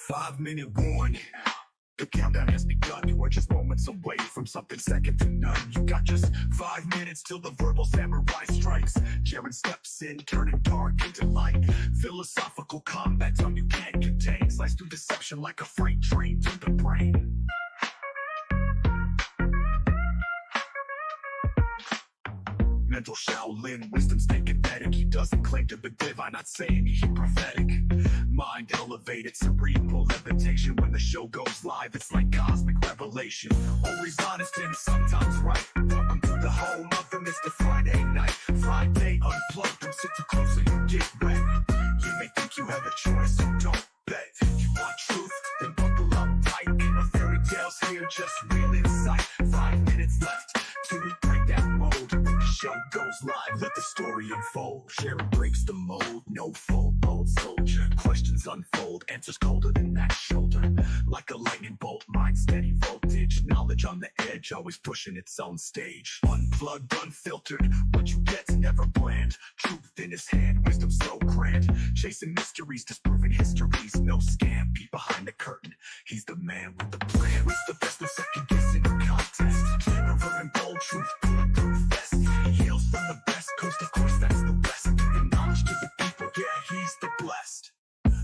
Five-minute warning. The countdown has begun. You are just moments away from something second to none. You got just 5 minutes till the verbal samurai strikes. Jaren steps in, turning dark into light. Philosophical combat tongue you can't contain. Slice through deception like a freight train to the brain. Mental Shaolin, wisdom stay kinetic. He doesn't claim to be divine, not saying he prophetic. Mind elevated, cerebral levitation. When the show goes live, it's like cosmic revelation. Always honest and sometimes right. Welcome to the home of the Mr. Friday night. Friday unplugged, don't sit too close so you get wet. You may think you have a choice, so don't bet. You want truth, then buckle up tight. No fairy tales here, just real insight. 5 minutes left till we break that mold. When the show goes live, let the story unfold. Sharon breaks the mold, no full old soldier. Questions unfold, answers colder than that shoulder. Like a lightning bolt, mind steady voltage. Knowledge on the edge, always pushing its own stage. Unplugged, unfiltered, what you get's never bland. Truth in his hand, wisdom so grand. Chasing mysteries, disproving histories, no scam. Peek behind the curtain, he's the man with the plan. Who's the best, no second guessing the contest. Clever and bold, truth bulletproof vest. He hails from the best coast, of course that's the best. Giving knowledge to the people, yeah, he's the blessed.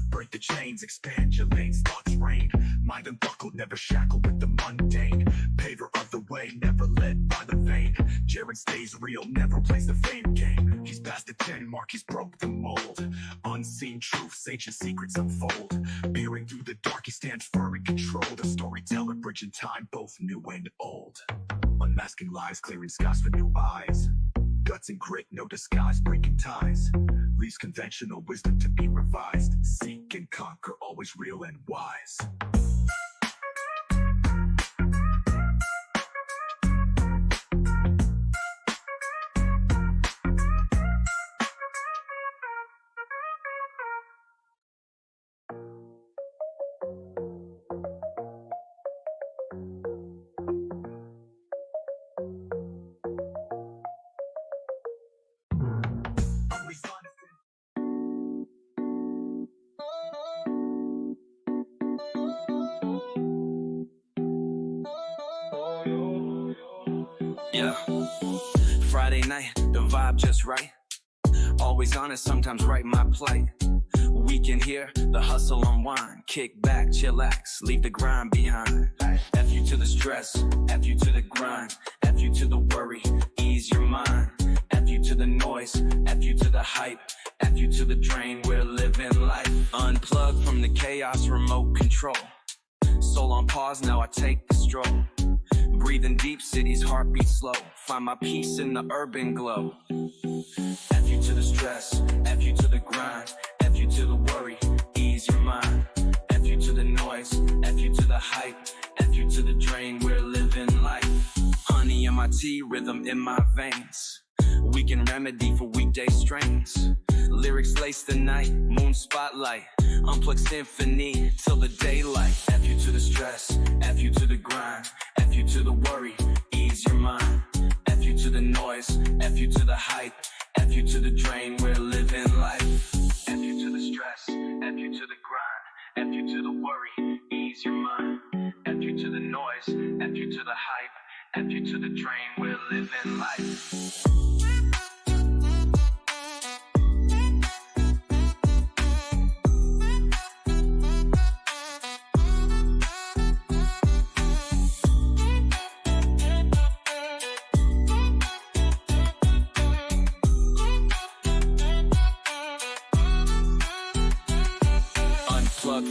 Break the chains, expand your lanes, thoughts reign. Mind unbuckled, never shackled with the mundane. Paver of the way, never led by the vain. Jaren stays real, never plays the fame game. He's past the 10 mark, he's broke the mold. Unseen truths, ancient secrets unfold. Peering through the dark, he stands firm in control. The storyteller, bridging time, both new and old. Unmasking lies, clearing skies for new eyes. Guts and grit, no disguise, breaking ties. Leaves conventional wisdom to be revised. Seek and conquer, always real and wise. Yeah, Friday night, the vibe just right. Always honest, sometimes right my plight. Weekend here, the hustle unwind. Kick back, chillax, leave the grind behind. F you to the stress, F you to the grind. F you to the worry, ease your mind. F you to the noise, F you to the hype. F you to the drain, we're living life. Unplugged from the chaos, remote control. Soul on pause, now I take the stroll. Breathing deep, city's heartbeat slow. Find my peace in the urban glow. F you to the stress, F you to the grind. F you to the worry, ease your mind. F you to the noise, F you to the hype. F you to the drain, we're living life. Honey in my tea, rhythm in my veins. We can remedy for weekday strains. Lyrics lace the night, moon spotlight. Unplugged symphony till the daylight. F you to the stress, F you to the grind. F you to the worry, ease your mind. F you to the noise, F you to the hype. F you to the drain, we're living life. F you to the stress, F you to the grind. F you to the worry, ease your mind. F you to the noise, F you to the hype. F you to the drain, we're living life.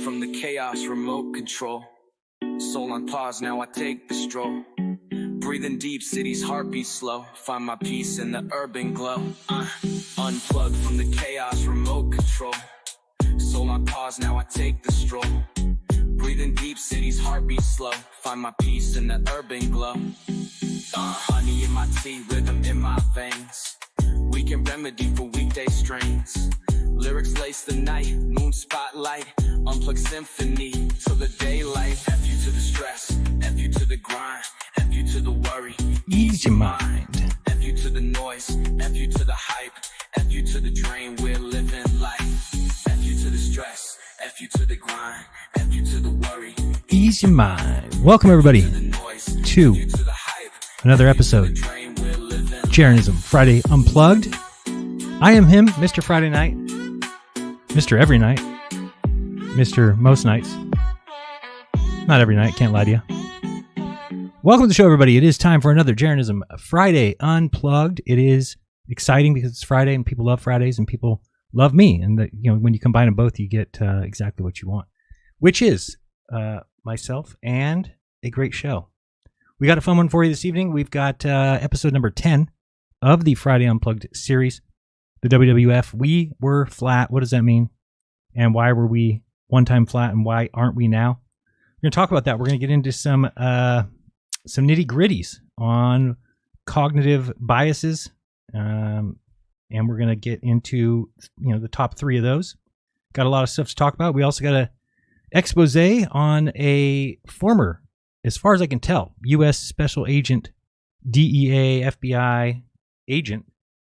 From the chaos, remote control. Soul on pause, now I take the stroll. Breathing deep, city's heartbeat slow. Find my peace in the urban glow. Unplugged from the chaos, remote control. Soul on pause, now I take the stroll. Breathing deep, city's heartbeat slow. Find my peace in the urban glow. Honey in my tea, rhythm in my veins. We seeking remedy for weekday strains. Lyrics lace the night, moon spotlight, unplugged symphony till the daylight. F you to the stress, F you to the grind, F you to the worry, Ease your mind. F you to the noise, F you to the hype, F you to the drain, we're living life. F you to the stress, F you to the grind, F you to the worry. Ease your mind. Welcome everybody to another episode, Jeranism Friday Unplugged. I am him, Mr. Friday Night, Mr. Every Night, Mr. Most Nights. Not every night, can't lie to you. Welcome to the show, everybody. It is time for another Jeranism Friday Unplugged. It is exciting because it's Friday and people love Fridays and people love me. And when you combine them both, you get exactly what you want, which is myself and a great show. We got a fun one for you this evening. We've got episode number 10 of the Friday Unplugged series. The WWF, we were flat. What does that mean? And why were we one time flat and why aren't we now? We're going to talk about that. We're going to get into some nitty gritties on cognitive biases. And we're going to get into, the top 3 of those. Got a lot of stuff to talk about. We also got a expose on a former, as far as I can tell, U.S. Special Agent, DEA, FBI agent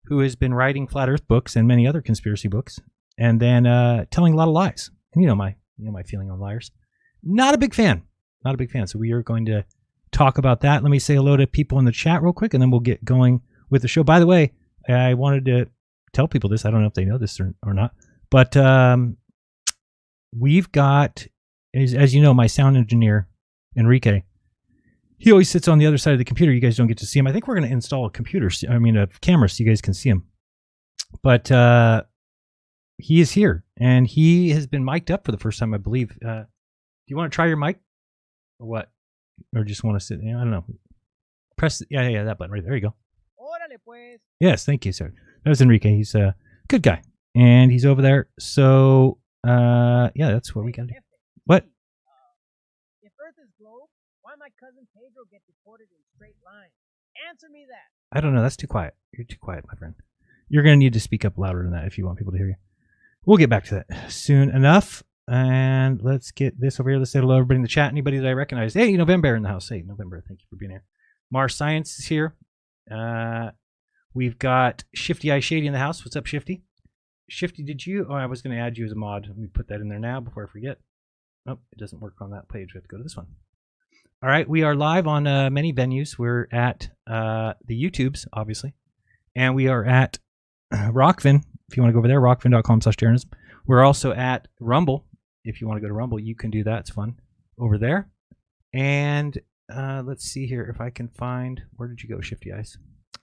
who has been writing flat Earth books and many other conspiracy books, and then telling a lot of lies. And my feeling on liars. Not a big fan. So we are going to talk about that. Let me say hello to people in the chat real quick, and then we'll get going with the show. By the way, I wanted to tell people this. I don't know if they know this or not, but we've got, as you know, my sound engineer, Enrique. He always sits on the other side of the computer. You guys don't get to see him. I think we're going to install a camera so you guys can see him. But he is here, and he has been mic'd up for the first time, I believe. Do you want to try your mic? Or what? Or just want to sit? I don't know. Press, yeah, that button right there. There you go. Órale, pues. Yes, thank you, sir. That was Enrique. He's a good guy, and he's over there. So, that's what we got to do. What? If Earth is globe, why my cousin Pedro get deported in straight line? Answer me that. I don't know. That's too quiet. You're too quiet, my friend. You're going to need to speak up louder than that if you want people to hear you. We'll get back to that soon enough. And let's get this over here. Let's say hello, everybody in the chat. Anybody that I recognize. Hey, November in the house. Hey, November. Thank you for being here. Mars Science is here. We've got Shifty Eye Shady in the house. What's up, Shifty? Shifty, did you? Oh, I was going to add you as a mod. Let me put that in there now before I forget. Oh, it doesn't work on that page. We have to go to this one. All right, we are live on many venues. We're at the YouTubes, obviously. And we are at Rockfin. If you want to go over there, rockfin.com/Jeranism. We're also at Rumble. If you want to go to Rumble, you can do that. It's fun over there. And let's see here if I can find... Where did you go, Shifty Eyes?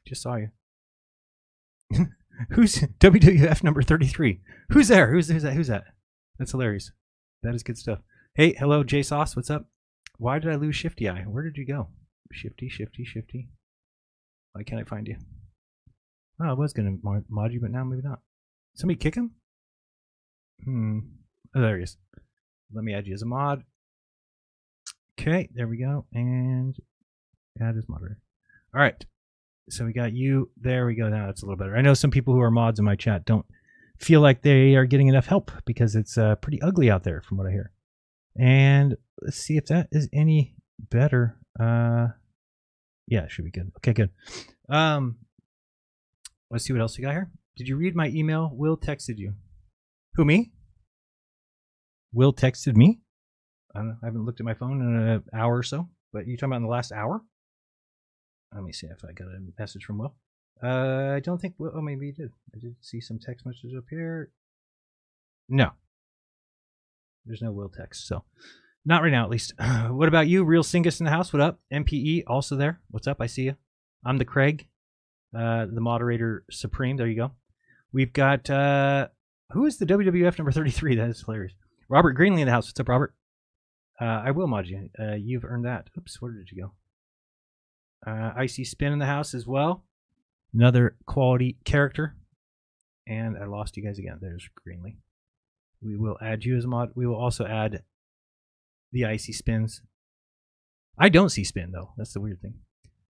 Just saw you. Who's WWF number 33? Who's there? Who's that? That's hilarious. That is good stuff. Hey, hello, J Sauce. What's up? Why did I lose Shifty Eye? Where did you go? Shifty. Why can't I find you? Oh, I was going to mod you, but now maybe not. Somebody kick him? Oh, there he is. Let me add you as a mod. Okay, there we go. And add as moderator. All right. So we got you. There we go. Now that's a little better. I know some people who are mods in my chat don't feel like they are getting enough help because it's pretty ugly out there from what I hear. And let's see if that is any better. Yeah, it should be good. Okay, good. Let's see what else we got here. Did you read my email? Will texted you. Who, me? Will texted me? I don't know. I haven't looked at my phone in an hour or so. But you talking about in the last hour? Let me see if I got a message from Will. I don't think Will. Oh, maybe he did. I did see some text messages up here. No. There's no Will text. So, not right now, at least. What about you? Real Singus in the house. What up? MPE also there. What's up? I see you. I'm the Craig. The moderator supreme. There you go. We've got, who is the WWF number 33? That is hilarious. Robert Greenlee in the house. What's up, Robert? I will mod you. You've earned that. Oops, where did you go? Icy Spin in the house as well. Another quality character. And I lost you guys again. There's Greenlee. We will add you as a mod. We will also add the Icy Spins. I don't see Spin, though. That's the weird thing.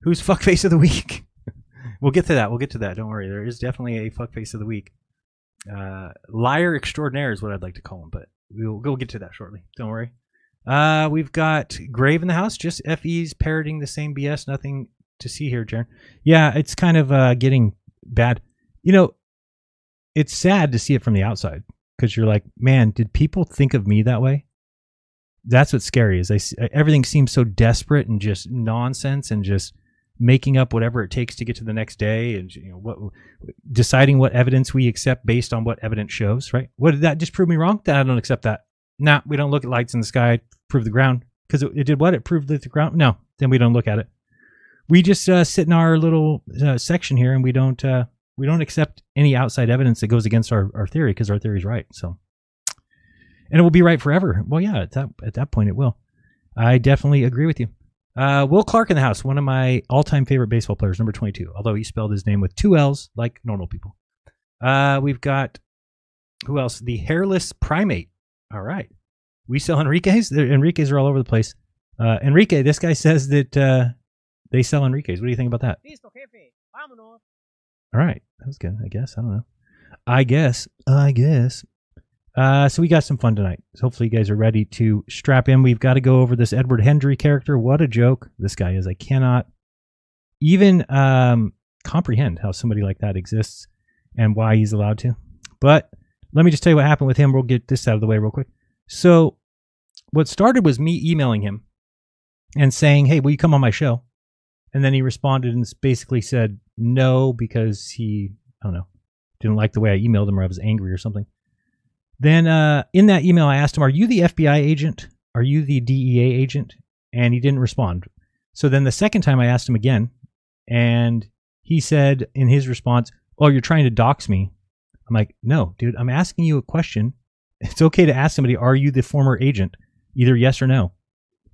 Who's fuckface of the week? We'll get to that. We'll get to that. Don't worry. There is definitely a fuckface of the week. Liar extraordinaire is what I'd like to call him, but we'll get to that shortly. Don't worry. We've got Grave in the house. Just FE's parroting the same BS. Nothing to see here, Jaren. Yeah, it's kind of getting bad. You know, it's sad to see it from the outside because you're like, man, did people think of me that way? That's what's scary is everything seems so desperate and just nonsense and just making up whatever it takes to get to the next day, and deciding what evidence we accept based on what evidence shows, right? What did that just prove me wrong? That I don't accept that. Nah, we don't look at lights in the sky, prove the ground. Because it did what? It proved the ground? No, then we don't look at it. We just sit in our little section here, and we don't accept any outside evidence that goes against our theory because our theory is right. So, and it will be right forever. Well, yeah, at that point it will. I definitely agree with you. Will Clark in the house, one of my all-time favorite baseball players, number 22, although he spelled his name with 2 L's like normal people. We've got, who else? The hairless primate. All right. We sell Enrique's. Enrique's are all over the place. Enrique, this guy says that they sell Enrique's. What do you think about that? Listo, jefe. Vámonos. All right. That was good, I guess. I don't know. I guess. So we got some fun tonight. So hopefully you guys are ready to strap in. We've got to go over this Edward Hendrie character. What a joke this guy is. I cannot even comprehend how somebody like that exists and why he's allowed to. But let me just tell you what happened with him. We'll get this out of the way real quick. So what started was me emailing him and saying, hey, will you come on my show? And then he responded and basically said no because he, I don't know, didn't like the way I emailed him or I was angry or something. Then in that email, I asked him, are you the FBI agent? Are you the DEA agent? And he didn't respond. So then the second time I asked him again, and he said in his response, oh, you're trying to dox me. I'm like, no, dude, I'm asking you a question. It's okay to ask somebody, are you the former agent? Either yes or no.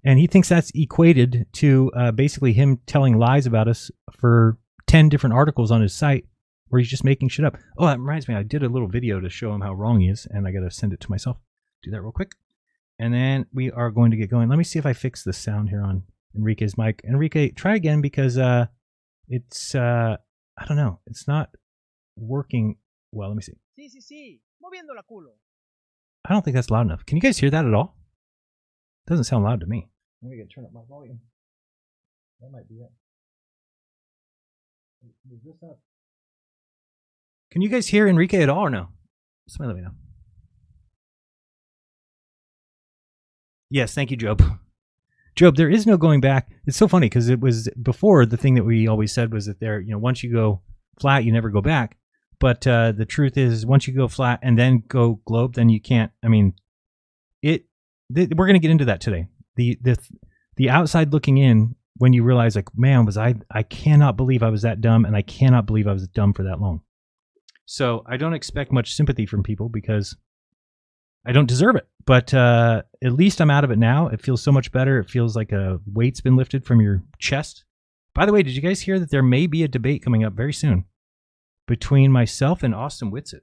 And he thinks that's equated to basically him telling lies about us for 10 different articles on his site where he's just making shit up. Oh, that reminds me, I did a little video to show him how wrong he is, and I got to send it to myself. Do that real quick. And then we are going to get going. Let me see if I fix the sound here on Enrique's mic. Enrique, try again because it's, I don't know, it's not working well. Let me see. Sí. Moviendo la culo. I don't think that's loud enough. Can you guys hear that at all? Doesn't sound loud to me. Maybe I gotta turn up my volume. That might be it. Is this up? Can you guys hear Enrique at all or no? Somebody let me know. Yes, thank you, Job. Job, there is no going back. It's so funny because it was before the thing that we always said was that there, once you go flat, you never go back. But the truth is, once you go flat and then go globe, then you can't. I mean, we're going to get into that today. The outside looking in, when you realize, like, man, I cannot believe I was that dumb, and I cannot believe I was dumb for that long. So I don't expect much sympathy from people because I don't deserve it. But at least I'm out of it now. It feels so much better. It feels like a weight's been lifted from your chest. By the way, did you guys hear that there may be a debate coming up very soon between myself and Austin Whitsitt,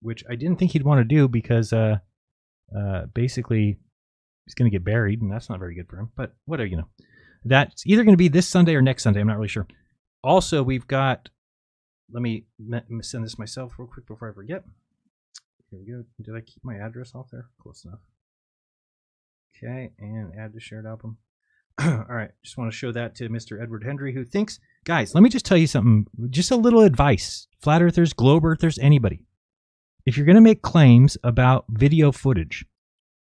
which I didn't think he'd want to do because basically he's going to get buried, and that's not very good for him. But whatever, That's either going to be this Sunday or next Sunday. I'm not really sure. Also, we've got, let me send this myself real quick before I forget. Here we go. Did I keep my address off there? Close enough. Okay, and add to shared album. All right, just want to show that to Mr. Edward Hendrie, who thinks, guys, let me just tell you something, just a little advice. Flat earthers, globe earthers, anybody. If you're going to make claims about video footage,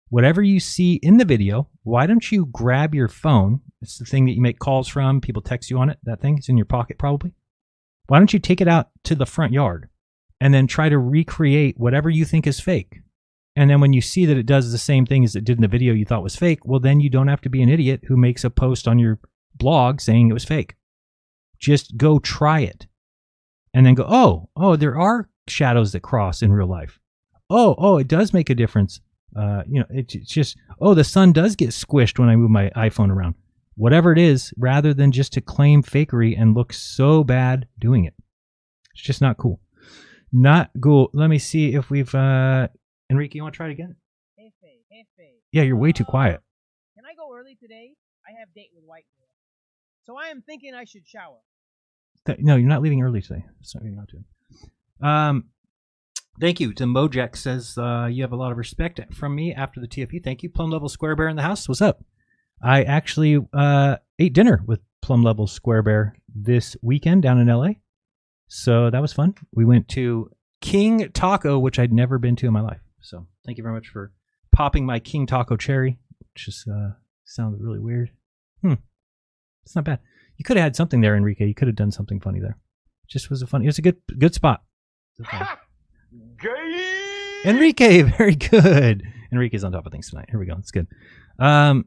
whatever you see in the video, why don't you grab your phone? It's the thing that you make calls from. People text you on it. That thing is in your pocket probably. Why don't you take it out to the front yard and then try to recreate whatever you think is fake? And then when you see that it does the same thing as it did in the video you thought was fake, well, then you don't have to be an idiot who makes a post on your blog saying it was fake. Just go try it. And then go, oh, there are shadows that cross in real life. Oh, it does make a difference. It's just, the sun does get squished when I move my iPhone around. Whatever it is, rather than just to claim fakery and look so bad doing it. It's just not cool. Not cool. Let me see if we've, Enrique, you want to try it again? Jefe. Yeah, you're way too quiet. Can I go early today? I have date with white girl. So I am thinking I should shower. No, you're not leaving early today. Sorry, you're not doing. Thank you to Mojak says you have a lot of respect from me after the TFE. Thank you. Plum Level Square Bear in the house. What's up? I actually ate dinner with Plum Level Square Bear this weekend down in LA. So that was fun. We went to King Taco, which I'd never been to in my life. So thank you very much for popping my King Taco cherry, which just sounded really weird. It's not bad. You could have had something there, Enrique. You could have done something funny there. It was a good spot. Enrique, very good. Enrique's on top of things tonight. Here we go. It's good. When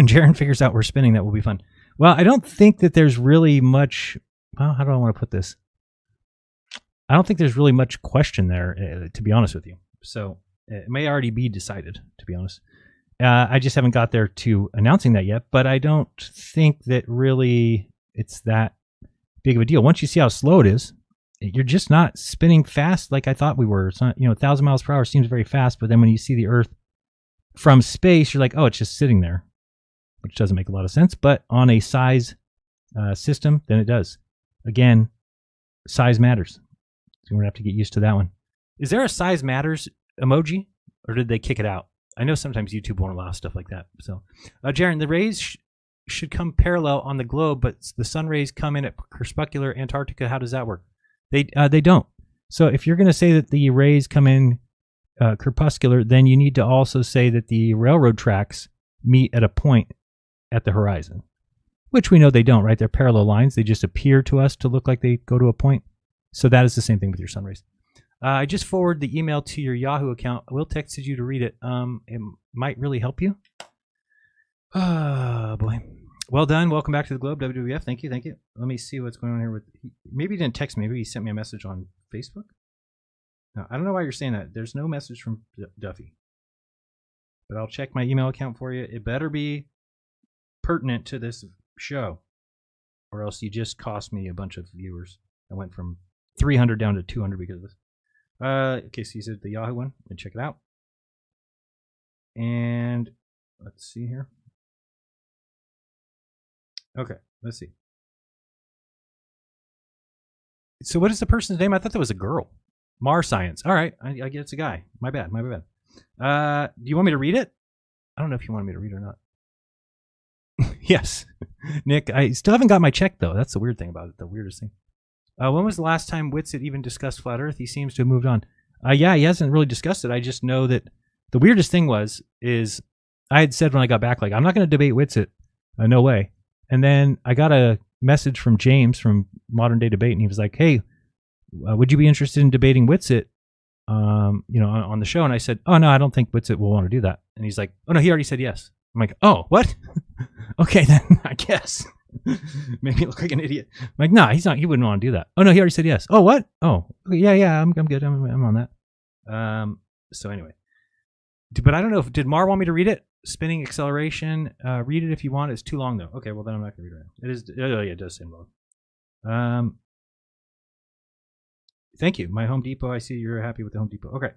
Jaren figures out we're spinning, that will be fun. Well, I don't think that there's really much. Well, how do I want to put this? I don't think there's really much question there, to be honest with you. So it may already be decided, to be honest. I just haven't got there to announcing that yet, but I don't think that really it's that big of a deal. Once you see how slow it is, you're just not spinning fast like I thought we were. It's not, 1,000 miles per hour seems very fast, but then when you see the Earth from space, you're like, oh, it's just sitting there, which doesn't make a lot of sense. But on a size system, then it does. Again, size matters. So we're going to have to get used to that one. Is there a size matters emoji, or did they kick it out? I know sometimes YouTube won't allow stuff like that. So, Jaren, the rays should come parallel on the globe, but the sun rays come in at crepuscular Antarctica. How does that work? They don't. So if you're going to say that the rays come in crepuscular, then you need to also say that the railroad tracks meet at a point at the horizon, which we know they don't, right? They're parallel lines. They just appear to us to look like they go to a point. So that is the same thing with your sun rays. I just forwarded the email to your Yahoo account. I will text you to read it. It might really help you. Oh, boy. Well done. Welcome back to the Globe, WWF. Thank you. Let me see what's going on here. Maybe he didn't text me. Maybe he sent me a message on Facebook. No, I don't know why you're saying that. There's no message from Duffy. But I'll check my email account for you. It better be pertinent to this show, or else you just cost me a bunch of viewers. I went from 300 down to 200 because of this. Okay, so you said the Yahoo one. Let me check it out. And let's see here. Okay, let's see. So what is the person's name? I thought that was a girl. Mar Science. All right, I get it's a guy. My bad. Do you want me to read it? I don't know if you want me to read it or not. Yes. Nick, I still haven't got my check, though. That's the weird thing about it, the weirdest thing. When was the last time Whitsitt even discussed Flat Earth? He seems to have moved on. Yeah, he hasn't really discussed it. I just know that the weirdest thing is I had said when I got back, like, I'm not going to debate Whitsitt. No way. And then I got a message from James from Modern Day Debate, and he was like, hey, would you be interested in debating Whitsitt, on the show? And I said, oh, no, I don't think Whitsitt will want to do that. And he's like, oh, no, he already said yes. I'm like, oh, what? Okay, then I guess. Made me look like an idiot. I'm like, no, he's not. He wouldn't want to do that. Oh, no, he already said yes. Oh, what? Oh, yeah, I'm good. I'm on that. So anyway. But I don't know if, did Mar want me to read it? Spinning acceleration. Read it if you want. It's too long, though. Okay, well, then I'm not going to read it right now. It is, oh, yeah, it does seem long. Thank you. My Home Depot. I see you're happy with the Home Depot. Okay.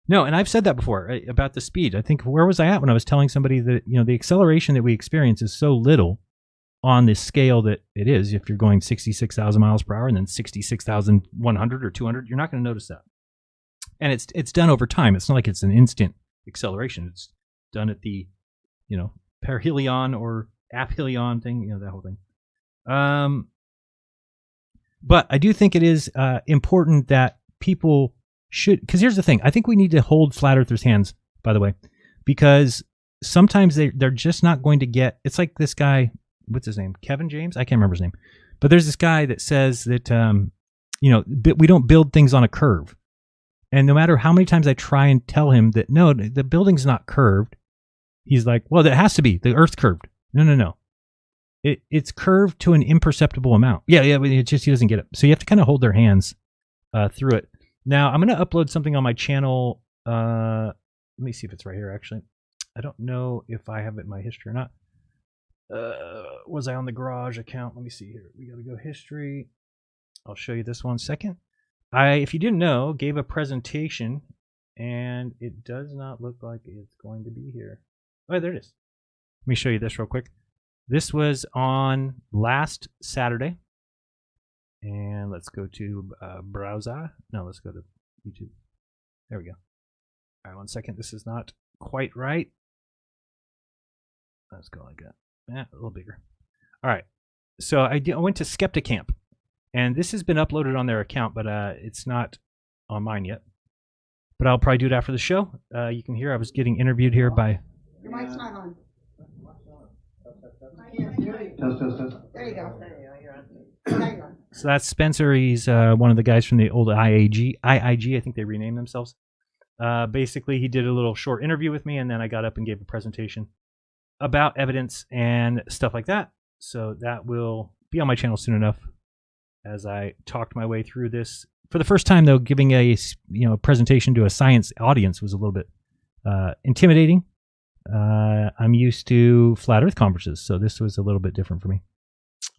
No, and I've said that before about the speed. I think, where was I at when I was telling somebody that, the acceleration that we experience is so little on this scale that it is. If you're going 66,000 miles per hour and then 66,100 or 200, you're not going to notice that. And it's done over time. It's not like it's an instant acceleration. It's done at the, perihelion or aphelion thing, that whole thing. But I do think it is important that people should, because here's the thing. I think we need to hold flat earthers' hands, by the way, because sometimes they're just not going to get, it's like this guy, what's his name? Kevin James? I can't remember his name. But there's this guy that says that, we don't build things on a curve. And no matter how many times I try and tell him that, no, the building's not curved, he's like, well, it has to be. The Earth's curved. No. It's curved to an imperceptible amount. Yeah, but it just, he doesn't get it. So you have to kind of hold their hands through it. Now, I'm going to upload something on my channel. Let me see if it's right here, actually. I don't know if I have it in my history or not. Was I on the garage account? Let me see here. We got to go history. I'll show you this one second. If you didn't know, gave a presentation, and it does not look like it's going to be here. Oh, there it is. Let me show you this real quick. This was on last Saturday. And let's go to browser. No, let's go to YouTube. There we go. All right, 1 second. This is not quite right. Let's go like that. Yeah, a little bigger. All right. So I went to Skepticamp, and this has been uploaded on their account, but it's not on mine yet. But I'll probably do it after the show. You can hear I was getting interviewed here by... Your mic's not on. Test. There you go. So that's Spencer. He's one of the guys from the old IIG. I think they renamed themselves. Basically, he did a little short interview with me, and then I got up and gave a presentation about evidence and stuff like that. So that will be on my channel soon enough as I talked my way through this. For the first time, though, giving a presentation to a science audience was a little bit intimidating. I'm used to flat Earth conferences, so this was a little bit different for me.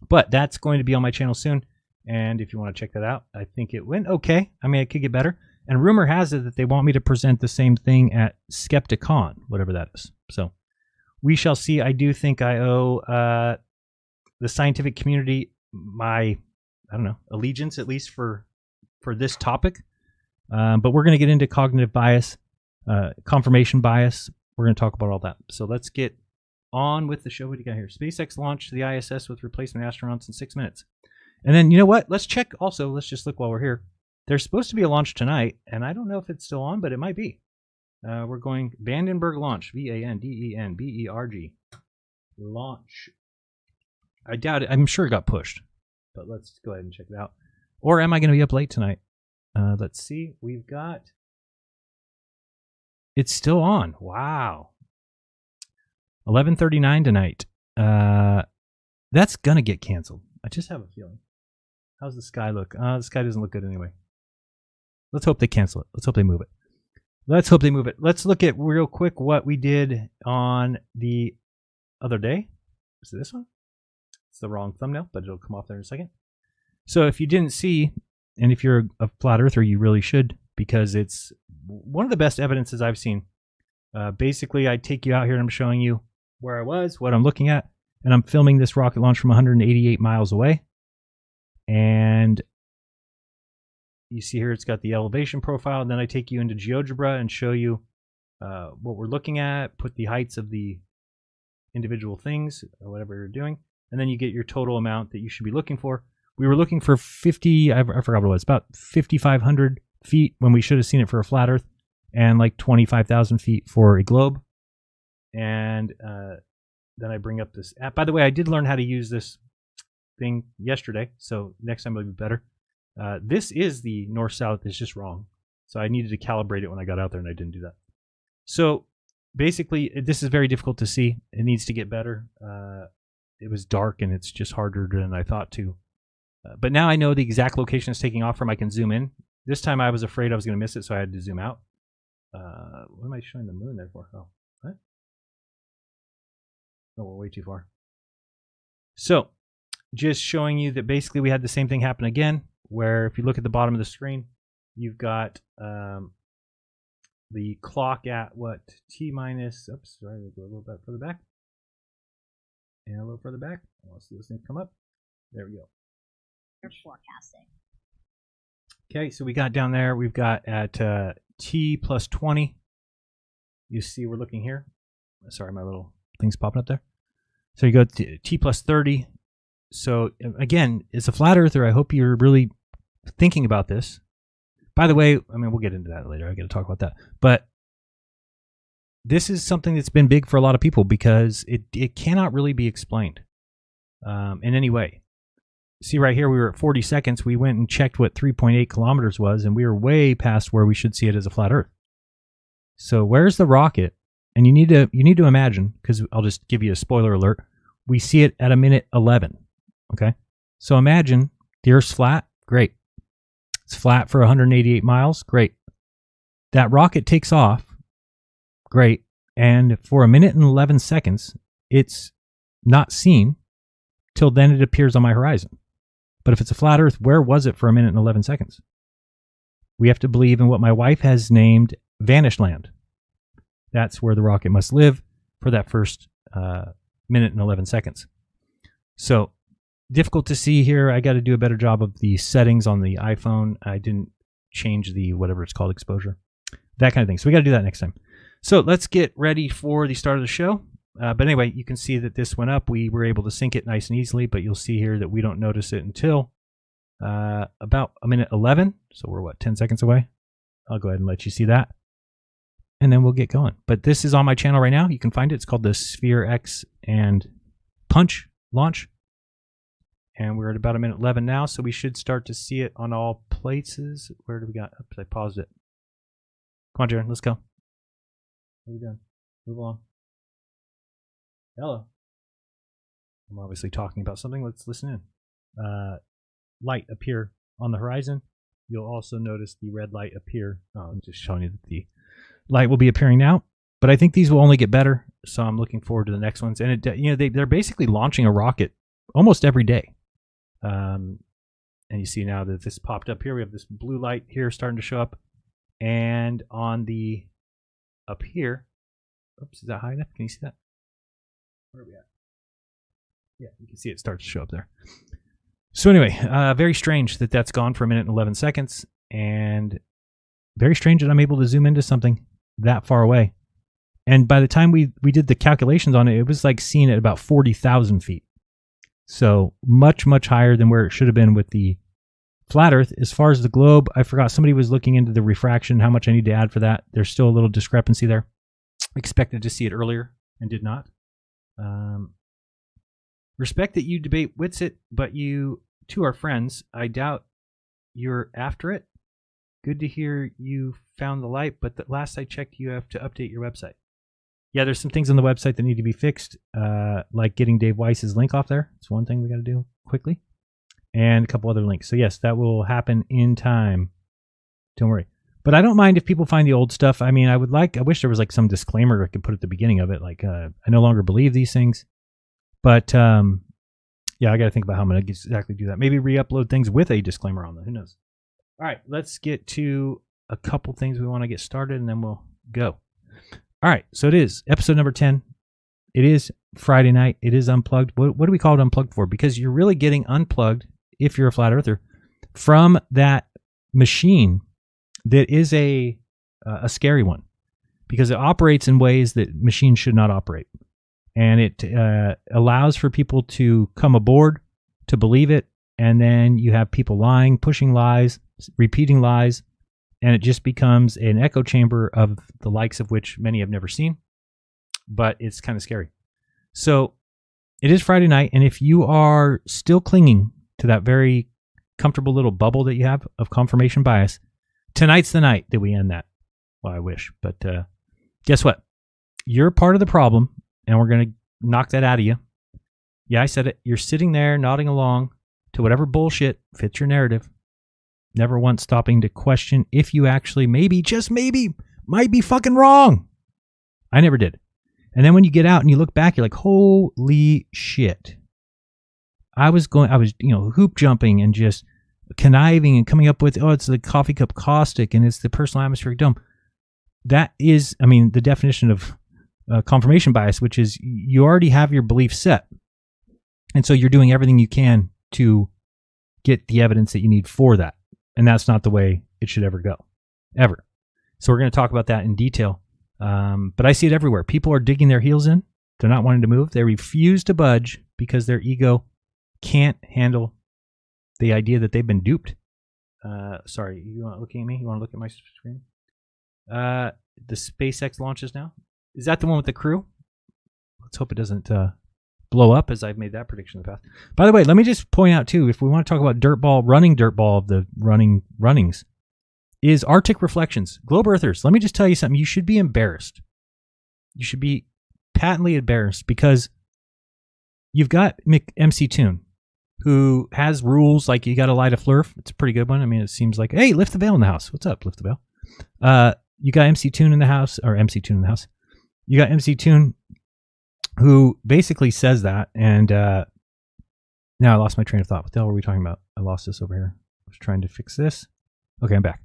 But that's going to be on my channel soon, and if you want to check that out, I think it went okay. I mean, it could get better. And rumor has it that they want me to present the same thing at Skepticon, whatever that is. So we shall see. I do think I owe the scientific community my, allegiance, at least for this topic. But we're going to get into cognitive bias, confirmation bias. We're going to talk about all that. So let's get on with the show. What do you got here? SpaceX launched the ISS with replacement astronauts in 6 minutes. And then, you know what? Let's check also. Let's just look while we're here. There's supposed to be a launch tonight, and I don't know if it's still on, but it might be. We're going Vandenberg launch. Vandenberg. Launch. I doubt it. I'm sure it got pushed, but let's go ahead and check it out. Or am I going to be up late tonight? Let's see. We've got... It's still on. Wow. 11:39 tonight. That's going to get canceled. I just have a feeling. How's the sky look? The sky doesn't look good anyway. Let's hope they cancel it. Let's hope they move it. Let's look at real quick what we did on the other day. Is it this one? It's the wrong thumbnail, but it'll come off there in a second. So if you didn't see, and if you're a flat earther, you really should, because it's one of the best evidences I've seen. Basically, I take you out here and I'm showing you where I was, what I'm looking at, and I'm filming this rocket launch from 188 miles away. And you see here it's got the elevation profile, and then I take you into GeoGebra and show you what we're looking at, put the heights of the individual things, or whatever you're doing, and then you get your total amount that you should be looking for. We were looking for 50, I forgot what it was, about 5,500 feet when we should have seen it for a flat Earth, and like 25,000 feet for a globe. And then I bring up this app. By the way, I did learn how to use this thing yesterday, so next time it'll be better. This is the north-south. It's just wrong. So I needed to calibrate it when I got out there, and I didn't do that. So basically, this is very difficult to see. It needs to get better. It was dark, and it's just harder than I thought to. But now I know the exact location it's taking off from. I can zoom in. This time I was afraid I was going to miss it, so I had to zoom out. What am I showing the moon there for? Oh, what? Oh, we're way too far. So just showing you that basically we had the same thing happen again, where if you look at the bottom of the screen, you've got the clock at what? T minus, oops, sorry, we'll go a little bit further back. And a little further back. Let's see those things come up. There we go. You're forecasting. Okay, so we got down there, we've got at T plus 20. You see we're looking here. Sorry, my little thing's popping up there. So you go to T plus 30. So again, as a flat earther, I hope you're really thinking about this. By the way, I mean, we'll get into that later. I got to talk about that. But this is something that's been big for a lot of people because it cannot really be explained in any way. See right here, we were at 40 seconds. We went and checked what 3.8 kilometers was, and we were way past where we should see it as a flat Earth. So where's the rocket? And you need to imagine, because I'll just give you a spoiler alert. We see it at a minute 11. Okay, so imagine the Earth's flat. Great, it's flat for 188 miles. Great, that rocket takes off. Great, and for a minute and 11 seconds, it's not seen till then it appears on my horizon. But if it's a flat Earth, where was it for a minute and 11 seconds? We have to believe in what my wife has named Vanished Land. That's where the rocket must live for that first minute and 11 seconds. So difficult to see here. I got to do a better job of the settings on the iPhone. I didn't change the whatever it's called, exposure, that kind of thing. So we got to do that next time. So let's get ready for the start of the show. But anyway, you can see that this went up. We were able to sync it nice and easily, but you'll see here that we don't notice it until about a minute 11. So we're what, 10 seconds away? I'll go ahead and let you see that. And then we'll get going. But this is on my channel right now. You can find it. It's called the Sphere X and Punch launch. And we're at about a minute 11 now, so we should start to see it on all places. Where do we got? Oops, I paused it. Come on, Jaron, let's go. What are we doing? Move along. Hello. I'm obviously talking about something. Let's listen in. Light appear on the horizon. You'll also notice the red light appear. Oh, I'm just showing you that the light will be appearing now. But I think these will only get better, so I'm looking forward to the next ones. And they're basically launching a rocket almost every day. And you see now that this popped up here. We have this blue light here starting to show up. And on the up here, oops, is that high enough? Can you see that? Where are we at? Yeah, you can see it starts to show up there. So anyway, very strange that that's gone for a minute and 11 seconds. And very strange that I'm able to zoom into something that far away. And by the time we did the calculations on it, it was like seen at about 40,000 feet. So much, much higher than where it should have been with the flat Earth. As far as the globe, I forgot somebody was looking into the refraction, how much I need to add for that. There's still a little discrepancy there. Expected to see it earlier and did not. Respect that you debate Witsit, but you two are friends. I doubt you're after it. Good to hear you found the light, but the last I checked, you have to update your website. Yeah, there's some things on the website that need to be fixed, like getting Dave Weiss's link off there. It's one thing we got to do quickly. And a couple other links. So yes, that will happen in time. Don't worry. But I don't mind if people find the old stuff. I mean, I wish there was like some disclaimer I could put at the beginning of it. Like, I no longer believe these things. But yeah, I got to think about how I'm going to exactly do that. Maybe re-upload things with a disclaimer on them. Who knows? All right, let's get to a couple things we want to get started, and then we'll go. All right, so it is episode number 10. It is Friday night. It is unplugged. What do we call it unplugged for? Because you're really getting unplugged, if you're a flat earther, from that machine that is a scary one, because it operates in ways that machines should not operate. And it allows for people to come aboard, to believe it, and then you have people lying, pushing lies, repeating lies, and it just becomes an echo chamber of the likes of which many have never seen. But it's kind of scary. So it is Friday night, and if you are still clinging to that very comfortable little bubble that you have of confirmation bias, tonight's the night that we end that. Well, I wish, but guess what? You're part of the problem, and we're going to knock that out of you. Yeah, I said it. You're sitting there nodding along to whatever bullshit fits your narrative, never once stopping to question if you actually maybe, just maybe, might be fucking wrong. I never did. And then when you get out and you look back, you're like, holy shit. I was hoop jumping and just conniving and coming up with, it's the coffee cup caustic and it's the personal atmospheric dome. That is, the definition of confirmation bias, which is you already have your belief set. And so you're doing everything you can to get the evidence that you need for that. And that's not the way it should ever go. Ever. So we're going to talk about that in detail. But I see it everywhere. People are digging their heels in. They're not wanting to move. They refuse to budge because their ego can't handle the idea that they've been duped. Sorry, you want looking at me? You want to look at my screen? The SpaceX launches now. Is that the one with the crew? Let's hope it doesn't blow up, as I've made that prediction in the past. By the way, let me just point out, too, if we want to talk about Dirtball, running Dirtball of the runnings, is Arctic Reflections. Globe Earthers, let me just tell you something. You should be embarrassed. You should be patently embarrassed because you've got MC Toon, who has rules like you got to light a flurf. It's a pretty good one. It seems like, hey, lift the veil in the house. What's up, lift the veil? You got MC Toon in the house, or MC Toon in the house. You got MC Toon, who basically says that, and now I lost my train of thought. What the hell were we talking about? I lost this over here. I was trying to fix this. Okay, I'm back.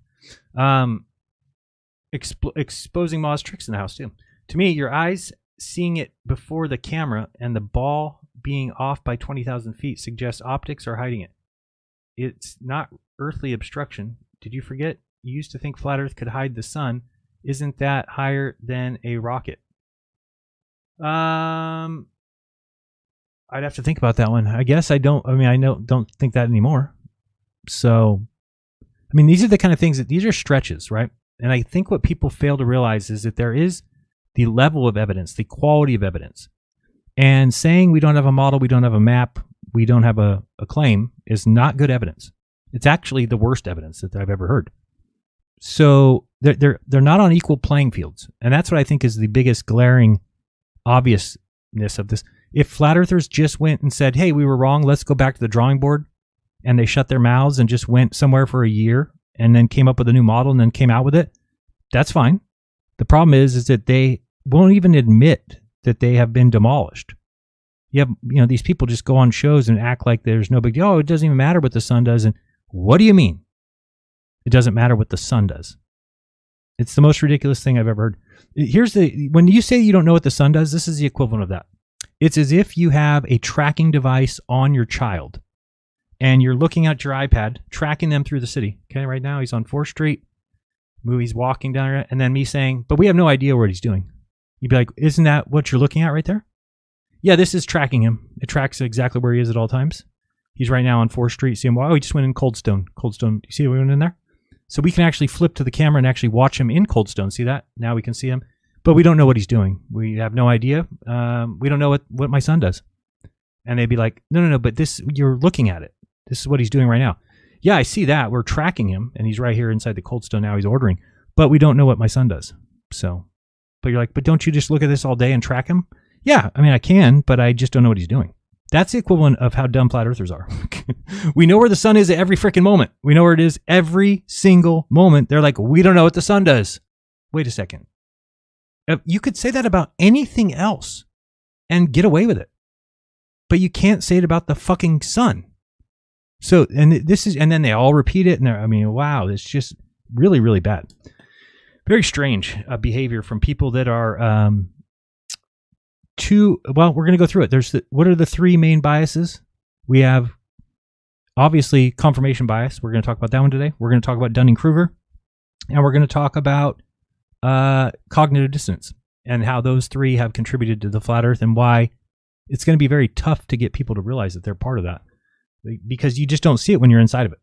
Exposing Ma's tricks in the house, too. To me, your eyes seeing it before the camera and the ball being off by 20,000 feet suggests optics are hiding it. It's not earthly obstruction. Did you forget? You used to think flat Earth could hide the sun. Isn't that higher than a rocket? I'd have to think about that one. I guess I don't. I mean, I don't think that anymore. So, I mean, these are the kind of things these are stretches, right? And I think what people fail to realize is that there is the level of evidence, the quality of evidence. And saying we don't have a model, we don't have a map, we don't have a claim is not good evidence. It's actually the worst evidence that I've ever heard. So they're not on equal playing fields. And that's what I think is the biggest glaring obviousness of this. If flat earthers just went and said, hey, we were wrong, let's go back to the drawing board, and they shut their mouths and just went somewhere for a year and then came up with a new model and then came out with it, that's fine. The problem is that they won't even admit that they have been demolished. You have, these people just go on shows and act like there's no big deal. Oh, it doesn't even matter what the sun does. And what do you mean? It doesn't matter what the sun does. It's the most ridiculous thing I've ever heard. When you say you don't know what the sun does, this is the equivalent of that. It's as if you have a tracking device on your child and you're looking at your iPad, tracking them through the city. Okay, right now he's on 4th Street. He's walking down there, and then me saying, but we have no idea what he's doing. You'd be like, isn't that what you're looking at right there? Yeah, this is tracking him. It tracks exactly where he is at all times. He's right now on 4th Street. See him? Oh, he just went in Coldstone. Coldstone. You see we went in there? So we can actually flip to the camera and actually watch him in Coldstone. See that? Now we can see him. But we don't know what he's doing. We have no idea. We don't know what my son does. And they'd be like, no, but this, you're looking at it. This is what he's doing right now. Yeah, I see that. We're tracking him, and he's right here inside the Coldstone now. He's ordering. But we don't know what my son does. So, but you're like, but don't you just look at this all day and track him? Yeah, I mean, I can, but I just don't know what he's doing. That's the equivalent of how dumb flat earthers are. We know where the sun is at every freaking moment. We know where it is every single moment. They're like, we don't know what the sun does. Wait a second. You could say that about anything else and get away with it. But you can't say it about the fucking sun. So, and then they all repeat it. And wow, it's just really, really bad. Very strange behavior from people that are, well, we're going to go through it. What are the 3 main biases? We have, obviously, confirmation bias. We're going to talk about that one today. We're going to talk about Dunning-Kruger. And we're going to talk about cognitive dissonance and how those 3 have contributed to the flat earth and why it's going to be very tough to get people to realize that they're part of that, because you just don't see it when you're inside of it.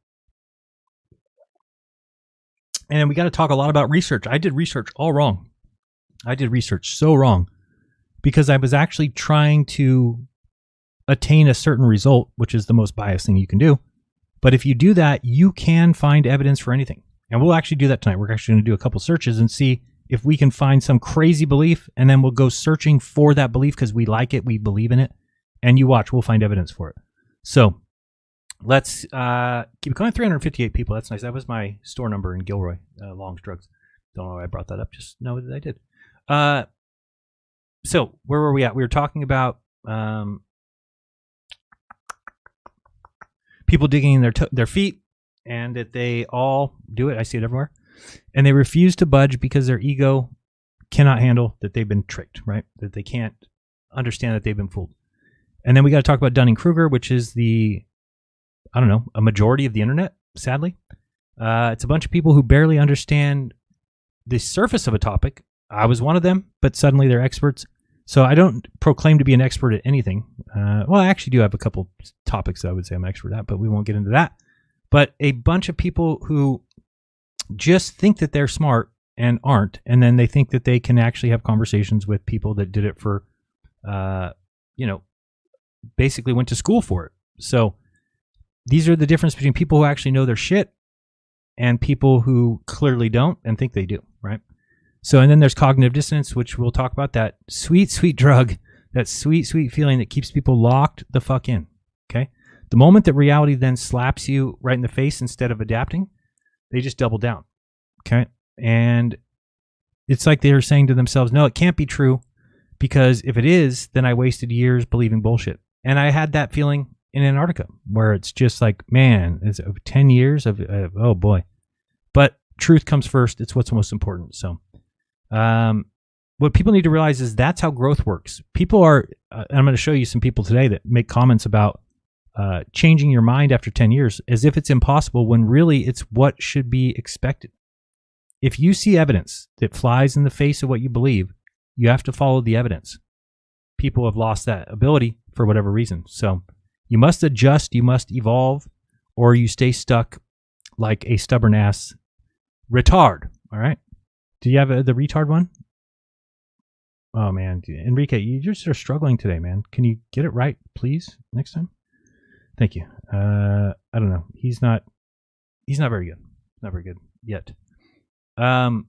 And we got to talk a lot about research. I did research all wrong. I did research so wrong because I was actually trying to attain a certain result, which is the most biased thing you can do. But if you do that, you can find evidence for anything. And we'll actually do that tonight. We're actually going to do a couple searches and see if we can find some crazy belief, and then we'll go searching for that belief because we like it, we believe in it, and you watch, we'll find evidence for it. So let's keep going. 358 people. That's nice. That was my store number in Gilroy, Long's Drugs. Don't know why I brought that up. Just know that I did. So where were we at? We were talking about people digging in their feet, and that they all do it. I see it everywhere. And they refuse to budge because their ego cannot handle that they've been tricked, right? That they can't understand that they've been fooled. And then we got to talk about Dunning-Kruger, which is a majority of the internet, sadly. It's a bunch of people who barely understand the surface of a topic. I was one of them, but suddenly they're experts. So I don't proclaim to be an expert at anything. Well, I actually do have a couple topics that I would say I'm an expert at, but we won't get into that. But a bunch of people who just think that they're smart and aren't, and then they think that they can actually have conversations with people that did it for, basically went to school for it. So these are the difference between people who actually know their shit and people who clearly don't and think they do, right? So, and then there's cognitive dissonance, which we'll talk about, that sweet, sweet drug, that sweet, sweet feeling that keeps people locked the fuck in, okay? The moment that reality then slaps you right in the face instead of adapting, they just double down, okay? And it's like they're saying to themselves, no, it can't be true, because if it is, then I wasted years believing bullshit. And I had that feeling in Antarctica, where it's just like, man, it's 10 years of oh boy. But truth comes first. It's what's most important. So what people need to realize is that's how growth works. People are, and I'm going to show you some people today that make comments about changing your mind after 10 years as if it's impossible when really it's what should be expected. If you see evidence that flies in the face of what you believe, you have to follow the evidence. People have lost that ability for whatever reason. So you must adjust, you must evolve, or you stay stuck like a stubborn ass retard. All right. Do you have the retard one? Oh man, Enrique, you just are struggling today, man. Can you get it right, please, next time? Thank you. I don't know. He's not very good. Not very good yet. So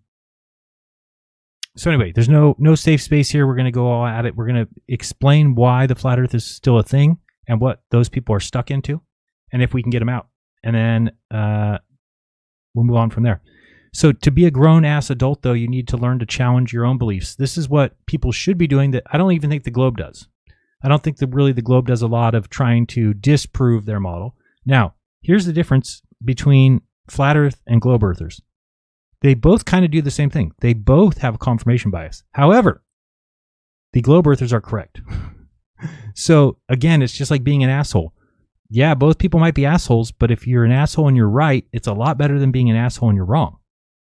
anyway, there's no safe space here. We're going to go all at it. We're going to explain why the flat earth is still a thing and what those people are stuck into, and if we can get them out. And then we'll move on from there. So to be a grown-ass adult, though, you need to learn to challenge your own beliefs. This is what people should be doing that I don't even think the Globe does. I don't think that really the Globe does a lot of trying to disprove their model. Now, here's the difference between flat earth and globe earthers. They both kind of do the same thing. They both have a confirmation bias. However, the globe earthers are correct. So again, it's just like being an asshole. Yeah, both people might be assholes, but if you're an asshole and you're right, it's a lot better than being an asshole and you're wrong,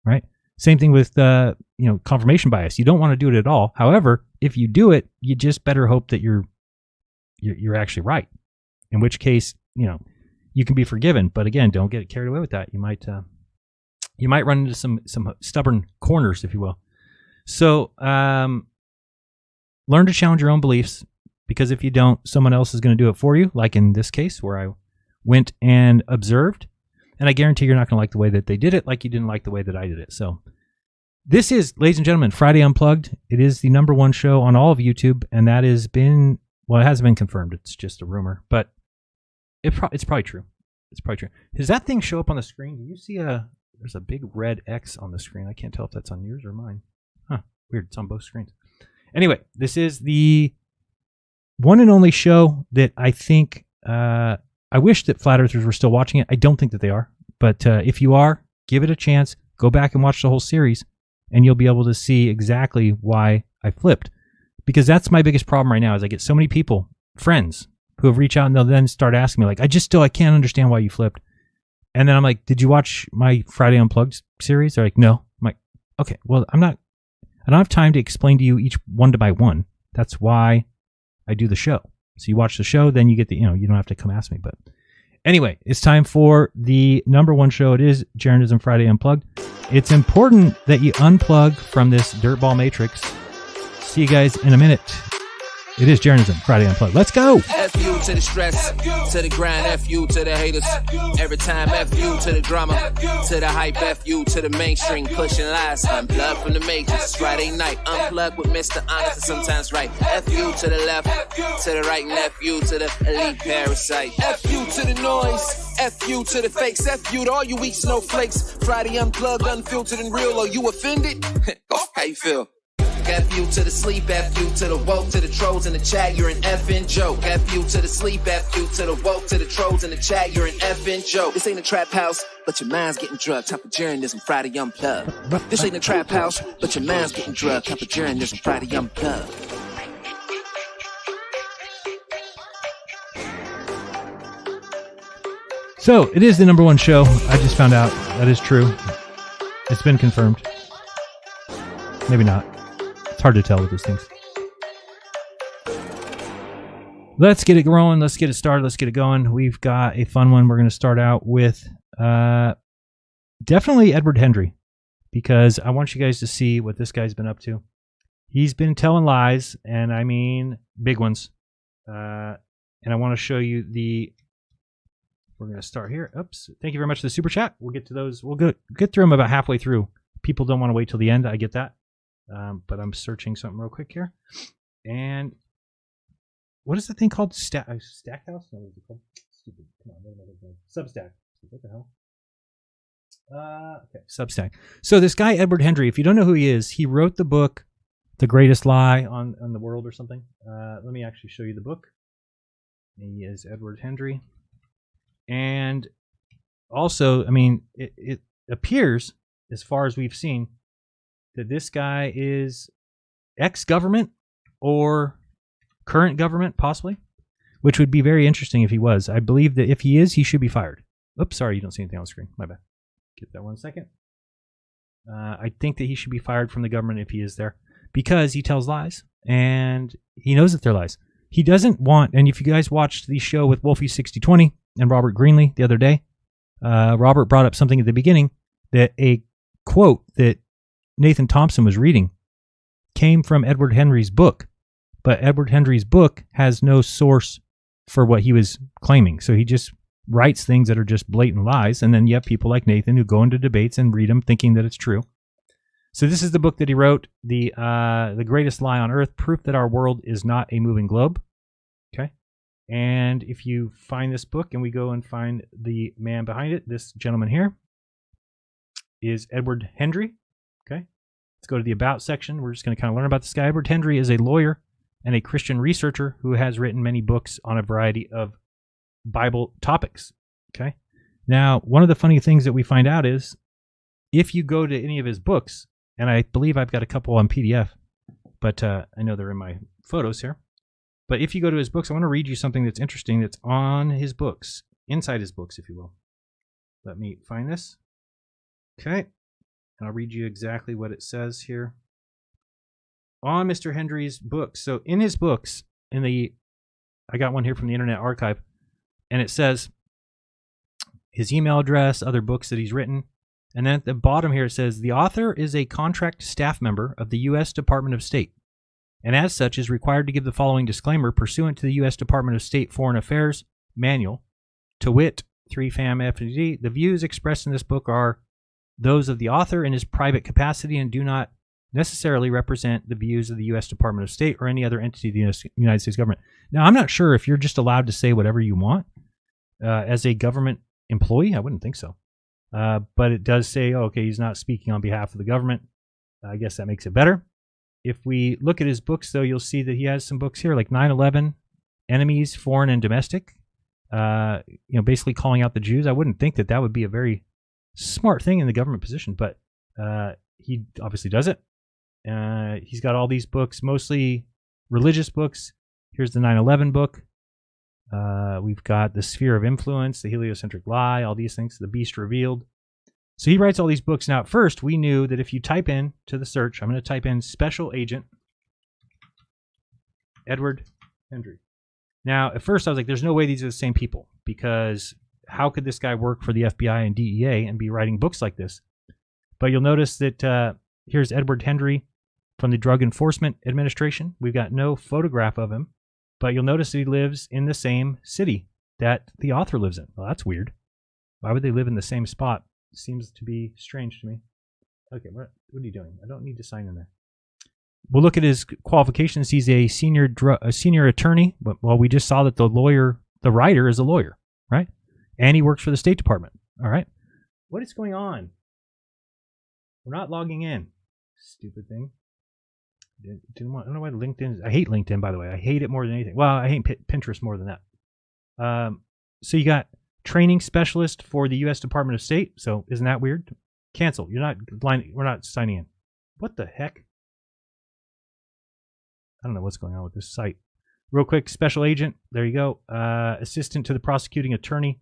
right? Same thing with confirmation bias. You don't want to do it at all. However, if you do it, you just better hope that you're actually right. In which case, you can be forgiven. But again, don't get carried away with that. You might run into some stubborn corners, if you will. So learn to challenge your own beliefs, because if you don't, someone else is going to do it for you, like in this case where I went and observed. And I guarantee you're not going to like the way that they did it, like you didn't like the way that I did it. So this is, ladies and gentlemen, Friday Unplugged. It is the #1 show on all of YouTube, and that has been, well, it hasn't been confirmed. It's just a rumor, but it's probably true. It's probably true. Does that thing show up on the screen? Do you see there's a big red X on the screen. I can't tell if that's on yours or mine. Huh, weird. It's on both screens. Anyway, this is the one and only show that I think, I wish that flat earthers were still watching it. I don't think that they are. But if you are, give it a chance. Go back and watch the whole series, and you'll be able to see exactly why I flipped. Because that's my biggest problem right now is I get so many people, friends, who have reached out and they'll then start asking me, like, I can't understand why you flipped. And then I'm like, did you watch my Friday Unplugged series? They're like, no. I'm like, okay, well, I don't have time to explain to you each one by one. That's why I do the show. So you watch the show, then you get you don't have to come ask me. But anyway, it's time for the #1 show. It is Jeranism Friday Unplugged. It's important that you unplug from this dirtball matrix. See you guys in a minute. It is Jeranism Friday Unplugged. Let's go. F you to the stress, to the grind, F you to the haters. Every time F you to the drama, to the hype, F you to the mainstream, pushing lies. Unplugged from the matrix. It's Friday night, unplugged with Mr. Honest and sometimes right. F you to the left, to the right, and F you to the elite parasite. F you to the noise, F you to the fakes, F you to all you weak snowflakes. Friday unplugged, unfiltered and real. Are you offended? How you feel? F you to the sleep, F you to the woke, to the trolls in the chat, you're an effing joke. F you to the sleep, F you to the woke, to the trolls in the chat, you're an effing joke. This ain't a trap house, but your mind's getting drugged. Time for Jeranism Friday Unplugged. This ain't a trap house, but your mind's getting drugged. Time for Jeranism Friday Unplugged. So it is the #1 show. I just found out that is true. It's been confirmed. Maybe not. It's hard to tell with these things. Let's get it rolling. Let's get it started. Let's get it going. We've got a fun one. We're going to start out with definitely Edward Hendrie, because I want you guys to see what this guy's been up to. He's been telling lies, and I mean big ones. And I want to show you we're going to start here. Oops. Thank you very much for the super chat. We'll get to those. We'll get through them about halfway through. People don't want to wait till the end. I get that. But I'm searching something real quick here. And what is the thing called? Stackhouse? No, what is it called? Stupid. Come on. What am I looking at? Substack. What the hell? Okay. Substack. So this guy, Edward Hendrie, if you don't know who he is, he wrote the book, The Greatest Lie on the World or something. Let me actually show you the book. He is Edward Hendrie. And also, I mean, it appears, as far as we've seen, that this guy is ex-government or current government, possibly, which would be very interesting if he was. I believe that if he is, he should be fired. Oops, sorry, you don't see anything on the screen. My bad. Give that 1 second. I think that he should be fired from the government if he is there, because he tells lies, and he knows that they're lies. He doesn't want, and if you guys watched the show with Wolfie6020 and Robert Greenlee the other day, Robert brought up something at the beginning, that a quote that Nathan Thompson was reading came from Edward Hendrie's book, but Edward Hendrie's book has no source for what he was claiming. So he just writes things that are just blatant lies, and then you have people like Nathan who go into debates and read them thinking that it's true. So this is the book that he wrote, The Greatest Lie on Earth, Proof That Our World Is Not a Moving Globe. Okay? And if you find this book and we go and find the man behind it, this gentleman here is Edward Hendrie. Okay? Let's go to the About section. We're just going to kind of learn about this guy. Edward Hendrie is a lawyer and a Christian researcher who has written many books on a variety of Bible topics. Okay? Now, one of the funny things that we find out is if you go to any of his books, and I believe I've got a couple on PDF, but I know they're in my photos here. But if you go to his books, I want to read you something that's interesting that's on his books, inside his books, if you will. Let me find this. Okay. And I'll read you exactly what it says here on Mr. Hendrie's books. So in his books, I got one here from the Internet Archive, and it says his email address, other books that he's written. And then at the bottom here it says, the author is a contract staff member of the U.S. Department of State, and as such is required to give the following disclaimer pursuant to the U.S. Department of State Foreign Affairs Manual, to wit, 3 FAM FD. The views expressed in this book are those of the author in his private capacity and do not necessarily represent the views of the U.S. Department of State or any other entity of the United States government. Now, I'm not sure if you're just allowed to say whatever you want as a government employee. I wouldn't think so. But it does say, oh, okay, he's not speaking on behalf of the government. I guess that makes it better. If we look at his books, though, you'll see that he has some books here, like 9/11, Enemies, Foreign and Domestic, basically calling out the Jews. I wouldn't think that that would be a very smart thing in the government position, but he obviously does it. He's got all these books, mostly religious books. Here's the 9/11 book. We've got The Sphere of Influence, The Heliocentric Lie, all these things, The Beast Revealed. So he writes all these books. Now, at first, we knew that if you type in to the search, I'm going to type in Special Agent Edward Hendrie. Now, at first, I was like, there's no way these are the same people, because how could this guy work for the FBI and DEA and be writing books like this? But you'll notice that here's Edward Hendrie from the Drug Enforcement Administration. We've got no photograph of him. But you'll notice that he lives in the same city that the author lives in. Well, that's weird. Why would they live in the same spot? Seems to be strange to me. Okay, what are you doing? I don't need to sign in there. We'll look at his qualifications. He's a senior attorney. But, well, we just saw that the writer is a lawyer, right? And he works for the State Department. All right. What is going on? We're not logging in. Stupid thing. I don't know why LinkedIn. I hate LinkedIn, by the way. I hate it more than anything. Well, I hate Pinterest more than that. So you got training specialist for the U.S. Department of State. So isn't that weird? Cancel. We're not signing in. What the heck? I don't know what's going on with this site. Real quick, special agent. There you go. Assistant to the prosecuting attorney.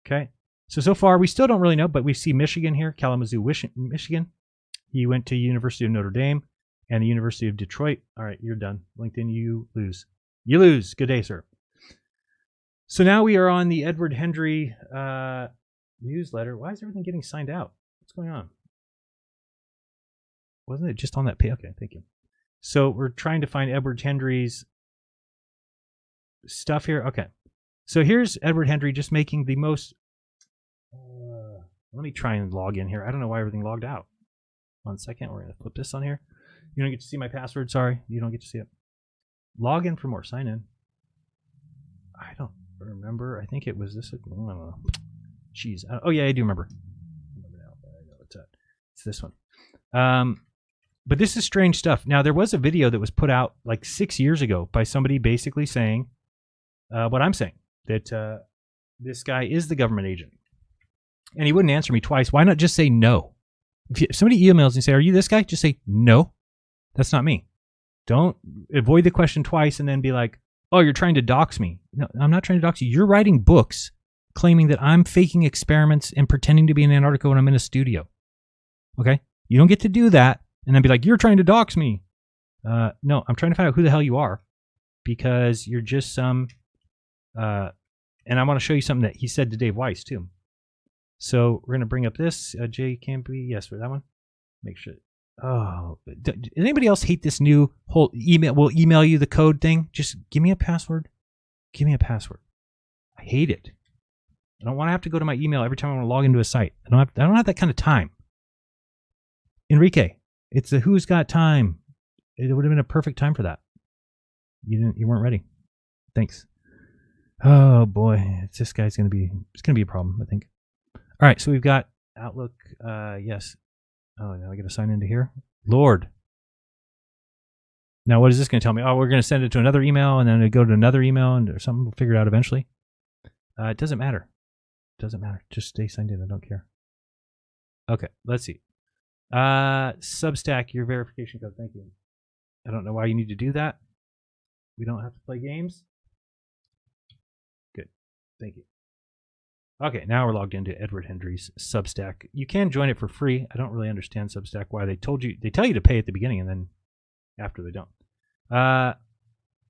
Okay. So far, we still don't really know, but we see Michigan here, Kalamazoo, Michigan. He went to University of Notre Dame and the University of Detroit. All right, you're done. LinkedIn, you lose. You lose. Good day, sir. So now we are on the Edward Hendrie newsletter. Why is everything getting signed out? What's going on? Wasn't it just on that page? Okay, thank you. So we're trying to find Edward Hendrie's stuff here. Okay. So here's Edward Hendrie just making the most... let me try and log in here. I don't know why everything logged out. 1 second. We're going to flip this on here. You don't get to see my password. Sorry. You don't get to see it. Log in for more. Sign in. I don't remember. I think it was this. I don't know. Jeez. Oh, yeah, I do remember. I know it's that. It's this one. But this is strange stuff. Now, there was a video that was put out like 6 years ago by somebody basically saying what I'm saying, that this guy is the government agent. And he wouldn't answer me twice. Why not just say no? If somebody emails and say, are you this guy? Just say, no, that's not me. Don't avoid the question twice and then be like, oh, you're trying to dox me. No, I'm not trying to dox you. You're writing books claiming that I'm faking experiments and pretending to be in Antarctica when I'm in a studio. Okay? You don't get to do that and then be like, you're trying to dox me. No, I'm trying to find out who the hell you are, because you're just some... and I want to show you something that he said to Dave Weiss, too. So we're going to bring up this. Jay Campy, yes, for that one. Make sure... Oh, does anybody else hate this new whole email? We'll email you the code thing. Just give me a password. Give me a password. I hate it. I don't want to have to go to my email every time I want to log into a site. I don't have that kind of time. Enrique, it's the Who's Got Time. It would have been a perfect time for that. You weren't ready. Thanks. Oh boy, this guy's gonna be a problem, I think. All right, so we've got Outlook. Yes. Oh, now I got to sign into here. Lord. Now, what is this going to tell me? Oh, we're going to send it to another email, and then it'll go to another email, and or something. We'll figure it out eventually. It doesn't matter. It doesn't matter. Just stay signed in. I don't care. Okay, let's see. Substack, your verification code. Thank you. I don't know why you need to do that. We don't have to play games. Good. Thank you. Okay, now we're logged into Edward Hendrie's Substack. You can join it for free. I don't really understand Substack, why they tell you to pay at the beginning and then after they don't.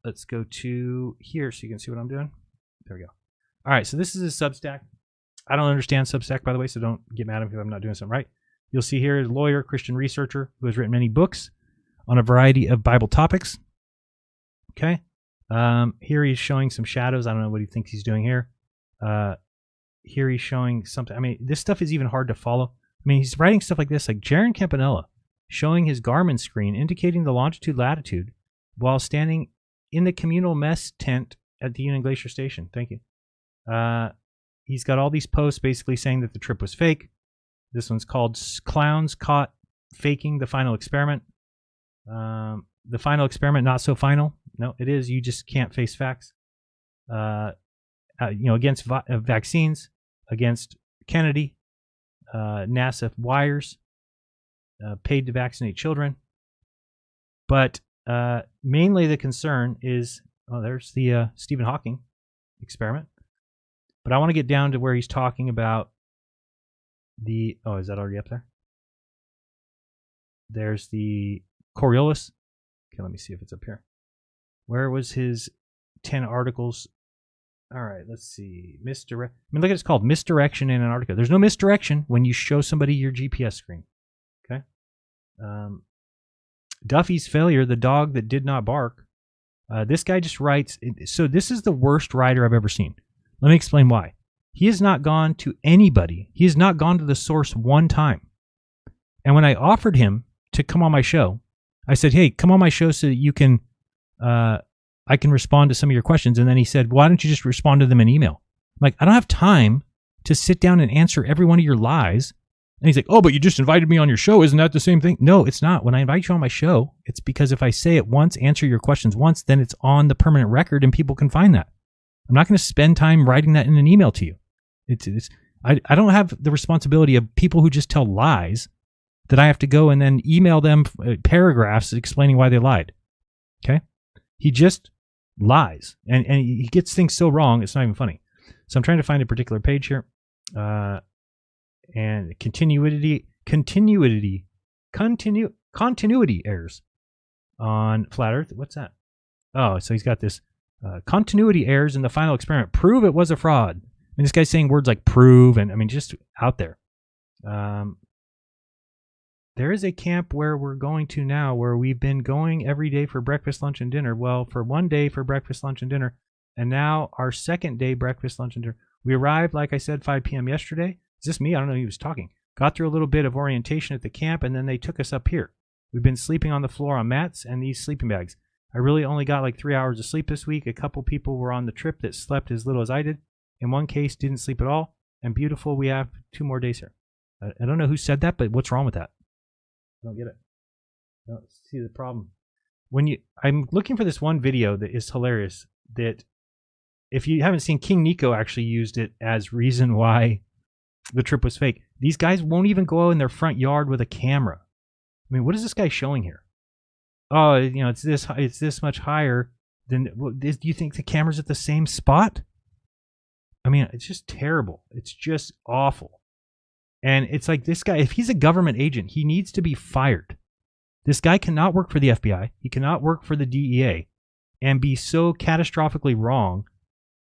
Let's go to here so you can see what I'm doing. There we go. All right, so this is a Substack. I don't understand Substack, by the way, so don't get mad at me if I'm not doing something right. You'll see here is a lawyer, Christian researcher who has written many books on a variety of Bible topics. Okay. Here he's showing some shadows. I don't know what he thinks he's doing here. Here he's showing something. I mean, this stuff is even hard to follow. I mean, he's writing stuff like this, like Jaron Campanella showing his Garmin screen indicating the longitude, latitude while standing in the communal mess tent at the Union Glacier station. Thank you. He's got all these posts basically saying that the trip was fake. This one's called Clowns Caught Faking the Final Experiment. The final experiment, not so final. No, it is. You just can't face facts. Against vaccines, against Kennedy, NASA wires, paid to vaccinate children. But mainly the concern is, there's the Stephen Hawking experiment. But I want to get down to where he's talking about the, is that already up there? There's the Coriolis. Okay, let me see if it's up here. Where was his 10 articles? All right, let's see. Look at it's called Misdirection in Antarctica. There's no misdirection when you show somebody your GPS screen. Okay. Duffy's failure, the dog that did not bark. This guy just writes. So this is the worst writer I've ever seen. Let me explain why. He has not gone to anybody. He has not gone to the source one time. And when I offered him to come on my show, I said, hey, come on my show so that you can... I can respond to some of your questions. And then he said, why don't you just respond to them in email? I'm like, I don't have time to sit down and answer every one of your lies. And he's like, oh, but you just invited me on your show. Isn't that the same thing? No, it's not. When I invite you on my show, it's because if I say it once, answer your questions once, then it's on the permanent record and people can find that. I'm not going to spend time writing that in an email to you. I don't have the responsibility of people who just tell lies that I have to go and then email them paragraphs explaining why they lied. Okay? He just lies, and he gets things so wrong, it's not even funny. So I'm trying to find a particular page here. And continuity errors on Flat Earth. What's that? Oh, so he's got this continuity errors in the final experiment. Prove it was a fraud. I mean, this guy's saying words like prove, and I mean, just out there. There is a camp where we're going to now where we've been going every day for breakfast, lunch, and dinner. Well, for one day for breakfast, lunch, and dinner, and now our second day breakfast, lunch, and dinner. We arrived, like I said, 5 p.m. yesterday. Is this me? I don't know. He was talking. Got through a little bit of orientation at the camp, and then they took us up here. We've been sleeping on the floor on mats and these sleeping bags. I really only got like 3 hours of sleep this week. A couple people were on the trip that slept as little as I did. In one case, didn't sleep at all. And beautiful, we have 2 more days here. I don't know who said that, but what's wrong with that? I don't get it. I don't see the problem. I'm looking for this one video that is hilarious, that if you haven't seen, King Nico actually used it as reason why the trip was fake. These guys won't even go in their front yard with a camera. I mean, what is this guy showing here? oh, you know, it's this much higher than. Do you think the camera's at the same spot? I mean, it's just terrible. It's just awful. And it's like this guy, if he's a government agent, he needs to be fired. This guy cannot work for the FBI. He cannot work for the DEA and be so catastrophically wrong.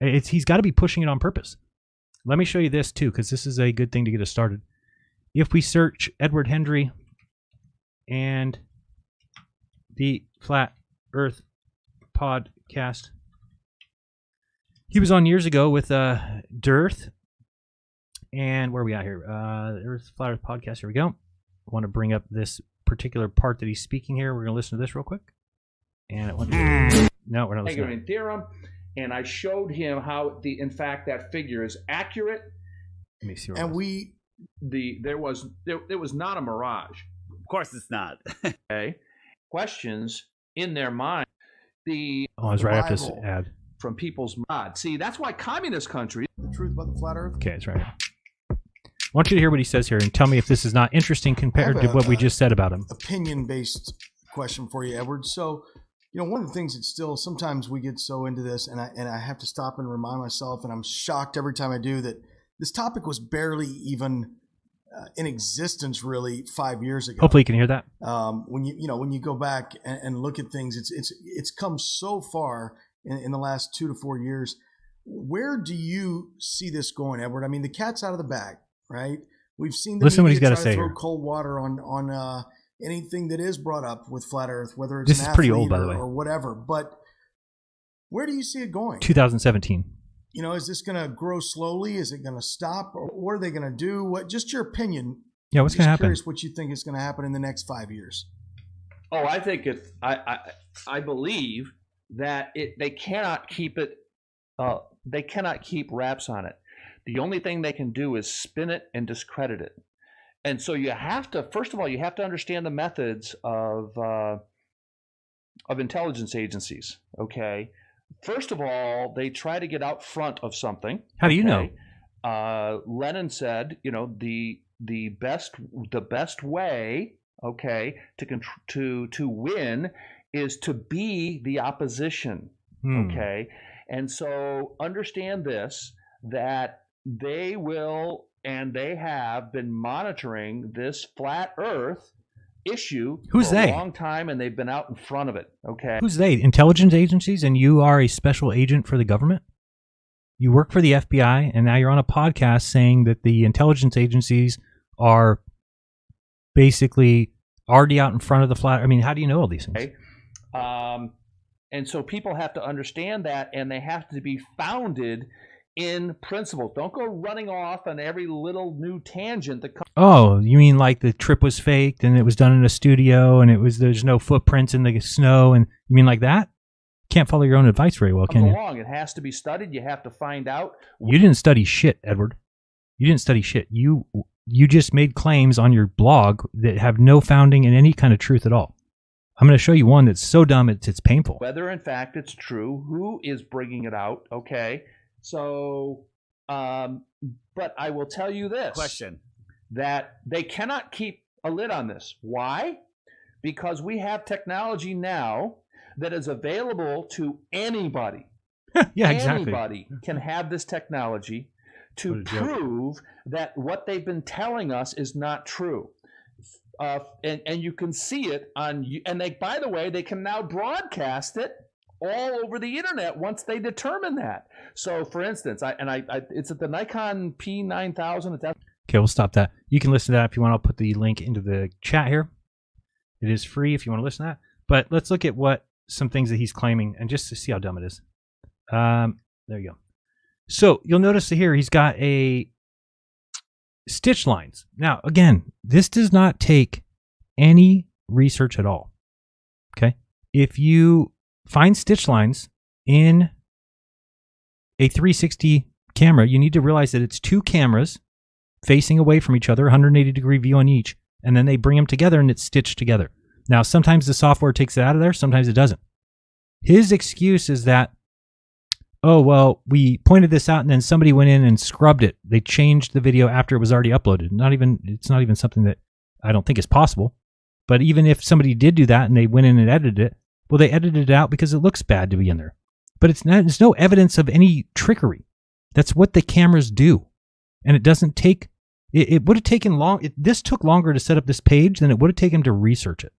He's got to be pushing it on purpose. Let me show you this too, because this is a good thing to get us started. If we search Edward Hendrie and the Flat Earth podcast, he was on years ago with Dearth. And where are we at here? Earth Flat Earth podcast. Here we go. I want to bring up this particular part that he's speaking here. We're going to listen to this real quick. And it went. No, we're not listening. Pythagorean theorem, and I showed him how in fact that figure is accurate. Let me see. And there was not a mirage. Of course, it's not. Okay, questions in their mind. I was right after this ad. From people's mind. See, that's why communist countries. The truth about the flat Earth. Okay, it's right here. I want you to hear what he says here and tell me if this is not interesting compared to what we just said about him. Opinion-based question for you, Edward. So, you know, one of the things that's still, sometimes we get so into this, and I have to stop and remind myself, and I'm shocked every time I do, that this topic was barely even in existence really 5 years ago. Hopefully you can hear that. When you go back and look at things, it's come so far in the last 2 to 4 years. Where do you see this going, Edward? I mean, the cat's out of the bag, right? We've seen the Listen what he's media got try to say throw here. cold water on anything that is brought up with flat Earth, whether it's This an is pretty athlete old, by the way. or whatever. But where do you see it going? 2017. You know, is this going to grow slowly? Is it going to stop? Or what are they going to do? What? Just your opinion. Yeah, what's going to happen? Curious what you think is going to happen in the next 5 years. Oh, I think I believe that they cannot keep it. They cannot keep wraps on it. The only thing they can do is spin it and discredit it. And so you have to, first of all, you have to understand the methods of intelligence agencies. Okay. First of all, they try to get out front of something. How do you know? Lenin said, you know, the best way, okay, to win is to be the opposition. Okay. And so understand this, that they will and they have been monitoring this flat Earth issue for a long time, and they've been out in front of it. Okay. Who's they? Intelligence agencies, and you are a special agent for the government? You work for the FBI, and now you're on a podcast saying that the intelligence agencies are basically already out in front of the flat. I mean, how do you know all these things? Okay. And so people have to understand that, and they have to be founded in principle. Don't go running off on every little new tangent that comes. Oh, you mean like the trip was faked and it was done in a studio and there's no footprints in the snow, and you mean like that? Can't follow your own advice very well, can you? Along. It has to be studied. You have to find out. You didn't study shit, Edward. You didn't study shit. You just made claims on your blog that have no founding in any kind of truth at all. I'm going to show you one that's so dumb it's painful. Whether in fact it's true, who is bringing it out? Okay, so, but I will tell you this: Question. That they cannot keep a lid on this. Why? Because we have technology now that is available to anybody. Yeah, exactly. Anybody can have this technology to prove that what they've been telling us is not true. And you can see it on, and they, by the way, they can now broadcast it all over the internet once they determine that. So, for instance, it's at the Nikon P9000. Okay, we'll stop that. You can listen to that if you want. I'll put the link into the chat here. It is free if you want to listen to that. But let's look at some things that he's claiming, and just to see how dumb it is. There you go. So you'll notice here he's got a stitch lines. Now, again, this does not take any research at all. Okay? If you find stitch lines in a 360 camera, you need to realize that it's two cameras facing away from each other, 180-degree view on each, and then they bring them together and it's stitched together. Now, sometimes the software takes it out of there, sometimes it doesn't. His excuse is that, oh, well, we pointed this out and then somebody went in and scrubbed it. They changed the video after it was already uploaded. It's not even something that I don't think is possible. But even if somebody did do that and they went in and edited it, well, they edited it out because it looks bad to be in there. But there's no evidence of any trickery. That's what the cameras do. And it doesn't take, it would have taken this took longer to set up this page than it would have taken to research it.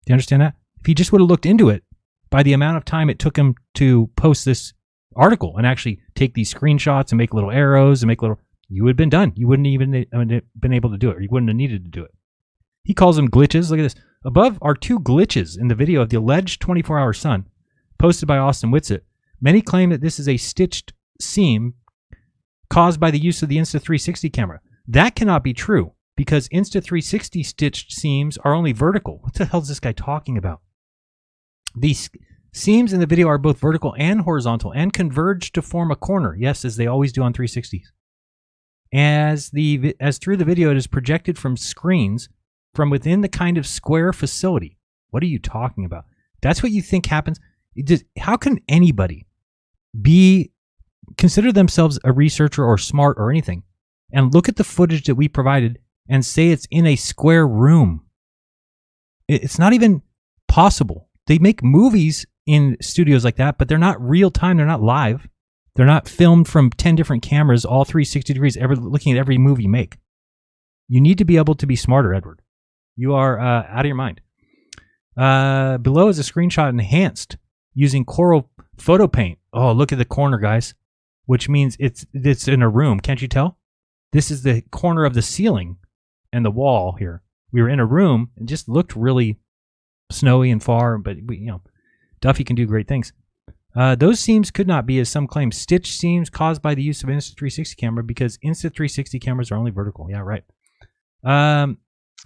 Do you understand that? If he just would have looked into it, by the amount of time it took him to post this article and actually take these screenshots and make little arrows and make little, you would have been done. You wouldn't even been able to do it, or you wouldn't have needed to do it. He calls them glitches. Look at this. Above are 2 glitches in the video of the alleged 24-hour sun posted by Austin Whitsitt. Many claim that this is a stitched seam caused by the use of the Insta360 camera. That cannot be true because Insta360 stitched seams are only vertical. What the hell is this guy talking about? These seams in the video are both vertical and horizontal and converge to form a corner. Yes, as they always do on 360s. As through the video, it is projected from screens from within the kind of square facility. What are you talking about? That's what you think happens? How can anybody consider themselves a researcher or smart or anything and look at the footage that we provided and say it's in a square room? It's not even possible. They make movies in studios like that, but they're not real time. They're not live. They're not filmed from 10 different cameras, all 360 degrees, looking at every move you make. You need to be able to be smarter, Edward. You are out of your mind. Below is a screenshot enhanced using Coral Photo Paint. Oh, look at the corner, guys, which means it's in a room. Can't you tell? This is the corner of the ceiling and the wall here. We were in a room and just looked really snowy and far, but Duffy can do great things. Those seams could not be, as some claim, stitched seams caused by the use of an Insta360 camera because Insta360 cameras are only vertical. Yeah, right.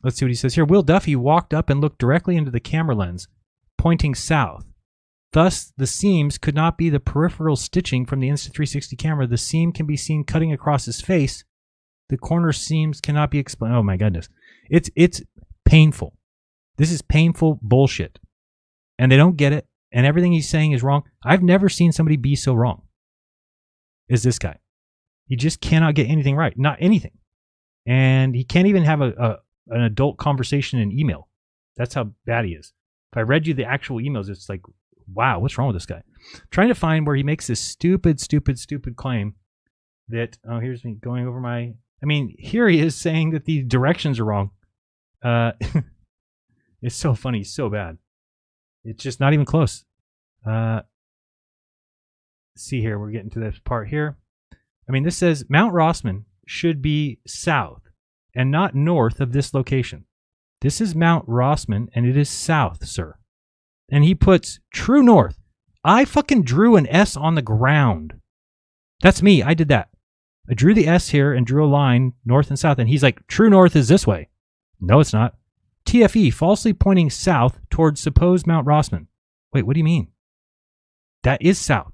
Let's see what he says here. Will Duffy walked up and looked directly into the camera lens, pointing south. Thus, the seams could not be the peripheral stitching from the Insta360 camera. The seam can be seen cutting across his face. The corner seams cannot be explained. Oh my goodness. It's painful. This is painful bullshit. And they don't get it. And everything he's saying is wrong. I've never seen somebody be so wrong as this guy. He just cannot get anything right. Not anything. And he can't even have an adult conversation in email. That's how bad he is. If I read you the actual emails, it's like, wow, what's wrong with this guy? I'm trying to find where he makes this stupid claim that, oh, here's me going over my, here he is saying that the directions are wrong. It's so funny, so bad. It's just not even close. See here, we're getting to this part here. This says Mount Rossman should be south and not north of this location. This is Mount Rossman and it is south, sir. And he puts true north. I fucking drew an S on the ground. That's me. I did that. I drew the S here and drew a line north and south. And he's like, true north is this way. No, it's not. TFE, falsely pointing south towards supposed Mount Rossman. Wait, what do you mean? That is south.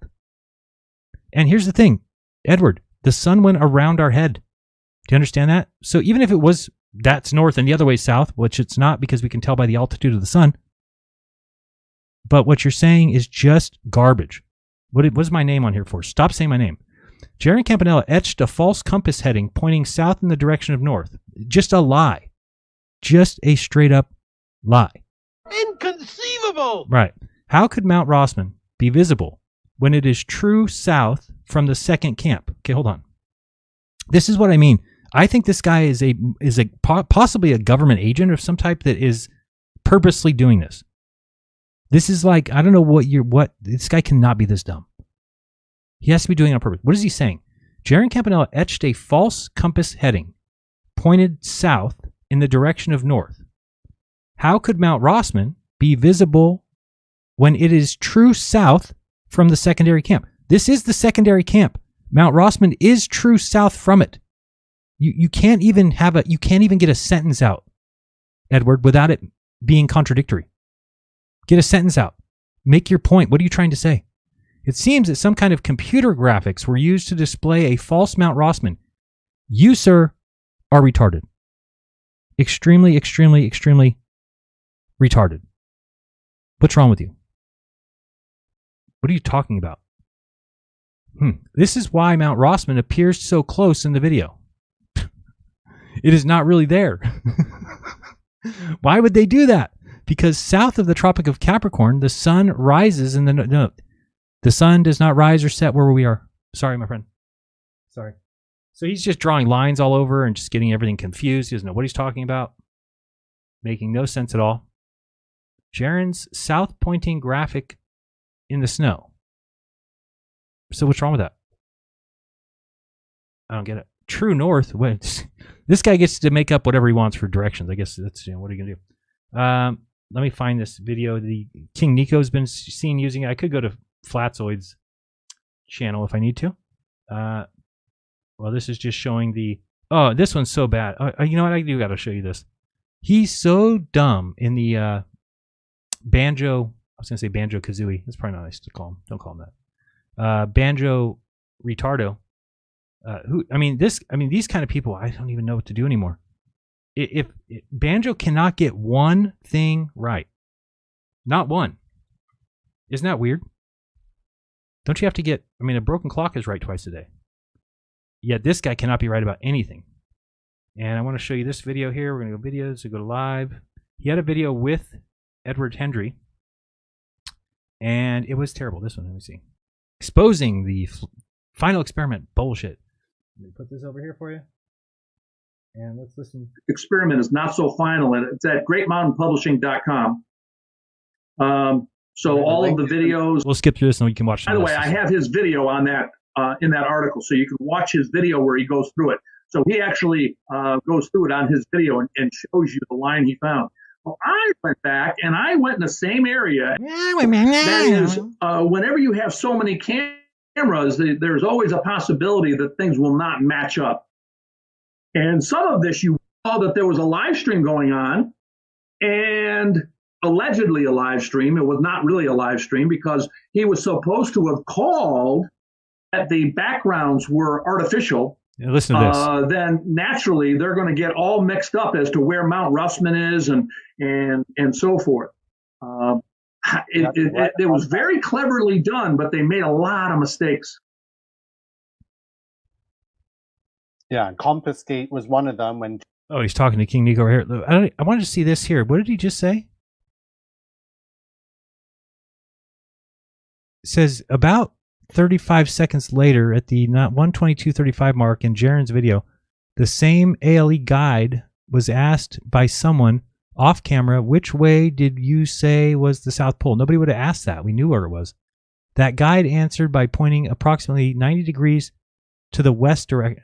And here's the thing, Edward, the sun went around our head. Do you understand that? So even if it was, that's north and the other way south, which it's not because we can tell by the altitude of the sun. But what you're saying is just garbage. What was my name on here for? Stop saying my name. Jerry Campanella etched a false compass heading pointing south in the direction of north. Just a lie. Just a straight up lie. Inconceivable! Right. How could Mount Rossman be visible when it is true south from the second camp? Okay, hold on. This is what I mean. I think this guy is possibly a government agent of some type that is purposely doing this. This is like, I don't know this guy cannot be this dumb. He has to be doing it on purpose. What is he saying? Jerry Campanella etched a false compass heading pointed south in the direction of north. How could Mount Rossman be visible when it is true south from the secondary camp? This is the secondary camp. Mount Rossman is true south from it. You can't even get a sentence out, Edward, without it being contradictory. Get a sentence out. Make your point. What are you trying to say? It seems that some kind of computer graphics were used to display a false Mount Rossman. You, sir, are retarded. Extremely, extremely, extremely retarded. What's wrong with you? What are you talking about? This is why Mount Rossman appears so close in the video. It is not really there. Why would they do that? Because south of the Tropic of Capricorn, the sun rises in the sun does not rise or set where we are. Sorry, my friend. Sorry. So he's just drawing lines all over and just getting everything confused. He doesn't know what he's talking about. Making no sense at all. Jaren's south-pointing graphic in the snow. So what's wrong with that? I don't get it. True north. Wait, this guy gets to make up whatever he wants for directions. I guess that's, what are you gonna do? Let me find this video. The King Nico's been seen using it. I could go to Flatzoid's channel if I need to. Well, this is just showing the. Oh, this one's so bad. You know what? I do got to show you this. He's so dumb in the banjo. I was gonna say banjo kazooie. That's probably not nice to call him. Don't call him that. Banjo retardo. These kind of people, I don't even know what to do anymore. If Banjo cannot get one thing right, not one, isn't that weird? Don't you have to get? A broken clock is right twice a day. Yet this guy cannot be right about anything. And I want to show you this video here. We're gonna go videos. So go to live. He had a video with Edward Hendrie, and it was terrible. This one, let me see, exposing the final experiment bullshit. Let me put this over here for you. And let's listen. Experiment is not so final. It's at greatmountainpublishing.com. So all of the videos. We'll skip through this and we can watch. By the way, I have his video on that in that article, so you can watch his video where he goes through it. So he actually goes through it on his video and shows you the line he found. Well, I went back and I went in the same area. That is, whenever you have so many cameras, there's always a possibility that things will not match up. And some of this, you saw that there was a live stream going on, and allegedly a live stream. It was not really a live stream because he was supposed to have called that the backgrounds were artificial. Yeah, listen to this. Then naturally they're going to get all mixed up as to where Mount Russman is and so forth. It was very cleverly done, but they made a lot of mistakes. Yeah, Confiscate was one of them. When he's talking to King Nico right here. I wanted to see this here. What did he just say? It says about 35 seconds later at the 1:22:35 mark in Jaren's video, the same ALE guide was asked by someone off camera, which way did you say was the South Pole? Nobody would have asked that. We knew where it was. That guide answered by pointing approximately 90 degrees to the west direction.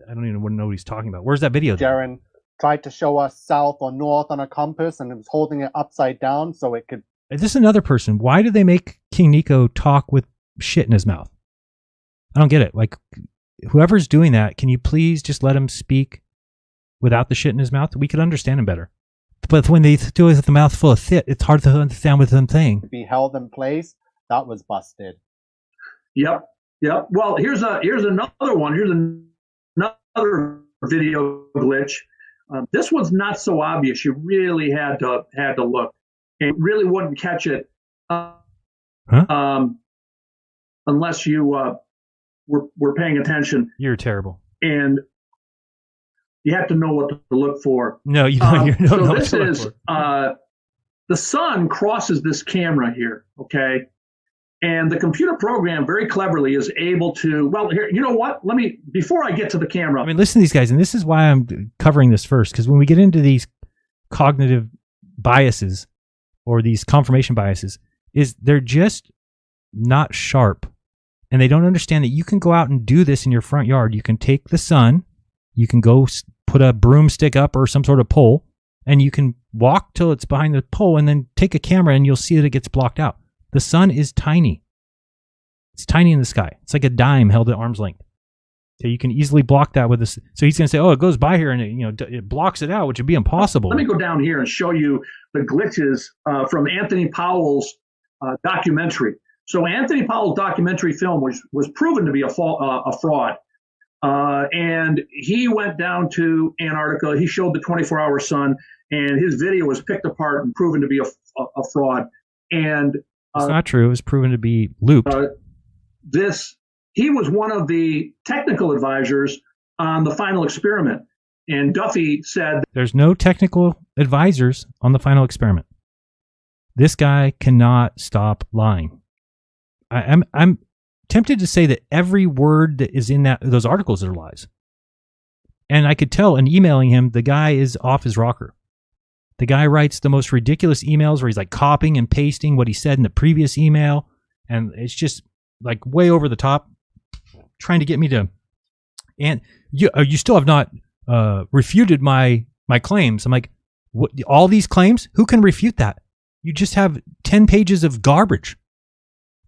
I don't even know what he's talking about. Where's that video? Jaren tried to show us south or north on a compass, and it was holding it upside down so it could. Is this another person? Why do they make King Nico talk with shit in his mouth? I don't get it. Like, whoever's doing that, can you please just let him speak without the shit in his mouth? We could understand him better. But when they do it with the mouth full of shit, it's hard to understand what they're saying. Be held in place. That was busted. Yep. Well, here's another one. Here's another video glitch. This one's not so obvious. You really had to look. And really wouldn't catch it unless you were paying attention. You're terrible. And you have to know what to look for. No, you don't. So this is the sun crosses this camera here, okay? And the computer program very cleverly is able to, well, here, you know what? Before I get to the camera. Listen to these guys, and this is why I'm covering this first, because when we get into these cognitive biases or these confirmation biases, they're just not sharp. And they don't understand that you can go out and do this in your front yard. You can take the sun, you can go put a broomstick up or some sort of pole, and you can walk till it's behind the pole and then take a camera and you'll see that it gets blocked out. The sun is tiny. It's tiny in the sky. It's like a dime held at arm's length. So you can easily block that with this. So he's going to say, it goes by here and it blocks it out, which would be impossible. Let me go down here and show you the glitches from Anthony Powell's documentary. So Anthony Powell's documentary film was proven to be a fraud. And he went down to Antarctica. He showed the 24-hour sun, and his video was picked apart and proven to be a fraud. And it's not true. It was proven to be looped. He was one of the technical advisors on the final experiment. And Duffy said, there's no technical advisors on the final experiment. This guy cannot stop lying. I'm tempted to say that every word that is in those articles are lies. And I could tell in emailing him, the guy is off his rocker. The guy writes the most ridiculous emails where he's like copying and pasting what he said in the previous email. And it's just like way over the top, trying to get me to, and you still have not refuted my claims. I'm like, what, all these claims? Who can refute that? You just have 10 pages of garbage.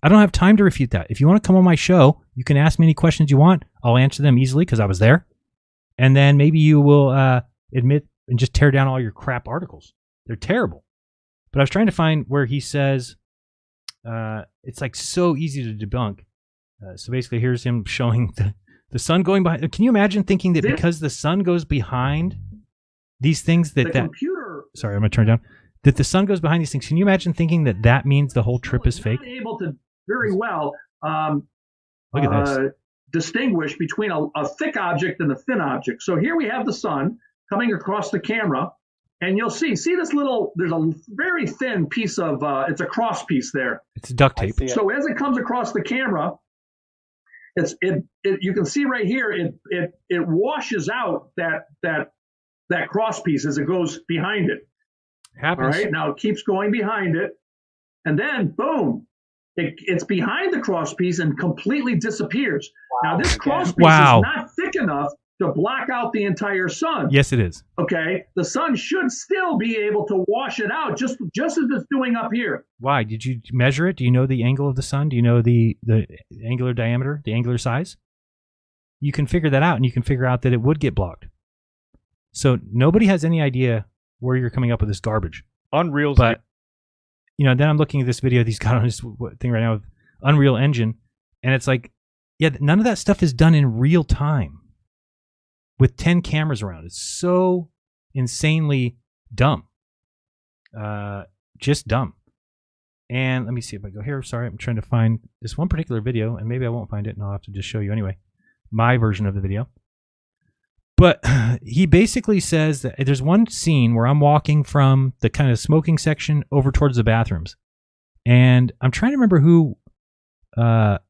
I don't have time to refute that. If you want to come on my show, you can ask me any questions you want. I'll answer them easily because I was there. And then maybe you will admit and just tear down all your crap articles. They're terrible. But I was trying to find where he says, it's like so easy to debunk. So basically here's him showing the sun going behind. Can you imagine thinking that because the sun goes behind these things that computer, sorry, I'm going to turn it down. That the sun goes behind these things. Can you imagine thinking that that means the whole trip is fake? Able to very well look at this. Distinguish between a thick object and a thin object. So here we have the sun coming across the camera, and you'll see this little, there's a very thin piece of, it's a cross piece there. It's duct tape. So as it comes across the camera, you can see right here, it washes out that cross piece as it goes behind it. Happens. All right, now it keeps going behind it, and then boom, it's behind the cross piece and completely disappears. Wow. Now this cross piece is not thick enough to block out the entire sun. Yes, it is. Okay, the sun should still be able to wash it out, just as it's doing up here. Why? Did you measure it? Do you know the angle of the sun? Do you know the angular diameter, the angular size? You can figure that out, and you can figure out that it would get blocked. So nobody has any idea where you're coming up with this garbage. Unreal. But, then I'm looking at this video he's got on his thing right now with Unreal Engine, and it's like, yeah, none of that stuff is done in real time with 10 cameras around. It's so insanely dumb. Just dumb. And let me see if I go here. Sorry, I'm trying to find this one particular video, and maybe I won't find it, and I'll have to just show you anyway. My version of the video. But he basically says that there's one scene where I'm walking from the kind of smoking section over towards the bathrooms. And I'm trying to remember who, it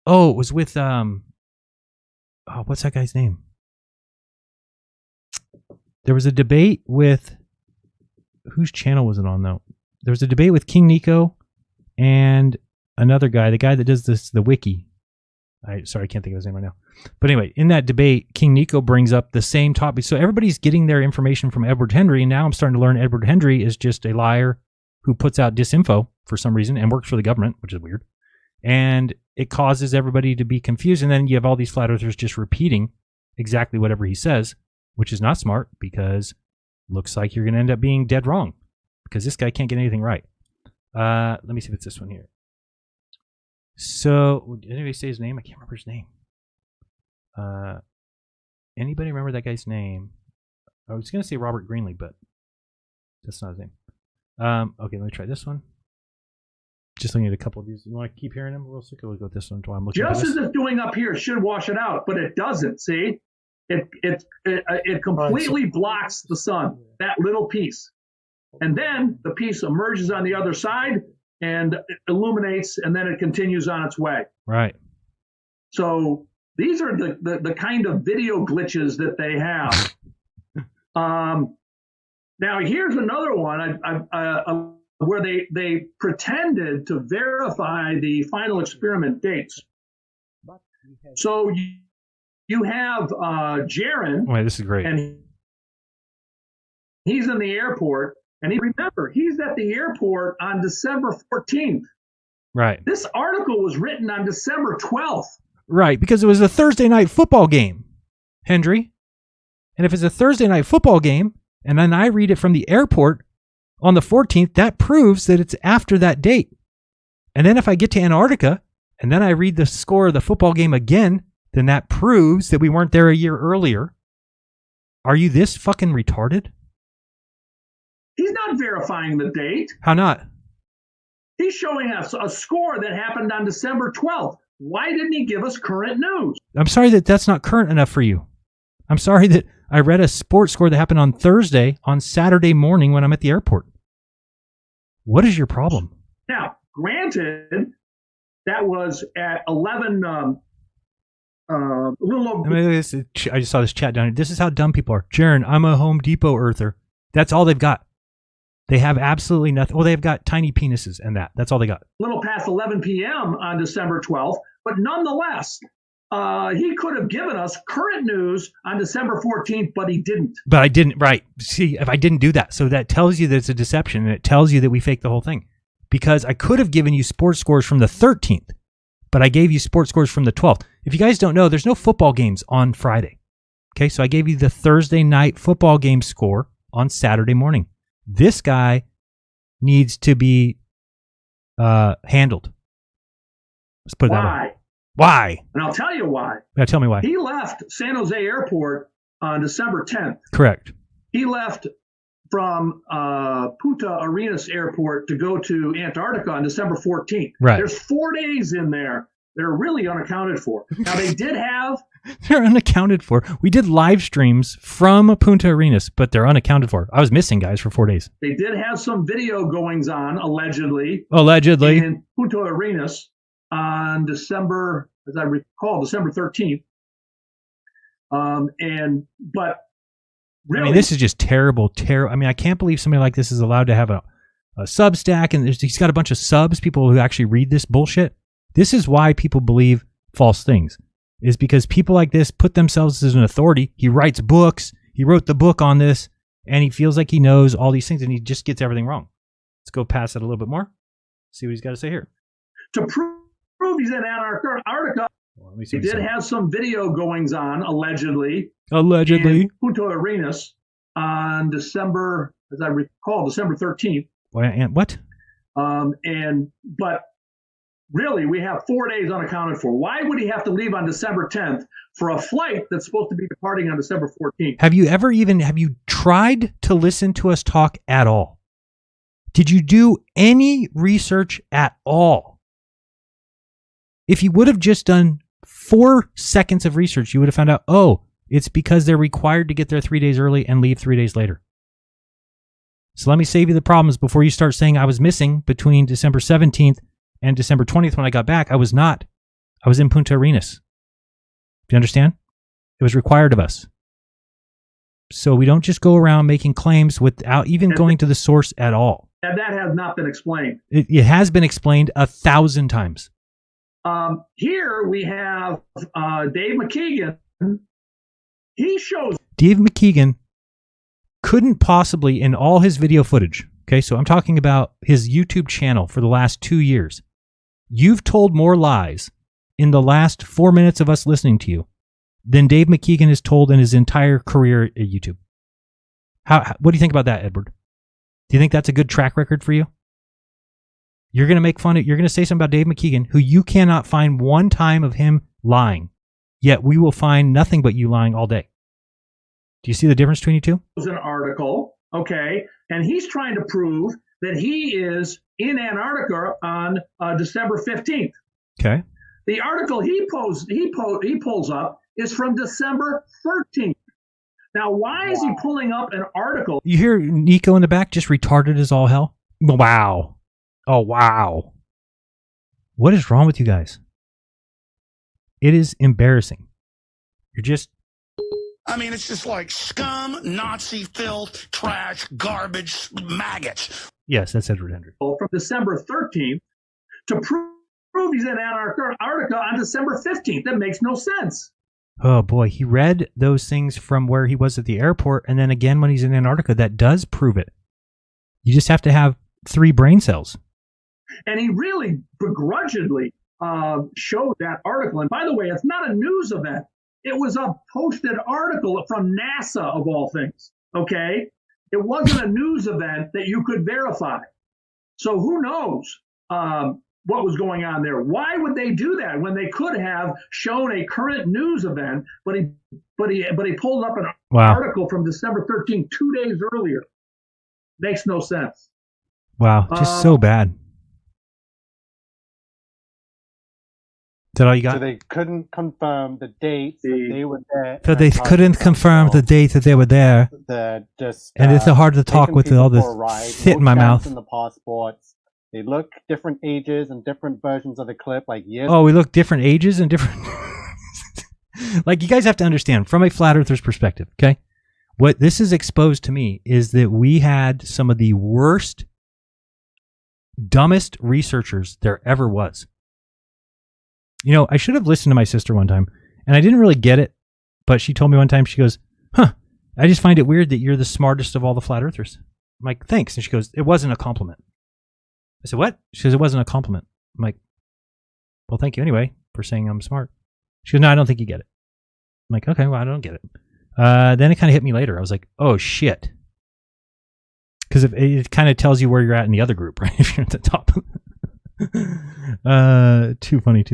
was with, what's that guy's name? There was a debate with, whose channel was it on though? There was a debate with King Nico and another guy, the guy that does the wiki. Sorry, I can't think of his name right now. But anyway, in that debate, King Nico brings up the same topic. So everybody's getting their information from Edward Hendrie, and now I'm starting to learn Edward Hendrie is just a liar who puts out disinfo for some reason and works for the government, which is weird. And it causes everybody to be confused. And then you have all these flat earthers just repeating exactly whatever he says, which is not smart because looks like you're going to end up being dead wrong because this guy can't get anything right. Let me see if it's this one here. So, did anybody say his name? I can't remember his name. Anybody remember that guy's name? I was going to say Robert Greenlee, but that's not his name. Okay, let me try this one. Just looking at a couple of these. You want to keep hearing them real quick? We'll go with this one while I'm looking. Just as it's doing up here, it should wash it out, but it doesn't. See, it completely blocks the sun. That little piece, and then the piece emerges on the other side and it illuminates, and then it continues on its way. Right. So these are the kind of video glitches that they have. Now here's another one where they pretended to verify the final experiment dates. So you have Jaron. Wait, this is great. And he's in the airport. And remember, he's at the airport on December 14th. Right. This article was written on December 12th. Right, because it was a Thursday night football game, Hendrie. And if it's a Thursday night football game, and then I read it from the airport on the 14th, that proves that it's after that date. And then if I get to Antarctica, and then I read the score of the football game again, then that proves that we weren't there a year earlier. Are you this fucking retarded? He's not verifying the date. How not? He's showing us a score that happened on December 12th. Why didn't he give us current news? I'm sorry that's not current enough for you. I'm sorry that I read a sports score that happened on Thursday on Saturday morning when I'm at the airport. What is your problem? Now, granted, that was at 11, a little over. I just saw this chat down here. This is how dumb people are. Jaron, I'm a Home Depot earther. That's all they've got. They have absolutely nothing. Well, they've got tiny penises and that's all they got. A little past 11 p.m. on December 12th, but nonetheless, he could have given us current news on December 14th, but he didn't. But I didn't, right. See, if I didn't do that, so that tells you that it's a deception, and it tells you that we faked the whole thing. Because I could have given you sports scores from the 13th, but I gave you sports scores from the 12th. If you guys don't know, there's no football games on Friday. Okay, so I gave you the Thursday night football game score on Saturday morning. This guy needs to be handled. Let's put it that way. Why? And I'll tell you why. Yeah, tell me why. He left San Jose Airport on December 10th. Correct. He left from Punta Arenas Airport to go to Antarctica on December 14th. Right. There's 4 days in there that are really unaccounted for. Now, they did have... They're unaccounted for. We did live streams from Punta Arenas, but they're unaccounted for. I was missing, guys, for 4 days. They did have some video goings on, allegedly. Allegedly. In Punta Arenas on December, as I recall, December 13th. But really, I mean, this is just terrible. I mean, I can't believe somebody like this is allowed to have a Substack, and he's got a bunch of subs, people who actually read this bullshit. This is why people believe false things, is because people like this put themselves as an authority. He writes books. He wrote the book on this, and he feels like he knows all these things, and he just gets everything wrong. Let's go past it a little bit more. See what he's got to say here. To prove he's in Antarctica, well, he did have some video goings on, allegedly. Allegedly. In Punta Arenas on December, as I recall, December 13th. What? But really, we have 4 days unaccounted for. Why would he have to leave on December 10th for a flight that's supposed to be departing on December 14th? Have you tried to listen to us talk at all? Did you do any research at all? If you would have just done 4 seconds of research, you would have found out, oh, it's because they're required to get there 3 days early and leave 3 days later. So let me save you the problems before you start saying I was missing between December 17th and December 20th when I got back. I was not. I was in Punta Arenas. Do you understand? It was required of us. So we don't just go around making claims without even going to the source at all. And that has not been explained. It has been explained 1,000 times. Here we have Dave McKeegan. He shows... Dave McKeegan couldn't possibly, in all his video footage, okay, so I'm talking about his YouTube channel for the last 2 years, you've told more lies in the last 4 minutes of us listening to you than Dave McKeegan has told in his entire career at YouTube. What do you think about that, Edward? Do you think that's a good track record for you? You're going to make fun of, you're going to say something about Dave McKeegan, who you cannot find one time of him lying, yet we will find nothing but you lying all day. Do you see the difference between you two? It was an article, okay, and he's trying to prove that he is in Antarctica on December 15th. Okay. The article he pulls up is from December 13th. Now, why is he pulling up an article? You hear Nico in the back, just retarded as all hell? Wow. Oh, wow. What is wrong with you guys? It is embarrassing. You're just... I mean, it's just like scum, Nazi filth, trash, garbage, maggots. Yes, that's Edward Hendrie. From December 13th to prove he's in Antarctica on December 15th. That makes no sense. Oh, boy. He read those things from where he was at the airport, and then again when he's in Antarctica. That does prove it. You just have to have 3 brain cells. And he really begrudgingly showed that article. And by the way, it's not a news event. It was a posted article from NASA, of all things, okay? It wasn't a news event that you could verify. So who knows what was going on there? Why would they do that when they could have shown a current news event, but he pulled up an article from December 13th, 2 days earlier? Makes no sense. Wow, just so bad. that all you got? So they couldn't confirm the dates that they were there. So they couldn't confirm the date that they were there. They're just, and it's hard to talk with all this shit in my mouth. In the passports. They look different ages and different versions of the clip, like years. Oh, we look different ages and different. Like, you guys have to understand from a flat earther's perspective, okay? What this is exposed to me is that we had some of the worst, dumbest researchers there ever was. You know, I should have listened to my sister one time, and I didn't really get it, but she told me one time, she goes, "Huh, I just find it weird that you're the smartest of all the flat earthers." I'm like, "Thanks." And she goes, "It wasn't a compliment." I said, "What?" She says, "It wasn't a compliment." I'm like, "Well, thank you anyway for saying I'm smart." She goes, "No, I don't think you get it." I'm like, "Okay, well, I don't get it." Then it kind of hit me later. I was like, "Oh, shit." Because it kind of tells you where you're at in the other group, right? If you're at the top. Too funny.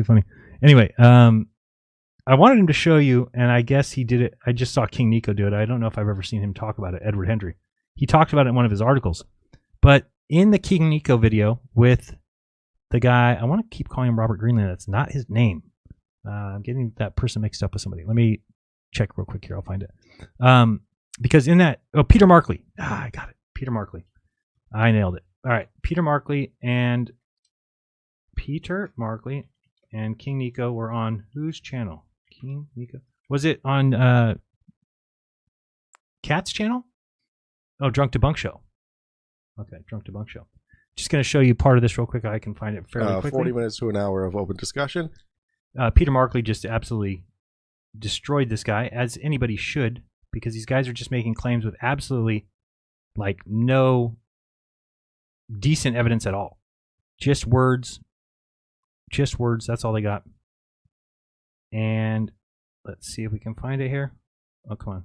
Anyway, I wanted him to show you, and I guess he did it. I just saw King Nico do it. I don't know if I've ever seen him talk about it, Edward Hendrie. He talked about it in one of his articles. But in the King Nico video with the guy, I want to keep calling him Robert Greenland. That's not his name. I'm getting that person mixed up with somebody. Let me check real quick here. I'll find it. Because in that, Peter Markley. I got it. Peter Markley. I nailed it. All right. Peter Markley and King Nico were on whose channel? King Nico. Was it on Cat's channel? Oh, Drunk Debunk Show. Okay, Drunk Debunk Show. Just going to show you part of this real quick. I can find it fairly quickly. 40 minutes to an hour of open discussion. Peter Markley just absolutely destroyed this guy, as anybody should, because these guys are just making claims with absolutely, like, no decent evidence at all. Just words. That's all they got. And let's see if we can find it here. Oh, come on.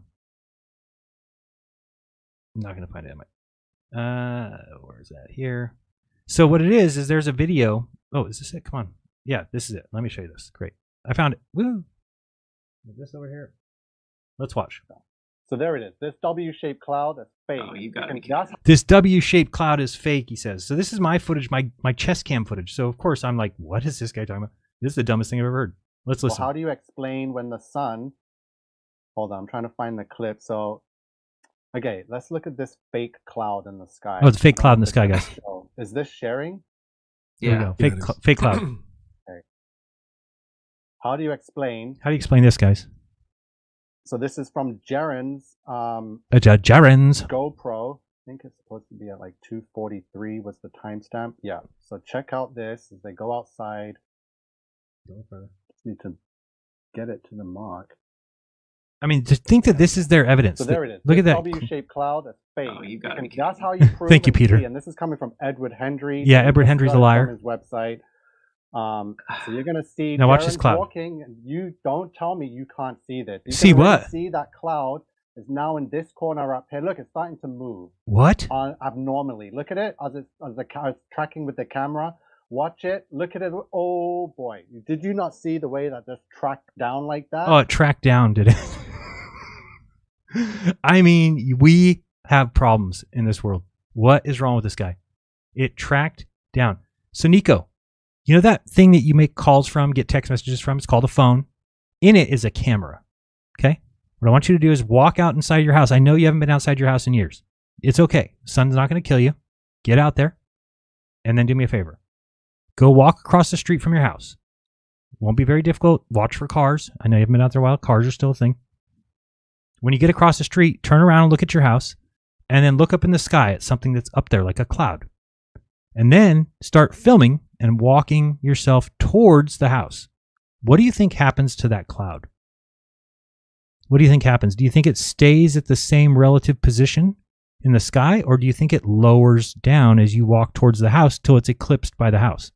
I'm not going to find it. Where is that? Here. So what it is there's a video. Oh, is this it? Come on. Yeah, this is it. Let me show you this. Great. I found it. Woo! This over here. Let's watch. So there it is. This W-shaped cloud is fake. Oh, you got it. This W-shaped cloud is fake, he says. So this is my footage, my chest cam footage. So of course I'm like, what is this guy talking about? This is the dumbest thing I've ever heard. Let's listen. Well, how do you explain when the sun... Hold on, I'm trying to find the clip. So, okay, let's look at this fake cloud in the sky. Oh, it's a fake cloud in the sky, guys. Is this sharing? Yeah. There we go. Fake cloud. Okay. How do you explain... How do you explain this, guys? So this is from Jaren's Jaren's GoPro. I think it's supposed to be at like 2:43 was the timestamp. Yeah. So check out this as they go outside. Just need to get it to the mark. I mean, to think that this is their evidence. So there it is. Look at that. W-shaped cloud. That's fake. Oh, you got it. That's how you prove. Thank you, Peter. And this is coming from Edward Hendrie. Yeah, Edward Hendrie's a liar. From his website. So you're gonna see. Now watch this cloud. Walking, and you don't tell me you can't see this. You see can what? See that cloud is now in this corner up here. Look, it's starting to move. What? Abnormally. Look at it as the car is tracking with the camera. Watch it. Look at it. Oh boy! Did you not see the way that this tracked down like that? Oh, it tracked down, did it? I mean, we have problems in this world. What is wrong with this guy? It tracked down. So Nico, you know that thing that you make calls from, get text messages from? It's called a phone. In it is a camera. Okay? What I want you to do is walk out inside your house. I know you haven't been outside your house in years. It's okay. The sun's not going to kill you. Get out there. And then do me a favor. Go walk across the street from your house. Won't be very difficult. Watch for cars. I know you haven't been out there a while. Cars are still a thing. When you get across the street, turn around and look at your house. And then look up in the sky at something that's up there like a cloud. And then start filming and walking yourself towards the house. What do you think happens to that cloud? What do you think happens? Do you think it stays at the same relative position in the sky, or do you think it lowers down as you walk towards the house till it's eclipsed by the house?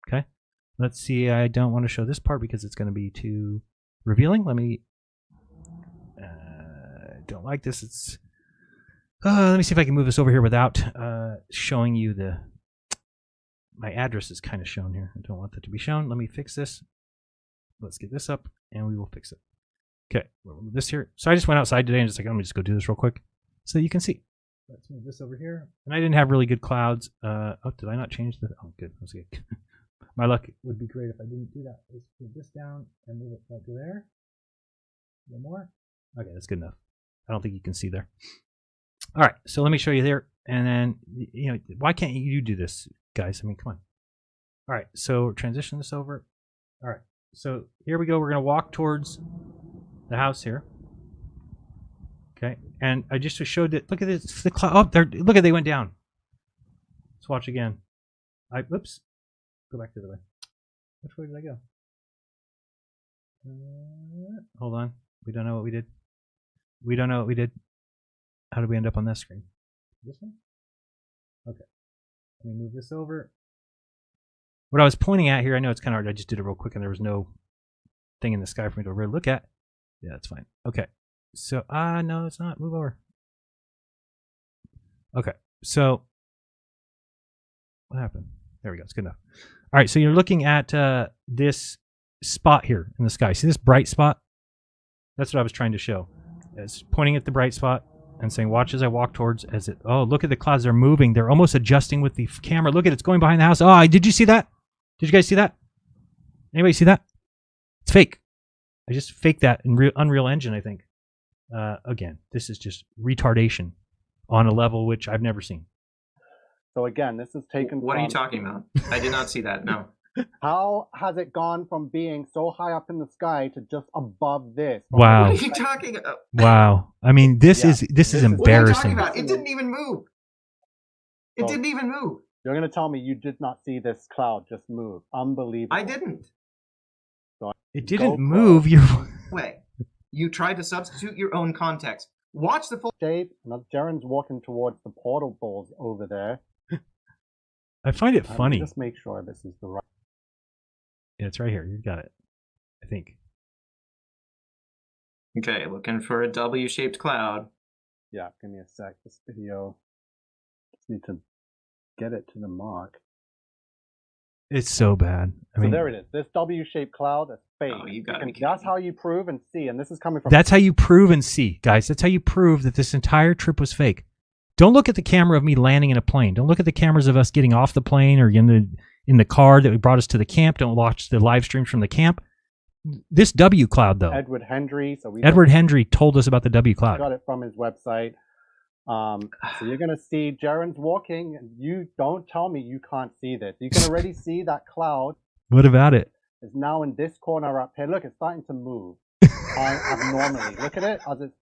Okay, let's see. I don't want to show this part because it's going to be too revealing. Let me. Don't like this. It's. Let me see if I can move this over here without showing you the. My address is kind of shown here. I don't want that to be shown. Let me fix this. Let's get this up, and we will fix it. Okay, we'll move this here. So I just went outside today and just like, let me just go do this real quick so you can see. Let's move this over here. And I didn't have really good clouds. Oh, did I not change the? Oh, good. Let's get. My luck would be great if I didn't do that. Let's move this down and move it right to there. One more. Okay, that's good enough. I don't think you can see there. All right, so let me show you there. And then, you know, why can't you do this, guys? I mean, come on. All right, so transition this over. All right, so here we go. We're going to walk towards the house here. Okay, and I just showed it. Look at this. The cloud. Oh, there. Look at they went down. Let's watch again. Whoops. Go back the other way. Which way did I go? Hold on. We don't know what we did. We don't know what we did. How did we end up on that screen? This one? Okay. Let me move this over. What I was pointing at here, I know it's kind of hard. I just did it real quick and there was no thing in the sky for me to really look at. Yeah, that's fine. Okay. So, no, it's not. Move over. Okay. So, what happened? There we go. It's good enough. All right. So, you're looking at this spot here in the sky. See this bright spot? That's what I was trying to show. It's pointing at the bright spot and saying, watch as I walk towards as it. Oh, look at the clouds. They're moving. They're almost adjusting with the camera. Look at it. It's going behind the house. Oh, did you see that? Did you guys see that? Anybody see that? It's fake. I just faked that in Unreal Engine, I think. Again, this is just retardation on a level which I've never seen. So again, this is taken. What are you talking about? I did not see that. No. How has it gone from being so high up in the sky to just above this? Wow. What are you talking about? Wow. I mean, this is embarrassing. What are you talking about? It didn't even move. It didn't even move. You're going to tell me you did not see this cloud just move. Unbelievable. I didn't. So it didn't move. Wait. You tried to substitute your own context. Watch the full shape. Now Jaren's walking towards the portal balls over there. I find it funny. Just make sure this is the right. Yeah, it's right here. You got it. I think. Okay, looking for a W-shaped cloud. Yeah, give me a sec. This video. Just need to get it to the mark. It's so bad. I mean, so there it is. This W-shaped cloud is fake. Oh, you got that's how you prove and see. And this is coming from. That's how you prove and see, guys. That's how you prove that this entire trip was fake. Don't look at the camera of me landing in a plane. Don't look at the cameras of us getting off the plane or in the car that brought us to the camp. Don't watch the live streams from the camp. This W cloud, though. Edward Hendrie. Edward Hendrie told us about the W cloud. Got it from his website. So you're going to see Jaren's walking. And you don't tell me you can't see this. You can already see that cloud. What about it? Is now in this corner up here. Look, it's starting to move abnormally. Look at it as it's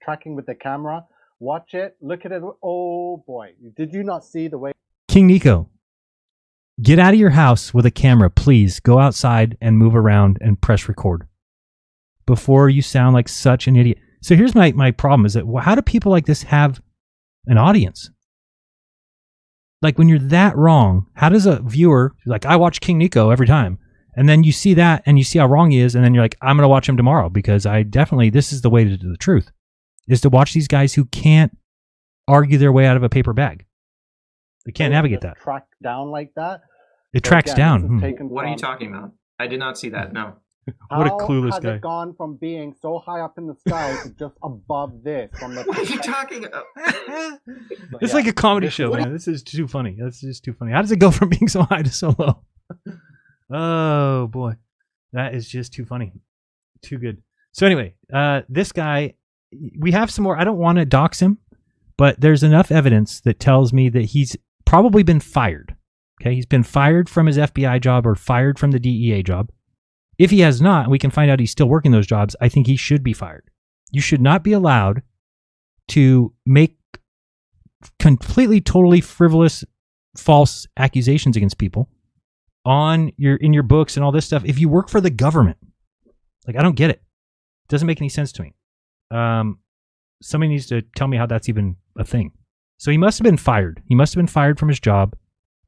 tracking with the camera. Watch it. Look at it. Oh, boy. Did you not see the way? King Nico, get out of your house with a camera, please. Go outside and move around and press record before you sound like such an idiot. So here's my problem is that how do people like this have an audience? Like when you're that wrong, how does a viewer, like I watch King Nico every time, and then you see that and you see how wrong he is, and then you're like, I'm going to watch him tomorrow because this is the way to do the truth, is to watch these guys who can't argue their way out of a paper bag. They can't navigate that. Track down like that. It tracks down. What are you talking about? I did not see that. No. What a clueless guy. How has it gone from being so high up in the sky to just above this? What are you talking about? It's like a comedy show, man. This is too funny. That's just too funny. How does it go from being so high to so low? Oh, boy. That is just too funny. Too good. So anyway, this guy, we have some more. I don't want to dox him, but there's enough evidence that tells me that he's probably been fired. Okay, he's been fired from his FBI job or fired from the DEA job. If he has not, we can find out he's still working those jobs. I think he should be fired. You should not be allowed to make completely, totally frivolous, false accusations against people in your books and all this stuff. If you work for the government, like I don't get it. It doesn't make any sense to me. Somebody needs to tell me how that's even a thing. So he must have been fired. He must have been fired from his job,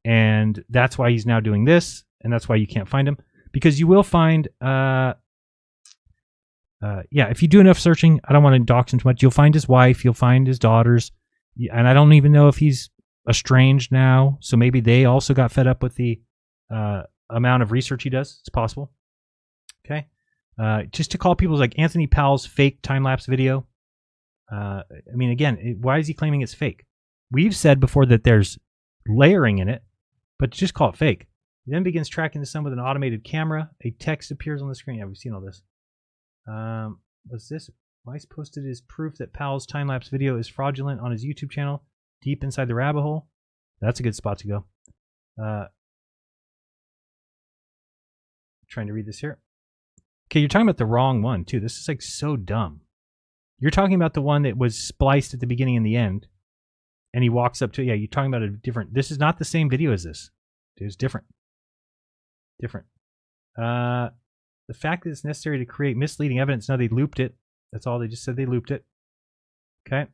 and that's why he's now doing this, and that's why you can't find him. Because you will find, if you do enough searching, I don't want to dox him too much. You'll find his wife, you'll find his daughters, and I don't even know if he's estranged now. So maybe they also got fed up with the amount of research he does. It's possible. Okay, just to call people like Anthony Powell's fake time-lapse video. I mean, again, why is he claiming it's fake? We've said before that there's layering in it, but just call it fake. He then begins tracking the sun with an automated camera. A text appears on the screen. Yeah, we've seen all this. What's this? Weiss posted his proof that Powell's time-lapse video is fraudulent on his YouTube channel, Deep Inside the Rabbit Hole. That's a good spot to go. Trying to read this here. Okay, you're talking about the wrong one, too. This is like so dumb. You're talking about the one that was spliced at the beginning and the end. And he walks up to it. Yeah, you're talking about a different... This is not the same video as this. It was different. Different. The fact that it's necessary to create misleading evidence. No, they looped it. That's all. They just said they looped it. Okay.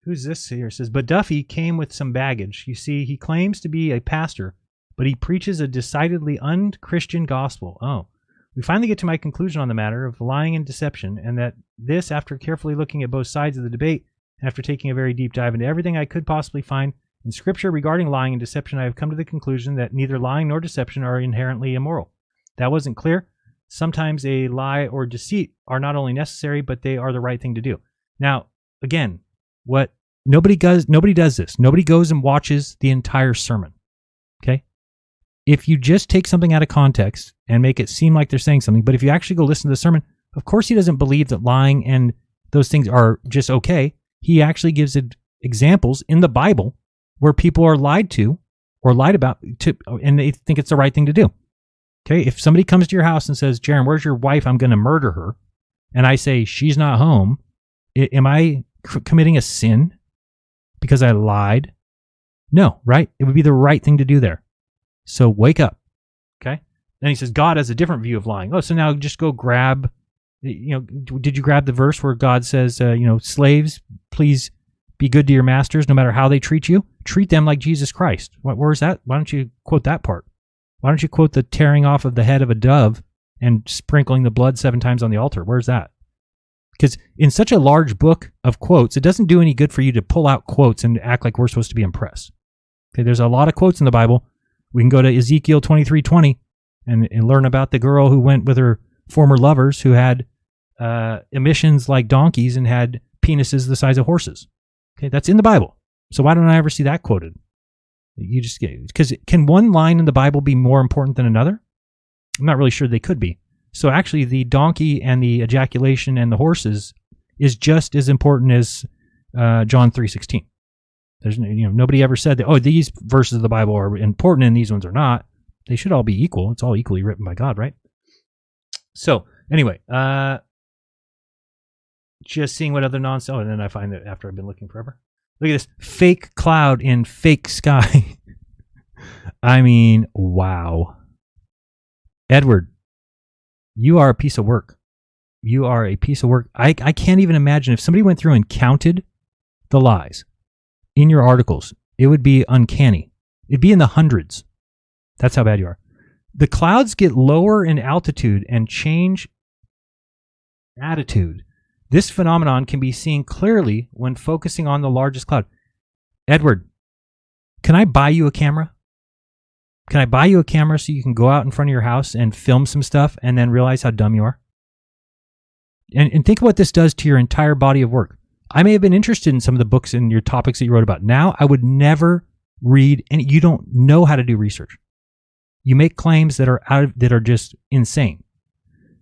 Who's this here? It says, but Duffy came with some baggage. You see, he claims to be a pastor, but he preaches a decidedly un-Christian gospel. Oh. We finally get to my conclusion on the matter of lying and deception, and that this, after carefully looking at both sides of the debate, and after taking a very deep dive into everything I could possibly find in Scripture regarding lying and deception, I have come to the conclusion that neither lying nor deception are inherently immoral. That wasn't clear. Sometimes a lie or deceit are not only necessary, but they are the right thing to do. Now, again, what nobody does this. Nobody goes and watches the entire sermon. Okay? If you just take something out of context and make it seem like they're saying something, but if you actually go listen to the sermon, of course he doesn't believe that lying and those things are just okay. He actually gives examples in the Bible where people are lied to or lied about, and they think it's the right thing to do. Okay, if somebody comes to your house and says, Jaron, where's your wife? I'm going to murder her. And I say, she's not home. Am I committing a sin because I lied? No, right? It would be the right thing to do there. So wake up. Okay. Then he says, God has a different view of lying. Oh, so now just go grab, did you grab the verse where God says, slaves, please be good to your masters no matter how they treat you? Treat them like Jesus Christ. Where's that? Why don't you quote that part? Why don't you quote the tearing off of the head of a dove and sprinkling the blood 7 times on the altar? Where's that? Because in such a large book of quotes, it doesn't do any good for you to pull out quotes and act like we're supposed to be impressed. Okay, there's a lot of quotes in the Bible. We can go to Ezekiel 23:20 and learn about the girl who went with her former lovers who had emissions like donkeys and had penises the size of horses. Okay, that's in the Bible. So why don't I ever see that quoted? You just get, because can one line in the Bible be more important than another? I'm not really sure they could be. So actually the donkey and the ejaculation and the horses is just as important as John 3:16. There's nobody ever said that, these verses of the Bible are important and these ones are not. They should all be equal. It's all equally written by God, right? So anyway, just seeing what other nonsense. Oh, and then I find that after I've been looking forever. Look at this fake cloud in fake sky. I mean, wow. Edward, you are a piece of work. You are a piece of work. I can't even imagine if somebody went through and counted the lies in your articles, it would be uncanny. It'd be in the hundreds. That's how bad you are. The clouds get lower in altitude and change attitude. This phenomenon can be seen clearly when focusing on the largest cloud. Edward, can I buy you a camera? Can I buy you a camera so you can go out in front of your house and film some stuff and then realize how dumb you are? And think of what this does to your entire body of work. I may have been interested in some of the books and your topics that you wrote about. Now I would never read, and you don't know how to do research. You make claims that are just insane.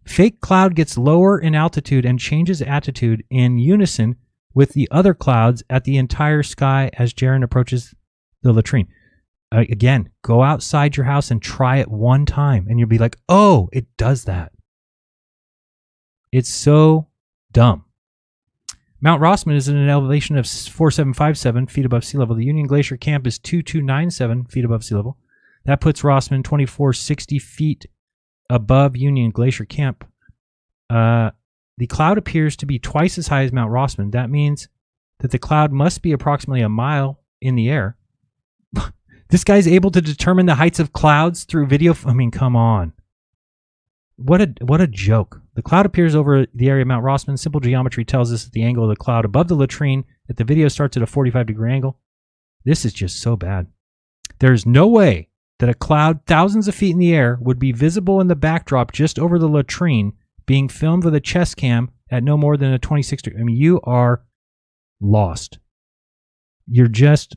Fake cloud gets lower in altitude and changes attitude in unison with the other clouds at the entire sky as Jaron approaches the latrine. Again, go outside your house and try it one time, and you'll be like, oh, it does that. It's so dumb. Mount Rossman is at an elevation of 4757 feet above sea level. The Union Glacier camp is 2297 feet above sea level. That puts Rossman 2460 feet above Union Glacier camp. The cloud appears to be twice as high as Mount Rossman. That means that the cloud must be approximately a mile in the air. This guy's able to determine the heights of clouds through video. I mean, come on. What a joke. The cloud appears over the area of Mount Rossman. Simple geometry tells us that the angle of the cloud above the latrine at the video starts at a 45-degree angle. This is just so bad. There's no way that a cloud thousands of feet in the air would be visible in the backdrop just over the latrine being filmed with a chest cam at no more than a 26 degree. I mean, you are lost. You're just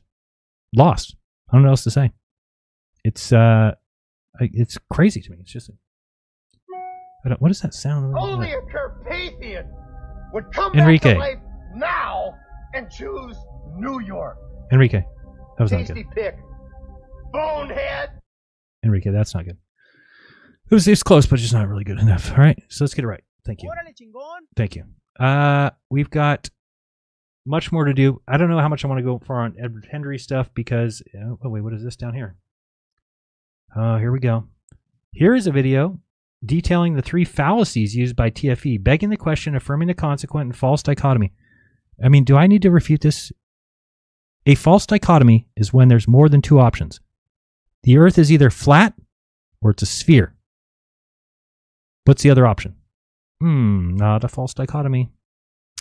lost. I don't know what else to say. It's crazy to me. It's just, what does that sound like? Only a Carpathian would come Enrique. back to life now and choose New York. Enrique, that was not Tasty good. pick. Bonehead. Enrique, that's not good. It's close, but just not really good enough. All right, so let's get it right. Thank you. Órale, chingón. Thank you. We've got much more to do. I don't know how much I want to go for on Edward Hendrie stuff because, oh wait, what is this down here? Here we go. Here is a video detailing the 3 fallacies used by TFE, begging the question, affirming the consequent, and false dichotomy. I mean, do I need to refute this? A false dichotomy is when there's more than 2 options. The Earth is either flat or it's a sphere. What's the other option? Not a false dichotomy.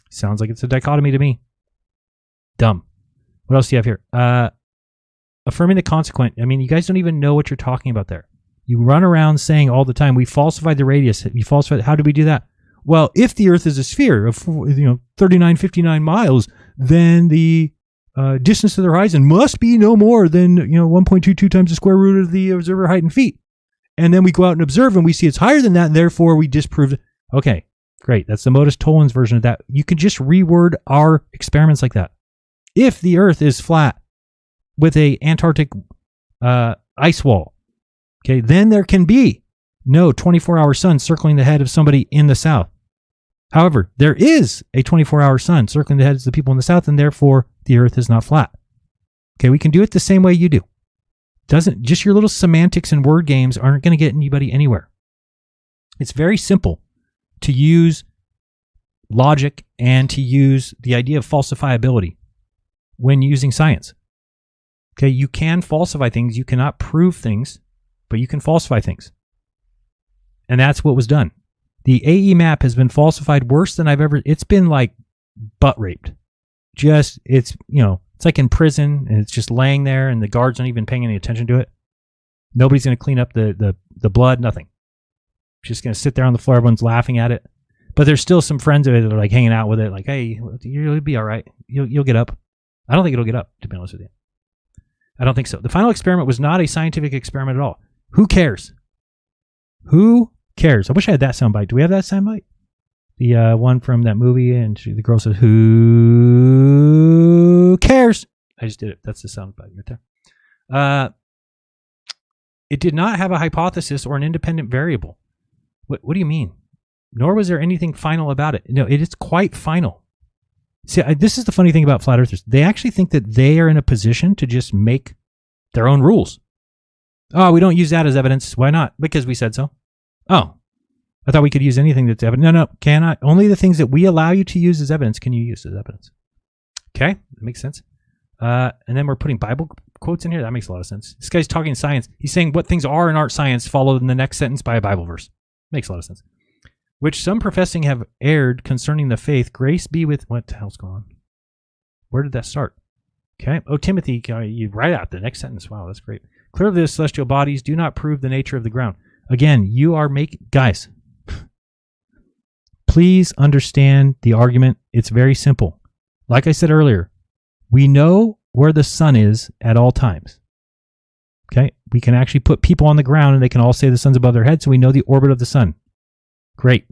Sounds like it's a dichotomy to me. Dumb. What else do you have here? Affirming the consequent. I mean, you guys don't even know what you're talking about there. You run around saying all the time, we falsified the radius. We falsified. How did we do that? Well, if the Earth is a sphere of 3959 miles, then the distance to the horizon must be no more than 1.22 times the square root of the observer height in feet. And then we go out and observe, and we see it's higher than that, and therefore we disprove it. Okay, great. That's the Modus Tollens version of that. You can just reword our experiments like that. If the Earth is flat with a Antarctic ice wall, okay, then there can be no 24-hour sun circling the head of somebody in the south. However, there is a 24-hour sun circling the heads of the people in the south, and therefore the Earth is not flat. Okay, we can do it the same way you do. Just your little semantics and word games aren't going to get anybody anywhere. It's very simple to use logic and to use the idea of falsifiability when using science. Okay, you can falsify things. You cannot prove things, but you can falsify things. And that's what was done. The AE map has been falsified worse than I've ever. It's been like butt raped. It's like in prison and it's just laying there and the guards aren't even paying any attention to it. Nobody's going to clean up the blood, nothing. Just going to sit there on the floor. Everyone's laughing at it. But there's still some friends of it that are like hanging out with it. Like, hey, you'll be all right. You'll get up. I don't think it'll get up, to be honest with you. I don't think so. The final experiment was not a scientific experiment at all. Who cares? Who cares? I wish I had that soundbite. Do we have that soundbite? The one from that movie, and the girl says, "Who cares?" I just did it. That's the soundbite right there. It did not have a hypothesis or an independent variable. What do you mean? Nor was there anything final about it. No, it is quite final. See, this is the funny thing about flat earthers. They actually think that they are in a position to just make their own rules. Oh, we don't use that as evidence. Why not? Because we said so. Oh, I thought we could use anything that's evidence. No, cannot. Only the things that we allow you to use as evidence can you use as evidence. Okay, that makes sense. And then we're putting Bible quotes in here. That makes a lot of sense. This guy's talking science. He's saying what things are and aren't science, followed in the next sentence by a Bible verse. Makes a lot of sense. Which some professing have erred concerning the faith. Grace be with... What the hell's going on? Where did that start? Okay. Oh, Timothy, you write out the next sentence. Wow, that's great. Clearly the celestial bodies do not prove the nature of the ground. Again, you are guys, please understand the argument. It's very simple. Like I said earlier, we know where the sun is at all times. Okay? We can actually put people on the ground and they can all say the sun's above their head, so we know the orbit of the sun. Great.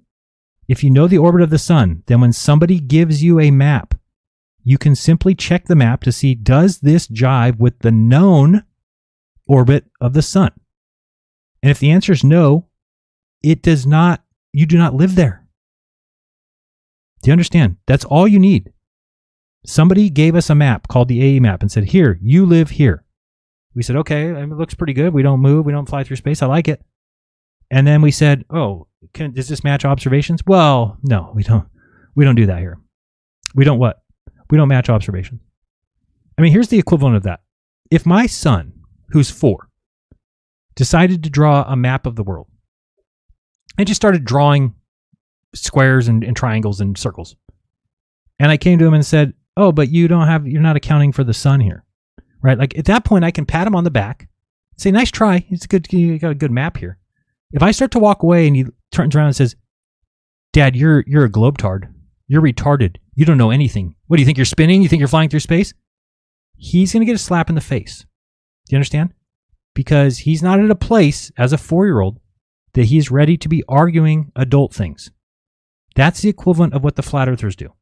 If you know the orbit of the sun, then when somebody gives you a map, you can simply check the map to see, does this jive with the known orbit of the sun? And if the answer is no, it does not, you do not live there. Do you understand? That's all you need. Somebody gave us a map called the AE map and said, here, you live here. We said, okay, it looks pretty good. We don't move. We don't fly through space. I like it. And then we said, oh, does this match observations? Well, no, we don't. We don't do that here. We don't what? We don't match observations. I mean, here's the equivalent of that. If my son, who's 4, decided to draw a map of the world and just started drawing squares and triangles and circles, and I came to him and said, oh, but you're not accounting for the sun here, right? Like at that point, I can pat him on the back, say, nice try. You got a good map here. If I start to walk away and he turns around and says, Dad, you're a globetard. You're retarded. You don't know anything. What do you think? You're spinning? You think you're flying through space? He's going to get a slap in the face. Do you understand? Because he's not at a place as a 4-year-old that he's ready to be arguing adult things. That's the equivalent of what the flat earthers do.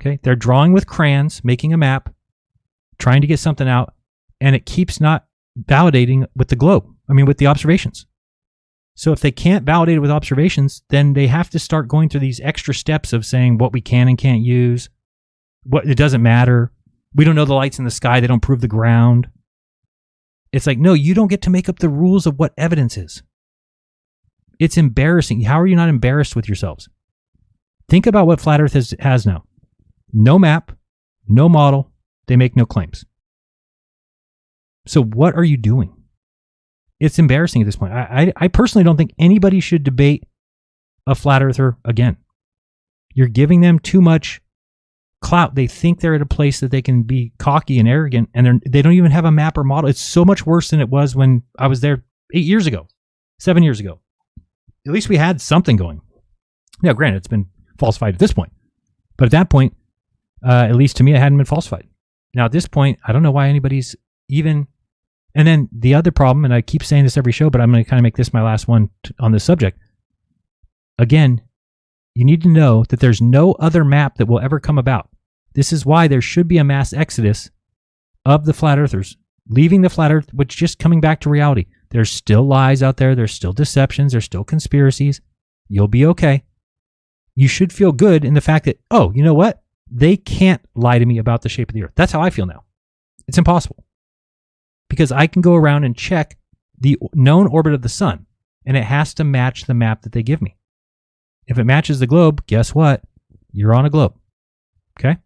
Okay? They're drawing with crayons, making a map, trying to get something out, and it keeps not validating with the globe. I mean, with the observations. So if they can't validate it with observations, then they have to start going through these extra steps of saying what we can and can't use. What it doesn't matter. We don't know the lights in the sky. They don't prove the ground. It's like, no, you don't get to make up the rules of what evidence is. It's embarrassing. How are you not embarrassed with yourselves? Think about what Flat Earth has now. No map, no model. They make no claims. So what are you doing? It's embarrassing at this point. I personally don't think anybody should debate a flat earther again. You're giving them too much clout. They think they're at a place that they can be cocky and arrogant, and they don't even have a map or model. It's so much worse than it was when I was there 8 years ago, 7 years ago. At least we had something going. Now, granted, it's been falsified at this point. But at that point, at least to me, it hadn't been falsified. Now, at this point, I don't know why anybody's even... And then the other problem, and I keep saying this every show, but I'm going to kind of make this my last one on this subject. Again, you need to know that there's no other map that will ever come about. This is why there should be a mass exodus of the flat earthers, leaving the flat earth, which just coming back to reality. There's still lies out there. There's still deceptions. There's still conspiracies. You'll be okay. You should feel good in the fact that, oh, you know what? They can't lie to me about the shape of the earth. That's how I feel now. It's impossible. Because I can go around and check the known orbit of the sun, and it has to match the map that they give me. If it matches the globe, guess what? You're on a globe. Okay?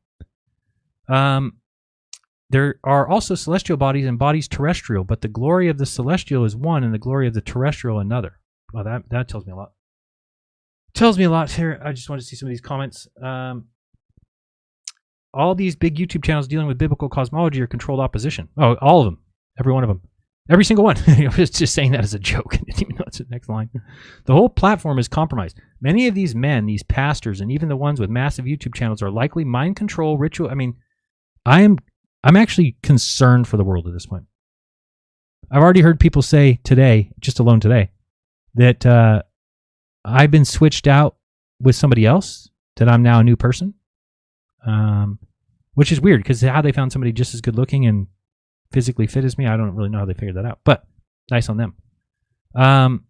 There are also celestial bodies and bodies terrestrial, but the glory of the celestial is one and the glory of the terrestrial another. Well, that tells me a lot. Tells me a lot here. I just want to see some of these comments. All these big YouTube channels dealing with biblical cosmology are controlled opposition. Oh, all of them. Every one of them. Every single one. I was just saying that as a joke. I didn't even know it's the next line. The whole platform is compromised. Many of these men, these pastors, and even the ones with massive YouTube channels are likely mind control, ritual. I mean, I'm actually concerned for the world at this point. I've already heard people say today, just alone today, that I've been switched out with somebody else, that I'm now a new person, which is weird because how they found somebody just as good looking and physically fit as me, I don't really know how they figured that out, but nice on them. And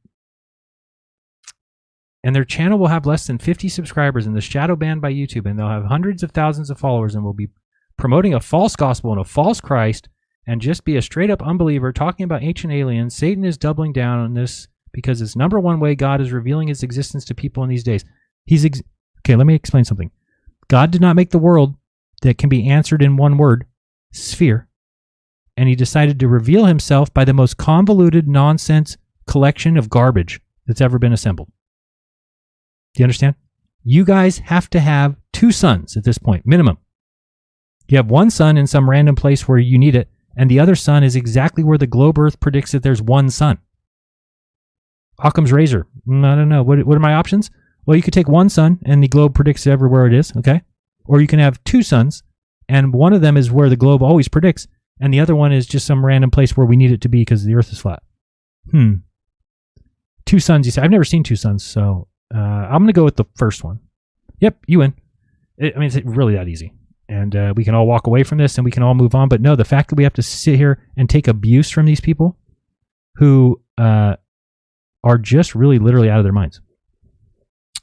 their channel will have less than 50 subscribers and the shadow banned by YouTube, and they'll have hundreds of thousands of followers and will be promoting a false gospel and a false Christ and just be a straight up unbeliever talking about ancient aliens. Satan is doubling down on this because it's number one way God is revealing his existence to people in these days. Okay, let me explain something. God did not make the world that can be answered in one word, sphere. And he decided to reveal himself by the most convoluted nonsense collection of garbage that's ever been assembled. Do you understand? You guys have to have 2 suns at this point, minimum. You have one sun in some random place where you need it, and the other sun is exactly where the globe Earth predicts that there's one sun. Occam's razor. I don't know. What are my options? Well, you could take one sun, and the globe predicts everywhere it is, okay? Or you can have 2 suns, and one of them is where the globe always predicts, and the other one is just some random place where we need it to be because the Earth is flat. 2 suns, you say. I've never seen 2 suns, so I'm going to go with the first one. Yep, you win. It's really that easy. And we can all walk away from this and we can all move on. But no, the fact that we have to sit here and take abuse from these people who are just really literally out of their minds.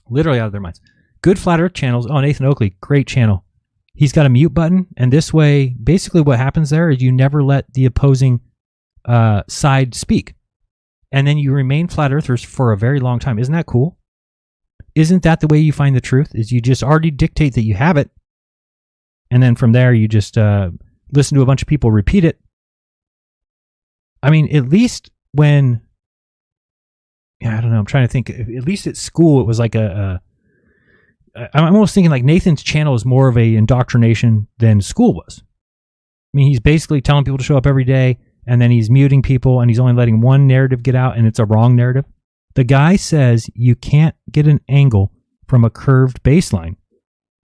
Literally out of their minds. Good Flat Earth channels. Oh, Nathan Oakley, great channel. He's got a mute button, and this way, basically what happens there is you never let the opposing side speak. And then you remain flat earthers for a very long time. Isn't that cool? Isn't that the way you find the truth? Is you just already dictate that you have it, and then from there you just listen to a bunch of people repeat it. I mean, at least when... I don't know, I'm trying to think. At least at school, it was like I'm almost thinking like Nathan's channel is more of a indoctrination than school was. I mean, he's basically telling people to show up every day, and then he's muting people, and he's only letting one narrative get out, and it's a wrong narrative. The guy says you can't get an angle from a curved baseline,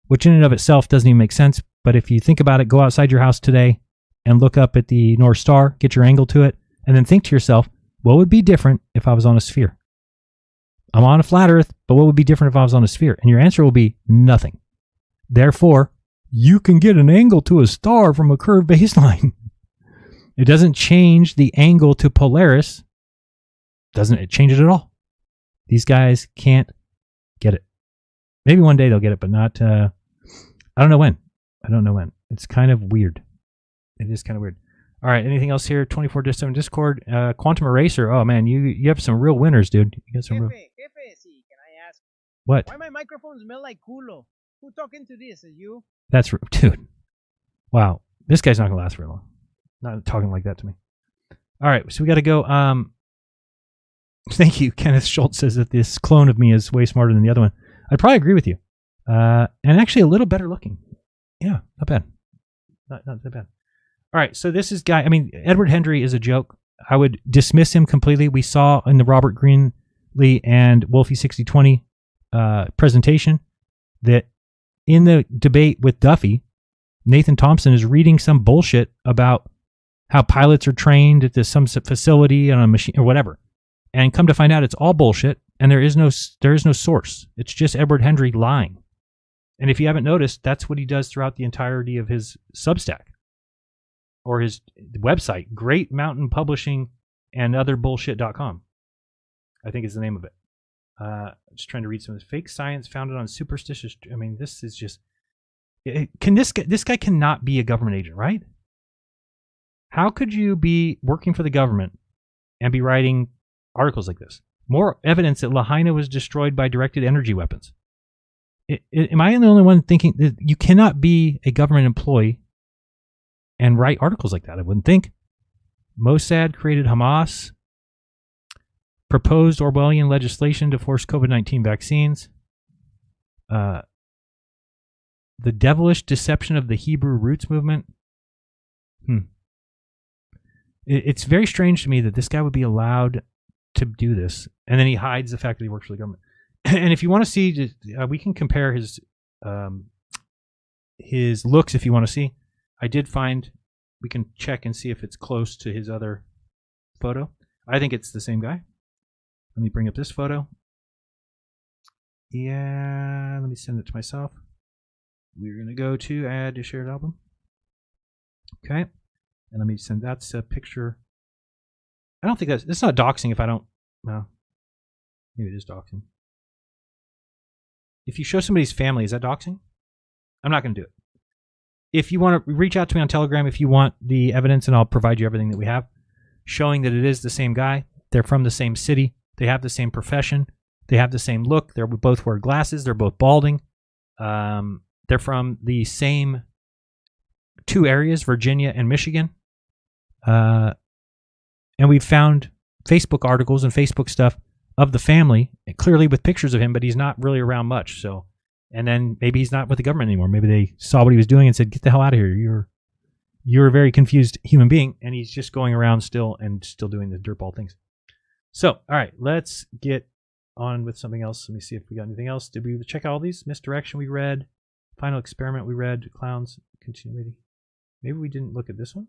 which in and of itself doesn't even make sense. But if you think about it, go outside your house today and look up at the North Star, get your angle to it, and then think to yourself, what would be different if I was on a sphere? I'm on a flat Earth, but what would be different if I was on a sphere? And your answer will be nothing. Therefore, you can get an angle to a star from a curved baseline. It doesn't change the angle to Polaris. Doesn't it change it at all? These guys can't get it. Maybe one day they'll get it, but not, I don't know when. It's kind of weird. It is kind of weird. All right, anything else here? 24/7 Discord. Quantum Eraser. Oh, man, you have some real winners, dude. You got some real... Jefe, can I ask? What? Why my microphone smell like culo? Who talking to this? Is you? That's... Dude. Wow. This guy's not going to last very long. Not talking like that to me. All right, so we got to go. Thank you. Kenneth Schultz says that this clone of me is way smarter than the other one. I'd probably agree with you. And actually a little better looking. Yeah, not bad. Not that bad. All right, so this is Edward Hendrie is a joke. I would dismiss him completely. We saw in the Robert Greenlee and Wolfie 6020 presentation that in the debate with Duffy, Nathan Thompson is reading some bullshit about how pilots are trained at some facility on a machine or whatever. And come to find out it's all bullshit and there is no source. It's just Edward Hendrie lying. And if you haven't noticed, that's what he does throughout the entirety of his Substack or his website, Great Mountain Publishing and Other Bullshit.com, I think is the name of it. Just trying to read some of this. Fake science founded on superstitious. I mean, this is just. This guy cannot be a government agent, right? How could you be working for the government and be writing articles like this? More evidence that Lahaina was destroyed by directed energy weapons. Am I the only one thinking that you cannot be a government employee and write articles like that? I wouldn't think. Mossad created Hamas. Proposed Orwellian legislation to force COVID-19 vaccines. The devilish deception of the Hebrew roots movement. It's very strange to me that this guy would be allowed to do this, and then he hides the fact that he works for the government. And if you want to see, we can compare his looks. If you want to see, I did find we can check and see if it's close to his other photo. I think it's the same guy. Let me bring up this photo. Yeah, let me send it to myself. We're going to go to add to shared album. Okay. And let me send, that's a picture. I don't think it's not doxing if I don't, no. Maybe it is doxing. If you show somebody's family, is that doxing? I'm not going to do it. If you want to reach out to me on Telegram, if you want the evidence, and I'll provide you everything that we have, showing that it is the same guy. They're from the same city. They have the same profession. They have the same look. They both wear glasses. They're both balding. They're from the same two areas, Virginia and Michigan. And we've found Facebook articles and Facebook stuff of the family, clearly with pictures of him, but he's not really around much. So, and then maybe he's not with the government anymore. Maybe they saw what he was doing and said, "Get the hell out of here. You're a very confused human being," and he's just going around still doing the dirtball things. So, all right, let's get on with something else. Let me see if we got anything else. Did we check out all these? Misdirection we read. Final Experiment we read. Clowns. Continuity. Maybe we didn't look at this one.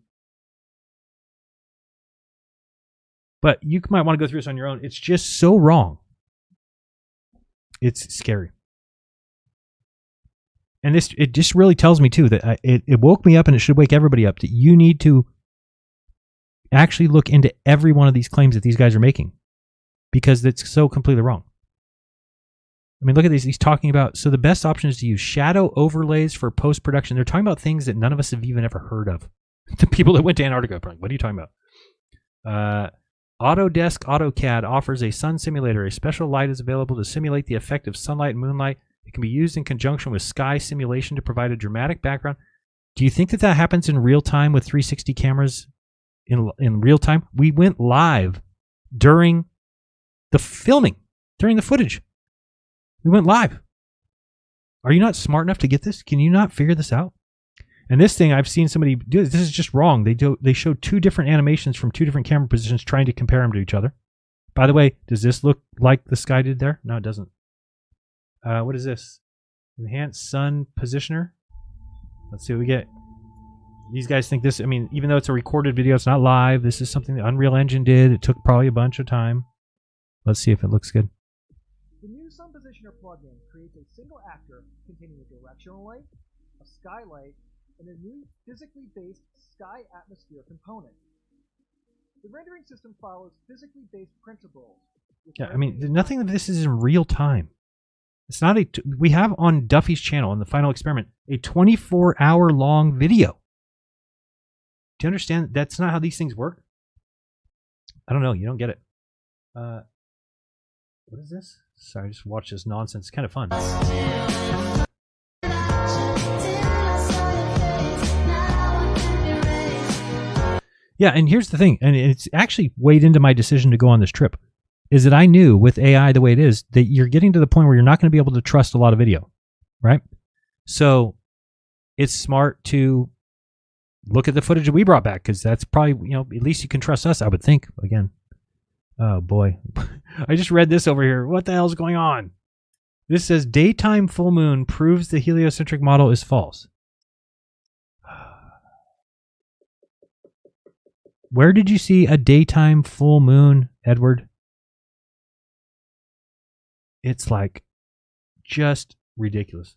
But you might want to go through this on your own. It's just so wrong. It's scary. And it just really tells me, too, that it woke me up, and it should wake everybody up, that you need to actually look into every one of these claims that these guys are making, because it's so completely wrong. I mean, look at these. He's talking about, so the best option is to use shadow overlays for post-production. They're talking about things that none of us have even ever heard of. The people that went to Antarctica are probably, what are you talking about? Autodesk AutoCAD offers a sun simulator. A special light is available to simulate the effect of sunlight and moonlight. It can be used in conjunction with sky simulation to provide a dramatic background. Do you think that happens in real time with 360 cameras in real time? We went live during the filming, during the footage. We went live. Are you not smart enough to get this? Can you not figure this out? And this thing, I've seen somebody do. This is just wrong. They show two different animations from two different camera positions trying to compare them to each other. By the way, does this look like the sky did there? No, it doesn't. What is this? Enhanced sun positioner. Let's see what we get. these guys think this, I mean, even though it's a recorded video, it's not live. This is something the Unreal Engine did. It took probably a bunch of time. Let's see if it looks good. The new sun positioner plugin creates a single actor containing a directional light, a skylight, and a new physically based sky atmosphere component. The rendering system follows physically based principles. Yeah, I mean, nothing of this is in real time. It's not a. We have on Duffy's channel in the final experiment a 24-hour long video. Do you understand? That's not how these things work. I don't know. You don't get it. What is this? Sorry, I just watched this nonsense. It's kind of fun. Yeah, and here's the thing, and it's actually weighed into my decision to go on this trip, is that I knew with AI the way it is that you're getting to the point where you're not going to be able to trust a lot of video, right? So it's smart to look at the footage that we brought back, because that's probably, you know, at least you can trust us, I would think. Again, oh boy, I just read this over here. What the hell is going on? This says daytime full moon proves the heliocentric model is false. Where did you see a daytime full moon, Edward? It's like just ridiculous.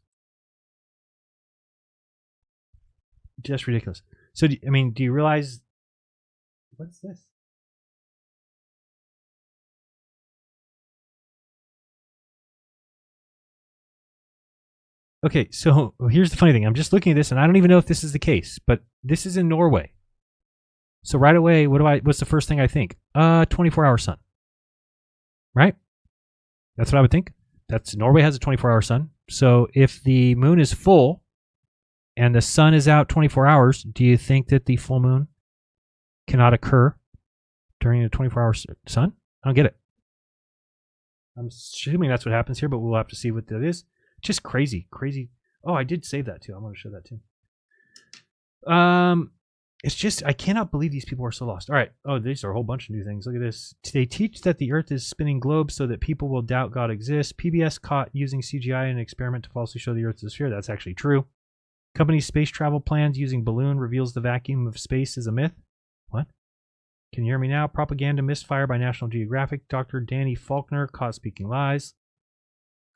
Just ridiculous. So, I mean, do you realize... What's this? Okay, so here's the funny thing. I'm just looking at this, and I don't even know if this is the case, but this is in Norway. So right away, what's the first thing I think? 24-hour sun. Right? That's what I would think. Norway has a 24-hour sun. So if the moon is full and the sun is out 24 hours, do you think that the full moon cannot occur during a 24-hour sun? I don't get it. I'm assuming that's what happens here, but we'll have to see what that is. Just crazy, crazy. Oh, I did save that too. I want to show that too. It's just, I cannot believe these people are so lost. All right. Oh, these are a whole bunch of new things. Look at this. They teach that the Earth is spinning globes so that people will doubt God exists. PBS caught using CGI in an experiment to falsely show the Earth is a sphere. That's actually true. Company's space travel plans using balloon reveals the vacuum of space is a myth. What? Can you hear me now? Propaganda misfire by National Geographic. Dr. Danny Faulkner caught speaking lies.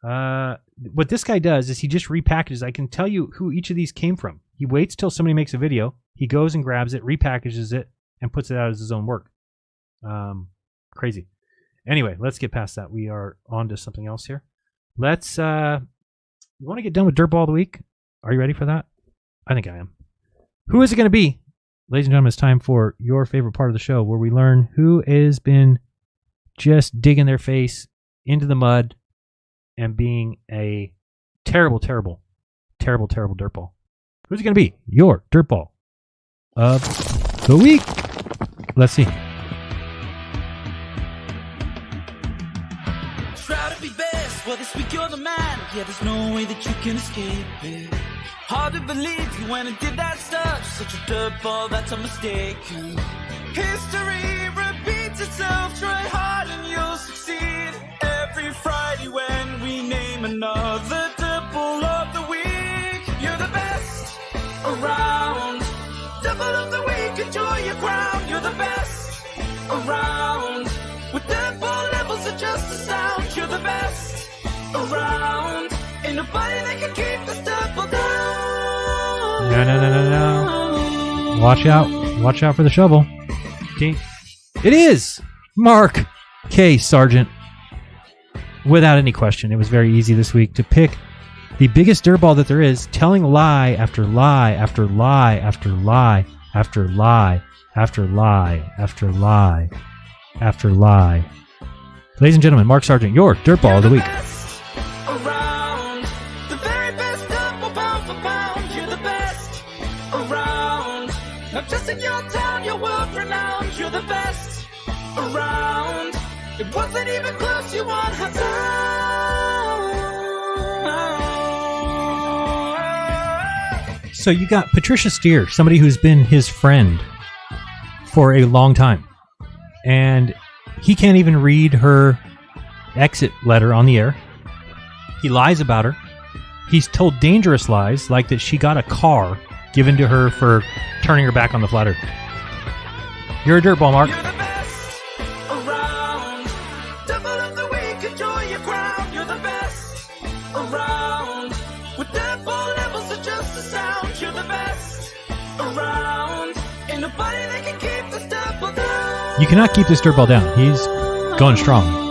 What this guy does is he just repackages. I can tell you who each of these came from. He waits till somebody makes a video. He goes and grabs it, repackages it, and puts it out as his own work. Crazy. Anyway, let's get past that. We are on to something else here. Let's, you want to get done with Dirtball of the Week? Are you ready for that? I think I am. Who is it going to be? Ladies and gentlemen, it's time for your favorite part of the show where we learn who has been just digging their face into the mud and being a terrible, terrible, terrible, terrible dirtball. Who's it going to be? Your dirtball of the week. Let's see. Try to be best, well this week you're the man. Yeah, there's no way that you can escape it. Hard to believe you went and did that stuff. Such a dirtball, that's a mistake. History repeats itself. Try hard and you'll succeed. Every Friday when we name another dirtball of the week. You're the best around. Double of the week, enjoy your crown. You're the best around. With dirtball levels of just a sound. You're the best around. Ain't nobody that can keep this dirtball down. No. Watch out. Watch out for the shovel. Okay. It is Mark K. Sargent. Without any question, it was very easy this week to pick the biggest dirtball that there is, telling lie after lie after lie after lie after lie after lie after lie after lie. Ladies and gentlemen, Mark Sargent, your dirtball of the week. Around. The very best dirtball pound for pound. You're the best around. Not just in your town, you're world renowned. You're the best around. It wasn't even close, you won her time. So you got Patricia Steer, somebody who's been his friend for a long time. And he can't even read her exit letter on the air. He lies about her. He's told dangerous lies, like that she got a car given to her for turning her back on the flat Earth. You're a dirtball, Mark. You're the best around. Devil of the week, enjoy your crown. You're the best around. With Dirtball levels of just a sound. You're the best around. Ain't nobody that can keep this Dirtball down. You cannot keep this dirtball down. He's going strong.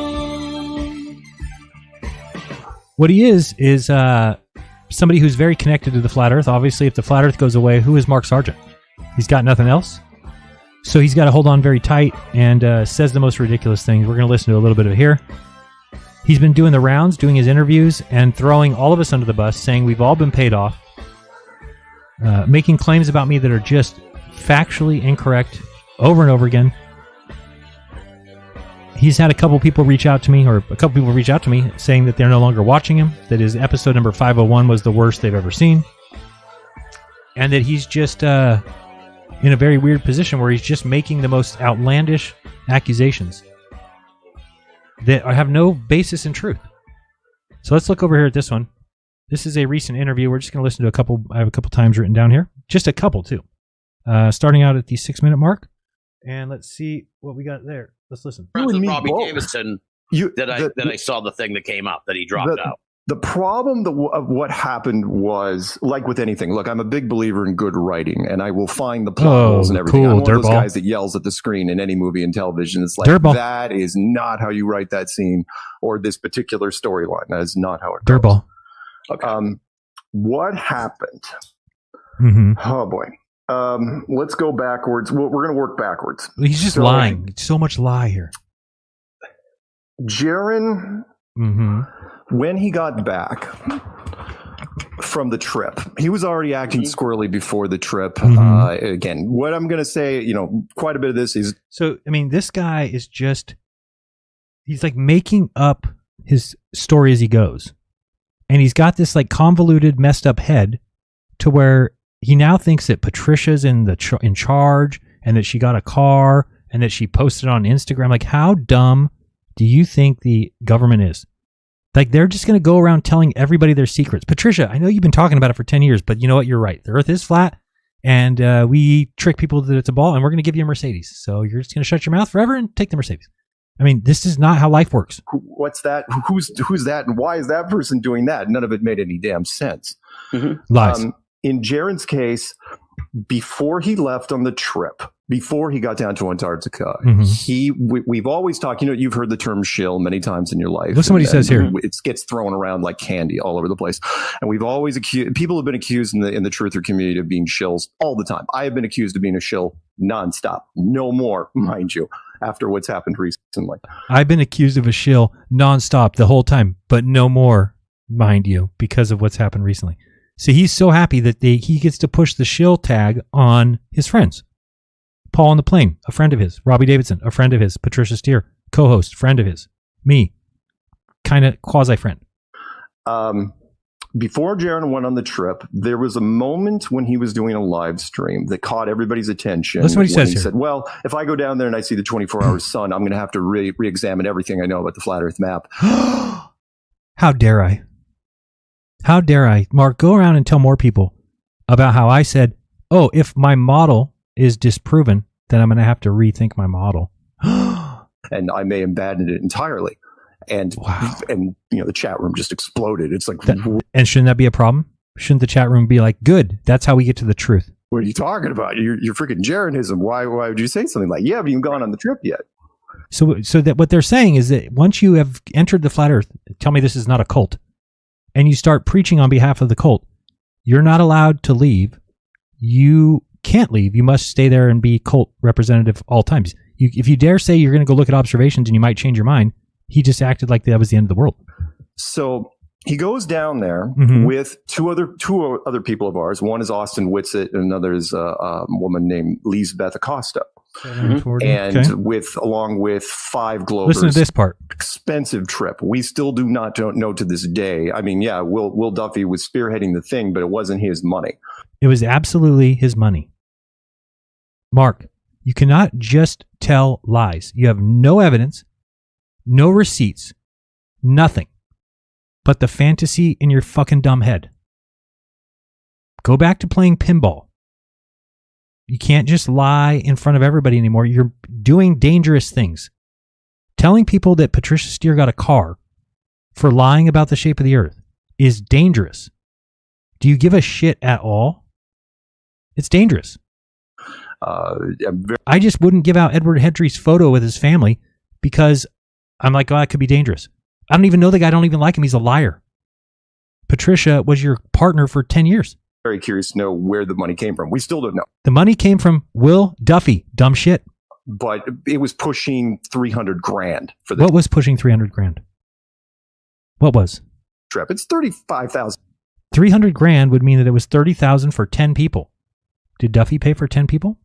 What he is somebody who's very connected to the flat Earth. Obviously, if the flat Earth goes away, who is Mark Sargent? He's got nothing else. So he's got to hold on very tight and says the most ridiculous things. We're going to listen to a little bit of it here. He's been doing the rounds, doing his interviews, and throwing all of us under the bus, saying we've all been paid off, making claims about me that are just factually incorrect over and over again. He's had a couple people reach out to me saying that they're no longer watching him, that his episode number 501 was the worst they've ever seen, and that he's just in a very weird position where he's just making the most outlandish accusations that have no basis in truth. So let's look over here at this one. This is a recent interview. We're just going to listen to a couple. I have a couple times written down here. Just a couple, too. Starting out at the 6-minute mark. And let's see what we got there. Let's listen. Robbie Davidson, that I saw the thing that came up that he dropped out. The problem of what happened was, like with anything, look, I'm a big believer in good writing, and I will find the plot holes and everything. Cool. I'm one of those Dirtball. guys that yells at the screen in any movie and television. It's like, Dirtball. that is not how you write that scene or this particular storyline. That is not how it goes. Dirtball. Okay. What happened? Mm-hmm. Oh, boy. Let's go backwards. We're going to work backwards. He's just lying. So much lie here. Jaron, when he got back from the trip, he was already acting squirrely before the trip. Again, what I'm going to say, quite a bit of this is... So, I mean, this guy is just... He's like making up his story as he goes. And he's got this like convoluted, messed up head to where he now thinks that Patricia's in charge and that she got a car and that she posted on Instagram. Like, how dumb do you think the government is? Like, they're just going to go around telling everybody their secrets. Patricia, I know you've been talking about it for 10 years, but you know what? You're right. The Earth is flat, and we trick people that it's a ball, and we're going to give you a Mercedes. So you're just going to shut your mouth forever and take the Mercedes. I mean, this is not how life works. What's that? Who's that? And why is that person doing that? None of it made any damn sense. Lies. In Jaron's case, before he left on the trip, before he got down to Antarctica, we've always talked, you've heard the term shill many times in your life. What somebody says here. It gets thrown around like candy all over the place. And we've always people have been accused in the truther community of being shills all the time. I have been accused of being a shill nonstop. No more, mind you, after what's happened recently. I've been accused of a shill nonstop the whole time, but no more, mind you, because of what's happened recently. So he's so happy that he gets to push the shill tag on his friends. Paul on the Plane, a friend of his. Robbie Davidson, a friend of his. Patricia Steer, co-host, friend of his. Me, kind of quasi-friend. Before Jaron went on the trip, there was a moment when he was doing a live stream that caught everybody's attention. Listen what he says here. Said, well, if I go down there and I see the 24-hour sun, I'm going to have to re-examine everything I know about the flat Earth map. How dare I? How dare I? Mark, go around and tell more people about how I said, oh, if my model is disproven, then I'm going to have to rethink my model. And I may abandon it entirely. And the chat room just exploded. It's like, and shouldn't that be a problem? Shouldn't the chat room be like, good, that's how we get to the truth? What are you talking about? You're freaking Jeranism. Why would you say something like, you haven't even gone on the trip yet? So that what they're saying is that once you have entered the flat Earth, tell me this is not a cult, and you start preaching on behalf of the cult, you're not allowed to leave. You can't leave. You must stay there and be cult representative all times. If you dare say you're going to go look at observations and you might change your mind, he just acted like that was the end of the world. So he goes down there with two other people of ours. One is Austin Whitsitt, and another is a woman named Lisbeth Acosta. And along with 5 Globers. Listen to this part. Expensive trip. We still do not know to this day. I mean, yeah, Will Duffy was spearheading the thing, but it wasn't his money. It was absolutely his money. Mark, you cannot just tell lies. You have no evidence, no receipts, nothing but the fantasy in your fucking dumb head. Go back to playing pinball. You can't just lie in front of everybody anymore. You're doing dangerous things. Telling people that Patricia Steere got a car for lying about the shape of the earth is dangerous. Do you give a shit at all? It's dangerous. I just wouldn't give out Edward Hendrie's photo with his family because I'm like, oh, that could be dangerous. I don't even know the guy. I don't even like him. He's a liar. Patricia was your partner for 10 years. Very curious to know where the money came from. We still don't know. The money came from Will Duffy. Dumb shit. But it was pushing $300,000 for this. What was pushing $300,000? What was? Trip. It's $35,000. $300,000 would mean that it was $30,000 for 10 people. Did Duffy pay for 10 people?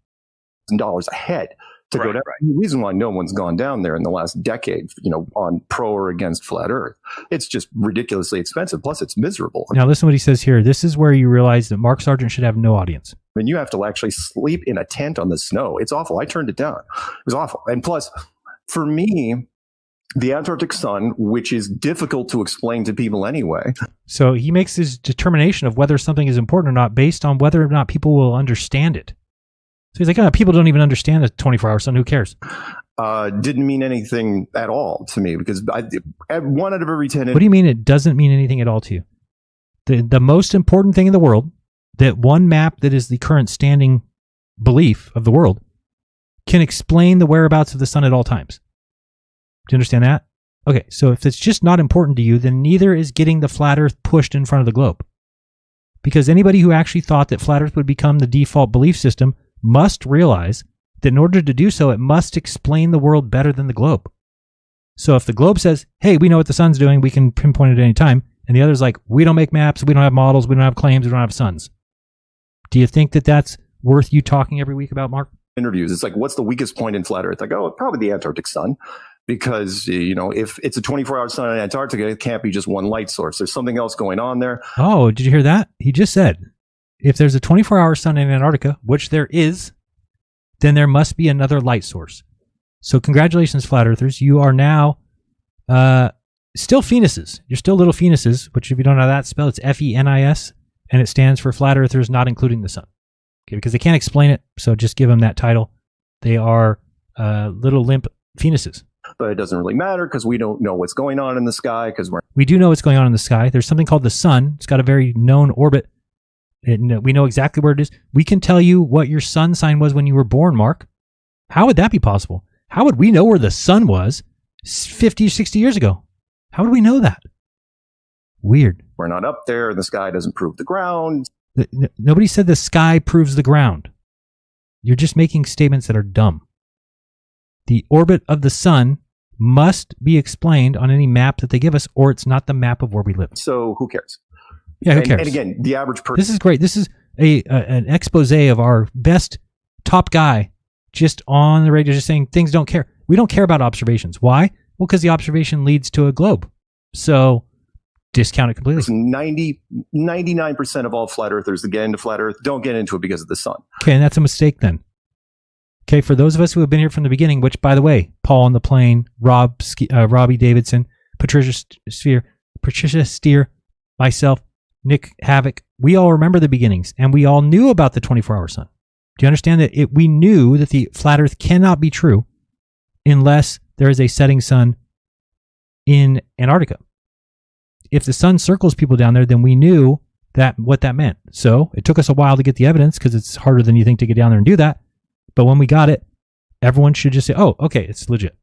$1,000 a head to go down. Right. The reason why no one's gone down there in the last decade, on pro or against flat Earth, it's just ridiculously expensive. Plus, it's miserable. Now, listen to what he says here. This is where you realize that Mark Sargent should have no audience. I mean, you have to actually sleep in a tent on the snow. It's awful. I turned it down. It was awful. And plus, for me, the Antarctic sun, which is difficult to explain to people anyway. So he makes his determination of whether something is important or not based on whether or not people will understand it. So he's like, oh, people don't even understand the 24-hour sun. Who cares? Didn't mean anything at all to me because one out of every 10. What do you mean it doesn't mean anything at all to you? The most important thing in the world, that one map that is the current standing belief of the world, can explain the whereabouts of the sun at all times. Do you understand that? Okay, so if it's just not important to you, then neither is getting the flat Earth pushed in front of the globe. Because anybody who actually thought that flat Earth would become the default belief system must realize that in order to do so, it must explain the world better than the globe. So if the globe says, hey, we know what the sun's doing, we can pinpoint it at any time, and the other's like, we don't make maps, we don't have models, we don't have claims, we don't have suns. Do you think that that's worth you talking every week about, Mark? Interviews. It's like, what's the weakest point in flat Earth? I go, probably the Antarctic sun. Because, if it's a 24-hour sun in Antarctica, it can't be just one light source. There's something else going on there. Oh, did you hear that? He just said, if there's a 24-hour sun in Antarctica, which there is, then there must be another light source. So congratulations, flat earthers. You are now still penises. You're still little penises, which if you don't know that spell, it's F-E-N-I-S, and it stands for flat earthers not including the sun. Okay, because they can't explain it, so just give them that title. They are little limp penises. But it doesn't really matter because we don't know what's going on in the sky we do know what's going on in the sky. There's something called the sun. It's got a very known orbit. And we know exactly where it is. We can tell you what your sun sign was when you were born, Mark. How would that be possible? How would we know where the sun was 50, 60 years ago? How would we know that? Weird. We're not up there. The sky doesn't prove the ground. Nobody said the sky proves the ground. You're just making statements that are dumb. The orbit of the sun must be explained on any map that they give us, or it's not the map of where we live. So who cares? Yeah, who cares? And again, the average person. This is great. This is an expose of our best top guy just on the radio, just saying things don't care. We don't care about observations. Why? Well, because the observation leads to a globe. So discount it completely. 99% of all flat earthers that get into flat Earth don't get into it because of the sun. Okay, and that's a mistake then. Okay, for those of us who have been here from the beginning, which, by the way, Paul on the plane, Robbie Davidson, Patricia Steere, myself, Nick Havoc, we all remember the beginnings, and we all knew about the 24-hour sun. Do you understand that we knew that the flat Earth cannot be true unless there is a setting sun in Antarctica? If the sun circles people down there, then we knew what that meant. So it took us a while to get the evidence because it's harder than you think to get down there and do that. But when we got it, everyone should just say, oh, okay, it's legit.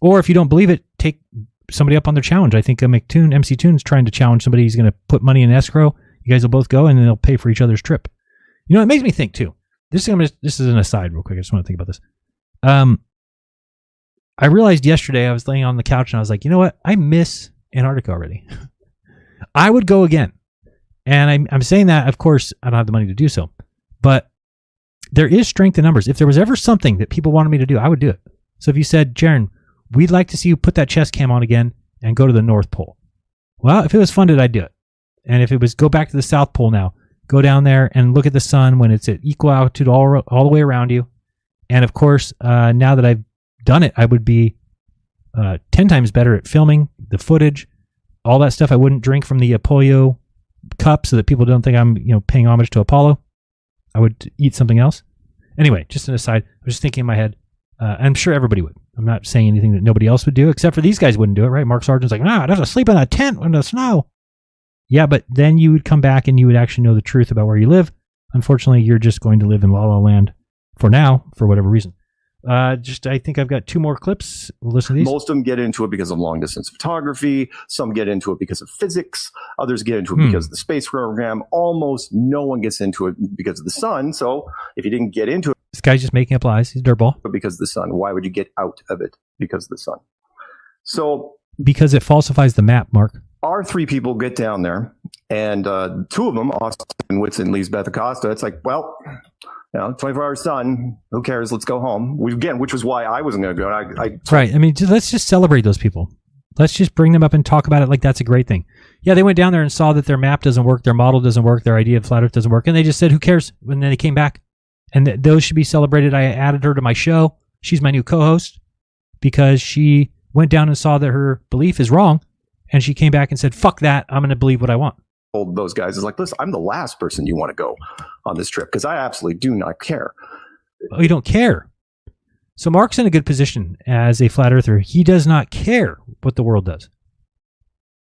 Or if you don't believe it, take somebody up on their challenge. I think MC Toon's trying to challenge somebody. He's going to put money in escrow. You guys will both go, and then they'll pay for each other's trip. You know, it makes me think, too. This is an aside real quick. I just want to think about this. I realized yesterday I was laying on the couch, and I was like, you know what? I miss Antarctica already. I would go again. And I'm saying that, of course, I don't have the money to do so. But there is strength in numbers. If there was ever something that people wanted me to do, I would do it. So if you said, Jaron, we'd like to see you put that chest cam on again and go to the North Pole. Well, if it was funded, I'd do it. And if it was go back to the South Pole now, go down there and look at the sun when it's at equal altitude all the way around you. And of course, now that I've done it, I would be 10 times better at filming the footage, all that stuff. I wouldn't drink from the Apollo cup so that people don't think I'm paying homage to Apollo. I would eat something else. Anyway, just an aside. I was just thinking in my head. I'm sure everybody would. I'm not saying anything that nobody else would do, except for these guys wouldn't do it, right? Mark Sargent's like, nah, I have to sleep in a tent in the snow. Yeah, but then you would come back and you would actually know the truth about where you live. Unfortunately, you're just going to live in La La Land for now, for whatever reason. I think I've got 2 more clips. We'll listen to these. Most of them get into it because of long distance photography. Some get into it because of physics. Others get into it because of the space program. Almost no one gets into it because of the sun. So if you didn't get into it, this guy's just making up lies. He's dirtball. Because of the sun. Why would you get out of it because of the sun? So because it falsifies the map, Mark. Our 3 people get down there, and 2 of them, Austin Whitson and Lisbeth Acosta, it's like, well, 24-hour sun, who cares? Let's go home. Which was why I wasn't going to go. Right. I mean, let's just celebrate those people. Let's just bring them up and talk about it like that's a great thing. Yeah, they went down there and saw that their map doesn't work, their model doesn't work, their idea of flat Earth doesn't work, and they just said, who cares? And then they came back. And those should be celebrated. I added her to my show. She's my new co-host because she went down and saw that her belief is wrong, and she came back and said, fuck that, I'm going to believe what I want. Told those guys, is like, listen, I'm the last person you want to go on this trip because I absolutely do not care. Oh, you don't care. So Mark's in a good position as a flat earther. He does not care what the world does.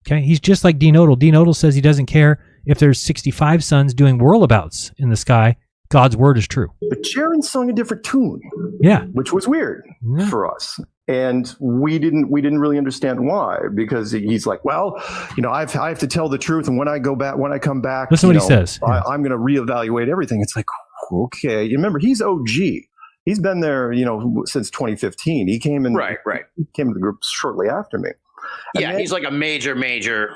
Okay, he's just like Dean Odell. Dean Odell says he doesn't care if there's 65 suns doing whirlabouts in the sky. God's word is true. But Jaron sung a different tune. Yeah, which was weird for us. And we didn't really understand why, because he's like, well, I have to tell the truth, and when I come back, listen what he says. I'm going to reevaluate everything. It's like, okay, you remember he's OG. He's been there, since 2015. He came in, He came into the group shortly after me. Yeah, he's like a major,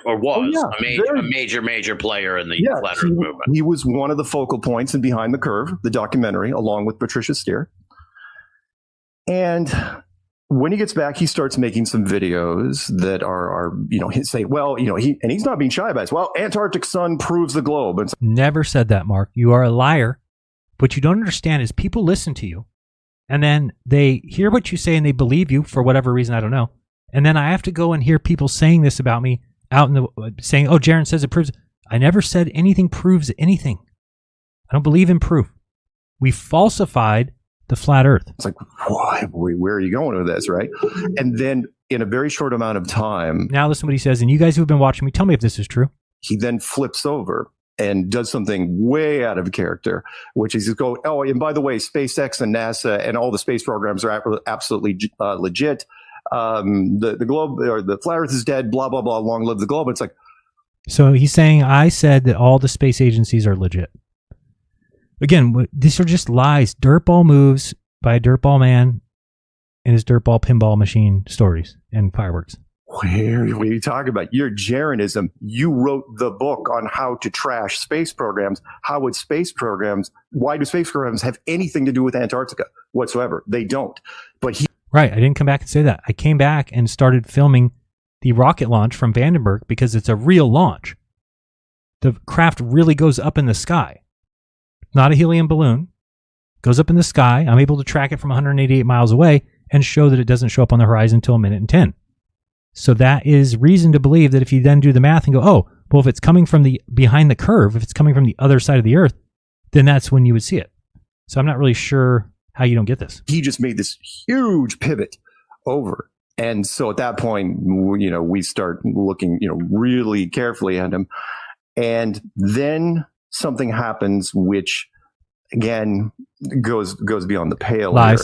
or was a major player in the flat Earth movement. He was one of the focal points in Behind the Curve, the documentary, along with Patricia Steer. And when he gets back, he starts making some videos that are say, well, he's not being shy about it. Well, Antarctic sun proves the globe. And never said that, Mark. You are a liar. What you don't understand is people listen to you, and then they hear what you say and they believe you for whatever reason, I don't know. And then I have to go and hear people saying this about me out in the saying, oh, Jaron says it proves. I never said anything proves anything. I don't believe in proof. We falsified the flat Earth. It's like, where are you going with this, right? And then in a very short amount of time. Now listen what he says, and you guys who've been watching me, tell me if this is true. He then flips over and does something way out of character, which is go, oh, and by the way, SpaceX and NASA and all the space programs are absolutely legit. The globe or the flat Earth is dead, blah, blah, blah, long live the globe. It's like, so he's saying I said that all the space agencies are legit. Again, these are just lies. Dirtball moves by a dirtball man in his dirtball pinball machine stories and fireworks. What are you talking about? You're Jeranism. You wrote the book on how to trash space programs. Why do space programs have anything to do with Antarctica whatsoever? They don't. But right. I didn't come back and say that. I came back and started filming the rocket launch from Vandenberg because it's a real launch. The craft really goes up in the sky. Not a helium balloon. Goes up in the sky. I'm able to track it from 188 miles away and show that it doesn't show up on the horizon until 1:10. So that is reason to believe that if you then do the math and go, oh, well, if it's coming from the behind the curve, if it's coming from the other side of the Earth, then that's when you would see it. So I'm not really sure how you don't get this. He just made this huge pivot over. And so at that point, we start looking, really carefully at him. And then something happens, which again goes beyond the pale. Lies.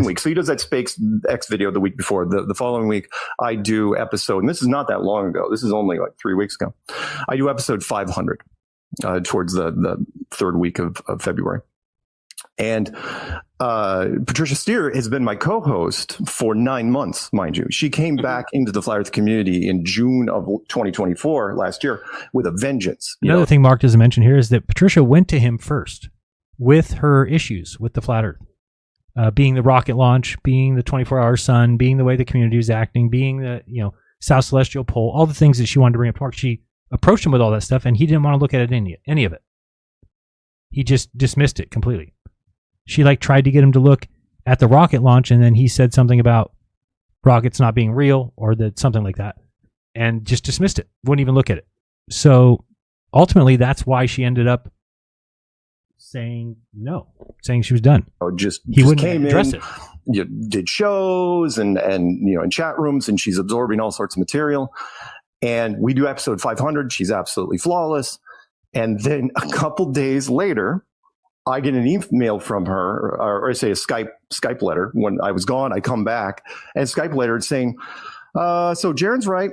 Week, so he does that SpaceX video the week before. The following week, I do episode, and this is not that long ago. This is only like 3 weeks ago. I do episode 500 towards the third week of February. And Patricia Steer has been my co-host for 9 months, mind you. She came back into the Flat Earth community in June of 2024, last year, with a vengeance. Another thing Mark doesn't mention here is that Patricia went to him first with her issues with the Flat Earth. Being the rocket launch, being the 24-hour sun, being the way the community was acting, being the South Celestial Pole, all the things that she wanted to bring up to Mark. She approached him with all that stuff, and he didn't want to look at it, any of it. He just dismissed it completely. She tried to get him to look at the rocket launch, and then he said something about rockets not being real or something like that, and just dismissed it. Wouldn't even look at it. So ultimately, that's why she ended up saying no, saying she was done. He wouldn't came address in, it. Did shows and in chat rooms, and she's absorbing all sorts of material. And we do episode 500. She's absolutely flawless. And then a couple days later, I get an email from her, or I say a Skype letter. When I was gone, I come back, and Skype letter saying, "So Jaren's right.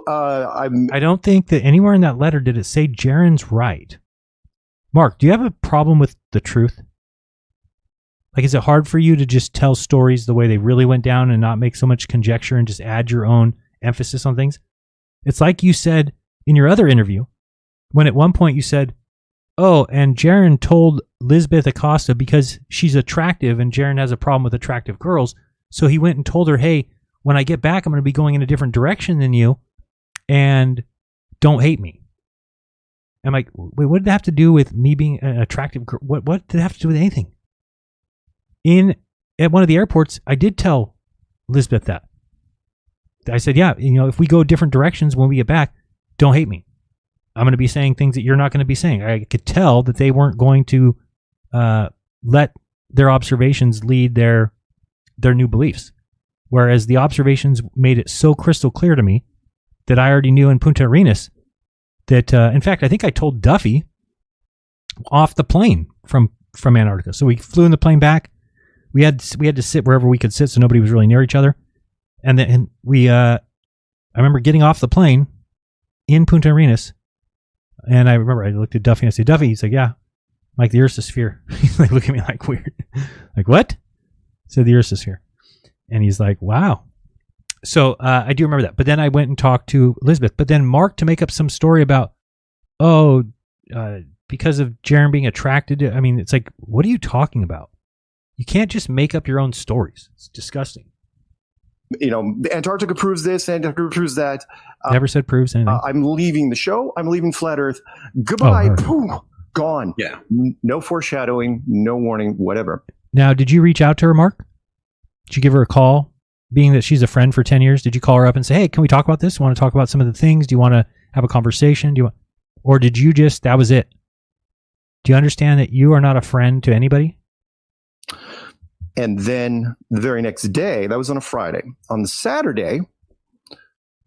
I don't think that anywhere in that letter did it say Jaren's right." Mark, do you have a problem with the truth? Like, is it hard for you to just tell stories the way they really went down and not make so much conjecture and just add your own emphasis on things? It's like you said in your other interview, when at one point you said, oh, and Jaren told Lisbeth Acosta because she's attractive and Jaren has a problem with attractive girls. So he went and told her, hey, when I get back, I'm going to be going in a different direction than you, and don't hate me. I'm like, wait, what did that have to do with me being an attractive girl? What did it have to do with anything? At one of the airports, I did tell Lisbeth that. I said, yeah, if we go different directions when we get back, don't hate me. I'm going to be saying things that you're not going to be saying. I could tell that they weren't going to let their observations lead their new beliefs. Whereas the observations made it so crystal clear to me that I already knew in Punta Arenas that, in fact, I think I told Duffy off the plane from Antarctica. So we flew in the plane back. We had to sit wherever we could sit so nobody was really near each other. And then I remember getting off the plane in Punta Arenas. And I remember I looked at Duffy and I said, Duffy, he's like, yeah, like the Eratosthenes. He's like, look at me like weird. Like, what? I said the Eratosthenes. And he's like, wow. So I do remember that. But then I went and talked to Elizabeth. But then Mark, to make up some story about, because of Jaren being attracted to, I mean, it's like, what are you talking about? You can't just make up your own stories. It's disgusting. Antarctica proves this, Antarctica proves that. Never said proves anything. I'm leaving the show. I'm leaving Flat Earth. Goodbye. Boom. Gone. Yeah. No foreshadowing, no warning, whatever. Now, did you reach out to her, Mark? Did you give her a call? Being that she's a friend for 10 years, did you call her up and say, hey, can we talk about this? Want to talk about some of the things? Do you want to have a conversation? Or did you just, that was it? Do you understand that you are not a friend to anybody? And then the very next day, that was on a Friday. On the Saturday,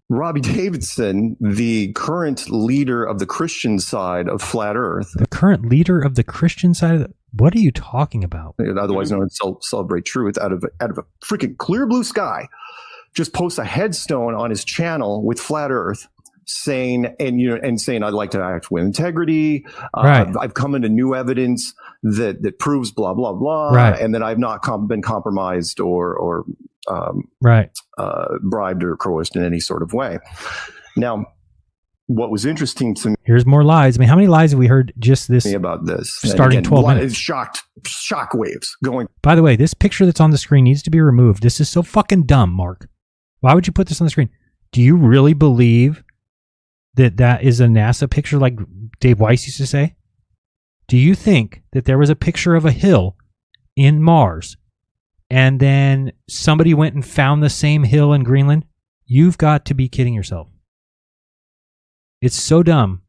Robbie Davidson, the current leader of the Christian side of Flat Earth. The current leader of the Christian side of the, what are you talking about? Otherwise known as Celebrate Truth, out of a freaking clear blue sky, just posts a headstone on his channel with Flat Earth saying, saying, I'd like to act with integrity. Right. I've come into new evidence that proves blah, blah, blah. Right. And that I've not been compromised or bribed or coerced in any sort of way. Now, what was interesting to me. Here's more lies. I mean, how many lies have we heard just this about this? Starting 12 minutes. Shock waves going. By the way, this picture that's on the screen needs to be removed. This is so fucking dumb, Mark. Why would you put this on the screen? Do you really believe that is a NASA picture like Dave Weiss used to say? Do you think that there was a picture of a hill in Mars and then somebody went and found the same hill in Greenland? You've got to be kidding yourself. It's so dumb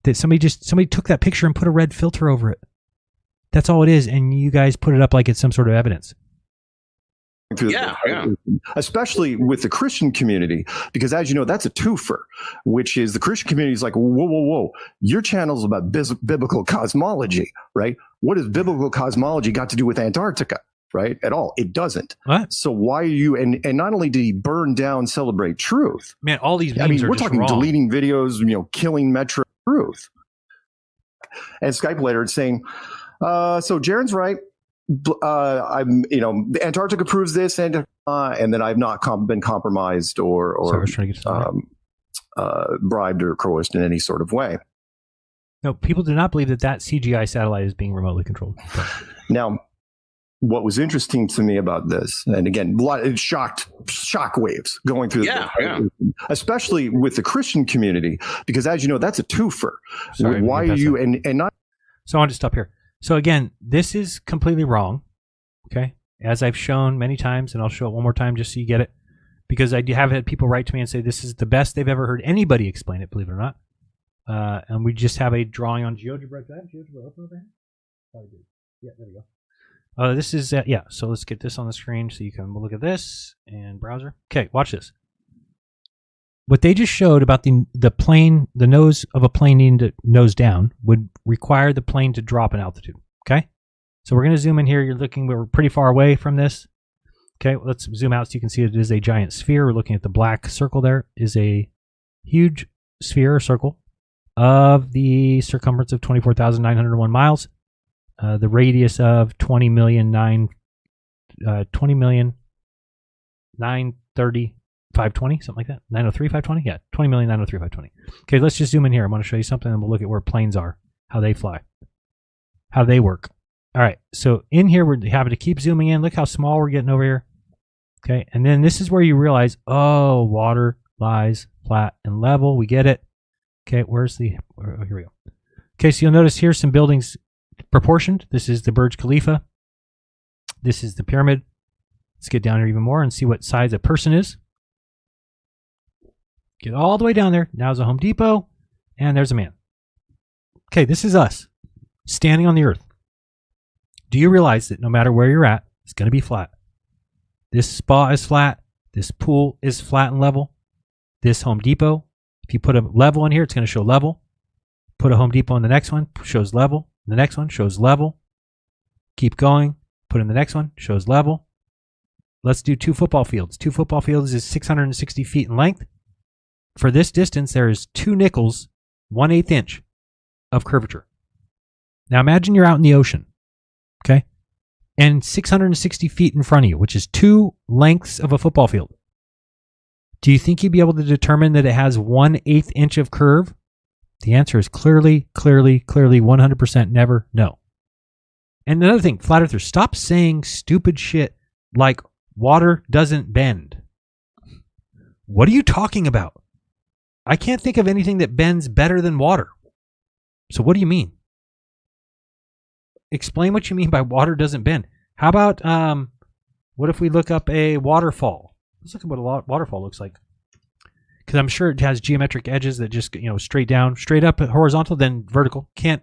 that somebody took that picture and put a red filter over it. That's all it is, and you guys put it up like it's some sort of evidence. Yeah. Especially with the Christian community, because as you know, that's a twofer, which is the Christian community is like, whoa. Your channel's about biblical cosmology, right? What has biblical cosmology got to do with Antarctica, right? At all. It doesn't. What? So why are you, and not only did he burn down Celebrate Truth. Man, all these memes are we're just talking wrong. Deleting videos, killing Metro Truth. And Skype later saying, so Jaren's right. Antarctica proves this, and then I've not been compromised or bribed or coerced in any sort of way. No, people do not believe that CGI satellite is being remotely controlled. Now, what was interesting to me about this, and again, shock waves going through, especially with the Christian community, because as you know, that's a twofer. Sorry, why are you and not? So I want to stop here. So again, this is completely wrong, okay? As I've shown many times, and I'll show it one more time just so you get it, because I have had people write to me and say this is the best they've ever heard anybody explain it, believe it or not. And we just have a drawing on GeoGebra. Do I have GeoGebra open over here? Yeah, there we go. This is, yeah, so let's get this on the screen so you can look at this and browser. Okay, watch this. What they just showed about the plane, the nose of a plane needing to nose down would require the plane to drop in altitude, okay? So we're going to zoom in here. You're looking, we're pretty far away from this. Okay, let's zoom out so you can see it is a giant sphere. We're looking at the black circle there. Is a huge sphere or circle of the circumference of 24,901 miles. The radius of 20,930,520, something like that. 903,520? Yeah, 20,903,520. Okay, let's just zoom in here. I want to show you something, and we'll look at where planes are, how they fly, how they work. All right, so in here, we're having to keep zooming in. Look how small we're getting over here. Okay, and then this is where you realize, oh, water lies flat and level. We get it. Okay, where's the, oh, here we go. Okay, so you'll notice here some buildings proportioned. This is the Burj Khalifa. This is the pyramid. Let's get down here even more and see what size a person is. Get all the way down there. Now there's a Home Depot, and there's a man. Okay, this is us standing on the earth. Do you realize that no matter where you're at, it's going to be flat? This spa is flat. This pool is flat and level. This Home Depot, if you put a level in here, it's going to show level. Put a Home Depot in the next one, shows level. The next one shows level. Keep going. Put in the next one, shows level. Let's do 2 football fields. 2 football fields is 660 feet in length. For this distance, there is 2 nickels, 1/8 inch of curvature. Now imagine you're out in the ocean, okay? And 660 feet in front of you, which is 2 lengths of a football field. Do you think you'd be able to determine that it has 1/8 inch of curve? The answer is clearly, 100% never no. And another thing, flat earthers, stop saying stupid shit like water doesn't bend. What are you talking about? I can't think of anything that bends better than water. So what do you mean? Explain what you mean by water doesn't bend. How about, what if we look up a waterfall? Let's look at what a waterfall looks like. Because I'm sure it has geometric edges that just, straight down, straight up, horizontal, then vertical. Can't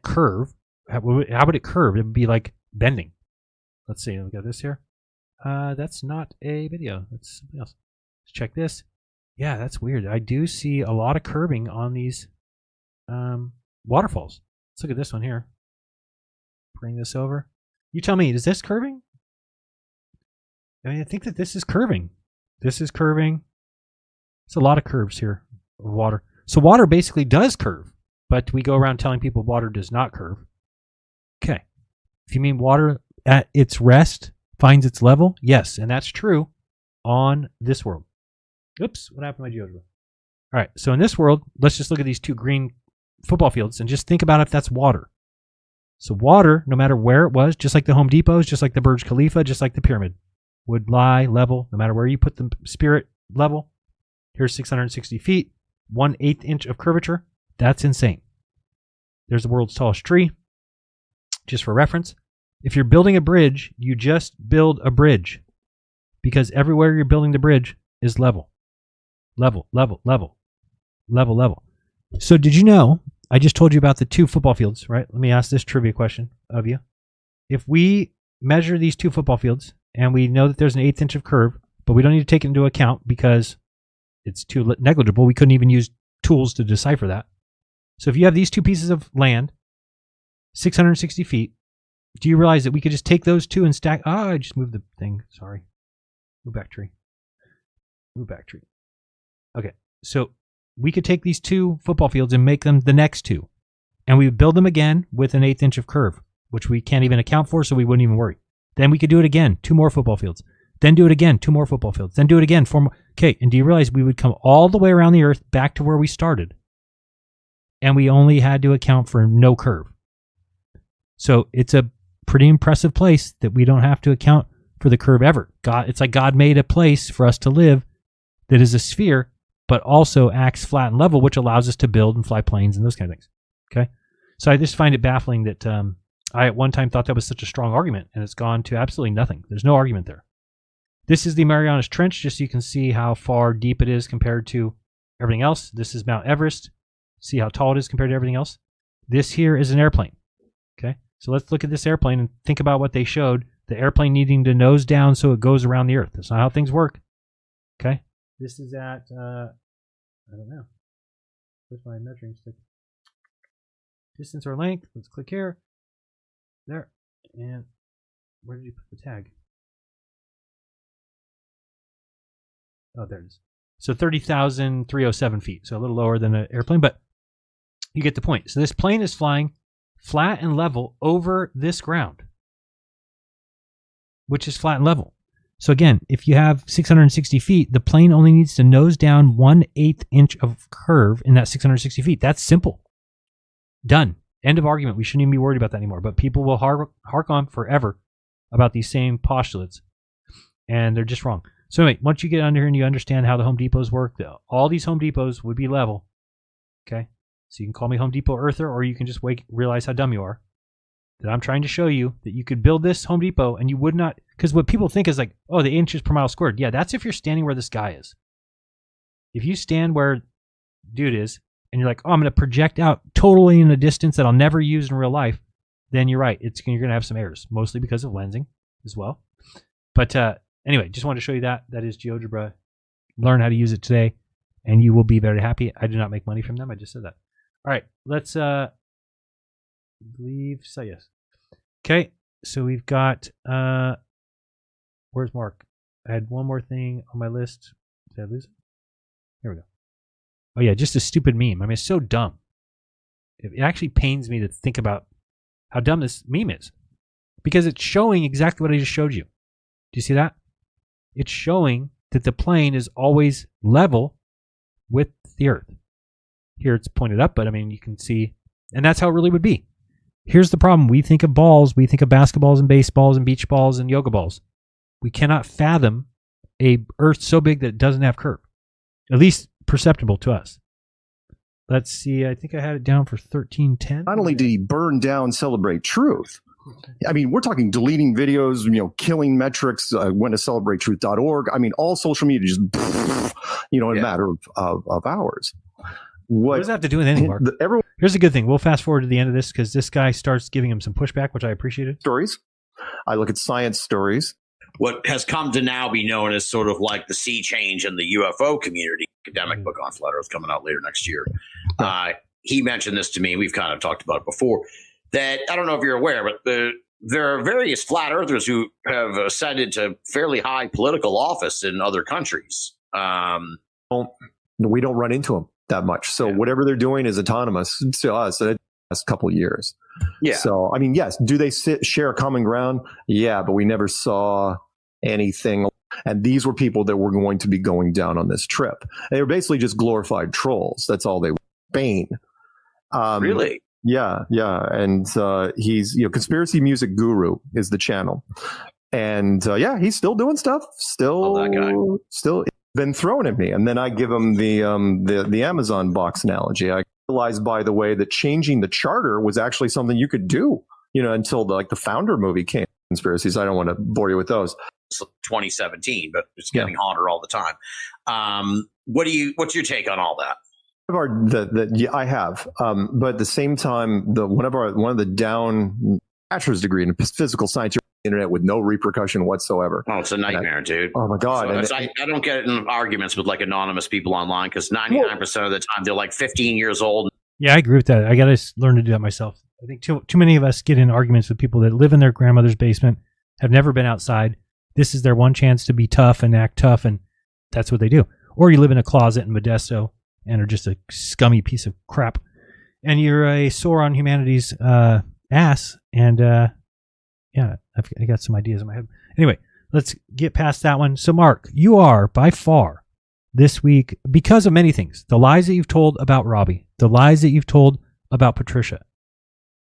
curve. How would it curve? It would be like bending. Let's see. We got this here. That's not a video. That's something else. Let's check this. Yeah, that's weird. I do see a lot of curving on these waterfalls. Let's look at this one here. Bring this over. You tell me, is this curving? I mean, I think that this is curving. This is curving. It's a lot of curves here of water. So water basically does curve, but we go around telling people water does not curve. Okay. If you mean water at its rest finds its level, yes, and that's true on this world. Oops, what happened to my GeoGebra? All right, so in this world, let's just look at these 2 green football fields and just think about if that's water. So water, no matter where it was, just like the Home Depots, just like the Burj Khalifa, just like the pyramid, would lie level, no matter where you put the spirit level. Here's 660 feet, 1/8 inch of curvature. That's insane. There's the world's tallest tree. Just for reference, if you're building a bridge, you just build a bridge because everywhere you're building the bridge is level. Level, level, level, level, level. So did you know, I just told you about the 2 football fields, right? Let me ask this trivia question of you. If we measure these 2 football fields and we know that there's an 1/8 inch of curve, but we don't need to take it into account because it's too negligible. We couldn't even use tools to decipher that. So if you have these 2 pieces of land, 660 feet, do you realize that we could just take those 2 and stack? Oh, I just moved the thing. Sorry. Move back tree. Move back tree. Okay. So we could take these 2 football fields and make them the next 2. And we would build them again with an 1/8 inch of curve, which we can't even account for, so we wouldn't even worry. Then we could do it again, 2 more football fields. Then do it again, 2 more football fields. Then do it again, 4 more. Okay, and do you realize we would come all the way around the earth back to where we started? And we only had to account for no curve. So it's a pretty impressive place that we don't have to account for the curve ever. It's like God made a place for us to live that is a sphere, but also acts flat and level, which allows us to build and fly planes and those kind of things. Okay? So I just find it baffling that I at one time thought that was such a strong argument, and it's gone to absolutely nothing. There's no argument there. This is the Marianas Trench, just so you can see how far deep it is compared to everything else. This is Mount Everest. See how tall it is compared to everything else. This here is an airplane. Okay, So let's look at this airplane and think about what they showed. The airplane needing to nose down so it goes around the Earth. That's not how things work. Okay? This is at, I don't know. Where's my measuring stick? Distance or length. Let's click here. There. And where did you put the tag? Oh, there it is. So 30,307 feet. So a little lower than an airplane, but you get the point. So this plane is flying flat and level over this ground, which is flat and level. So again, if you have 660 feet, the plane only needs to nose down 1/8 inch of curve in that 660 feet. That's simple. Done. End of argument. We shouldn't even be worried about that anymore. But people will hark on forever about these same postulates, and they're just wrong. So anyway, once you get under here and you understand how the Home Depots work, all these Home Depots would be level. Okay? So you can call me Home Depot Earther, or you can just realize how dumb you are. That I'm trying to show you that you could build this Home Depot and you would not, because what people think is like, oh, the inches per mile squared. Yeah, that's if you're standing where this guy is. If you stand where dude is, and you're like, oh, I'm going to project out totally in a distance that I'll never use in real life, then you're right. You're going to have some errors, mostly because of lensing as well. But anyway, just wanted to show you that. That is GeoGebra. Learn how to use it today, and you will be very happy. I do not make money from them. I just said that. All right, let's leave. So yes. Okay, so we've got, where's Mark? I had one more thing on my list. Did I lose it? Here we go. Oh yeah, just a stupid meme. I mean, it's so dumb. It actually pains me to think about how dumb this meme is, because it's showing exactly what I just showed you. Do you see that? It's showing that the plane is always level with the Earth. Here it's pointed up, but I mean, you can see, and that's how it really would be. Here's the problem. We think of balls, we think of basketballs and baseballs and beach balls and yoga balls. We cannot fathom a Earth so big that it doesn't have curve. At least perceptible to us. Let's see. I think I had it down for 1310. Not only did he burn down Celebrate Truth, I mean, we're talking deleting videos, killing metrics, went to celebratetruth.org. I mean, all social media just, in a matter of hours. What does that have to do with anything, Mark? Here's a good thing. We'll fast forward to the end of this because this guy starts giving him some pushback, which I appreciated. Stories. I look at science stories. What has come to now be known as sort of like the sea change in the UFO community. Academic book on flat Earth coming out later next year. He mentioned this to me. We've kind of talked about it before. That I don't know if you're aware, but there are various flat earthers who have ascended to fairly high political office in other countries. We don't run into them that much. So whatever they're doing is autonomous to us in the last couple of years. Yeah. So, I mean, yes. Do they share a common ground? Yeah, but we never saw anything. And these were people that were going to be going down on this trip. They were basically just glorified trolls. That's all they were. Bane. Really? Yeah. And he's, Conspiracy Music Guru is the channel. And he's still doing stuff. Still been thrown at me. And then I give him the Amazon box analogy. I realized, by the way, that changing the charter was actually something you could do, until the Founder movie came. Conspiracies. I don't want to bore you with those. 2017, but it's getting hotter all the time. What's your take on all that? I have, but at the same time, one of the down bachelor's degree in physical science, internet with no repercussion whatsoever. Oh, it's a nightmare, dude. Oh my God. So I don't get in arguments with anonymous people online because 99% of the time they're 15 years old. Yeah, I agree with that. I got to learn to do that myself. I think too many of us get in arguments with people that live in their grandmother's basement, have never been outside. This is their one chance to be tough and act tough, and that's what they do. Or you live in a closet in Modesto and are just a scummy piece of crap, and you're a sore on humanity's ass. And I got some ideas in my head. Anyway, let's get past that one. So, Mark, you are by far this week, because of many things, the lies that you've told about Robbie, the lies that you've told about Patricia,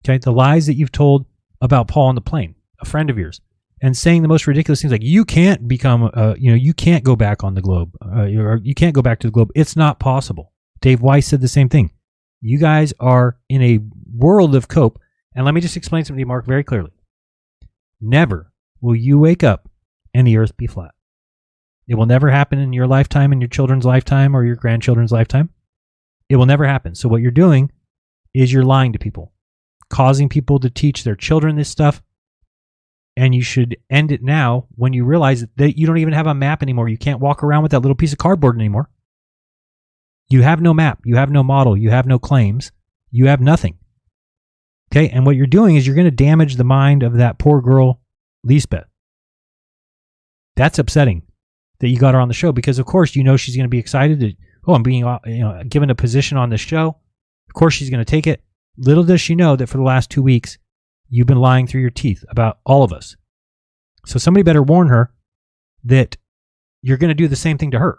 okay, the lies that you've told about Paul on the plane, a friend of yours, and saying the most ridiculous things like you can't become, you can't go back on the globe, or you can't go back to the globe. It's not possible. Dave Weiss said the same thing. You guys are in a world of cope. And let me just explain something to you, Mark, very clearly. Never will you wake up and the earth be flat. It will never happen in your lifetime, in your children's lifetime, or your grandchildren's lifetime. It will never happen. So what you're doing is you're lying to people. causing people to teach their children this stuff. And you should end it now when you realize that you don't even have a map anymore. You can't walk around with that little piece of cardboard anymore. You have no map. You have no model. You have no claims. You have nothing. Okay? And what you're doing is you're going to damage the mind of that poor girl, Lisbeth. That's upsetting that you got her on the show because, of course, you know she's going to be excited that, oh, I'm being given a position on this show. Of course, she's going to take it. Little does she know that for the last 2 weeks, you've been lying through your teeth about all of us. So somebody better warn her that you're going to do the same thing to her.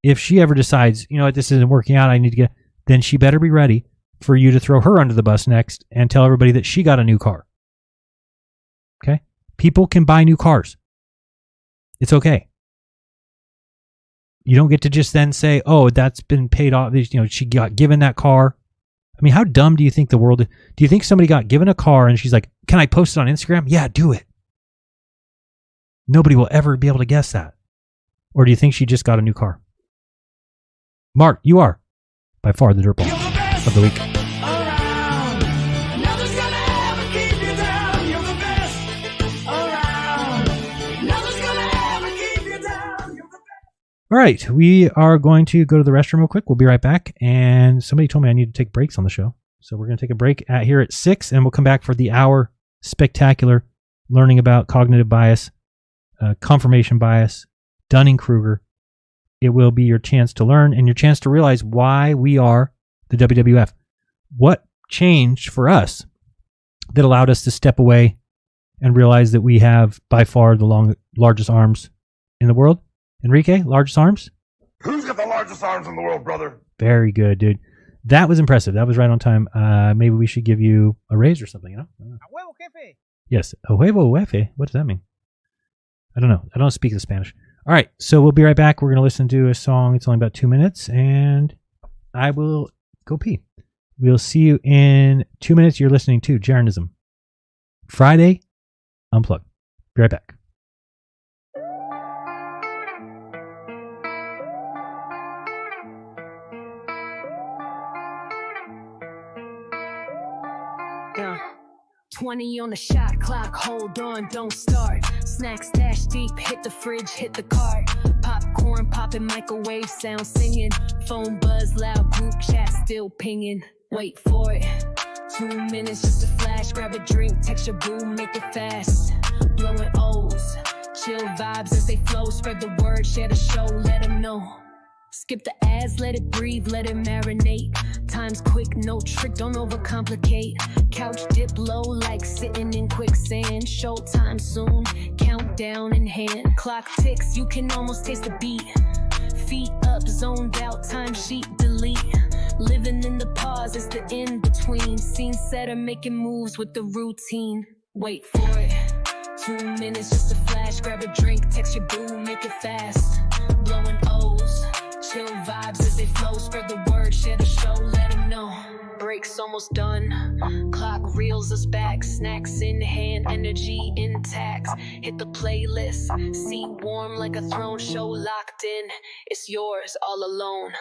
If she ever decides, you know what, this isn't working out, I need to get, then she better be ready for you to throw her under the bus next and tell everybody that she got a new car. Okay? People can buy new cars. It's okay. You don't get to just then say, oh, that's been paid off. You know, she got given that car. I mean, how dumb do you think the world is? Do you think somebody got given a car and she's like, can I post it on Instagram? Yeah, do it. Nobody will ever be able to guess that. Or do you think she just got a new car? Mark, you are by far the Dirtball of the week. All right, we are going to go to the restroom real quick. We'll be right back. And somebody told me I need to take breaks on the show. So we're going to take a break here at 6, and we'll come back for the hour spectacular learning about cognitive bias, confirmation bias, Dunning-Kruger. It will be your chance to learn and your chance to realize why we are the WWF. What changed for us that allowed us to step away and realize that we have by far the largest arms in the world? Enrique, largest arms? Who's got the largest arms in the world, brother? Very good, dude. That was impressive. That was right on time. Maybe we should give you a raise or something, you know? A huevo, jefe. Yes, a huevo, jefe. What does that mean? I don't know. I don't speak the Spanish. All right, so we'll be right back. We're going to listen to a song. It's only about 2 minutes, and I will go pee. We'll see you in 2 minutes. You're listening to Jeranism. Friday, Unplugged. Be right back. Yeah. 20 on the shot clock, hold on, don't start. Snacks dash deep, hit the fridge, hit the cart. Popcorn popping, microwave sound singing. Phone buzz loud, group chat still pinging. Wait for it. 2 minutes just a flash, grab a drink, text your boo, make it fast. Blowing O's, chill vibes as they flow. Spread the word, share the show, let them know. Skip the ads, let it breathe, let it marinate. Time's quick, no trick, don't overcomplicate. Couch dip low like sitting in quicksand. Showtime soon, countdown in hand. Clock ticks, you can almost taste the beat. Feet up, zoned out, time sheet delete. Living in the pause, it's the in-between. Scene setter making moves with the routine. Wait for it. 2 minutes just a flash, grab a drink, text your boo, make it fast. Blowing O's. Chill vibes as they flow, spread the word, share the show, let them know. Break's almost done, clock reels us back. Snacks in hand, energy intact. Hit the playlist, seat warm like a throne. Show locked in, it's yours all alone.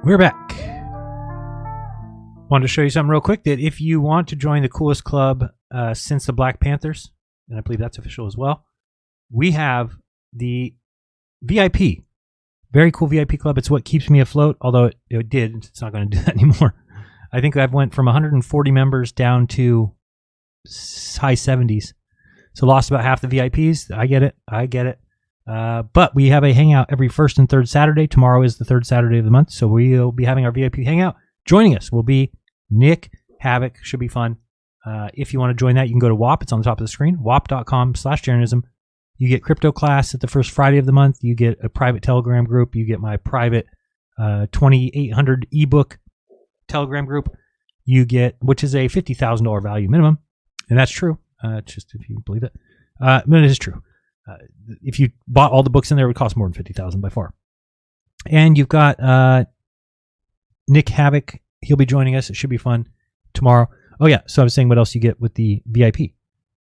We're back. Wanted to show you something real quick that if you want to join the coolest club since the Black Panthers, and I believe that's official as well, we have the VIP. Very cool VIP club. It's what keeps me afloat, although it did. It's not going to do that anymore. I think I've went from 140 members down to high 70s. So lost about half the VIPs. I get it. But we have a hangout every first and third Saturday. Tomorrow is the third Saturday of the month, so we'll be having our VIP hangout. Joining us will be Nick Havoc. Should be fun. If you want to join that, you can go to WAP. It's on the top of the screen, wap.com/Jeranism. You get crypto class at the first Friday of the month. You get a private Telegram group. You get my private 2800 ebook Telegram group. You get, which is a $50,000 value minimum, and that's true. Just if you believe it, but it is true. if you bought all the books in there, it would cost more than $50,000 by far. And you've got Nick Havoc. He'll be joining us. It should be fun tomorrow. Oh yeah, so I was saying what else you get with the VIP.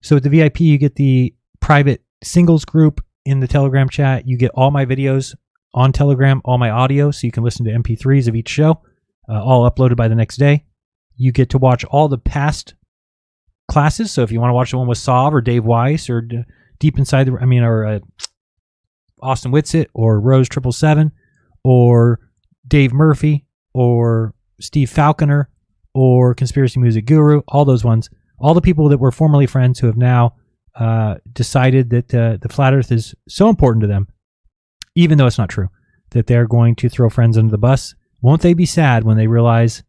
So with the VIP, you get the private singles group in the Telegram chat. You get all my videos on Telegram, all my audio, so you can listen to MP3s of each show, all uploaded by the next day. You get to watch all the past classes. So if you want to watch the one with Sav or Dave Weiss or Deep Inside or Austin Whitsitt or Rose 777 or Dave Murphy or Steve Falconer or Conspiracy Music Guru, all those ones, all the people that were formerly friends who have now decided that the flat earth is so important to them, even though it's not true, that they're going to throw friends under the bus. Won't they be sad when they realize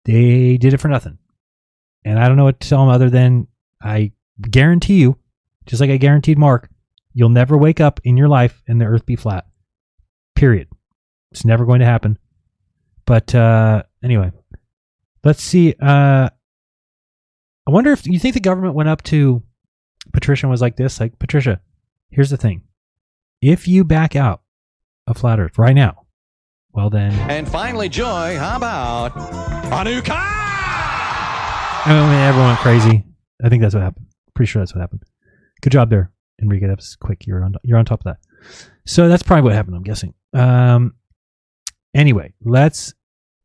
they did it for nothing? And I don't know what to tell them other than I guarantee you, just like I guaranteed Mark, you'll never wake up in your life and the earth be flat. Period. It's never going to happen. But anyway, let's see. I wonder if you think the government went up to Patricia and was like this, like, Patricia, here's the thing. If you back out of flat earth right now, well then. And finally, Joy, how about a new car? I mean, everyone went crazy. I think that's what happened. Pretty sure that's what happened. Good job there, Enrique. That was quick. You're on top of that. So that's probably what happened, I'm guessing. Anyway, let's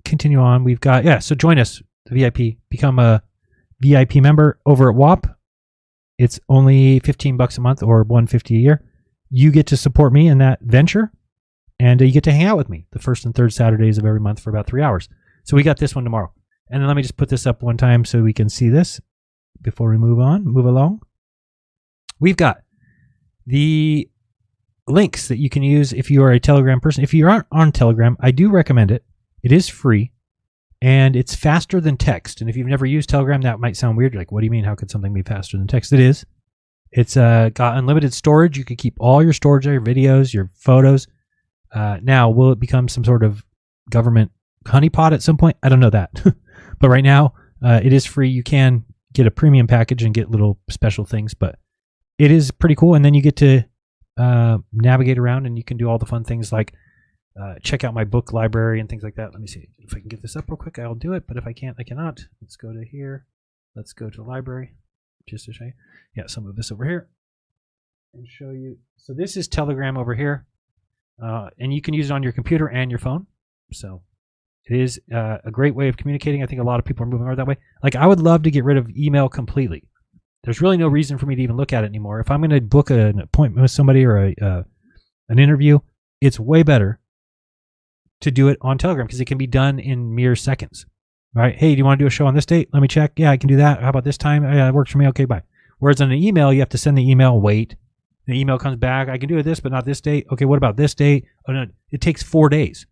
continue on. We've got, so join us, the VIP. Become a VIP member over at WAP. It's only $15 a month or $150 a year. You get to support me in that venture, and you get to hang out with me the first and third Saturdays of every month for about 3 hours. So we got this one tomorrow. And then let me just put this up one time so we can see this before we move along. We've got the links that you can use if you are a Telegram person. If you aren't on Telegram, I do recommend it. It is free, and it's faster than text. And if you've never used Telegram, that might sound weird. You're like, what do you mean? How could something be faster than text? It is. It's got unlimited storage. You can keep all your storage there, your videos, your photos. Now, will it become some sort of government honeypot at some point? I don't know that. But right now, it is free. You can get a premium package and get little special things, but it is pretty cool. And then you get to navigate around, and you can do all the fun things like check out my book library and things like that. Let me see if I can get this up real quick. I'll do it, but if I can't, I cannot. Let's go to here. Let's go to the library just to show you. Yeah, so move this over here and show you. So this is Telegram over here, and you can use it on your computer and your phone. So it is a great way of communicating. I think a lot of people are moving over that way. Like, I would love to get rid of email completely. There's really no reason for me to even look at it anymore. If I'm going to book an appointment with somebody or an interview, it's way better to do it on Telegram because it can be done in mere seconds. Right? Hey, do you want to do a show on this date? Let me check. Yeah, I can do that. How about this time? Yeah, it works for me. Okay, bye. Whereas on an email, you have to send the email, wait. The email comes back. I can do this, but not this date. Okay, what about this date? Oh, no, it takes 4 days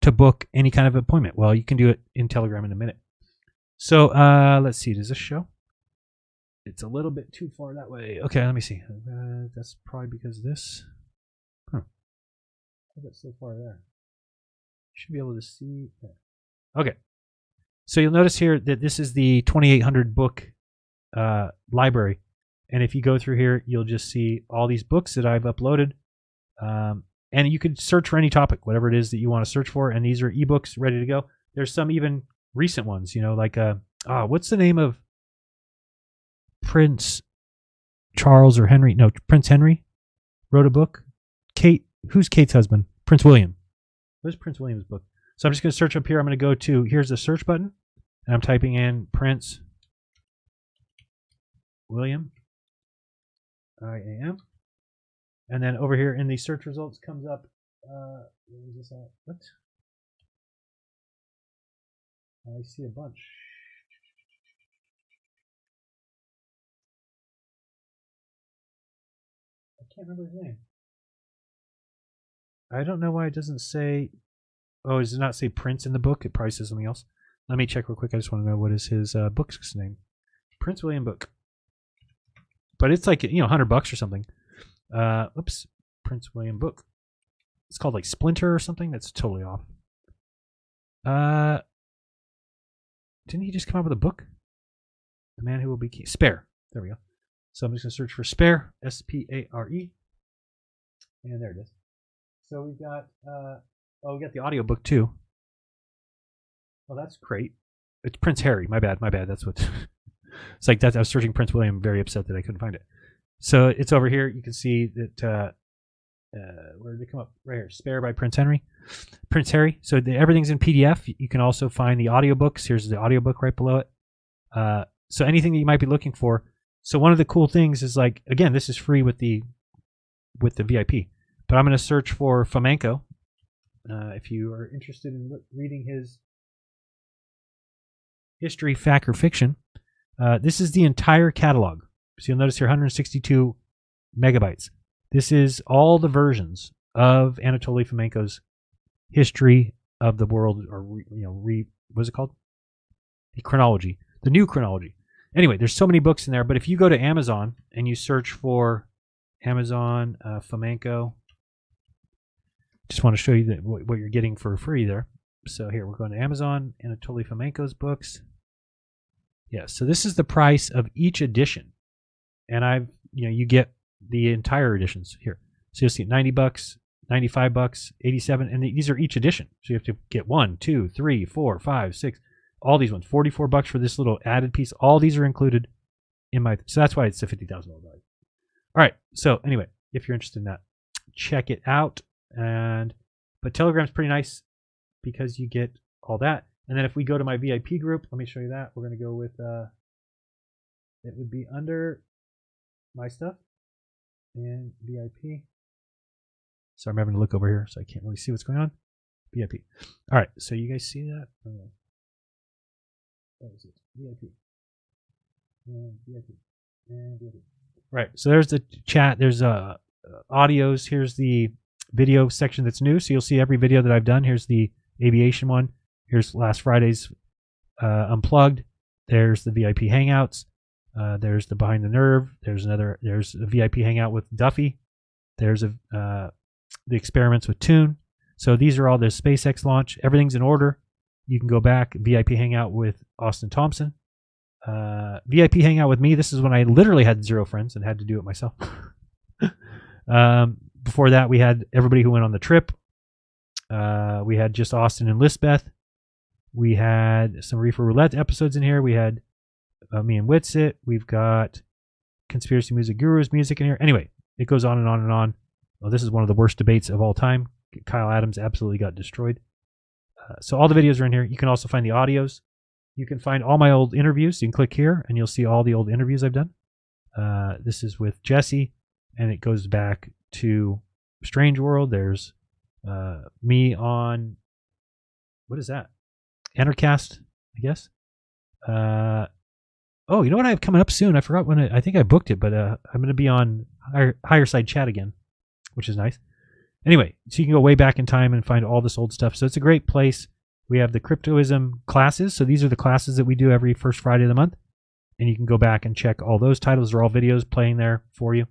to book any kind of appointment. Well, you can do it in Telegram in a minute. So let's see. Does this show? It's a little bit too far that way. Okay, let me see. That's probably because of this. Huh. Why is it so far there? Should be able to see that. Okay. So you'll notice here that this is the 2800 book library. And if you go through here, you'll just see all these books that I've uploaded. And you could search for any topic, whatever it is that you want to search for. And these are ebooks ready to go. There's some even recent ones, like what's the name of Prince Charles or Henry? No, Prince Henry wrote a book. Kate, who's Kate's husband? Prince William. Where's Prince William's book? So I'm just going to search up here. I'm going to go to, here's the search button. And I'm typing in Prince William. I-A-M. And then over here in the search results comes up, where is this at? What? I see a bunch. I can't remember his name. I don't know why it doesn't say. Oh, does it not say Prince in the book? It probably says something else. Let me check real quick. I just want to know what is his book's name. Prince William book. But it's like, $100 or something. Oops. Prince William book. It's called like Splinter or something. That's totally off. Didn't he just come out with a book? The Man Who Will Be King. Spare. There we go. So I'm just going to search for spare, S-P-A-R-E. And there it is. So we've got, we got the audiobook too. Oh, that's great. It's Prince Harry. My bad. That's what. It's like that. I was searching Prince William. Very upset that I couldn't find it. So it's over here. You can see that. Where did it come up? Right here. Spare by Prince Henry. Prince Harry. So everything's in PDF. You can also find the audiobooks. Here's the audiobook right below it. So anything that you might be looking for. So one of the cool things is like, again, this is free with the VIP. But I'm going to search for Fomenko. If you are interested in reading his history, fact, or fiction, this is the entire catalog. So you'll notice here 162 megabytes. This is all the versions of Anatoly Fomenko's history of the world, or what's it called? The chronology, the new chronology. Anyway, there's so many books in there. But if you go to Amazon and you search for Amazon Fomenko, just want to show you that what you're getting for free there. So here we're going to Amazon, Anatoly Fomenko's books. Yeah, so this is the price of each edition, and you get the entire editions here. So you'll see $90, $95, 87, and these are each edition. So you have to get 1, 2, 3, 4, 5, 6, all these ones. $44 for this little added piece. All these are included in my. So that's why it's a $50,000 value. All right. So anyway, if you're interested in that, check it out. But Telegram's pretty nice because you get all that. And then if we go to my VIP group, let me show you that. We're going to go with, it would be under my stuff and VIP. So I'm having to look over here, so I can't really see what's going on. VIP. All right, so you guys see that? What is it? VIP. And VIP. And VIP. Right, so there's the chat. There's audios. Here's the video section that's new. So you'll see every video that I've done. Here's the aviation one. Here's last Friday's Unplugged. There's the VIP Hangouts. There's the Behind the Nerve. There's a VIP Hangout with Duffy. There's the experiments with Toon. So these are all the SpaceX launch. Everything's in order. You can go back. VIP Hangout with Austin Thompson. VIP Hangout with me. This is when I literally had 0 friends and had to do it myself. Before that, we had everybody who went on the trip. We had just Austin and Lisbeth. We had some Reefer Roulette episodes in here. We had me and Witsit. We've got Conspiracy Music Gurus music in here. Anyway, it goes on and on and on. Well, this is one of the worst debates of all time. Kyle Adams absolutely got destroyed. So all the videos are in here. You can also find the audios. You can find all my old interviews. You can click here and you'll see all the old interviews I've done. This is with Jesse, and it goes back to Strange World. There's me on, what is that? Entercast, I guess. Oh, you know what I have coming up soon? I forgot when I think I booked it, but I'm going to be on Higher Side Chat again, which is nice. Anyway, so you can go way back in time and find all this old stuff. So it's a great place. We have the Cryptoism classes. So these are the classes that we do every first Friday of the month. And you can go back and check all those titles. They're all videos playing there for you.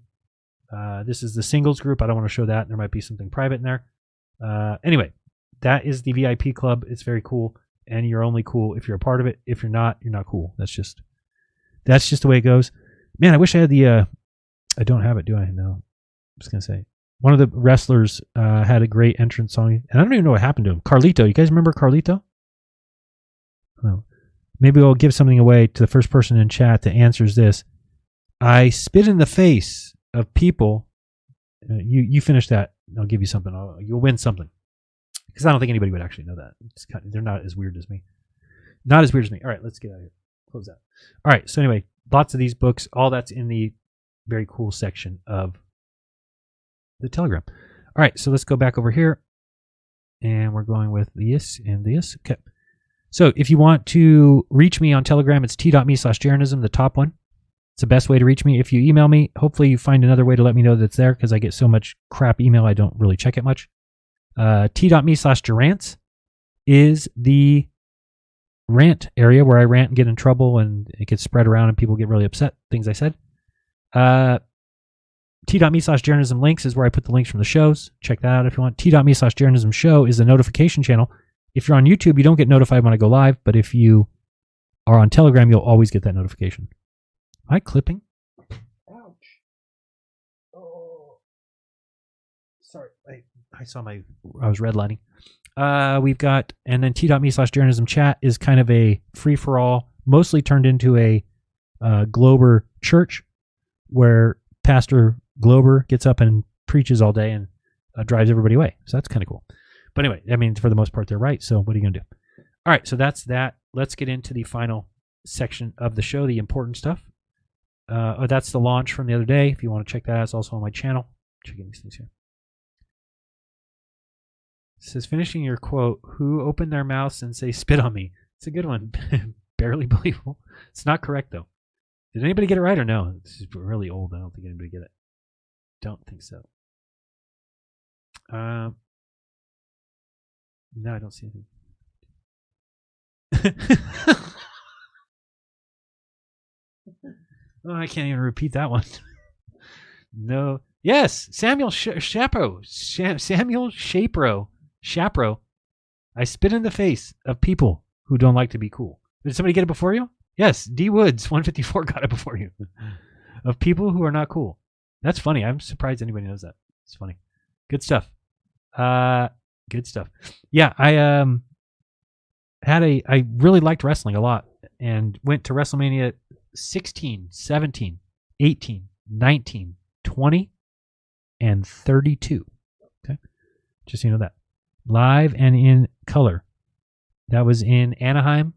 This is the singles group. I don't want to show that. There might be something private in there. Anyway, that is the VIP club. It's very cool. And you're only cool if you're a part of it. If you're not cool. That's just the way it goes. Man, I wish I had the, I don't have it, do I? No. I'm just going to say. One of the wrestlers had a great entrance song. And I don't even know what happened to him. Carlito. You guys remember Carlito? No. Maybe we'll give something away to the first person in chat that answers this. I spit in the face of people. You finish that. I'll give you something. You'll win something. Because I don't think anybody would actually know that. They're not as weird as me. Not as weird as me. All right, let's get out of here. Close that. All right, so anyway, lots of these books. All that's in the very cool section of the Telegram. All right, so let's go back over here. And we're going with this and this. Okay. So if you want to reach me on Telegram, it's t.me/Jeranism, the top one. It's the best way to reach me. If you email me, hopefully you find another way to let me know that it's there, because I get so much crap email, I don't really check it much. T.me/Gerants is the rant area where I rant and get in trouble and it gets spread around and people get really upset, things I said. T.me/Jeranism links is where I put the links from the shows. Check that out if you want. T.me/Jeranism show is the notification channel. If you're on YouTube, you don't get notified when I go live, but if you are on Telegram, you'll always get that notification. Am I clipping? Sorry, I saw I was redlining. We've got, and then t.me/Jeranism chat is kind of a free-for-all, mostly turned into a Glober church where Pastor Glober gets up and preaches all day and drives everybody away. So that's kind of cool. But anyway, I mean, for the most part, they're right. So what are you going to do? All right, so that's that. Let's get into the final section of the show, the important stuff. That's the launch from the other day. If you want to check that out, it's also on my channel. Checking these things here. It says, finishing your quote, who opened their mouths and say, spit on me? It's a good one. Barely believable. It's not correct, though. Did anybody get it right or no? This is really old. I don't think anybody get it. Don't think so. No, I don't see anything. Oh, I can't even repeat that one. No. Yes, Samuel Shapro. Samuel Shapro. I spit in the face of people who don't like to be cool. Did somebody get it before you? Yes, D Woods 154 got it before you. Of people who are not cool. That's funny. I'm surprised anybody knows that. It's funny. Good stuff. Good stuff. Yeah, I really liked wrestling a lot and went to WrestleMania 16, 17, 18, 19, 20, and 32. Okay. Just so you know that. Live and in color. That was in Anaheim,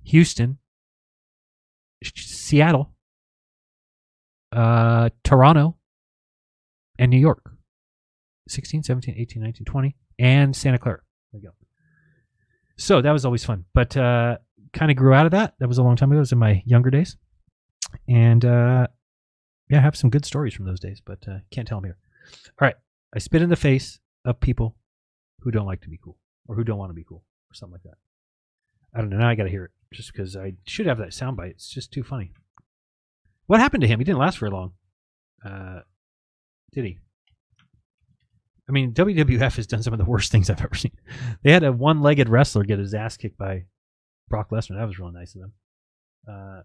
Houston, Seattle, Toronto, and New York. 16, 17, 18, 19, 20, and Santa Clara. There you go. So that was always fun. But kind of grew out of that. That was a long time ago. It was in my younger days. And yeah, I have some good stories from those days, but can't tell them here. All right. I spit in the face of people who don't like to be cool or who don't want to be cool or something like that. I don't know. Now I got to hear it just because I should have that soundbite. It's just too funny. What happened to him? He didn't last very long. Did he? I mean, WWF has done some of the worst things I've ever seen. They had a one-legged wrestler get his ass kicked by Brock Lesnar. That was really nice of them.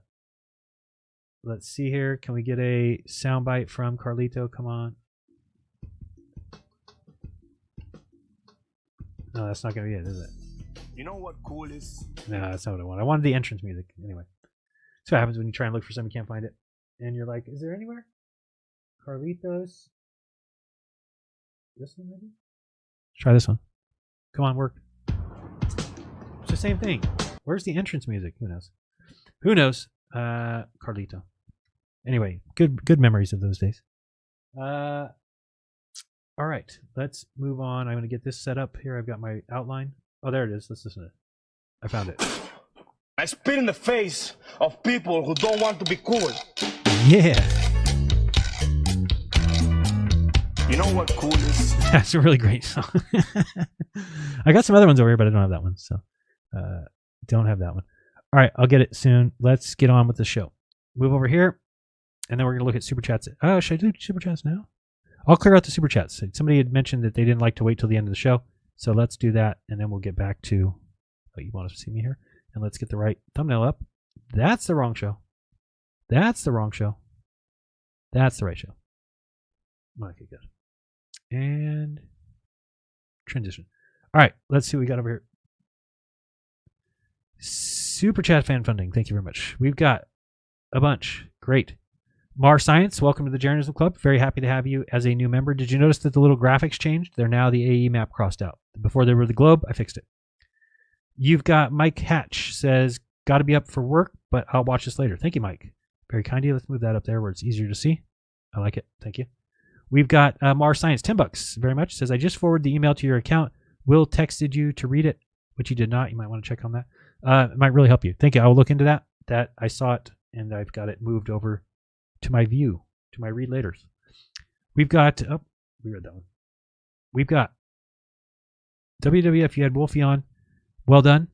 Let's see here. Can we get a soundbite from Carlito? Come on. No, that's not going to be it, is it? You know what cool is? No, that's not what I want. I wanted the entrance music. Anyway. That's what happens when you try and look for something, you can't find it. And you're like, is there anywhere? Carlitos. This one, maybe? Let's try this one. Come on, work. It's the same thing. Where's the entrance music? Who knows? Who knows? Carlito. Anyway, good memories of those days. All right, let's move on. I'm going to get this set up here. I've got my outline. Oh, there it is. Let's listen to it. I found it. I spit in the face of people who don't want to be cool. Yeah. You know what cool is? That's a really great song. I got some other ones over here, but I don't have that one. So don't have that one. All right, I'll get it soon. Let's get on with the show. Move over here, and then we're going to look at Super Chats. Oh, should I do Super Chats now? I'll clear out the Super Chats. Somebody had mentioned that they didn't like to wait till the end of the show. So let's do that, and then we'll get back to what you want to see me here. And let's get the right thumbnail up. That's the wrong show. That's the wrong show. That's the right show. Okay, good. And transition. All right, let's see what we got over here. Super Chat fan funding. Thank you very much. We've got a bunch. Great. Mar Science, welcome to the Jeranism Club. Very happy to have you as a new member. Did you notice that the little graphics changed? They're now the AE map crossed out. Before they were the globe, I fixed it. You've got Mike Hatch says, got to be up for work, but I'll watch this later. Thank you, Mike. Very kind of you. Let's move that up there where it's easier to see. I like it. Thank you. We've got Mars Science, $10 very much. Says, I just forwarded the email to your account. Will texted you to read it, which you did not. You might want to check on that. It might really help you. Thank you. I will look into that. That I saw it, and I've got it moved over to my view, to my read laters. We've got, oh, we read that one. We've got WWF. You had Wolfie on. Well done.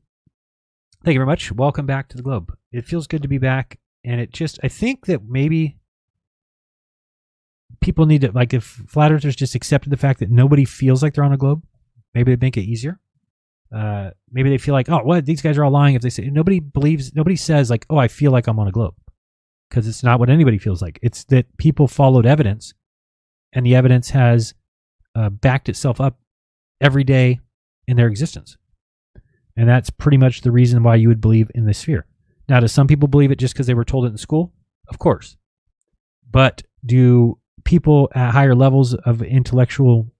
Thank you very much. Welcome back to the Globe. It feels good to be back, and it just, I think that maybe people need to, like, if flat earthers just accepted the fact that nobody feels like they're on a globe, maybe it'd make it easier. Maybe they feel like, oh, what? These guys are all lying if they say, nobody says like, oh, I feel like I'm on a globe. Because it's not what anybody feels like. It's that people followed evidence, and the evidence has backed itself up every day in their existence. And that's pretty much the reason why you would believe in the sphere. Now, do some people believe it just because they were told it in school? Of course. But do people at higher levels of intellectual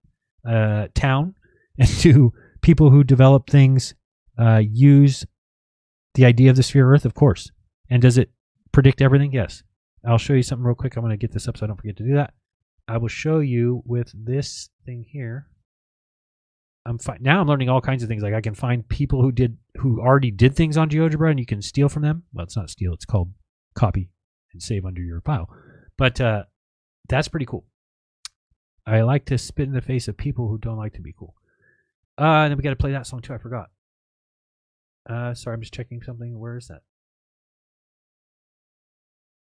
town and do people who develop things use the idea of the sphere of Earth? Of course. And does it predict everything? Yes. I'll show you something real quick. I'm going to get this up so I don't forget to do that. I will show you with this thing here. Now I'm learning all kinds of things. Like I can find people who already did things on GeoGebra, and you can steal from them. Well, it's not steal. It's called copy and save under your file. But that's pretty cool. I like to spit in the face of people who don't like to be cool. And then we got to play that song too. I forgot. Sorry, I'm just checking something. Where is that?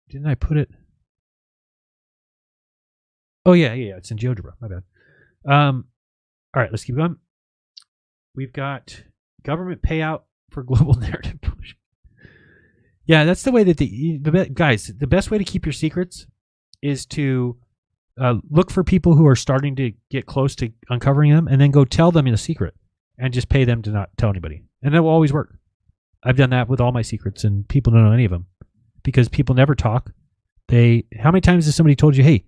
Didn't I put it? Oh yeah. It's in GeoGebra. My bad. All right, let's keep going. We've got government payout for global narrative push. Yeah, that's the way that guys, the best way to keep your secrets is to look for people who are starting to get close to uncovering them and then go tell them in a secret and just pay them to not tell anybody. And that will always work. I've done that with all my secrets and people don't know any of them because people never talk. How many times has somebody told you, hey,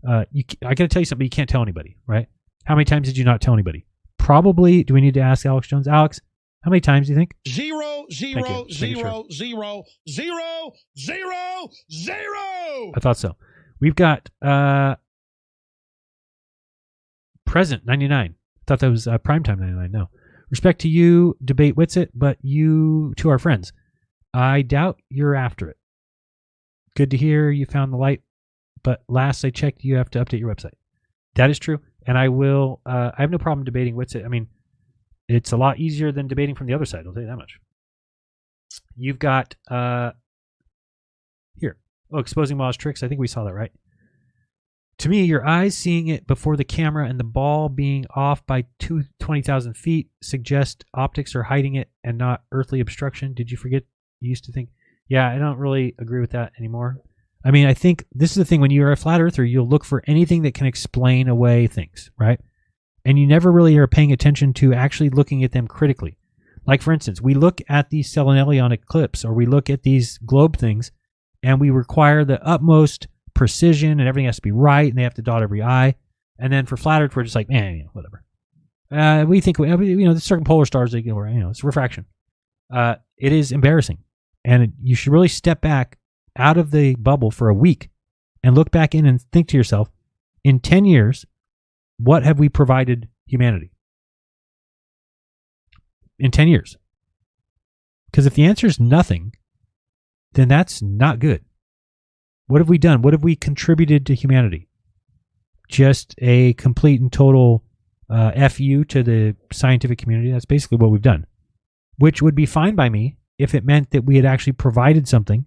I got to tell you something, you can't tell anybody, right? How many times did you not tell anybody? Probably, do we need to ask Alex Jones? Alex, how many times do you think? 0, 0, 0, 0, 0, 0, 0. I thought so. We've got present 99. Thought that was primetime 99. No. Respect to you, debate Witsit, but you to our friends. I doubt you're after it. Good to hear you found the light, but last I checked, you have to update your website. That is true. And I will, I have no problem debating Witsit. I mean, it's a lot easier than debating from the other side. I'll tell you that much. You've got, here. Oh, exposing Ma's tricks. I think we saw that, right? To me, your eyes seeing it before the camera and the ball being off by 20,000 feet suggest optics are hiding it and not earthly obstruction. Did you forget? You used to think, yeah, I don't really agree with that anymore. I mean, I think this is the thing. When you're a flat earther, you'll look for anything that can explain away things, right? And you never really are paying attention to actually looking at them critically. Like, for instance, we look at these Selenelion eclipse, or we look at these globe things, and we require the utmost precision, and everything has to be right, and they have to dot every I. And then for flat earth, we're just like, whatever. We think, the circumpolar stars, it's refraction. It is embarrassing. And you should really step back out of the bubble for a week and look back in and think to yourself, in 10 years, what have we provided humanity? In 10 years. Because if the answer is nothing, then that's not good. What have we done? What have we contributed to humanity? Just a complete and total FU to the scientific community. That's basically what we've done. Which would be fine by me if it meant that we had actually provided something.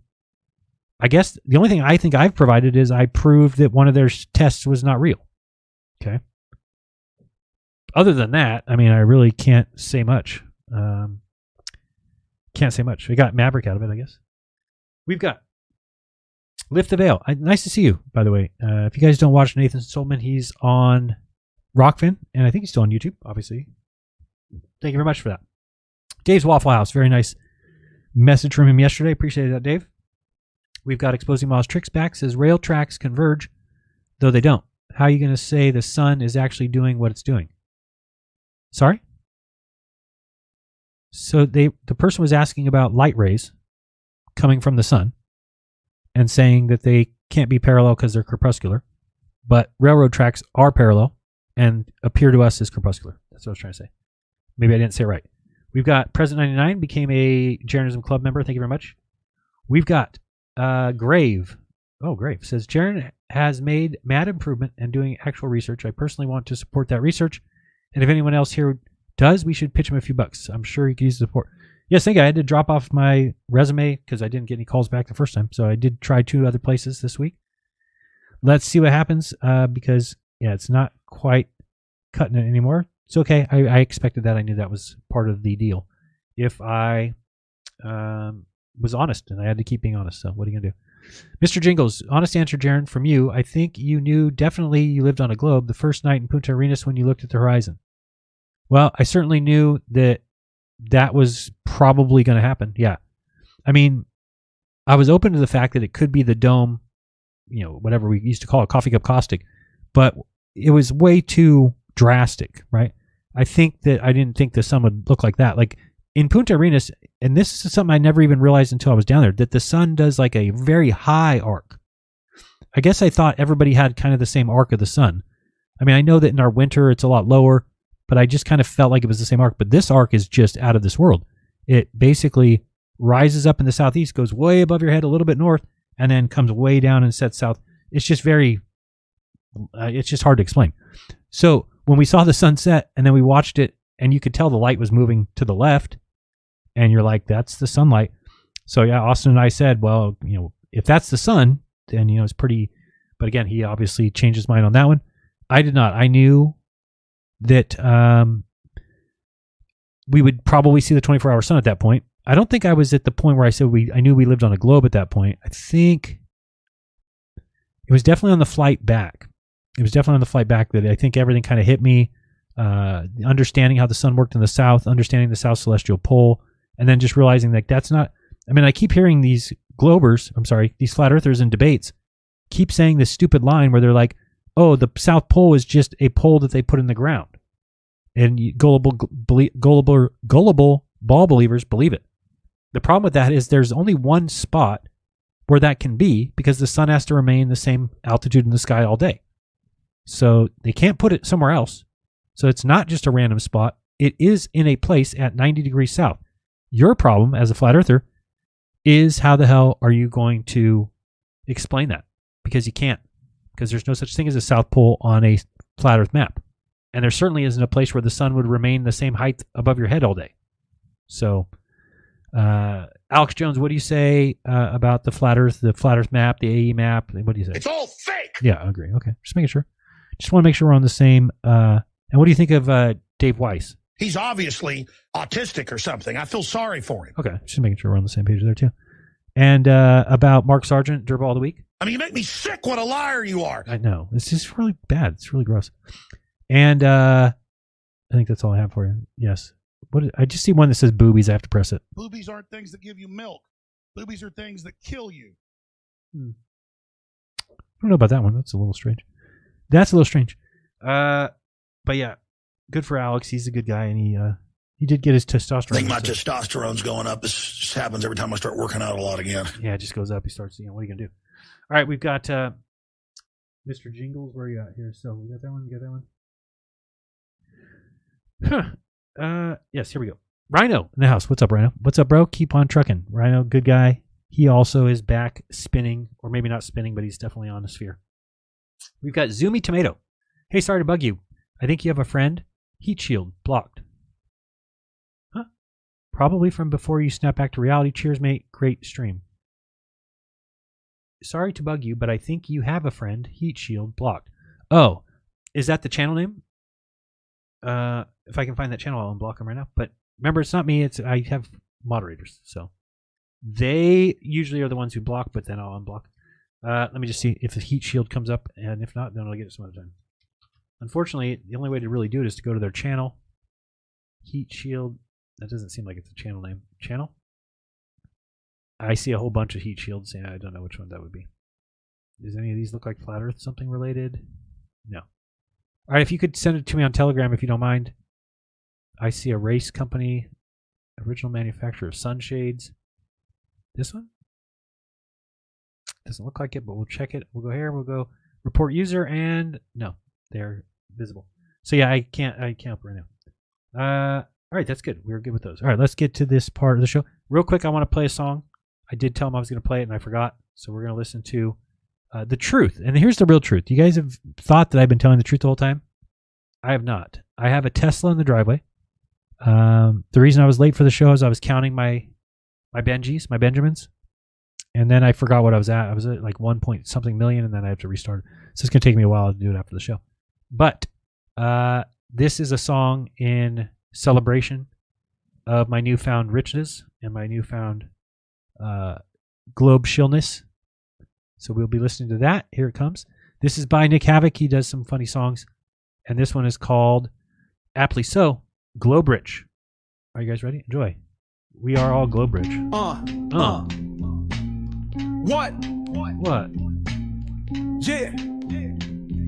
I guess the only thing I think I've provided is I proved that one of their tests was not real. Okay. Other than that, I mean, I really can't say much. Can't say much. We got Maverick out of it, I guess. We've got Lift the Veil. Nice to see you, by the way. If you guys don't watch Nathan Solman, he's on Rockfin, and I think he's still on YouTube, obviously. Thank you very much for that. Dave's Waffle House. Very nice message from him yesterday. Appreciate that, Dave. We've got Exposing Ma's Tricks back. Says rail tracks converge, though they don't. How are you going to say the sun is actually doing what it's doing? Sorry? So the person was asking about light rays coming from the sun and saying that they can't be parallel because they're crepuscular, but railroad tracks are parallel and appear to us as crepuscular. That's what I was trying to say. Maybe I didn't say it right. We've got President 99 became a Jeranism Club member. Thank you very much. We've got Grave. Oh, Grave says Jaren has made mad improvement and doing actual research. I personally want to support that research, and if anyone else here does, we should pitch him a few bucks. I'm sure he could use the support. Yes, thank you. I had to drop off my resume because I didn't get any calls back the first time, so I did try 2 other places this week. Let's see what happens because it's not quite cutting it anymore. It's okay. I expected that. I knew that was part of the deal. If I was honest, and I had to keep being honest, so what are you going to do? Mr. Jingles, honest answer, Jaren, from you. I think you knew definitely you lived on a globe the first night in Punta Arenas when you looked at the horizon. Well, I certainly knew that was probably going to happen. Yeah. I mean, I was open to the fact that it could be the dome, whatever we used to call it, coffee cup caustic, but it was way too drastic, right? I didn't think the sun would look like that. Like in Punta Arenas, and this is something I never even realized until I was down there, that the sun does like a very high arc. I guess I thought everybody had kind of the same arc of the sun. I mean, I know that in our winter it's a lot lower, but I just kind of felt like it was the same arc. But this arc is just out of this world. It basically rises up in the southeast, goes way above your head a little bit north, and then comes way down and sets south. It's just it's just hard to explain. So when we saw the sunset and then we watched it, and you could tell the light was moving to the left, and you're like, that's the sunlight. So yeah, Austin and I said, well, if that's the sun, then it's pretty. But again, he obviously changed his mind on that one. I did not. I knew that we would probably see the 24-hour sun at that point. I don't think I was at the point where I said I knew we lived on a globe at that point. I think it was definitely on the flight back. That I think everything kind of hit me. Understanding how the sun worked in the south, understanding the south celestial pole, and then just realizing that that's not. I mean, I keep hearing these these flat earthers in debates keep saying this stupid line where they're like, "Oh, the South Pole is just a pole that they put in the ground," and gullible ball believers believe it. The problem with that is there's only one spot where that can be, because the sun has to remain the same altitude in the sky all day. So they can't put it somewhere else. So it's not just a random spot. It is in a place at 90 degrees south. Your problem as a flat earther is, how the hell are you going to explain that? Because you can't. Because there's no such thing as a South Pole on a flat earth map. And there certainly isn't a place where the sun would remain the same height above your head all day. So, Alex Jones, what do you say about the flat earth map, the AE map? What do you say? It's all fake. Yeah, I agree. Okay, just making sure. Just want to make sure we're on the same. And what do you think of Dave Weiss? He's obviously autistic or something. I feel sorry for him. Okay, just making sure we're on the same page there too. And about Mark Sargent, Dirtball of the Week. I mean, you make me sick. What a liar you are. I know. It's just really bad. It's really gross. And I think that's all I have for you. Yes. I just see one that says boobies. I have to press it. Boobies aren't things that give you milk. Boobies are things that kill you. I don't know about that one. That's a little strange. But yeah, good for Alex. He's a good guy, and he did get his testosterone. I think my testosterone's going up. This just happens every time I start working out a lot again. Yeah, it just goes up. He starts, what are you going to do? All right, we've got Mr. Jingles. Where are you at here? So we got that one. Yes, here we go. Rhino in the house. What's up, Rhino? What's up, bro? Keep on trucking. Rhino, good guy. He also is back spinning, or maybe not spinning, but he's definitely on the sphere. We've got Zoomy Tomato. Hey, sorry to bug you. I think you have a friend. Heat shield blocked. Huh? Probably from before you snap back to reality. Cheers, mate. Great stream. Sorry to bug you, but I think you have a friend. Heat shield blocked. Oh, is that the channel name? If I can find that channel, I'll unblock them right now. But remember, it's not me. I have moderators, so they usually are the ones who block, but then I'll unblock. Let me just see if the heat shield comes up, and if not, then I'll get it some other time. Unfortunately, the only way to really do it is to go to their channel. Heat shield. That doesn't seem like it's a channel name. Channel? I see a whole bunch of heat shields. Yeah, I don't know which one that would be. Does any of these look like Flat Earth something related? No. All right, if you could send it to me on Telegram if you don't mind. I see a race company, original manufacturer of sunshades. This one? Doesn't look like it, but we'll check it. We'll go here. We'll go report user, and no, they're visible. So yeah, I can't right now. All right, that's good. We're good with those. All right, let's get to this part of the show. Real quick, I want to play a song. I did tell him I was going to play it, and I forgot. So we're going to listen to The Truth. And here's the real truth. You guys have thought that I've been telling the truth the whole time? I have not. I have a Tesla in the driveway. The reason I was late for the show is I was counting my Benjamins. And then I forgot what I was at. I was at like 1 point something million, and then I have to restart it. So it's going to take me a while to do it after the show. But this is a song in celebration of my newfound riches and my newfound globe shillness. So we'll be listening to that. Here it comes. This is by Nick Havoc. He does some funny songs. And this one is called, aptly so, Globridge. Are you guys ready? Enjoy. We are all Globridge. What? Yeah.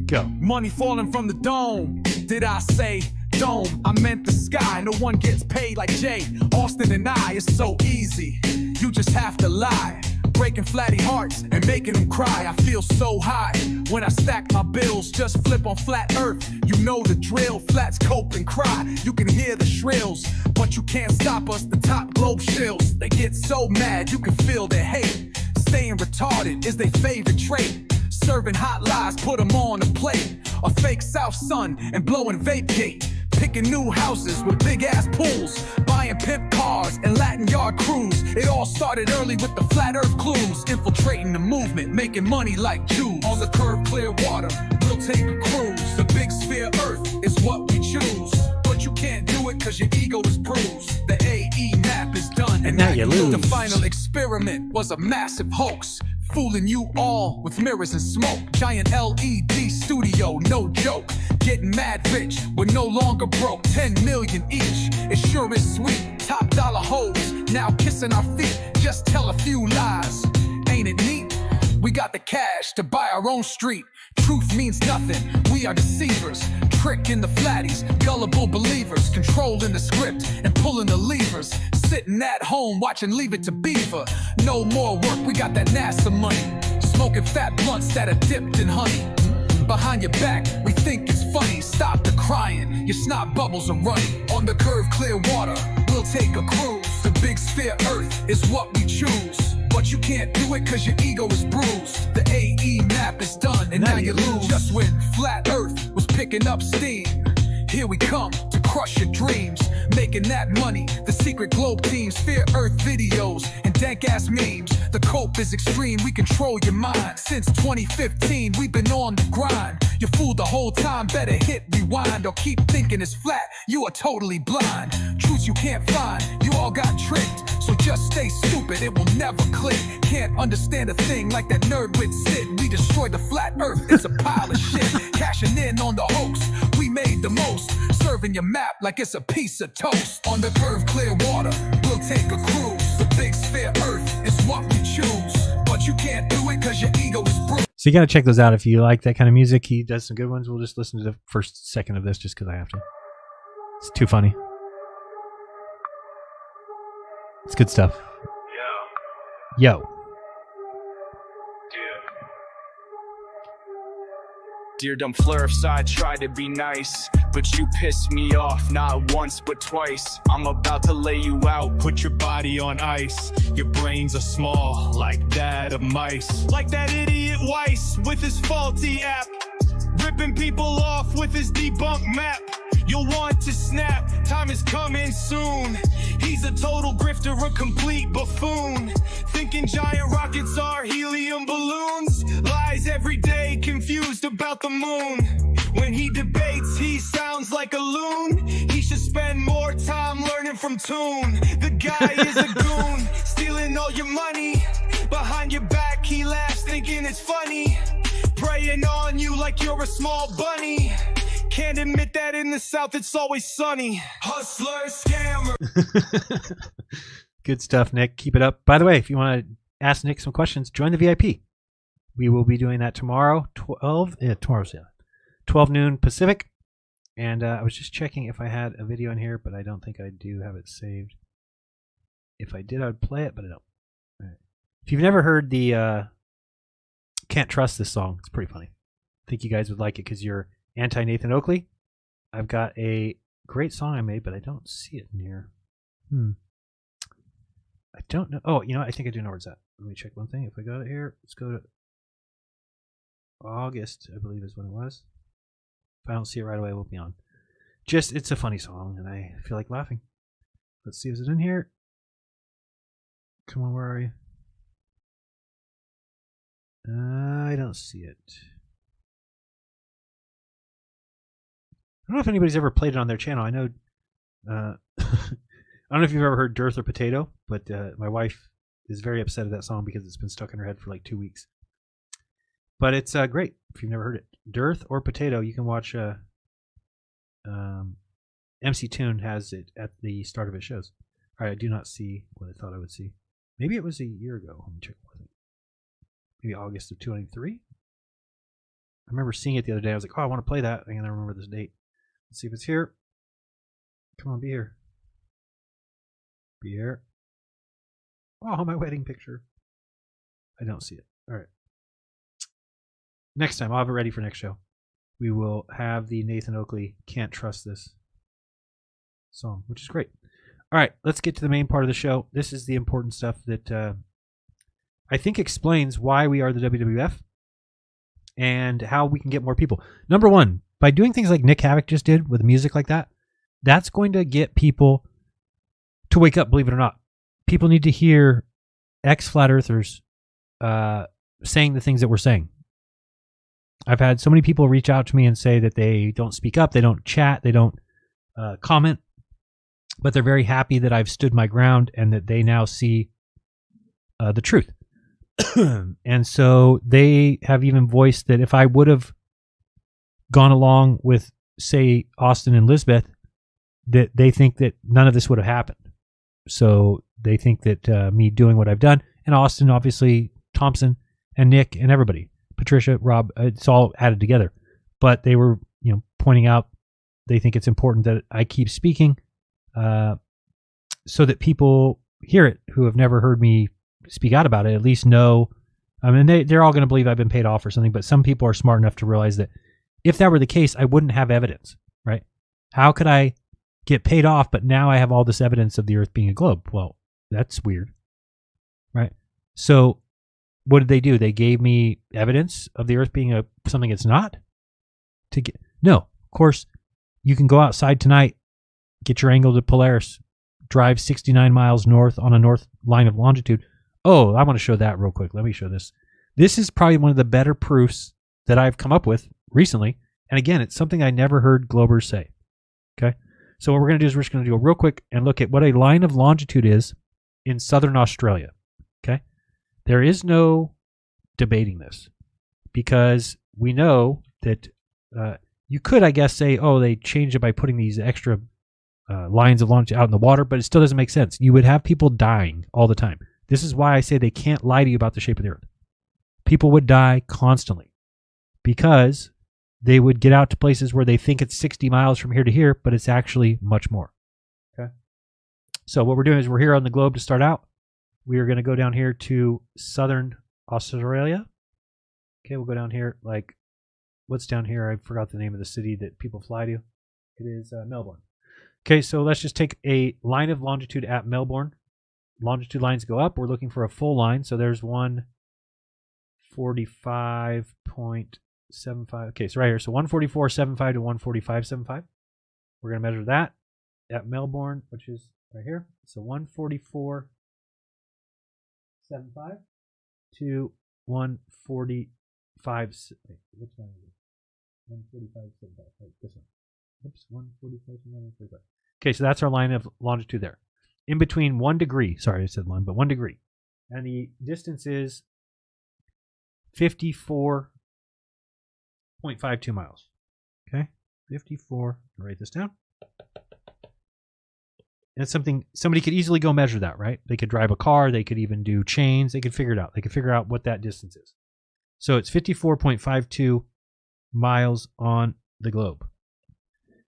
Go. Money falling from the dome. Did I say dome? I meant the sky. No one gets paid like Jay, Austin, and I. It's so easy. You just have to lie. Breaking flatty hearts and making them cry. I feel so high when I stack my bills. Just flip on flat earth. You know the drill. Flats cope and cry. You can hear the shrills, but you can't stop us. The top globe shills. They get so mad you can feel their hate. Staying retarded is their favorite trait. Serving hot lies, put them on a plate. A fake South Sun and blowing vape gate. Picking new houses with big ass pools. Buying pimp cars and Latin yard crews. It all started early with the flat earth clues. Infiltrating the movement, making money like Jews. On the curve, clear water, we'll take a cruise. The big sphere earth is what we choose. But you can't do it cause your ego is bruised. The AE map is done And now you lose. The final experiment was a massive hoax. Fooling you all with mirrors and smoke. Giant LED studio, no joke. Getting mad rich, we're no longer broke. 10 million each, it sure is sweet. Top dollar hoes, now kissing our feet. Just tell a few lies, ain't it neat? We got the cash to buy our own street. Truth means nothing, we are deceivers. Tricking the flatties, gullible believers. Controlling the script and pulling the levers. Sitting at home watching Leave It to Beaver. No more work, we got that NASA money. Smoking fat blunts that are dipped in honey. Behind your back, we think it's funny. Stop the crying, your snot bubbles are running. On the curve, clear water, we'll take a cruise. The big sphere earth is what we choose. But you can't do it cause your ego is bruised. The AE map is done and now you lose. Just when flat earth was picking up steam, here we come to crush your dreams. Making that money, the secret globe team. Sphere earth videos and dank ass memes. The cope is extreme, we control your mind. Since 2015, we've been on the grind. You fooled the whole time, better hit rewind. Or keep thinking it's flat, you are totally blind. Truths you can't find, you all got tricked. So just stay stupid, it will never click. Can't understand a thing like that nerd with Sid. We destroyed the flat earth, it's a pile of shit. Cashing in on the hoax, we made the most. Serving your map like it's a piece of toast. On the curve, clear water, we'll take a cruise. The big sphere earth is what we choose. But you can't do it cause your ego is bruised. So you got to check those out if you like that kind of music. He does some good ones. We'll just listen to the first second of this just because I have to. It's too funny. It's good stuff. Yo. Dear dumb flurfs, I tried to be nice, but you pissed me off not once but twice. I'm about to lay you out, Put your body on ice. Your brains are small, like that of mice. like that idiot Weiss with his faulty app, ripping people off with his debunk map. You'll want to snap, time is coming soon. He's a total grifter, a complete buffoon. Thinking giant rockets are helium balloons. Lies every day, confused about the moon. When he debates, he sounds like a loon. He should spend more time learning from Toon. The guy is a goon, stealing all your money. Behind your back, he laughs, thinking it's funny. Preying on you like you're a small bunny. Can't admit that in the South it's always sunny. Hustler, scammer. Good stuff, Nick. Keep it up. By the way, if you want to ask Nick some questions, join the VIP. We will be doing that tomorrow, 12 noon Pacific. And I was just checking if I had a video in here, but I don't think I do have it saved. If I did, I would play it, but I don't. All right. If you've never heard the Can't Trust this song, it's pretty funny. I think you guys would like it because you're anti-Nathan Oakley. I've got a great song I made, but I don't see it in here. I don't know. Oh, you know what? I think I do know where it's at. Let me check one thing. If I got it here, let's go to August, I believe is when it was. If I don't see it right away, it won't be on. Just, it's a funny song, and I feel like laughing. Let's see, is it in here? Come on, where are you? I don't see it. I don't know if anybody's ever played it on their channel. I know, I don't know if you've ever heard Dearth or Potato, but my wife is very upset at that song because it's been stuck in her head for like 2 weeks. But it's great if you've never heard it. Dearth or Potato, you can watch. MC Toon has it at the start of his shows. All right, I do not see what I thought I would see. Maybe it was a year ago. Let me check. Maybe August of 2023. I remember seeing it the other day. I was like, oh, I want to play that. I'm going to remember this date. Let's see if it's here. Come on, be here. Be here. Oh, my wedding picture. I don't see it. All right. Next time, I'll have it ready for next show. We will have the Nathan Oakley Can't Trust This song, which is great. All right, let's get to the main part of the show. This is the important stuff that I think explains why we are the WWF and how we can get more people. Number one, by doing things like Nick Havoc just did with music like that, that's going to get people to wake up, believe it or not. People need to hear ex-flat earthers saying the things that we're saying. I've had so many people reach out to me and say that they don't speak up, they don't chat, they don't comment, but they're very happy that I've stood my ground and that they now see the truth. And so they have even voiced that if I would have gone along with, say, Austin and Lisbeth, that they think that none of this would have happened. So they think that me doing what I've done, and Austin, obviously, Thompson, and Nick, and everybody, Patricia, Rob, it's all added together. But they were, pointing out they think it's important that I keep speaking so that people hear it who have never heard me speak out about it, at least know. I mean, they're all going to believe I've been paid off or something, but some people are smart enough to realize that if that were the case, I wouldn't have evidence, right? How could I get paid off, but now I have all this evidence of the Earth being a globe? Well, that's weird, right? So what did they do? They gave me evidence of the Earth being something it's not? No, of course, you can go outside tonight, get your angle to Polaris, drive 69 miles north on a north line of longitude. Oh, I want to show that real quick. Let me show this. This is probably one of the better proofs that I've come up with recently. And again, it's something I never heard Globers say. Okay. So what we're going to do is we're just going to go real quick and look at what a line of longitude is in southern Australia. Okay. There is no debating this because we know that you could, I guess, say, oh, they changed it by putting these extra lines of longitude out in the water, but it still doesn't make sense. You would have people dying all the time. This is why I say they can't lie to you about the shape of the Earth. People would die constantly because they would get out to places where they think it's 60 miles from here to here, but it's actually much more. Okay. So what we're doing is we're here on the globe to start out. We are going to go down here to southern Australia. Okay, we'll go down here. Like, what's down here? I forgot the name of the city that people fly to. It is Melbourne. Okay, so let's just take a line of longitude at Melbourne. Longitude lines go up. We're looking for a full line. So there's 145.75. Okay, so right here. So 144.75 to 145.75. We're going to measure that at Melbourne, which is right here. So 144.75 to 145. Which one is it? 145.75. Right, this one. Oops, 145. Okay, so that's our line of longitude there. In between 1 degree, sorry, I said line, but 1 degree. And the distance is 54.52 miles. Okay, 54. Write this down. That's something somebody could easily go measure that, right? They could drive a car. They could even do chains. They could figure it out. They could figure out what that distance is. So it's 54.52 miles on the globe.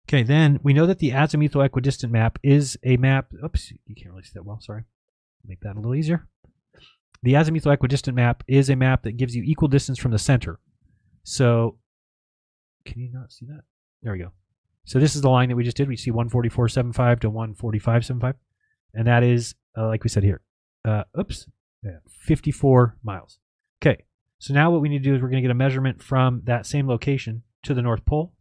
Okay, then we know that the azimuthal equidistant map is a map. Oops, you can't really see that well. Sorry. Make that a little easier. The azimuthal equidistant map is a map that gives you equal distance from the center. So, can you not see that? There we go. So this is the line that we just did. We see 144.75 to 145.75. And that is, like we said here, 54 miles. Okay, so now what we need to do is we're going to get a measurement from that same location to the North Pole,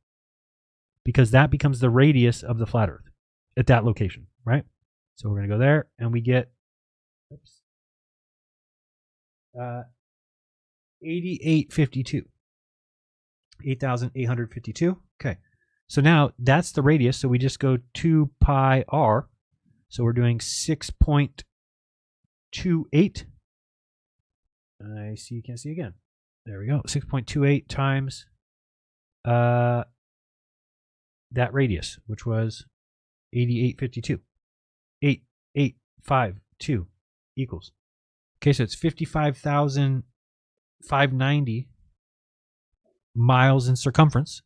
because that becomes the radius of the flat Earth at that location, right? So we're going to go there, and we get 8852. 8,852. Okay. So now that's the radius. So we just go 2 pi r. So we're doing 6.28. I see you can't see again. There we go. 6.28 times that radius, which was 8852. 8852 equals. Okay, so it's 55,590 miles in circumference,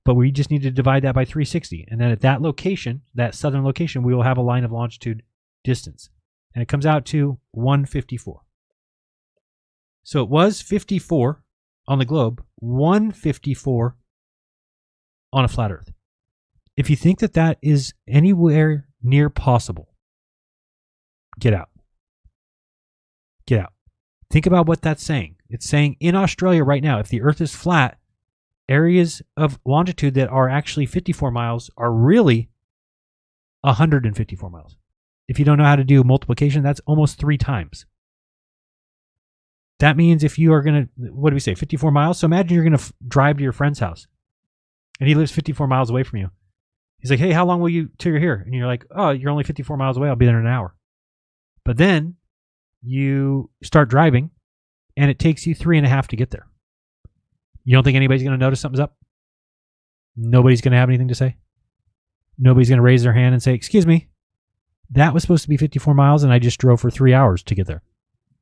but we just need to divide that by 360. And then at that location, that southern location, we will have a line of longitude distance. And it comes out to 154. So it was 54 on the globe, 154 on a flat Earth. If you think that that is anywhere near possible, get out. Get out. Think about what that's saying. It's saying in Australia right now, if the Earth is flat, areas of longitude that are actually 54 miles are really 154 miles. If you don't know how to do multiplication, that's almost 3 times. That means if you are going to, what do we say, 54 miles? So imagine you're going to drive to your friend's house and he lives 54 miles away from you. He's like, hey, how long will you till you're here? And you're like, oh, you're only 54 miles away. I'll be there in an hour. But then you start driving and it takes you 3.5 to get there. You don't think anybody's going to notice something's up? Nobody's going to have anything to say? Nobody's going to raise their hand and say, excuse me, that was supposed to be 54 miles and I just drove for 3 hours to get there.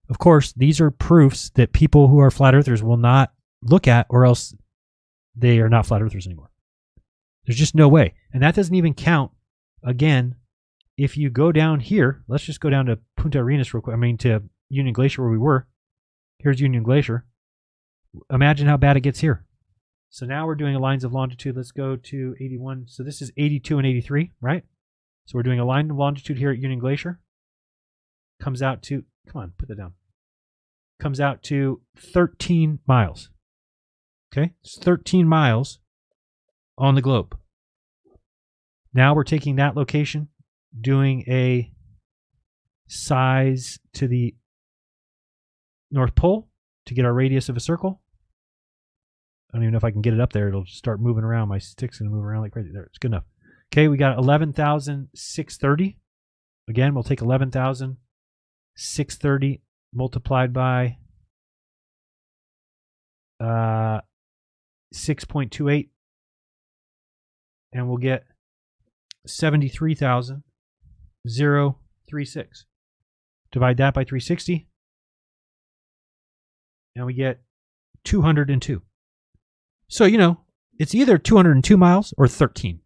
Of course, these are proofs that people who are flat earthers will not look at, or else they are not flat earthers anymore. There's just no way. And that doesn't even count, again, if you go down here. Let's just go down to Punta Arenas real quick. I mean, to Union Glacier where we were. Here's Union Glacier. Imagine how bad it gets here. So now we're doing a lines of longitude. Let's go to 81. So this is 82 and 83, right? So we're doing a line of longitude here at Union Glacier. Comes out to, come on, put that down. Comes out to 13 miles. Okay? It's 13 miles on the globe. Now we're taking that location, doing a size to the North Pole to get our radius of a circle. I don't even know if I can get it up there. It'll just start moving around. My stick's going to move around like crazy. There, it's good enough. Okay, we got 11,630. Again, we'll take 11,630 multiplied by 6.28, and we'll get 73,036. Divide that by 360, and we get 202. So, you know, it's either 202 miles or 13.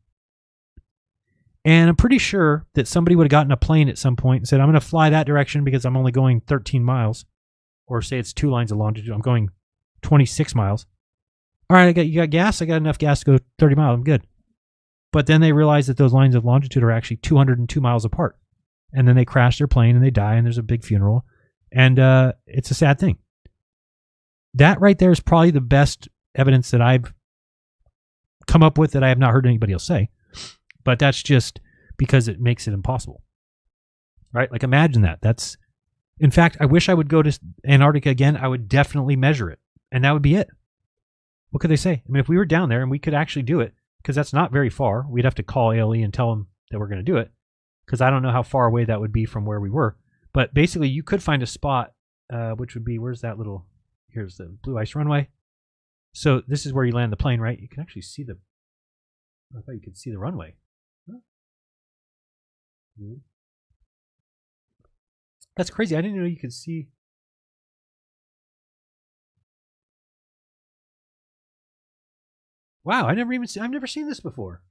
And I'm pretty sure that somebody would have gotten a plane at some point and said, I'm going to fly that direction because I'm only going 13 miles. Or say it's 2 lines of longitude. I'm going 26 miles. All right, you got gas? I got enough gas to go 30 miles. I'm good. But then they realize that those lines of longitude are actually 202 miles apart. And then they crash their plane and they die and there's a big funeral. And it's a sad thing. That right there is probably the best evidence that I've come up with that I have not heard anybody else say. But that's just because it makes it impossible. Right? Like imagine that. That's, in fact, I wish I would go to Antarctica again. I would definitely measure it. And that would be it. What could they say? I mean, if we were down there and we could actually do it, because that's not very far, we'd have to call ALE and tell them that we're going to do it. Because I don't know how far away that would be from where we were. But basically, you could find a spot, which would be, where's that little, here's the blue ice runway. So this is where you land the plane, right? You can actually see the, I thought you could see the runway. That's crazy. I didn't know you could see. Wow, I've never seen this before.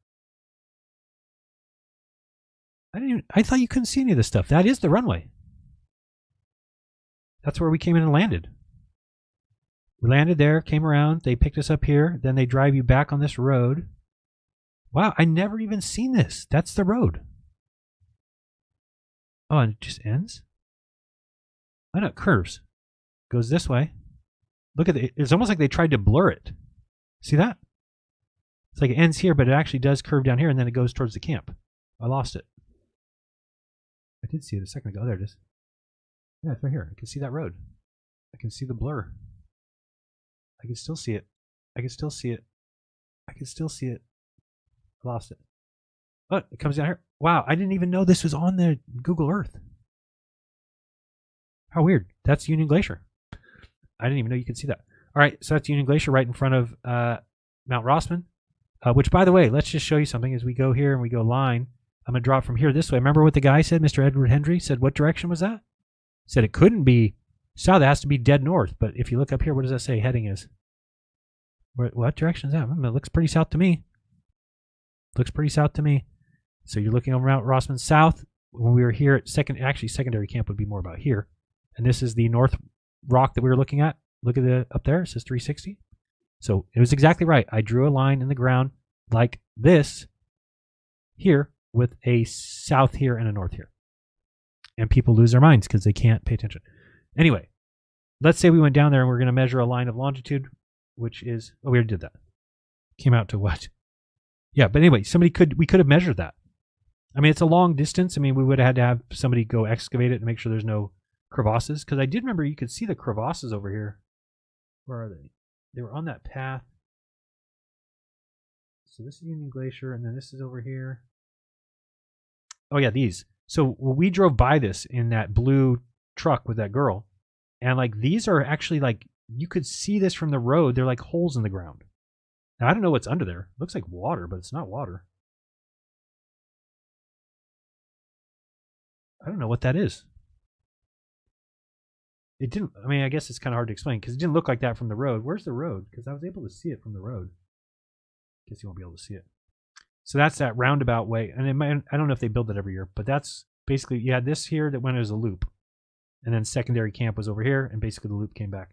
I thought you couldn't see any of this stuff. That is the runway. That's where we came in and landed. We landed there, came around, they picked us up here, then they drive you back on this road. Wow, I never even seen this. That's the road. Oh, and it just ends? Oh, no, it curves. Goes this way. Look at it. It's almost like they tried to blur it. See that? It's like it ends here, but it actually does curve down here, and then it goes towards the camp. I lost it. I did see it a second ago. Oh, there it is. Yeah, it's right here. I can see that road. I can see the blur. I can still see it. I can still see it. I can still see it. I lost it. Oh, it comes down here. Wow, I didn't even know this was on the Google Earth. How weird. That's Union Glacier. I didn't even know you could see that. All right, so that's Union Glacier right in front of Mount Rossman, which, by the way, let's just show you something. As we go here and we go line, I'm going to drop from here this way. Remember what the guy said, Mr. Edward Hendrie said, what direction was that? Said it couldn't be south. It has to be dead north. But if you look up here, what does that say heading is? What direction is that? It looks pretty south to me. Looks pretty south to me. So you're looking over Mount Rossman south. When we were here at secondary camp would be more about here. And this is the North Rock that we were looking at. Look at it up there. It says 360. So it was exactly right. I drew a line in the ground like this here with a south here and a north here. And people lose their minds because they can't pay attention. Anyway, let's say we went down there and we're going to measure a line of longitude, which is, oh, we already did that. Came out to what? Yeah, but anyway, we could have measured that. I mean, it's a long distance. I mean, we would have had to have somebody go excavate it and make sure there's no crevasses. Because I did remember you could see the crevasses over here. Where are they? They were on that path. So this is Union Glacier, and then this is over here. Oh, yeah, these. So we drove by this in that blue truck with that girl. And, like, these are actually, like, you could see this from the road. They're like holes in the ground. Now, I don't know what's under there. It looks like water, but it's not water. I don't know what that is. It didn't, I mean, I guess it's kind of hard to explain because it didn't look like that from the road. Where's the road? Because I was able to see it from the road. Guess you won't be able to see it. So that's that roundabout way. And I don't know if they build it every year, but that's basically, you had this here that went as a loop. And then secondary camp was over here, and basically the loop came back.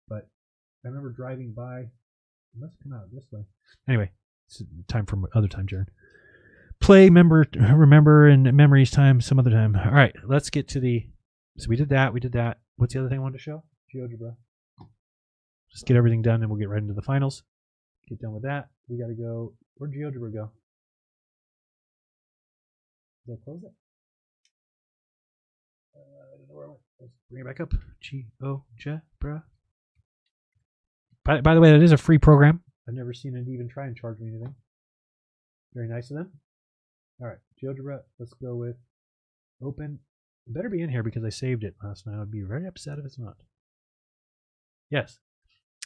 But I remember driving by, it must come out this way. Anyway, it's time for other time, Jared. Play, remember, and memories time some other time. All right, let's get to the, so we did that. What's the other thing I wanted to show? GeoGebra. Just get everything done and we'll get right into the finals. Get done with that. We got to go, where'd GeoGebra go? Did I close it? I don't know where I went. Let's bring it back up. GeoGebra. By the way, that is a free program. I've never seen it even try and charge me anything. Very nice of them. All right, GeoGebra, let's go with open. It better be in here because I saved it last night. I'd be very upset if it's not. Yes.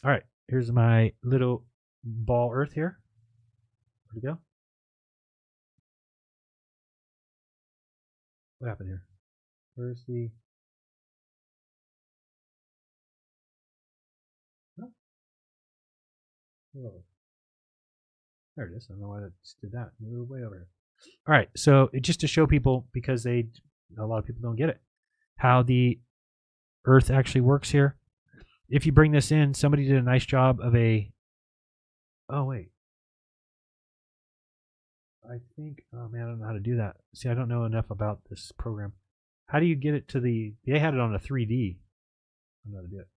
All right, here's my little ball earth here. Where'd it go? What happened here? Where's the... Oh. There it is. I don't know why that did that. Move way over here. All right, so just to show people, because a lot of people don't get it, how the Earth actually works here. If you bring this in, somebody did a nice job of a. Oh wait. I think. Oh man, I don't know how to do that. See, I don't know enough about this program. How do you get it to the? They had it on a 3D. I don't know how to do it.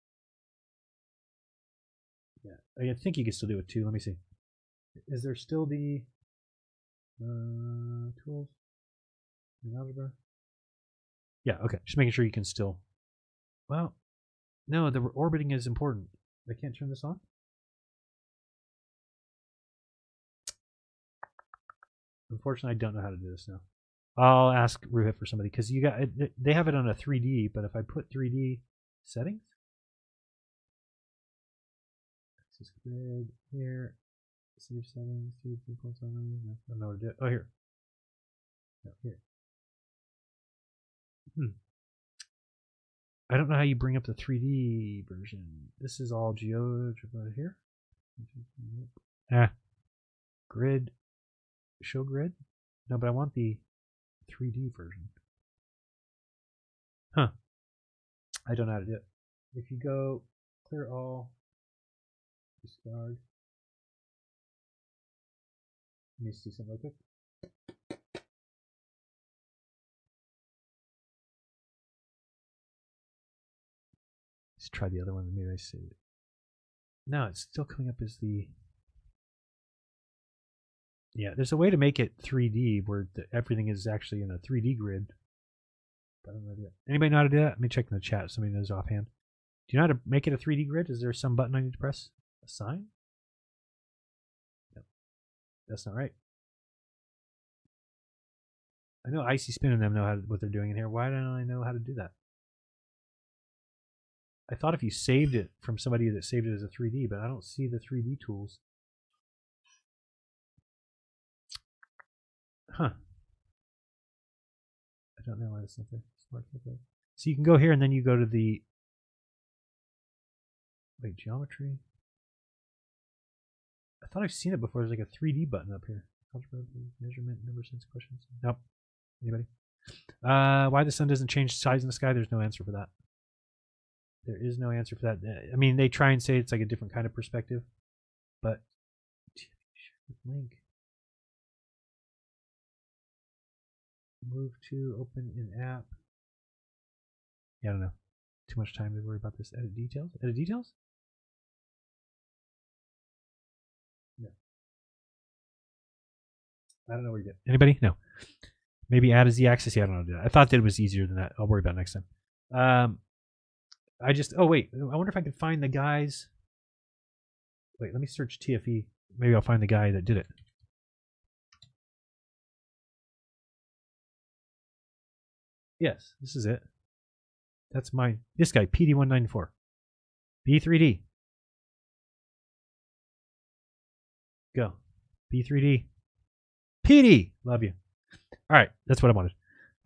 Yeah, I think you can still do it too. Let me see. Is there still the tools in algebra? Yeah, okay. Just making sure you can still. Well, no, the orbiting is important. I can't turn this on. Unfortunately, I don't know how to do this now. I'll ask Ruhit for somebody because you got they have it on a 3D, but if I put 3D settings, this is grid here. Save settings, I don't know what to do. Oh, here. No, here. I don't know how you bring up the 3D version. This is all GeoGebra here. Grid. Show grid? No, but I want the 3D version. Huh. I don't know how to do it. If you go clear all, discard. Let me see something real quick. Let's try the other one. Maybe I saved it. No, it's still coming up as the. Yeah, there's a way to make it 3D where everything is actually in a 3D grid. But I don't know how to do it. Anybody know how to do that? Let me check in the chat. Somebody knows offhand. Do you know how to make it a 3D grid? Is there some button I need to press? A sign? No. That's not right. I know Icy Spin and them know what they're doing in here. Why don't I know how to do that? I thought if you saved it from somebody that saved it as a 3D, but I don't see the 3D tools. Huh. I don't know why it's not there. So you can go here and then you go to the geometry. I thought I've seen it before. There's like a 3D button up here. Measurement, number, sense, questions. Nope. Anybody? Why the sun doesn't change size in the sky? There's no answer for that. There is no answer for that. I mean, they try and say it's like a different kind of perspective, but link. Move to open in app. Yeah, I don't know. Too much time to worry about this. Edit details? Edit details? No. I don't know where you get. Anybody? No. Maybe add a z-axis? Yeah, I don't know how to do that. I thought that it was easier than that. I'll worry about it next time. Oh wait, I wonder if I could find the guys. Wait, let me search TFE. Maybe I'll find the guy that did it. Yes, this is it. That's mine. This guy, PD194. B3D. Go. B3D. PD! Love you. Alright, that's what I wanted.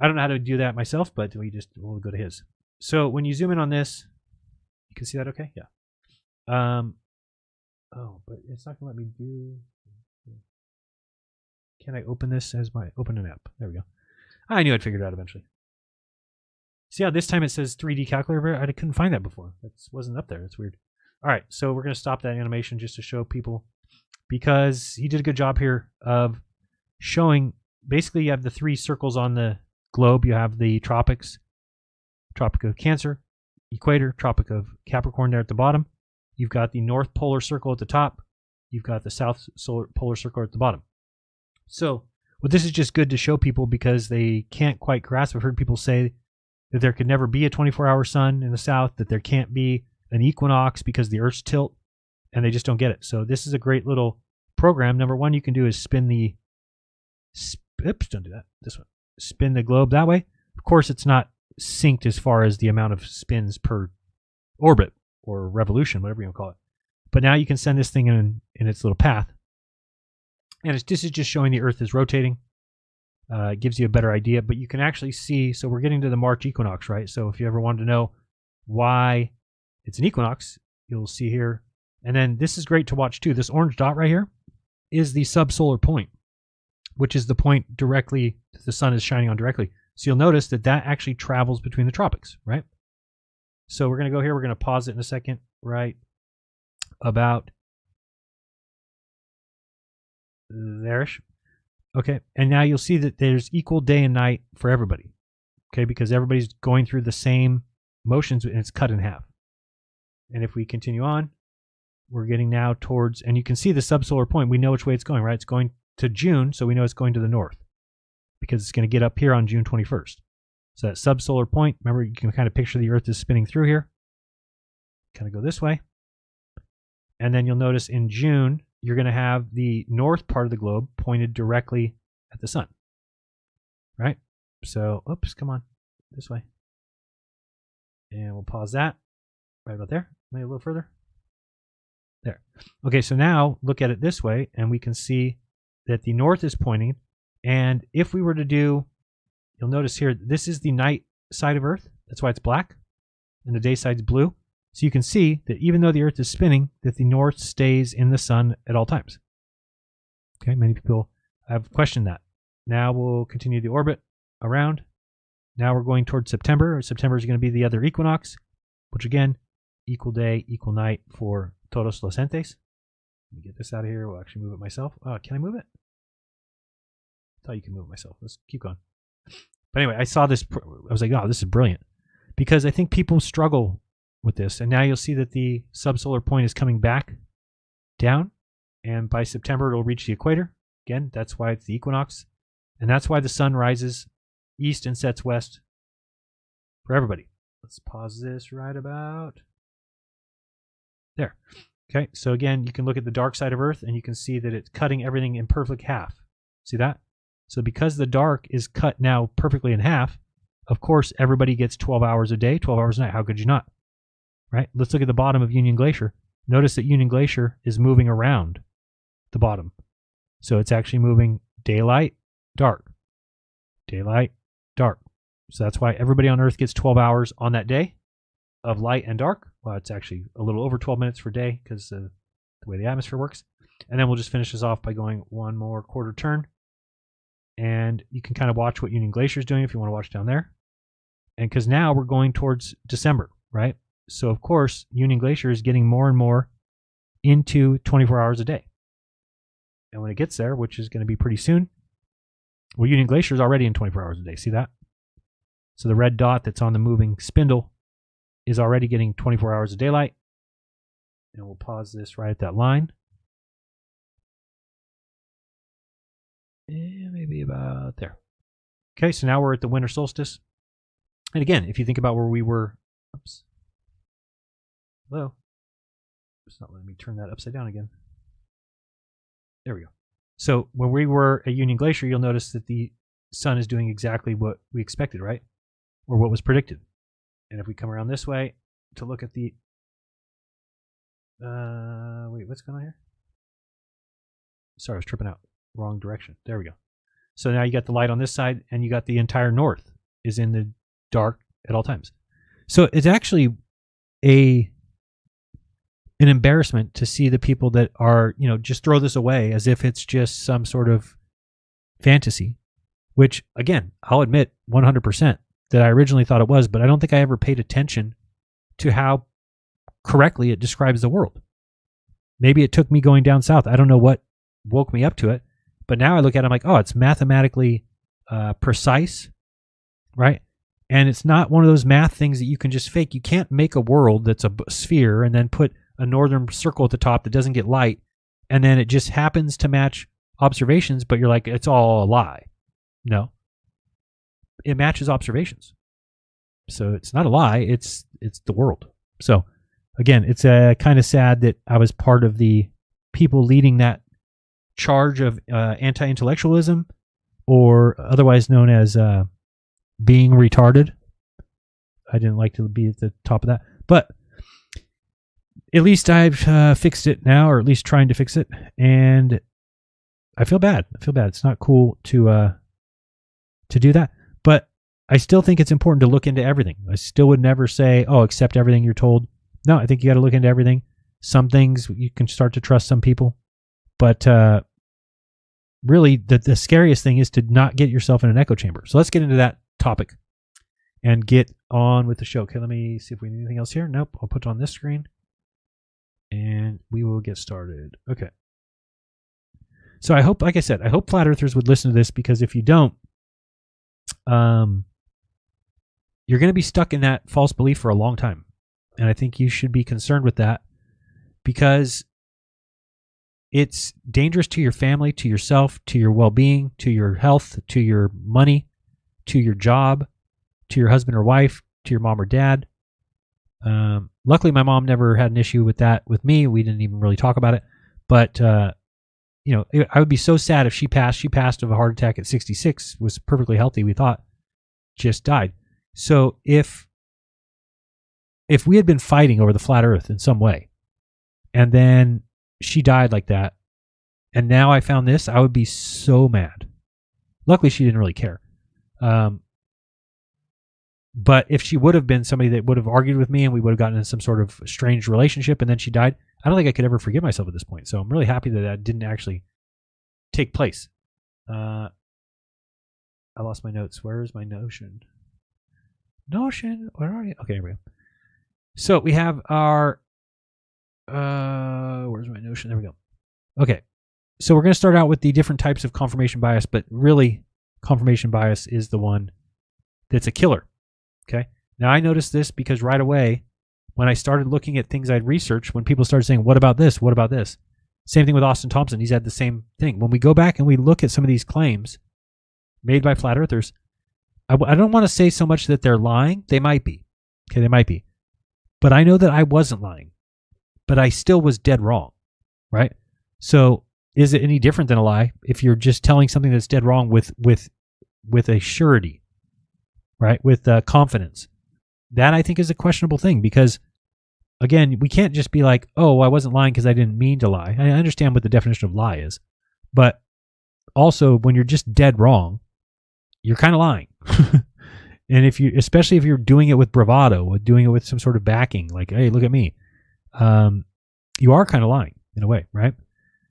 I don't know how to do that myself, but we'll go to his. So when you zoom in on this, you can see that okay? Yeah. Oh, but it's not going to let me do... Can I open this as my... Open an app. There we go. I knew I'd figure it out eventually. See how this time it says 3D calculator? I couldn't find that before. That wasn't up there. It's weird. All right, so we're going to stop that animation just to show people, because he did a good job here of showing. Basically, you have the 3 circles on the globe. You have the tropics, Tropic of Cancer, equator, Tropic of Capricorn there at the bottom. You've got the North Polar Circle at the top. You've got the South Polar Circle at the bottom. So, well, this is just good to show people because they can't quite grasp. I've heard people say that there could never be a 24-hour sun in the south, that there can't be an equinox because the Earth's tilt, and they just don't get it. So this is a great little program. Number one you can do is spin the... Oops, don't do that. This one. Spin the globe that way. Of course, it's not synced as far as the amount of spins per orbit or revolution, whatever you want to call it. But now you can send this thing in its little path. And this is just showing the Earth is rotating. It gives you a better idea, but you can actually see, so we're getting to the March equinox, right? So if you ever wanted to know why it's an equinox, you'll see here. And then this is great to watch too. This orange dot right here is the subsolar point, which is the point directly that the sun is shining on directly. So you'll notice that that actually travels between the tropics, right? So we're going to go here. We're going to pause it in a second, right? About there-ish. Okay, and now you'll see that there's equal day and night for everybody. Okay, because everybody's going through the same motions and it's cut in half. And if we continue on, we're getting now towards, and you can see the subsolar point. We know which way it's going, right? It's going to June, so we know it's going to the north because it's going to get up here on June 21st. So that subsolar point, remember, you can kind of picture the Earth is spinning through here. Kind of go this way. And then you'll notice in June, you're going to have the north part of the globe pointed directly at the sun, right? So, oops, come on, this way. And we'll pause that right about there. Maybe a little further. There. Okay, so now look at it this way, and we can see that the north is pointing. And if we were to do, you'll notice here, this is the night side of Earth. That's why it's black, and the day side's blue. So you can see that even though the Earth is spinning, that the north stays in the sun at all times. Okay, many people have questioned that. Now we'll continue the orbit around. Now we're going towards September. September is going to be the other equinox, which again, equal day, equal night for todos los entes. Let me get this out of here. We'll actually move it myself. Can I move it? I thought you can move it myself. Let's keep going. But anyway, I saw this. I was like, oh, this is brilliant. Because I think people struggle with this, and now you'll see that the subsolar point is coming back down, and by September it'll reach the equator. Again, that's why it's the equinox, and that's why the sun rises east and sets west for everybody. Let's pause this right about there. Okay, so again, you can look at the dark side of Earth, and you can see that it's cutting everything in perfect half. See that? So because the dark is cut now perfectly in half, of course everybody gets 12 hours a day, 12 hours a night. How could you not? right? Let's look at the bottom of Union Glacier. Notice that Union Glacier is moving around the bottom. So it's actually moving daylight, dark, daylight, dark. So that's why everybody on Earth gets 12 hours on that day of light and dark. Well, it's actually a little over 12 minutes for day because the way the atmosphere works. And then we'll just finish this off by going one more quarter turn. And you can kind of watch what Union Glacier is doing if you want to watch down there. And because now we're going towards December, right? So, of course, Union Glacier is getting more and more into 24 hours a day. And when it gets there, which is going to be pretty soon, well, Union Glacier is already in 24 hours a day. See that? So the red dot that's on the moving spindle is already getting 24 hours of daylight. And we'll pause this right at that line. And maybe about there. Okay, so now we're at the winter solstice. And again, if you think about where we were, oops. Hello. It's not letting me turn that upside down again. There we go. So when we were at Union Glacier, you'll notice that the sun is doing exactly what we expected, right? Or what was predicted. And if we come around this way to look at the... wait, what's going on here? Sorry, I was tripping out. Wrong direction. There we go. So now you got the light on this side, and you got the entire north is in the dark at all times. So it's actually an embarrassment to see the people that are, just throw this away as if it's just some sort of fantasy, which, again, I'll admit 100% that I originally thought it was, but I don't think I ever paid attention to how correctly it describes the world. Maybe it took me going down south. I don't know what woke me up to it, but now I look at it, I'm like, oh, it's mathematically precise, right? And it's not one of those math things that you can just fake. You can't make a world that's a sphere and then put a northern circle at the top that doesn't get light, and then it just happens to match observations, but you're like, it's all a lie. No. It matches observations. So it's not a lie, it's the world. So again, it's kind of sad that I was part of the people leading that charge of anti-intellectualism, or otherwise known as being retarded. I didn't like to be at the top of that, but at least I've fixed it now, or at least trying to fix it, and I feel bad. It's not cool to do that, but I still think it's important to look into everything. I still would never say, oh, accept everything you're told. No, I think you got to look into everything. Some things you can start to trust some people, but really the scariest thing is to not get yourself in an echo chamber. So let's get into that topic and get on with the show. Okay, let me see if we need anything else here. Nope, I'll put it on this screen and we will get started. Okay. So I hope, like I said, I hope flat earthers would listen to this, because if you don't, you're going to be stuck in that false belief for a long time. And I think you should be concerned with that, because it's dangerous to your family, to yourself, to your well-being, to your health, to your money, to your job, to your husband or wife, to your mom or dad. Luckily, my mom never had an issue with that with me. We didn't even really talk about it. But, I would be so sad if she passed. She passed of a heart attack at 66, was perfectly healthy, we thought, just died. So if we had been fighting over the flat earth in some way, and then she died like that, and now I found this, I would be so mad. Luckily, she didn't really care. But if she would have been somebody that would have argued with me and we would have gotten in some sort of strange relationship and then she died, I don't think I could ever forgive myself at this point. So I'm really happy that that didn't actually take place. I lost my notes. Where is my Notion? Notion, where are you? Okay, here we go. So we have our, where's my Notion? There we go. Okay. So we're going to start out with the different types of confirmation bias, but really confirmation bias is the one that's a killer. Okay. Now I noticed this because right away, when I started looking at things I'd researched, when people started saying, what about this? What about this? Same thing with Austin Thompson. He's had the same thing. When we go back and we look at some of these claims made by flat earthers, I don't want to say so much that they're lying. They might be. Okay, they might be. But I know that I wasn't lying. But I still was dead wrong. Right? So is it any different than a lie if you're just telling something that's dead wrong with a surety? Right? With confidence. That I think is a questionable thing, because again, we can't just be like, oh, I wasn't lying because I didn't mean to lie. I understand what the definition of lie is. But also, when you're just dead wrong, you're kind of lying. And especially if you're doing it with bravado, or doing it with some sort of backing, like, hey, look at me, you are kind of lying in a way, right?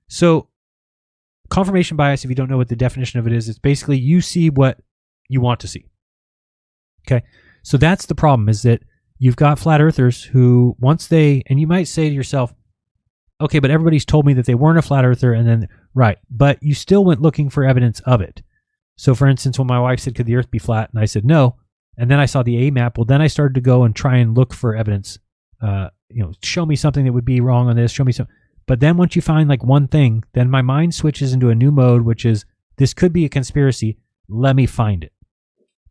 So confirmation bias, if you don't know what the definition of it is, it's basically you see what you want to see. Okay. So that's the problem, is that you've got flat earthers who and you might say to yourself, okay, but everybody's told me that they weren't a flat earther, and then, right, but you still went looking for evidence of it. So for instance, when my wife said, could the earth be flat? And I said, no. And then I saw the A map. Well, then I started to go and try and look for evidence, show me something that would be wrong on this, show me some. But then once you find like one thing, then my mind switches into a new mode, which is, this could be a conspiracy. Let me find it.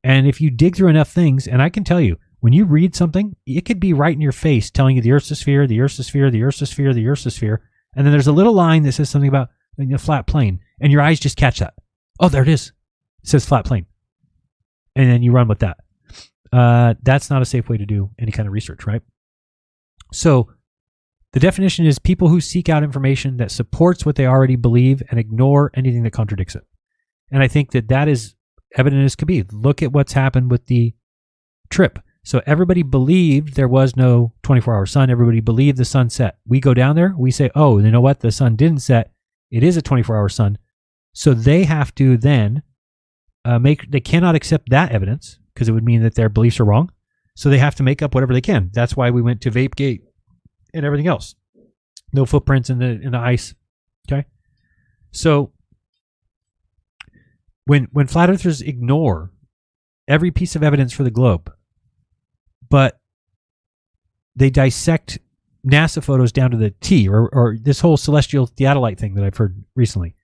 And if you dig through enough things, and I can tell you, when you read something, it could be right in your face telling you the Earth's a sphere, the Earth's a sphere, the Earth's a sphere, the Earth's a sphere. And then there's a little line that says something about a flat plane, and your eyes just catch that. Oh, there it is. It says flat plane. And then you run with that. That's not a safe way to do any kind of research, right? So the definition is people who seek out information that supports what they already believe and ignore anything that contradicts it. And I think that is evident as could be. Look at what's happened with the trip. So everybody believed there was no 24-hour sun. Everybody believed the sun set. We go down there. We say, oh, you know what? The sun didn't set. It is a 24-hour sun. So they have to then they cannot accept that evidence, because it would mean that their beliefs are wrong. So they have to make up whatever they can. That's why we went to Vapegate and everything else. No footprints in the ice. Okay. So when flat earthers ignore every piece of evidence for the globe, but they dissect NASA photos down to the T, or this whole celestial theodolite thing that I've heard recently,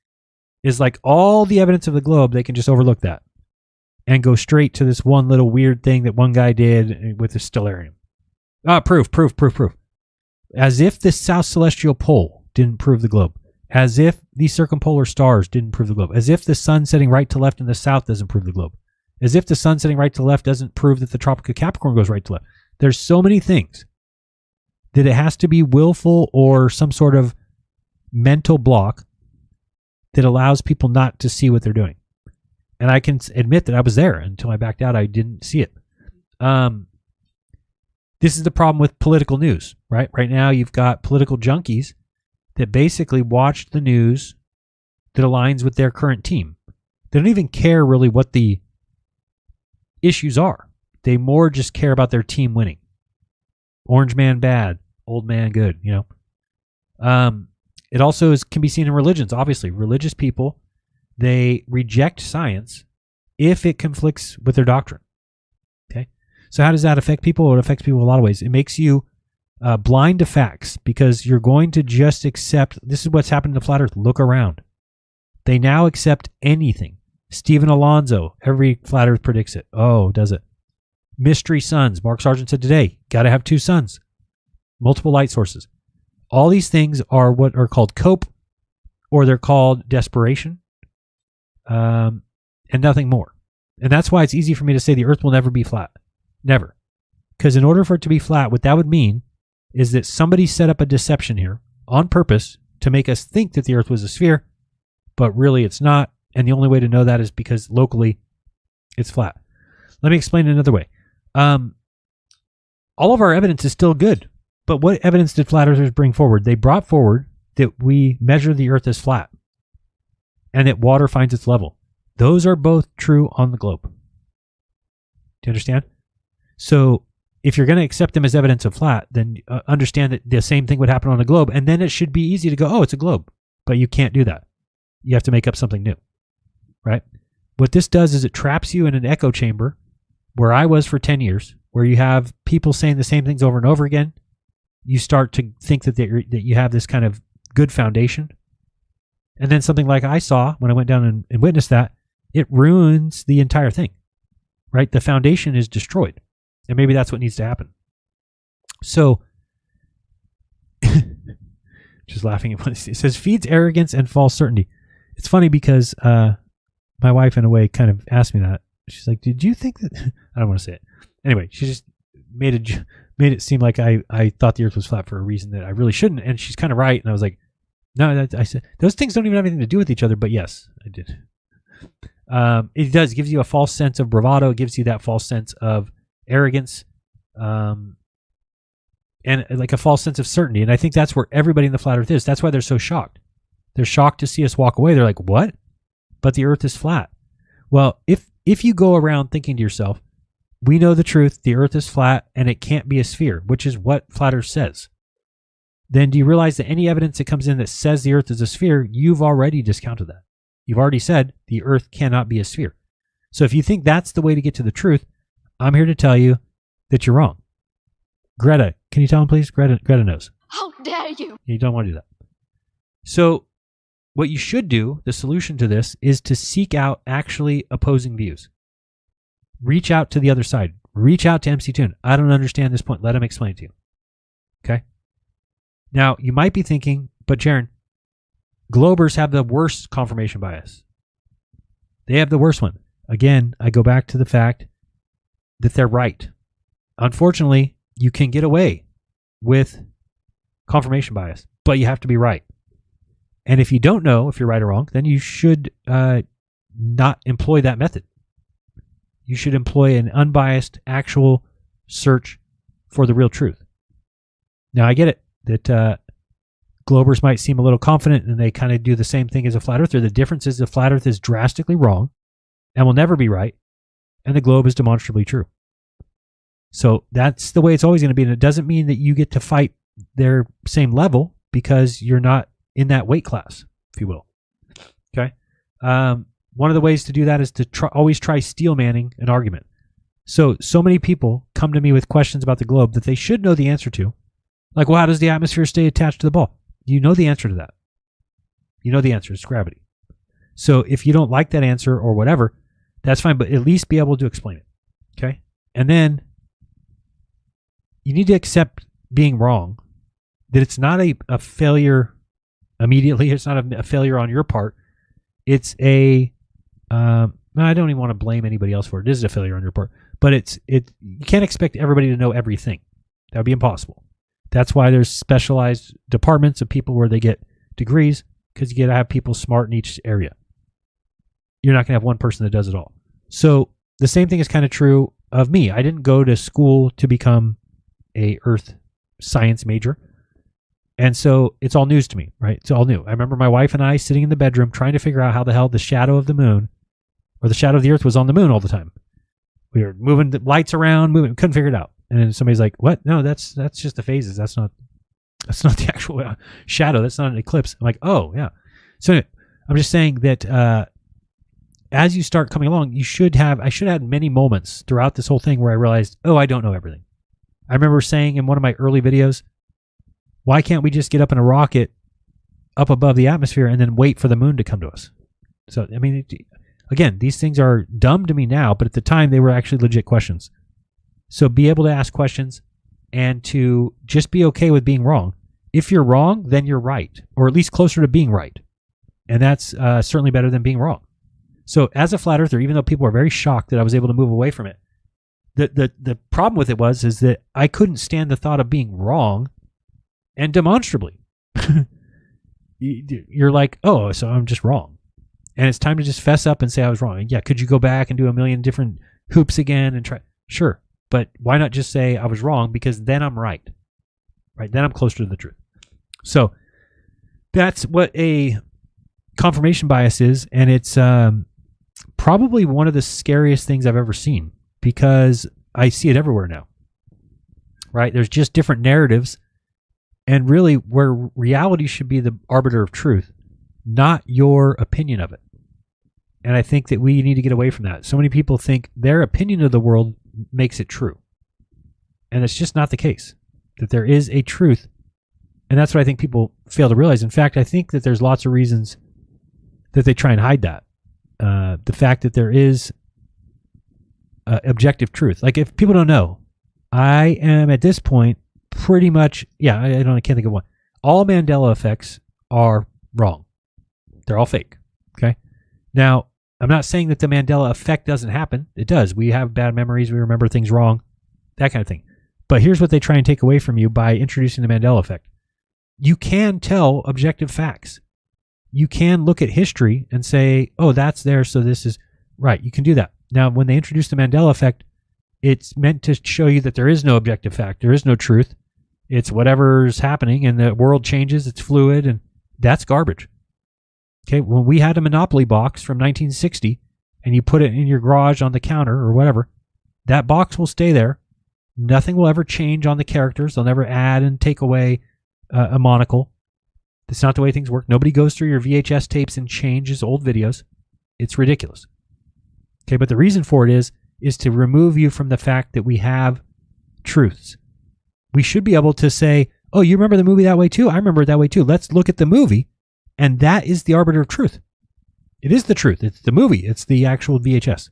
is like all the evidence of the globe, they can just overlook that and go straight to this one little weird thing that one guy did with the stellarium. Proof. As if the South Celestial Pole didn't prove the globe. As if the circumpolar stars didn't prove the globe. As if the sun setting right to left in the south doesn't prove the globe. As if the sun setting right to left doesn't prove that the Tropic of Capricorn goes right to left. There's so many things that it has to be willful or some sort of mental block that allows people not to see what they're doing. And I can admit that I was there until I backed out. I didn't see it. This is the problem with political news, right? Right now you've got political junkies that basically watch the news that aligns with their current team. They don't even care really what the issues are. They more just care about their team winning. Orange man bad, old man good, It also can be seen in religions. Obviously, religious people, they reject science if it conflicts with their doctrine. Okay, so how does that affect people? Well, it affects people in a lot of ways. It makes you blind to facts, because you're going to just accept, this is what's happened to flat earth. Look around. They now accept anything. Stephen Alonso, every flat earth predicts it. Oh, does it? Mystery suns. Mark Sargent said today, got to have 2 suns. Multiple light sources. All these things are what are called cope, or they're called desperation, and nothing more. And that's why it's easy for me to say the earth will never be flat. Never. Because in order for it to be flat, what that would mean is that somebody set up a deception here on purpose to make us think that the earth was a sphere, but really it's not. And the only way to know that is because locally it's flat. Let me explain it another way. All of our evidence is still good. But what evidence did flat earthers bring forward? They brought forward that we measure the earth as flat and that water finds its level. Those are both true on the globe. Do you understand? So if you're going to accept them as evidence of flat, then understand that the same thing would happen on a globe, and then it should be easy to go, oh, it's a globe. But you can't do that. You have to make up something new, right? What this does is it traps you in an echo chamber where I was for 10 years, where you have people saying the same things over and over again. You start to think that you have this kind of good foundation. And then something like I saw when I went down and witnessed that, it ruins the entire thing, right? The foundation is destroyed. And maybe that's what needs to happen. So, just laughing at what it says, feeds arrogance and false certainty. It's funny because my wife, in a way, kind of asked me that. She's like, did you think that... I don't want to say it. Anyway, she just made made it seem like I thought the earth was flat for a reason that I really shouldn't. And she's kind of right. And I was like, no, I said, those things don't even have anything to do with each other. But yes, I did. It does. It gives you a false sense of bravado. It gives you that false sense of arrogance. And like a false sense of certainty. And I think that's where everybody in the flat earth is. That's why they're so shocked. They're shocked to see us walk away. They're like, what? But the earth is flat. Well, if you go around thinking to yourself, we know the truth, the earth is flat and it can't be a sphere, which is what flat earth says. Then do you realize that any evidence that comes in that says the earth is a sphere, you've already discounted that. You've already said the earth cannot be a sphere. So if you think that's the way to get to the truth, I'm here to tell you that you're wrong. Greta, can you tell him, please? Greta knows. How dare you? You don't want to do that. So what you should do, the solution to this, is to seek out actually opposing views. Reach out to the other side. Reach out to MC Toon. I don't understand this point. Let him explain it to you. Okay? Now, you might be thinking, but Jaron, Globers have the worst confirmation bias. They have the worst one. Again, I go back to the fact that they're right. Unfortunately, you can get away with confirmation bias, but you have to be right. And if you don't know if you're right or wrong, then you should not employ that method. You should employ an unbiased, actual search for the real truth. Now, I get it that Globers might seem a little confident and they kind of do the same thing as a flat earther. The difference is the flat earth is drastically wrong and will never be right, and the globe is demonstrably true. So that's the way it's always going to be, and it doesn't mean that you get to fight their same level because you're not in that weight class, if you will. Okay? One of the ways to do that is to always try steel manning an argument. So many people come to me with questions about the globe that they should know the answer to. Like, well, how does the atmosphere stay attached to the ball? You know the answer to that. You know the answer. It's gravity. So if you don't like that answer or whatever, that's fine, but at least be able to explain it. Okay? And then you need to accept being wrong, that it's not a failure immediately. It's not a failure on your part. It's I don't even want to blame anybody else for it. It is a failure on your part, but you can't expect everybody to know everything. That would be impossible. That's why there's specialized departments of people where they get degrees, because you got to have people smart in each area. You're not going to have one person that does it all. So the same thing is kind of true of me. I didn't go to school to become a earth science major. And so it's all news to me, right? It's all new. I remember my wife and I sitting in the bedroom trying to figure out how the hell the shadow of the moon or the shadow of the earth was on the moon all the time. We were moving the lights around, couldn't figure it out. And then somebody's like, what? No, that's just the phases. That's not the actual shadow. That's not an eclipse. I'm like, oh, yeah. So anyway, I'm just saying that as you start coming along, I should have had many moments throughout this whole thing where I realized, oh, I don't know everything. I remember saying in one of my early videos, why can't we just get up in a rocket up above the atmosphere and then wait for the moon to come to us? So, I mean, again, these things are dumb to me now, but at the time they were actually legit questions. So be able to ask questions and to just be okay with being wrong. If you're wrong, then you're right, or at least closer to being right. And that's certainly better than being wrong. So as a flat earther, even though people were very shocked that I was able to move away from it, the problem with it is that I couldn't stand the thought of being wrong, and demonstrably. You're like, oh, so I'm just wrong. And it's time to just fess up and say I was wrong. And yeah, could you go back and do a million different hoops again and try? Sure. But why not just say I was wrong, because then I'm right. Right? Then I'm closer to the truth. So that's what a confirmation bias is, and it's probably one of the scariest things I've ever seen, because I see it everywhere now. Right? There's just different narratives, and really where reality should be the arbiter of truth, not your opinion of it. And I think that we need to get away from that. So many people think their opinion of the world makes it true. And it's just not the case. That there is a truth. And that's what I think people fail to realize. In fact, I think that there's lots of reasons that they try and hide that. The fact that there is objective truth. Like, if people don't know, I am at this point pretty much, I can't think of one. All Mandela effects are wrong. They're all fake. Okay? Now, I'm not saying that the Mandela effect doesn't happen. It does. We have bad memories. We remember things wrong. That kind of thing. But here's what they try and take away from you by introducing the Mandela effect. You can tell objective facts. You can look at history and say, oh, that's there, so this is right. You can do that. Now, when they introduce the Mandela effect, it's meant to show you that there is no objective fact. There is no truth. It's whatever's happening, and the world changes. It's fluid, and that's garbage. Okay, when we had a Monopoly box from 1960, and you put it in your garage on the counter or whatever, that box will stay there. Nothing will ever change on the characters. They'll never add and take away a monocle. That's not the way things work. Nobody goes through your VHS tapes and changes old videos. It's ridiculous. Okay, but the reason for it is to remove you from the fact that we have truths. We should be able to say, oh, you remember the movie that way too? I remember it that way too. Let's look at the movie, and that is the arbiter of truth. It is the truth. It's the movie. It's the actual VHS.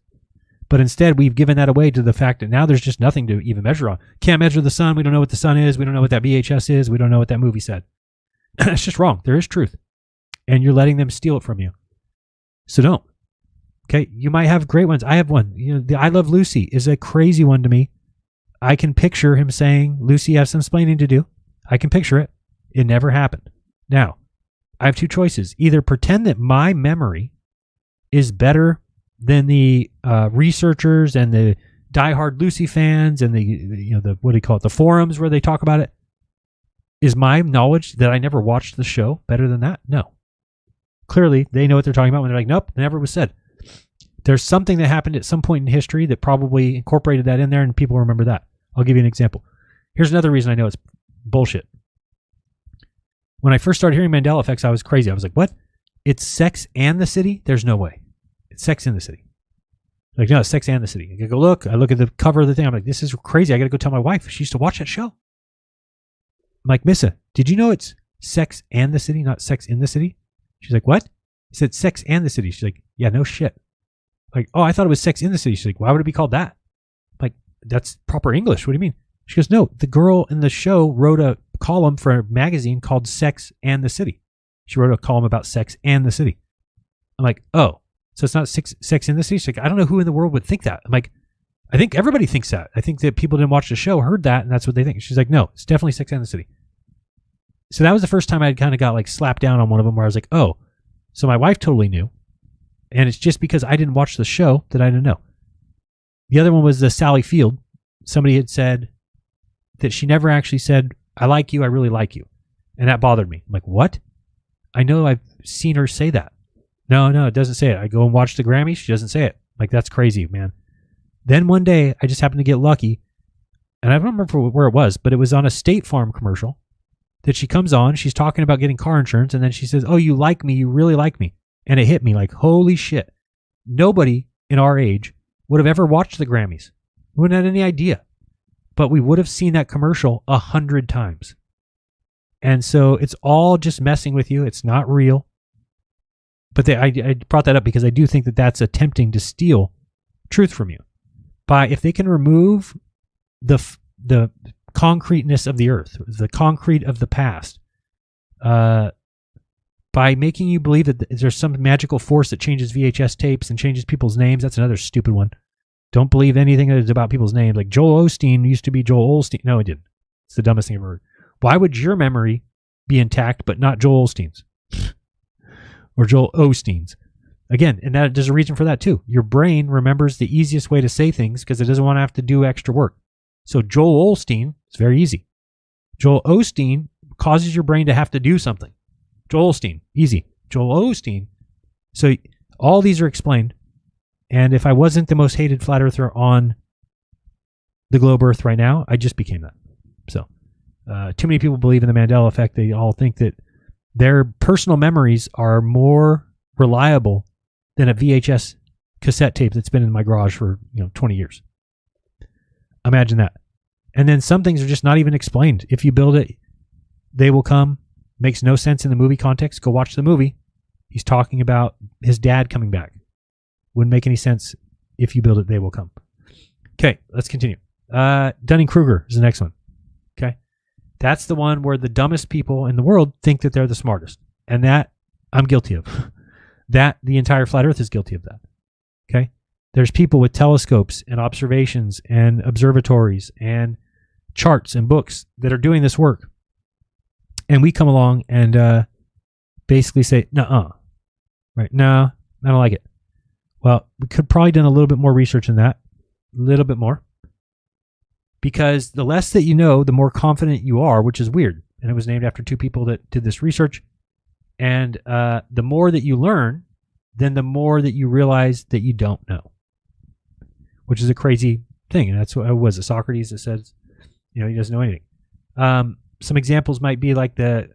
But instead, we've given that away to the fact that now there's just nothing to even measure on. Can't measure the sun. We don't know what the sun is. We don't know what that VHS is. We don't know what that movie said. It's just wrong. There is truth. And you're letting them steal it from you. So don't. Okay, you might have great ones. I have one. You know, the I Love Lucy is a crazy one to me. I can picture him saying, Lucy has some explaining to do. I can picture it. It never happened. Now, I have two choices. Either pretend that my memory is better than the researchers and the diehard Lucy fans and the what do you call it, the forums where they talk about it. Is my knowledge that I never watched the show better than that? No. Clearly, they know what they're talking about when they're like, nope, it never was said. There's something that happened at some point in history that probably incorporated that in there, and people remember that. I'll give you an example. Here's another reason I know it's bullshit. When I first started hearing Mandela effects, I was crazy. I was like, what? It's Sex and the City? There's no way. It's Sex in the City. Like, no, it's Sex and the City. I go look. I look at the cover of the thing. I'm like, this is crazy. I got to go tell my wife. She used to watch that show. I'm like, Missa, did you know it's Sex and the City, not Sex in the City? She's like, what? I said Sex and the City. She's like, yeah, no shit. Like, oh, I thought it was Sex in the City. She's like, why would it be called that? I'm like, that's proper English. What do you mean? She goes, no, the girl in the show wrote a column for a magazine called Sex and the City. She wrote a column about Sex and the City. I'm like, oh, so it's not Sex in the City? She's like, I don't know who in the world would think that. I'm like, I think everybody thinks that. I think that people didn't watch the show, heard that, and that's what they think. She's like, no, it's definitely Sex and the City. So that was the first time I kind of got like slapped down on one of them where I was like, oh, so my wife totally knew. And it's just because I didn't watch the show that I didn't know. The other one was the Sally Field. Somebody had said that she never actually said, I like you, I really like you. And that bothered me. I'm like, what? I know I've seen her say that. No, it doesn't say it. I go and watch the Grammys, she doesn't say it. Like, that's crazy, man. Then one day, I just happened to get lucky, and I don't remember where it was, but it was on a State Farm commercial that she comes on, she's talking about getting car insurance, and then she says, oh, you like me, you really like me. And it hit me like, holy shit. Nobody in our age would have ever watched the Grammys. We wouldn't have had any idea. But we would have seen that commercial 100 times. And so it's all just messing with you. It's not real. But I brought that up because I do think that that's attempting to steal truth from you. If they can remove the concreteness of the earth, the concrete of the past, by making you believe that there's some magical force that changes VHS tapes and changes people's names. That's another stupid one. Don't believe anything that is about people's names. Like Joel Osteen used to be Joel Osteen. No, it didn't. It's the dumbest thing I've ever heard. Why would your memory be intact but not Joel Osteen's? Or Joel Osteen's? Again, and there's a reason for that too. Your brain remembers the easiest way to say things because it doesn't want to have to do extra work. So Joel Osteen, it's very easy. Joel Osteen causes your brain to have to do something. Joel Osteen, easy. Joel Osteen. So all these are explained. And if I wasn't the most hated flat earther on the globe Earth right now, I just became that. So too many people believe in the Mandela effect. They all think that their personal memories are more reliable than a VHS cassette tape that's been in my garage for 20 years. Imagine that. And then some things are just not even explained. If you build it, they will come. Makes no sense in the movie context. Go watch the movie. He's talking about his dad coming back. Wouldn't make any sense. If you build it, they will come. Okay, let's continue. Dunning-Kruger is the next one. Okay. That's the one where the dumbest people in the world think that they're the smartest. And that I'm guilty of. That the entire flat earth is guilty of that. Okay. There's people with telescopes and observations and observatories and charts and books that are doing this work. And we come along and basically say, nuh-uh. Right? No, I don't like it. Well, we could probably done a little bit more research than that. A little bit more. Because the less that you know, the more confident you are, which is weird. And it was named after two people that did this research. And the more that you learn, then the more that you realize that you don't know. Which is a crazy thing. And that's what was it, Socrates that says, you know, he doesn't know anything. Some examples might be like there's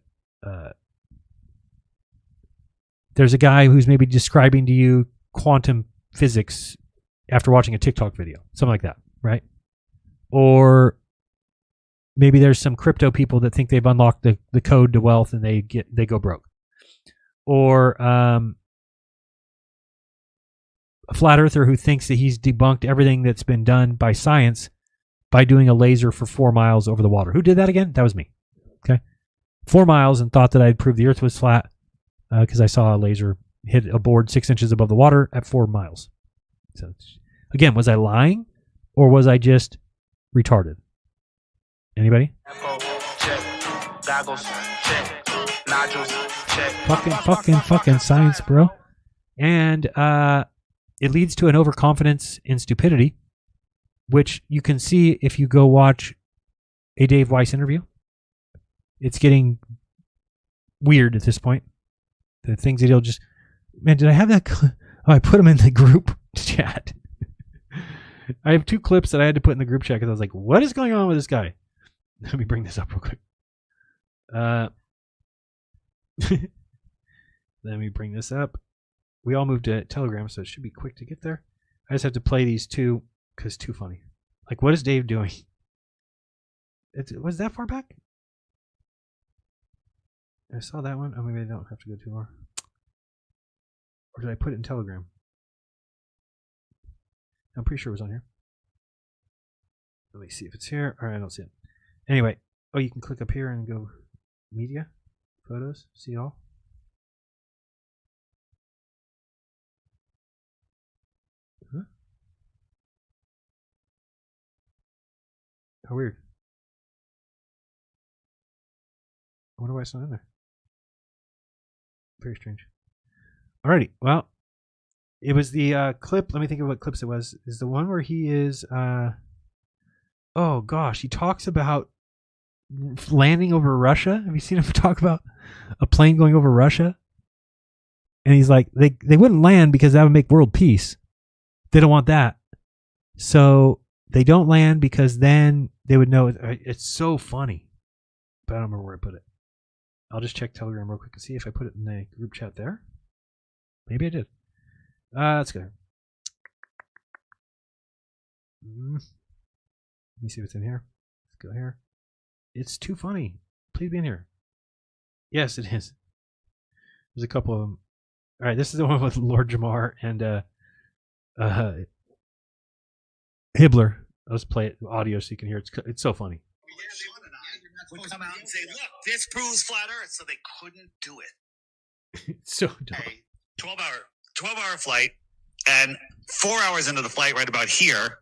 a guy who's maybe describing to you quantum physics after watching a TikTok video, something like that, right? Or maybe there's some crypto people that think they've unlocked the code to wealth and they go broke. Or a flat earther who thinks that he's debunked everything that's been done by science by doing a laser for 4 miles over the water. Who did that again? That was me. Okay. 4 miles and thought that I'd proved the earth was flat because I saw a laser hit a board 6 inches above the water at 4 miles. So again, was I lying or was I just retarded? Anybody? Fucking science, bro. And it leads to an overconfidence in stupidity, which you can see if you go watch a Dave Weiss interview. It's getting weird at this point. The things that he'll just... Man, did I have that... Oh, I put them in the group chat. I have 2 clips that I had to put in the group chat because I was like, what is going on with this guy? Let me bring this up real quick. Let me bring this up. We all moved to Telegram, so it should be quick to get there. I just have to play these 2 because it's too funny. Like, what is Dave doing? Was that far back? I saw that one. Oh, maybe I don't have to go too far. Or did I put it in Telegram? I'm pretty sure it was on here. Let me see if it's here. All right, I don't see it. Anyway, oh, you can click up here and go media, photos, see all. Huh? How weird. I wonder why it's not in there. Very strange. Alrighty, well, it was the clip. Let me think of what clips it was. Is the one where he is, oh gosh, he talks about landing over Russia. Have you seen him talk about a plane going over Russia? And he's like, they wouldn't land because that would make world peace. They don't want that. So they don't land because then they would know. It's so funny. But I don't remember where I put it. I'll just check Telegram real quick and see if I put it in the group chat there. Maybe I did. Let's go here. Let me see what's in here. Let's go here. It's too funny. Please be in here. Yes, it is. There's a couple of them. All right, this is the one with Lord Jamar and Hibbler. I'll just play it audio so you can hear it. It's so funny. Would come out and say, look, this proves flat earth, so they couldn't do it. It's so dumb. 12-hour flight, and 4 hours into the flight, right about here,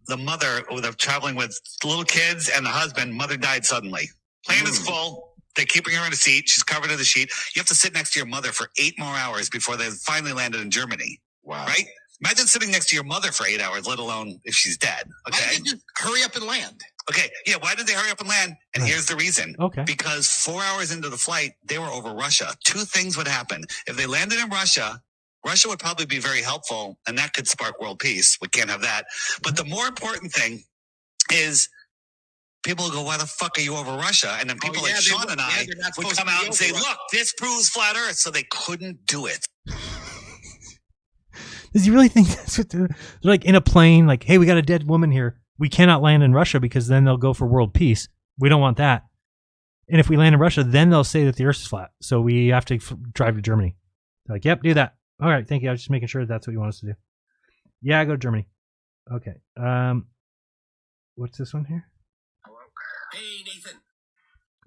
the mother, they're traveling with little kids and the husband, mother died suddenly. Plane is full. They're keeping her in a seat. She's covered in the sheet. You have to sit next to your mother for 8 more hours before they finally landed in Germany. Wow. Right? Imagine sitting next to your mother for 8 hours, let alone if she's dead. Okay. Why did you hurry up and land? Okay. Yeah. Why did they hurry up and land? And here's the reason. Okay. Because 4 hours into the flight, they were over Russia. 2 things would happen. If they landed in Russia, Russia would probably be very helpful, and that could spark world peace. We can't have that. But the more important thing is people will go, why the fuck are you over Russia? And then people like Sean and I would come out and say, look, this proves flat earth, so they couldn't do it. Does he really think that's what they're like in a plane? Like, hey, we got a dead woman here. We cannot land in Russia because then they'll go for world peace. We don't want that. And if we land in Russia, then they'll say that the Earth is flat. So we have to drive to Germany. They're like, yep, do that. All right, thank you. I was just making sure that's what you want us to do. Yeah, go to Germany. Okay. What's this one here? Hey, Nathan.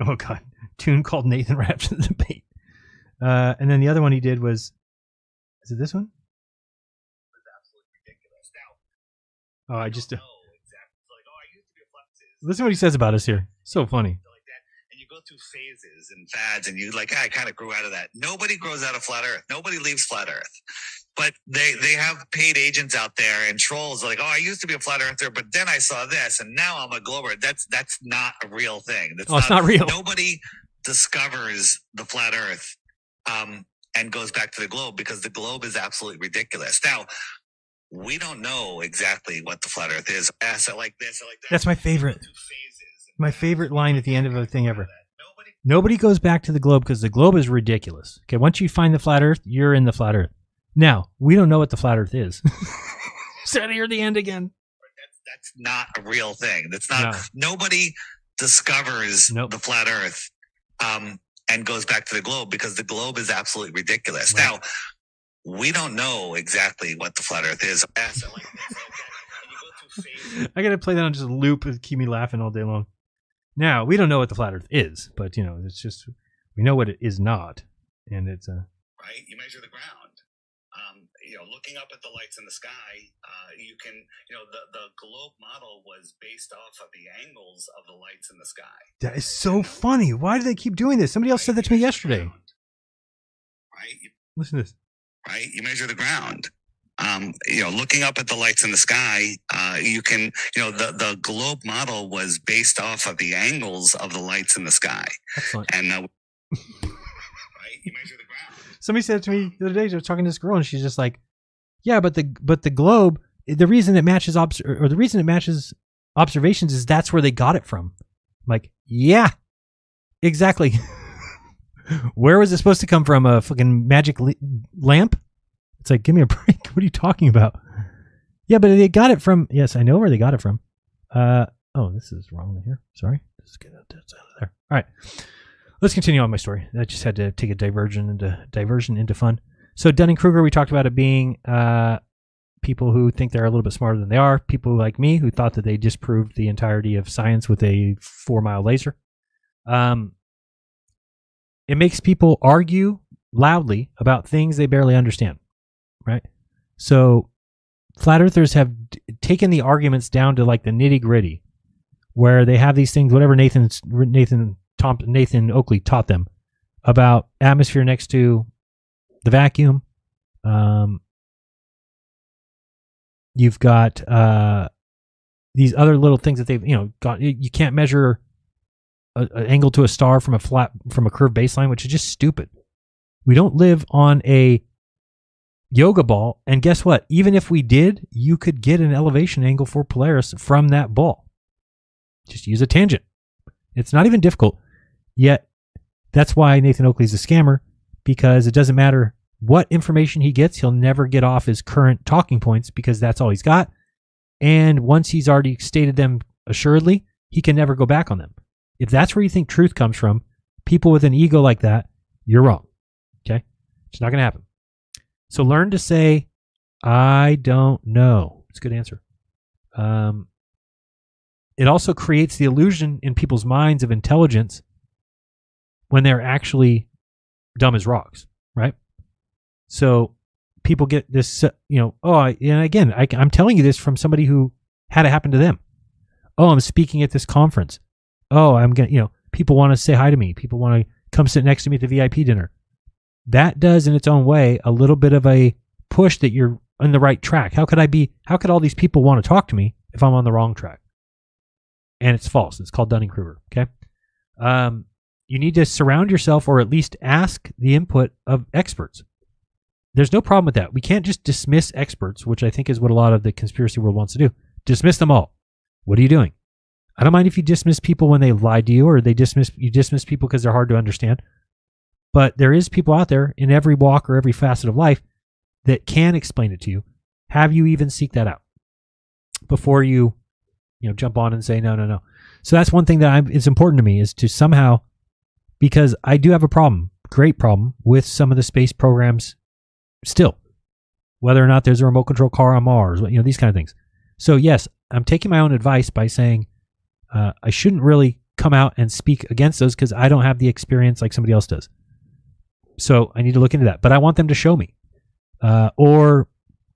Oh God, tune called Nathan Raps the debate. And then the other one he did was, is it this one? Oh, I just. Listen to what he says about us here. So funny. And you go through phases and fads, and you like, I kind of grew out of that. Nobody grows out of flat Earth. Nobody leaves flat Earth. But they have paid agents out there and trolls like, oh, I used to be a flat earther, but then I saw this, and now I'm a glober. That's not a real thing. It's not real. Nobody discovers the flat Earth and goes back to the globe, because the globe is absolutely ridiculous. Now, we don't know exactly what the flat Earth is. So like this, or like that. That's my favorite. My favorite line at the end of a thing ever. Nobody goes back to the globe because the globe is ridiculous. Okay, once you find the flat Earth, you're in the flat Earth. Now, we don't know what the flat Earth is. Said here at the end again. That's not a real thing. That's not. No. Nobody discovers the flat Earth and goes back to the globe, because the globe is absolutely ridiculous. Right. Now, we don't know exactly what the flat Earth is. I gotta play that on just a loop and keep me laughing all day long. Now, we don't know what the flat Earth is, but it's just we know what it is not, and it's a right. You measure the ground. Looking up at the lights in the sky, you can, the globe model was based off of the angles of the lights in the sky. That is so funny. Why do they keep doing this? Somebody else said that to me yesterday. Right. Listen to this. Right. You measure the ground. Looking up at the lights in the sky, you can, the globe model was based off of the angles of the lights in the sky. Excellent. And right, you measure the ground. Somebody said it to me the other day. I was talking to this girl, and she's just like, "Yeah, but the globe, the reason it matches the reason it matches observations is that's where they got it from." I'm like, yeah, exactly. Where was it supposed to come from? A fucking magic lamp? It's like, give me a break. What are you talking about? Yeah, but they got it from. Yes, I know where they got it from. Oh, this is wrong in here. Sorry. Let's get that out of there. All right. Let's continue on my story. I just had to take a diversion into fun. So Dunning-Kruger, we talked about it being people who think they're a little bit smarter than they are. People like me who thought that they disproved the entirety of science with a 4-mile laser. It makes people argue loudly about things they barely understand, right? So flat earthers have taken the arguments down to like the nitty-gritty, where they have these things, whatever Nathan Oakley taught them about atmosphere next to the vacuum. You've got these other little things that they've got. You can't measure an angle to a star from a curved baseline, which is just stupid. We don't live on a yoga ball, and guess what? Even if we did, you could get an elevation angle for Polaris from that ball. Just use a tangent. It's not even difficult. Yet, that's why Nathan Oakley's a scammer, because it doesn't matter what information he gets, he'll never get off his current talking points because that's all he's got. And once he's already stated them assuredly, he can never go back on them. If that's where you think truth comes from, people with an ego like that, you're wrong. Okay? It's not going to happen. So learn to say, I don't know. It's a good answer. It also creates the illusion in people's minds of intelligence when they're actually dumb as rocks, right? So people get this, and again, I'm telling you this from somebody who had it happen to them. Oh, I'm speaking at this conference. Oh, I'm going to, people want to say hi to me. People want to come sit next to me at the VIP dinner. That does in its own way a little bit of a push that you're on the right track. How could all these people want to talk to me if I'm on the wrong track? And it's false. It's called Dunning-Kruger. Okay. You need to surround yourself, or at least ask the input of experts. There's no problem with that. We can't just dismiss experts, which I think is what a lot of the conspiracy world wants to do. Dismiss them all. What are you doing? I don't mind if you dismiss people when they lied to you, or you dismiss people because they're hard to understand. But there is people out there in every walk or every facet of life that can explain it to you. Have you even seek that out before you jump on and say, no. So that's one thing that it's important to me, is to somehow, because I do have a problem, great problem, with some of the space programs still, whether or not there's a remote control car on Mars, these kind of things. So yes, I'm taking my own advice by saying I shouldn't really come out and speak against those because I don't have the experience like somebody else does. So I need to look into that. But I want them to show me, or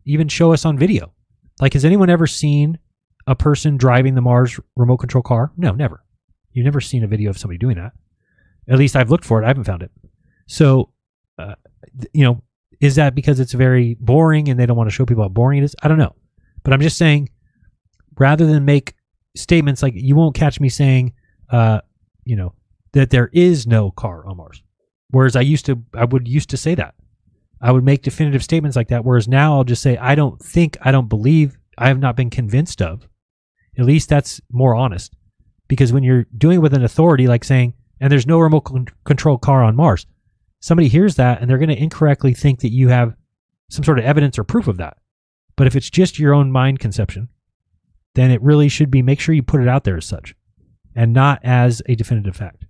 even show us on video. Like, has anyone ever seen a person driving the Mars remote control car? No, never. You've never seen a video of somebody doing that. At least I've looked for it. I haven't found it. So, is that because it's very boring and they don't want to show people how boring it is? I don't know. But I'm just saying, rather than make statements like, you won't catch me saying, that there is no car on Mars. Whereas I would used to say that. I would make definitive statements like that. Whereas now I'll just say, I don't believe, I have not been convinced of. At least that's more honest. Because when you're doing it with an authority, like saying, and there's no remote control car on Mars, somebody hears that and they're going to incorrectly think that you have some sort of evidence or proof of that. But if it's just your own mind conception, then it really should be, make sure you put it out there as such and not as a definitive fact,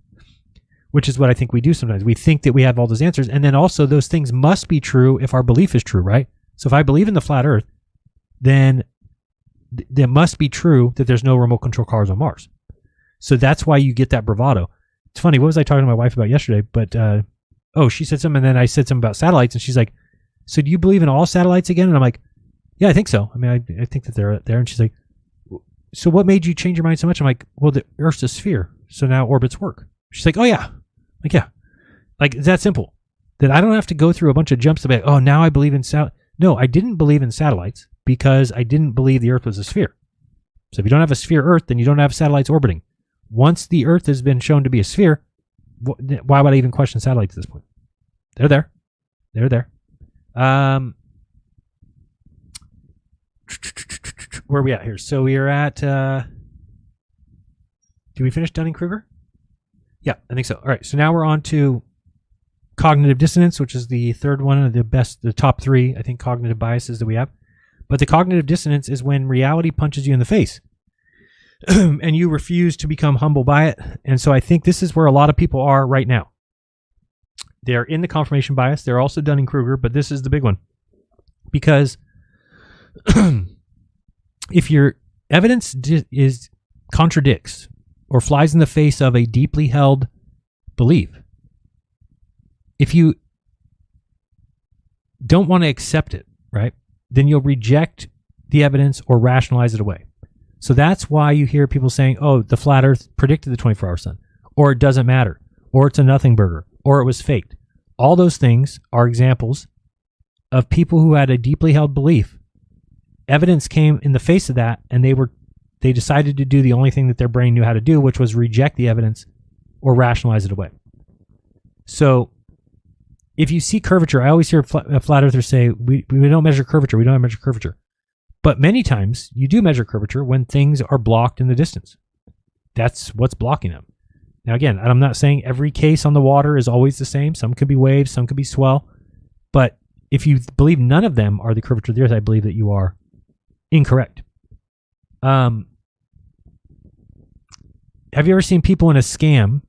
which is what I think we do sometimes. We think that we have all those answers, and then also those things must be true if our belief is true, right? So if I believe in the flat earth, then it must be true that there's no remote control cars on Mars. So that's why you get that bravado. It's funny, what was I talking to my wife about yesterday? But, she said something, and then I said something about satellites, and she's like, so do you believe in all satellites again? And I'm like, yeah, I think so. I mean, I think that they're there. And she's like, so what made you change your mind so much? I'm like, well, the Earth's a sphere, so now orbits work. She's like, oh, yeah. I'm like, yeah. Like, it's that simple. That I don't have to go through a bunch of jumps to be like, oh, now I believe in No, I didn't believe in satellites because I didn't believe the Earth was a sphere. So if you don't have a sphere Earth, then you don't have satellites orbiting. Once the Earth has been shown to be a sphere, why would I even question satellites at this point? They're there. They're there. Where are we at here? So we are at... did we finish Dunning-Kruger? Yeah, I think so. All right, so now we're on to cognitive dissonance, which is the third one of the top three, I think, cognitive biases that we have. But the cognitive dissonance is when reality punches you in the face and you refuse to become humble by it. And so I think this is where a lot of people are right now. They're in the confirmation bias. They're also Dunning-Kruger, but this is the big one. Because if your evidence contradicts or flies in the face of a deeply held belief, if you don't want to accept it, right, then you'll reject the evidence or rationalize it away. So that's why you hear people saying, oh, the flat earth predicted the 24-hour sun, or it doesn't matter, or it's a nothing burger, or it was faked. All those things are examples of people who had a deeply held belief. Evidence came in the face of that, and they decided to do the only thing that their brain knew how to do, which was reject the evidence or rationalize it away. So if you see curvature, I always hear flat earthers say, we don't measure curvature, we don't measure curvature. But many times you do measure curvature when things are blocked in the distance. That's what's blocking them. Now again, I'm not saying every case on the water is always the same. Some could be waves, some could be swell. But if you believe none of them are the curvature of the earth, I believe that you are incorrect. Have you ever seen people in a scam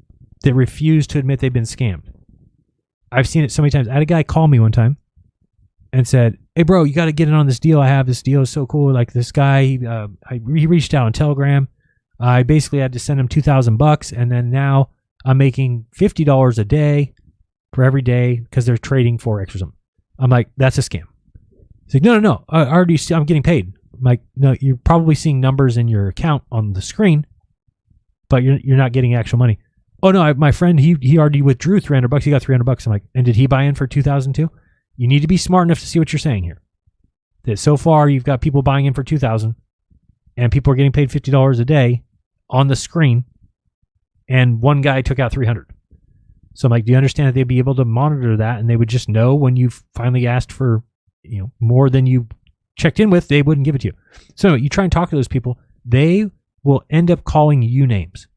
that refuse to admit they've been scammed? I've seen it so many times. I had a guy call me one time and said, hey, bro, you got to get in on this deal. I have this deal. It's so cool. Like this guy, he reached out on Telegram. I basically had to send him $2,000, and then now I'm making $50 a day for every day because they're trading Forex or something. I'm like, that's a scam. He's like, no. I'm getting paid. I'm like, no, you're probably seeing numbers in your account on the screen, but you're not getting actual money. Oh no, my friend, he already withdrew $300. He got $300. I'm like, and did he buy in for $2,000 too? You need to be smart enough to see what you're saying here. That so far you've got people buying in for $2,000, and people are getting paid $50 a day on the screen, and one guy took out $300. So I'm like, do you understand that they'd be able to monitor that, and they would just know when you've finally asked for more than you checked in with, they wouldn't give it to you. So you try and talk to those people, they will end up calling you names.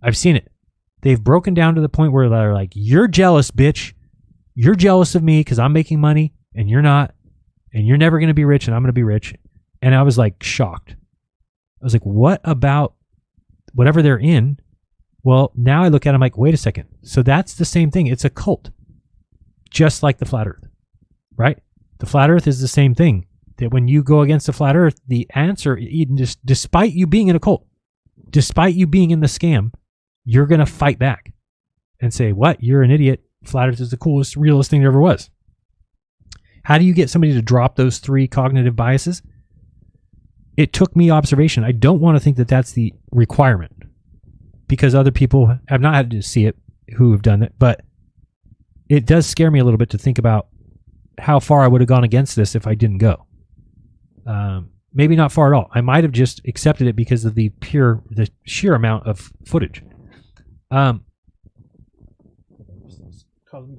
I've seen it. They've broken down to the point where they're like, you're jealous, bitch. You're jealous of me because I'm making money and you're not, and you're never going to be rich and I'm going to be rich. And I was like shocked. I was like, what about whatever they're in? Well, now I look at it, I'm like, wait a second. So that's the same thing. It's a cult, just like the flat earth, right? The flat earth is the same thing. That when you go against the flat earth, the answer, despite you being in a cult, despite you being in the scam, you're going to fight back and say, what? You're an idiot. Flat earth is the coolest, realest thing there ever was. How do you get somebody to drop those three cognitive biases? it took me observation. I don't want to think that that's the requirement, because other people have not had to see it who have done it, but it does scare me a little bit to think about how far I would have gone against this if I didn't go. Maybe not far at all. I might have just accepted it because of the sheer amount of footage. Causing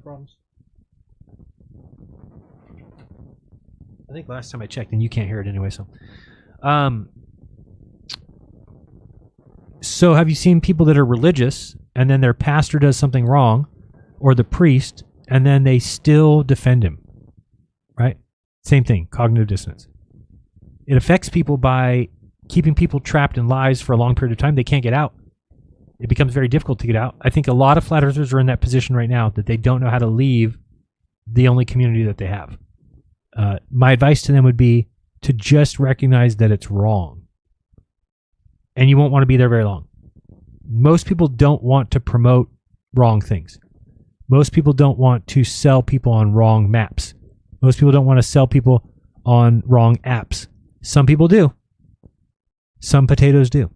problems. I think last time I checked, and you can't hear it anyway. So have you seen people that are religious and then their pastor does something wrong, or the priest, and then they still defend him? Right? Same thing, cognitive dissonance. It affects people by keeping people trapped in lies for a long period of time. They can't get out. It becomes very difficult to get out. I think a lot of flat earthers are in that position right now, that they don't know how to leave the only community that they have. My advice to them would be to just recognize that it's wrong. And you won't want to be there very long. Most people don't want to promote wrong things. Most people don't want to sell people on wrong maps. Most people don't want to sell people on wrong apps. Some people do. Some potatoes do.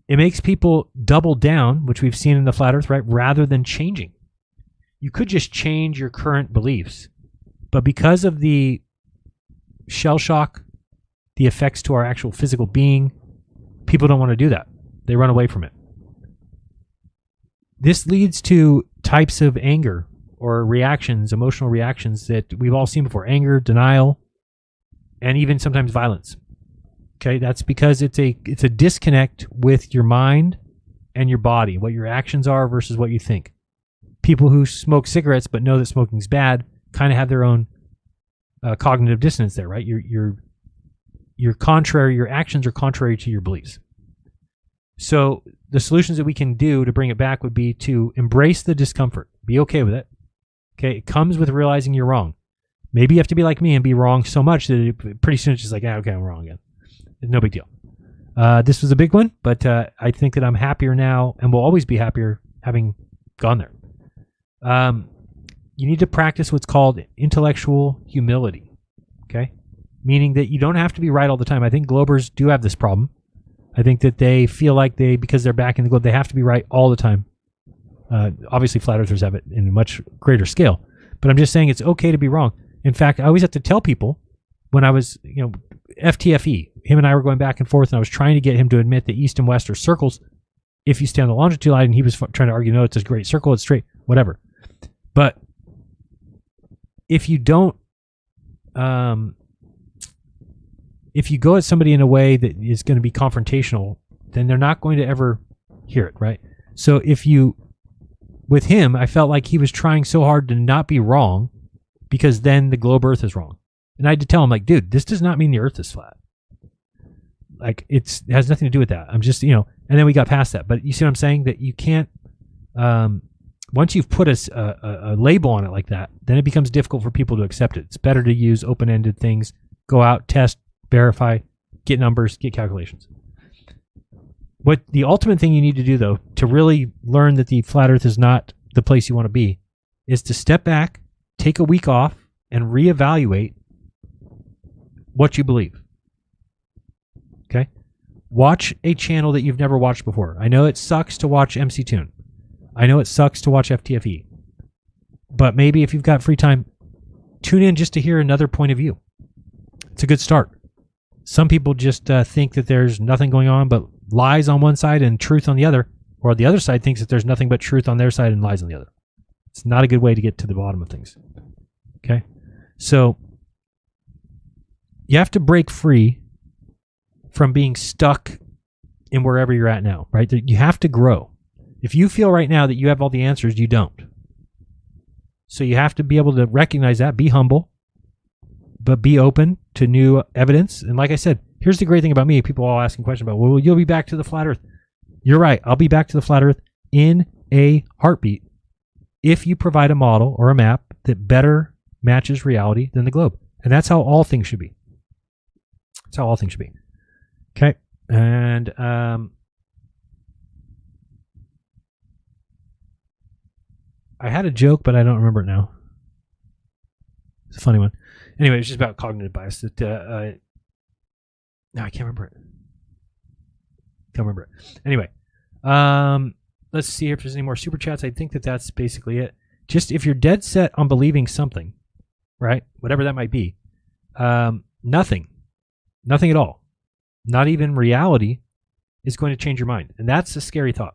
It makes people double down, which we've seen in the flat earth, right? Rather than changing. You could just change your current beliefs. But because of the shell shock, the effects to our actual physical being, people don't want to do that. They run away from it. This leads to types of anger or reactions, emotional reactions that we've all seen before. Anger, denial, and even sometimes violence. Okay, that's because it's a disconnect with your mind and your body, what your actions are versus what you think. People who smoke cigarettes but know that smoking's bad kind of have their own cognitive dissonance there, right? You're contrary, your actions are contrary to your beliefs. So the solutions that we can do to bring it back would be to embrace the discomfort. Be okay with it. Okay, it comes with realizing you're wrong. Maybe you have to be like me and be wrong so much that pretty soon it's just like, okay, I'm wrong again. No big deal. This was a big one, but I think that I'm happier now and will always be happier having gone there. You need to practice what's called intellectual humility, okay? Meaning that you don't have to be right all the time. I think Globers do have this problem. I think that they feel like because they're back in the globe, they have to be right all the time. Obviously, flat earthers have it in a much greater scale. But I'm just saying it's okay to be wrong. In fact, I always have to tell people when I was, FTFE, him and I were going back and forth, and I was trying to get him to admit that east and west are circles if you stay on the longitude line, and he was trying to argue, no, it's a great circle, it's straight, whatever. But if you don't, if you go at somebody in a way that is going to be confrontational, then they're not going to ever hear it, right? So with him, I felt like he was trying so hard to not be wrong, because then the globe Earth is wrong. And I had to tell him, like, dude, this does not mean the Earth is flat. Like, it has nothing to do with that. I'm just, and then we got past that. But you see what I'm saying? That you can't, once you've put a label on it like that, then it becomes difficult for people to accept it. It's better to use open-ended things, go out, test, verify, get numbers, get calculations. What the ultimate thing you need to do, though, to really learn that the flat Earth is not the place you want to be, is to step back, take a week off, and reevaluate what you believe. Okay? Watch a channel that you've never watched before. I know it sucks to watch MC Toon. I know it sucks to watch FTFE. But maybe if you've got free time, tune in just to hear another point of view. It's a good start. Some people just think that there's nothing going on but lies on one side and truth on the other, or the other side thinks that there's nothing but truth on their side and lies on the other. It's not a good way to get to the bottom of things. Okay? So you have to break free from being stuck in wherever you're at now, right? You have to grow. If you feel right now that you have all the answers, you don't. So you have to be able to recognize that, be humble, but be open to new evidence. And like I said, here's the great thing about me. People all asking questions about, well, you'll be back to the flat Earth. You're right. I'll be back to the flat Earth in a heartbeat if you provide a model or a map that better matches reality than the globe. And that's how all things should be. That's how all things should be. Okay. And I had a joke, but I don't remember it now. It's a funny one. Anyway, it's just about cognitive bias. That no, I can't remember it. Anyway, let's see if there's any more super chats. I think that's basically it. Just if you're dead set on believing something, right? Whatever that might be, nothing at all, not even reality, is going to change your mind, and that's a scary thought.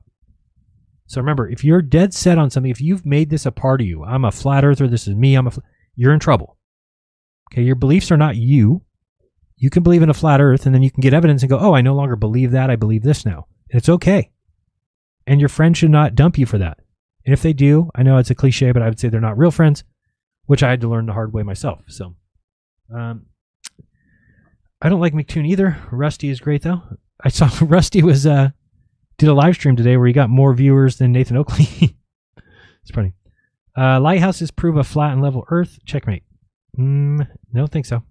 So remember, if you're dead set on something, if you've made this a part of you, I'm a flat earther, this is me, you're in trouble. Okay, your beliefs are not you. You can believe in a flat earth, and then you can get evidence and go, oh, I no longer believe that, I believe this now. And it's okay. And your friend should not dump you for that. And if they do, I know it's a cliche, but I would say they're not real friends, which I had to learn the hard way myself. So, I don't like McToon either. Rusty is great, though. I saw Rusty did a live stream today where he got more viewers than Nathan Oakley. It's funny. Lighthouses prove a flat and level Earth. Checkmate. Don't think so.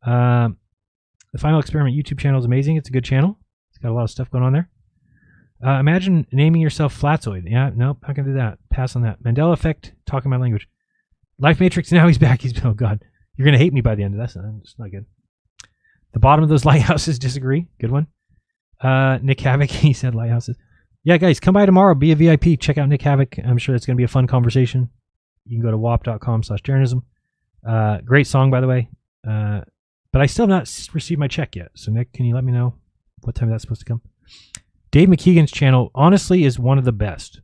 The Final Experiment YouTube channel is amazing. It's a good channel. It's got a lot of stuff going on there. Imagine naming yourself Flatzoid. Yeah, nope, not gonna do that. Pass on that. Mandela effect. Talking my language. Life Matrix. Now he's back. Oh God, you're gonna hate me by the end of this. It's not good. The bottom of those lighthouses disagree. Good one. Nick Havoc. He said lighthouses. Yeah, guys, come by tomorrow. Be a VIP. Check out Nick Havoc. I'm sure it's gonna be a fun conversation. You can go to wap.com/Jeranism. Great song, by the way. But I still have not received my check yet. So, Nick, can you let me know what time that's supposed to come? Dave McKeegan's channel, honestly, is one of the best.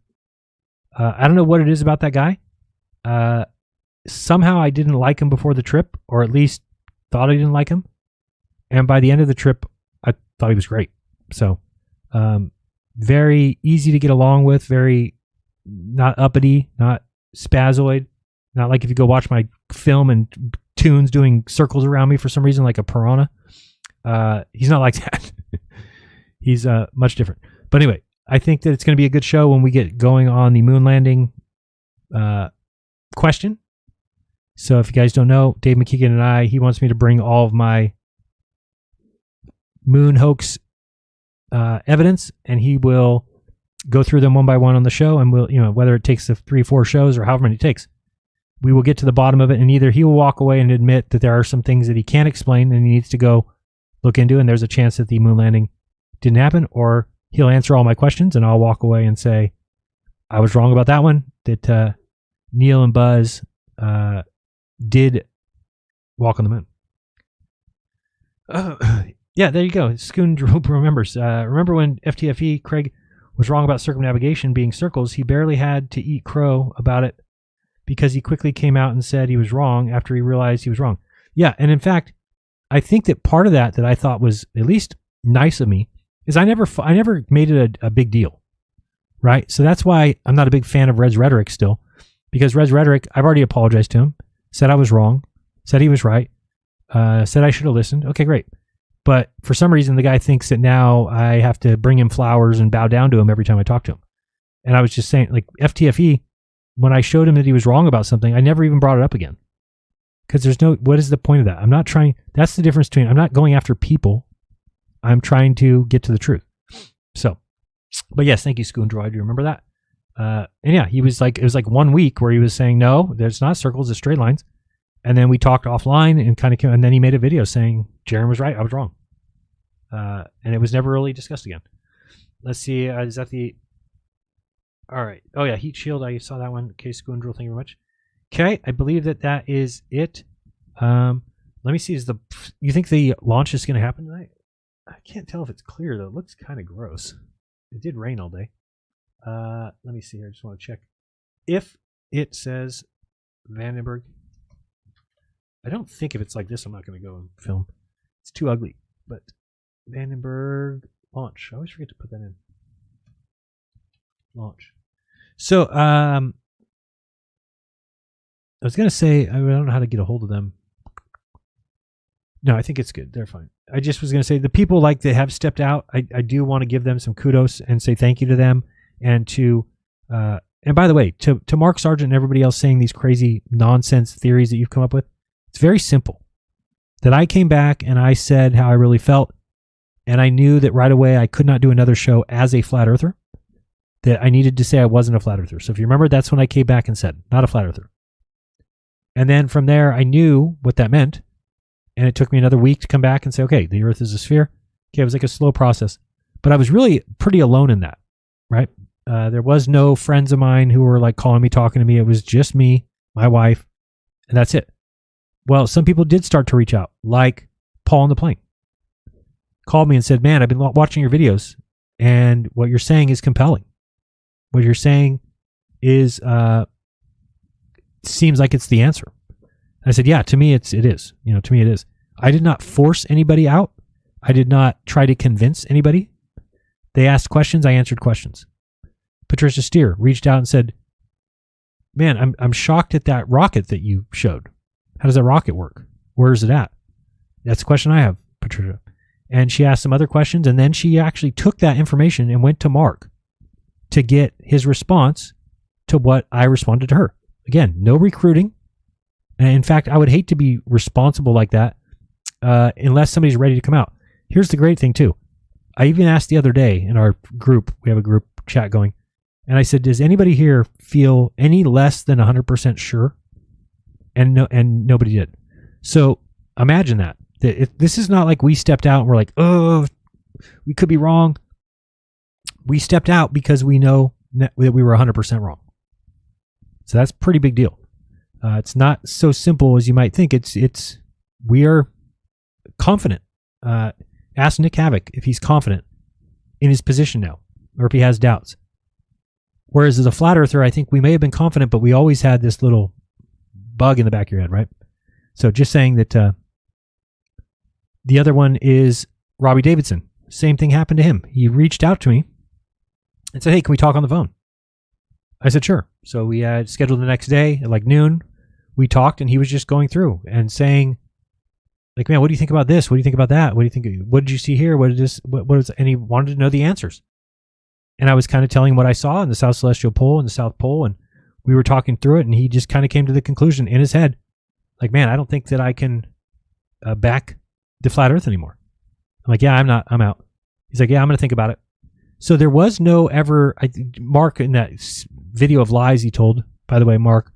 I don't know what it is about that guy. Somehow I didn't like him before the trip, or at least thought I didn't like him. And by the end of the trip, I thought he was great. So, very easy to get along with, very not uppity, not spazoid. Not like if you go watch my film and tunes doing circles around me for some reason, like a piranha. He's not like that. He's much different. But anyway, I think that it's going to be a good show when we get going on the moon landing question. So if you guys don't know, Dave McKeegan and he wants me to bring all of my moon hoax evidence, and he will go through them one by one on the show, and we'll, whether it takes the 3-4 shows or however many it takes, we will get to the bottom of it, and either he will walk away and admit that there are some things that he can't explain and he needs to go look into, and there's a chance that the moon landing didn't happen, or he'll answer all my questions and I'll walk away and say, I was wrong about that one, that Neil and Buzz did walk on the moon. Yeah, there you go. Scoon remembers. Remember when FTFE, Craig, was wrong about circumnavigation being circles? He barely had to eat crow about it, because he quickly came out and said he was wrong after he realized he was wrong. Yeah, and in fact, I think that part of that I thought was at least nice of me is I never made it a big deal, right? So that's why I'm not a big fan of Red's rhetoric still, because Red's rhetoric, I've already apologized to him, said I was wrong, said he was right, said I should have listened. Okay, great. But for some reason, the guy thinks that now I have to bring him flowers and bow down to him every time I talk to him. And I was just saying, like, FTFE, when I showed him that he was wrong about something, I never even brought it up again. Because what is the point of that? I'm not trying, that's the difference between, I'm not going after people. I'm trying to get to the truth. So, but yes, thank you, Scoondroid. Do you remember that? And yeah, it was like 1 week where he was saying, no, there's not circles, it's straight lines. And then we talked offline and then he made a video saying, Jaren was right, I was wrong. And it was never really discussed again. Let's see, is that the... All right. Oh, yeah. Heat shield. I saw that one. Okay. Scoundrel. Thank you very much. Okay. I believe that is it. Let me see. You think the launch is going to happen tonight? I can't tell if it's clear, though. It looks kind of gross. It did rain all day. Let me see here. I just want to check. If it says Vandenberg, I don't think if it's like this, I'm not going to go and film. It's too ugly. But Vandenberg launch. I always forget to put that in. Launch. So, I was going to say, I don't know how to get a hold of them. No, I think it's good. They're fine. I just was going to say, the people that have stepped out, I do want to give them some kudos and say thank you to them. And and by the way, to Mark Sargent and everybody else saying these crazy nonsense theories that you've come up with, it's very simple. That I came back and I said how I really felt, and I knew that right away I could not do another show as a flat earther. That I needed to say I wasn't a flat earther. So if you remember, that's when I came back and said, not a flat earther. And then from there, I knew what that meant. And it took me another week to come back and say, okay, the Earth is a sphere. Okay, it was like a slow process. But I was really pretty alone in that, right? There was no friends of mine who were like calling me, talking to me. It was just me, my wife, and that's it. Well, some people did start to reach out, like Paul on the plane. Called me and said, man, I've been watching your videos, and what you're saying is compelling. What you're saying is seems like it's the answer. And I said, yeah, to me it is. To me it is. I did not force anybody out. I did not try to convince anybody. They asked questions, I answered questions. Patricia Steer reached out and said, man, I'm shocked at that rocket that you showed. How does that rocket work? Where is it at? That's a question I have, Patricia. And she asked some other questions, and then she actually took that information and went to Mark to get his response to what I responded to her. Again, no recruiting. And in fact, I would hate to be responsible like that unless somebody's ready to come out. Here's the great thing, too. I even asked the other day in our group, we have a group chat going, and I said, does anybody here feel any less than 100% sure? And nobody did. So imagine that. This is not like we stepped out and we're like, oh, we could be wrong. We stepped out because we know that we were 100% wrong. So that's a pretty big deal. It's not so simple as you might think. We are confident. Ask Nick Havoc if he's confident in his position now, or if he has doubts. Whereas as a flat earther, I think we may have been confident, but we always had this little bug in the back of your head, right? So just saying that the other one is Robbie Davidson. Same thing happened to him. He reached out to me and said, hey, can we talk on the phone? I said, sure. So we had scheduled the next day at like noon. We talked, and he was just going through and saying, like, man, what do you think about this? What do you think about that? What do you think? What did you see here? What is? And he wanted to know the answers. And I was kind of telling him what I saw in the South Celestial Pole and the South Pole, and we were talking through it, and he just kind of came to the conclusion in his head, like, man, I don't think that I can back the flat Earth anymore. I'm like, yeah, I'm out. He's like, yeah, I'm going to think about it. So there was no ever, Mark, in that video of lies he told, by the way, Mark,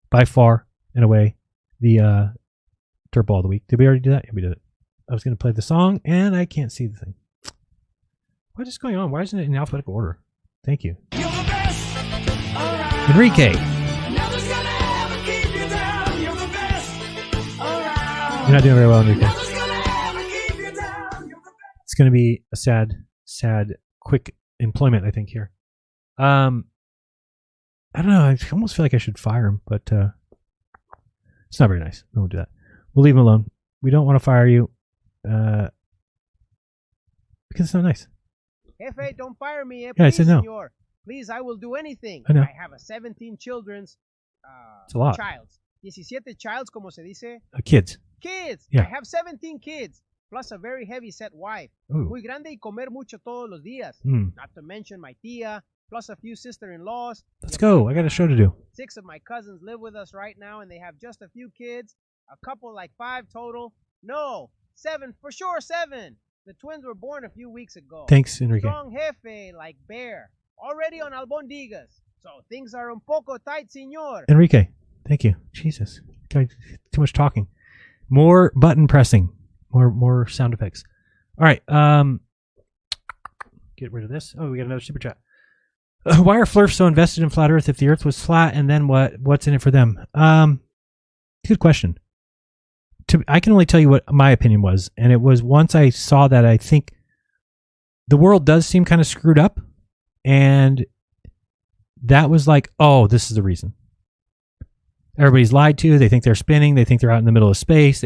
by far, in a way, the Dirtball of the week. Did we already do that? Yeah, we did it. I was going to play the song, and I can't see the thing. What is going on? Why isn't it in alphabetical order? Thank you. Enrique. You're not doing very well, Enrique. It's going to be a sad, quick employment, I think, here. I don't know. I almost feel like I should fire him, but it's not very nice. We won't do that. We'll leave him alone. We don't want to fire you because it's not nice. Jefe, don't fire me, Yeah, I said no. Senor. Please, I will do anything. I know. I have a 17 children's It's a lot. childs. 17 childs, como se dice. Kids. Kids. Yeah. I have 17 kids, plus a very heavy set wife. Ooh. Muy grande y comer mucho todos los días. Mm. Not to mention my tia, plus a few sister-in-laws. Let's go. I got a show to do. 6 of my cousins live with us right now, and they have just a few kids. A couple, like 5 total. No, 7, for sure 7. The twins were born a few weeks ago. Thanks, Enrique. Strong jefe, like Bear. Already on albondigas. So things are un poco tight, senor. Enrique, thank you. Jesus. Too much talking. More button pressing. More sound effects. All right. Get rid of this. Oh, we got another super chat. Why are Flurfs so invested in flat Earth if the Earth was flat, and then what's in it for them? Good question. I can only tell you what my opinion was, and it was once I saw that, I think the world does seem kind of screwed up, and that was like, oh, this is the reason. Everybody's lied to. They think they're spinning. They think they're out in the middle of space.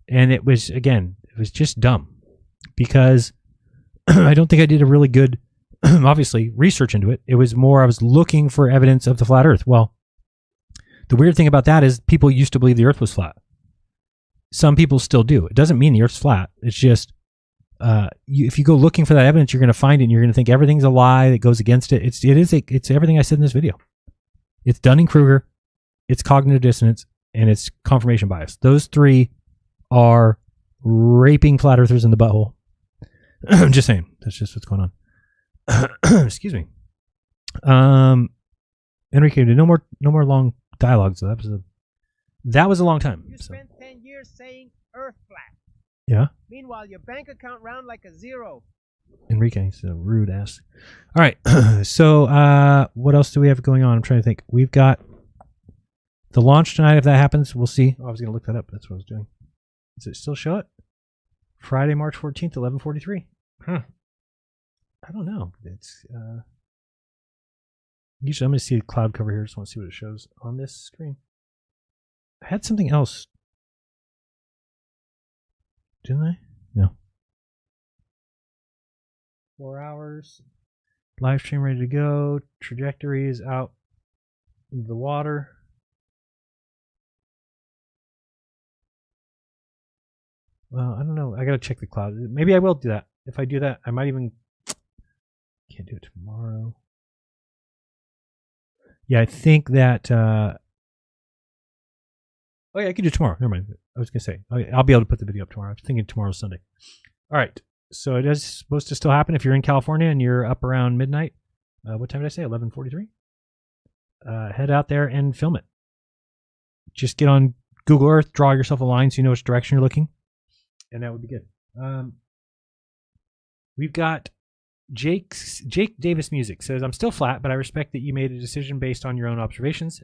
And it was, again, it was just dumb because I don't think I did a really good, obviously, research into it. It was more I was looking for evidence of the flat Earth. Well, the weird thing about that is people used to believe the Earth was flat. Some people still do. It doesn't mean the Earth's flat. It's just if you go looking for that evidence, you're going to find it, and you're going to think everything's a lie that goes against it. It's everything I said in this video. It's Dunning-Kruger, it's cognitive dissonance, and it's confirmation bias. Those 3 are raping flat earthers in the butthole. I'm just saying. That's just what's going on. Excuse me. Enrique, no more long dialogues. So that That was a long time. You spent 10 years saying Earth flat. Yeah. Meanwhile, your bank account round like a zero. Enrique, so rude ass. All right. So what else do we have going on? I'm trying to think. We've got the launch tonight. If that happens, we'll see. Oh, I was going to look that up. That's what I was doing. Does it still show it? Friday, March 14th, 11:43. Huh. I don't know. It's usually I'm going to see the cloud cover here. Just want to see what it shows on this screen. I had something else. Didn't I? No. 4 hours. Live stream ready to go. Trajectory is out into the water. Well, I don't know. I got to check the cloud. Maybe I will do that. If I do that, I might even... Can't do it tomorrow. Yeah, I think that... Oh, yeah, I can do it tomorrow. Never mind. I was going to say. I'll be able to put the video up tomorrow. I was thinking tomorrow's Sunday. All right. So it is supposed to still happen if you're in California and you're up around midnight. What time did I say? 11:43? Head out there and film it. Just get on Google Earth, draw yourself a line so you know which direction you're looking. And that would be good. We've got Jake Davis Music says, I'm still flat, but I respect that you made a decision based on your own observations.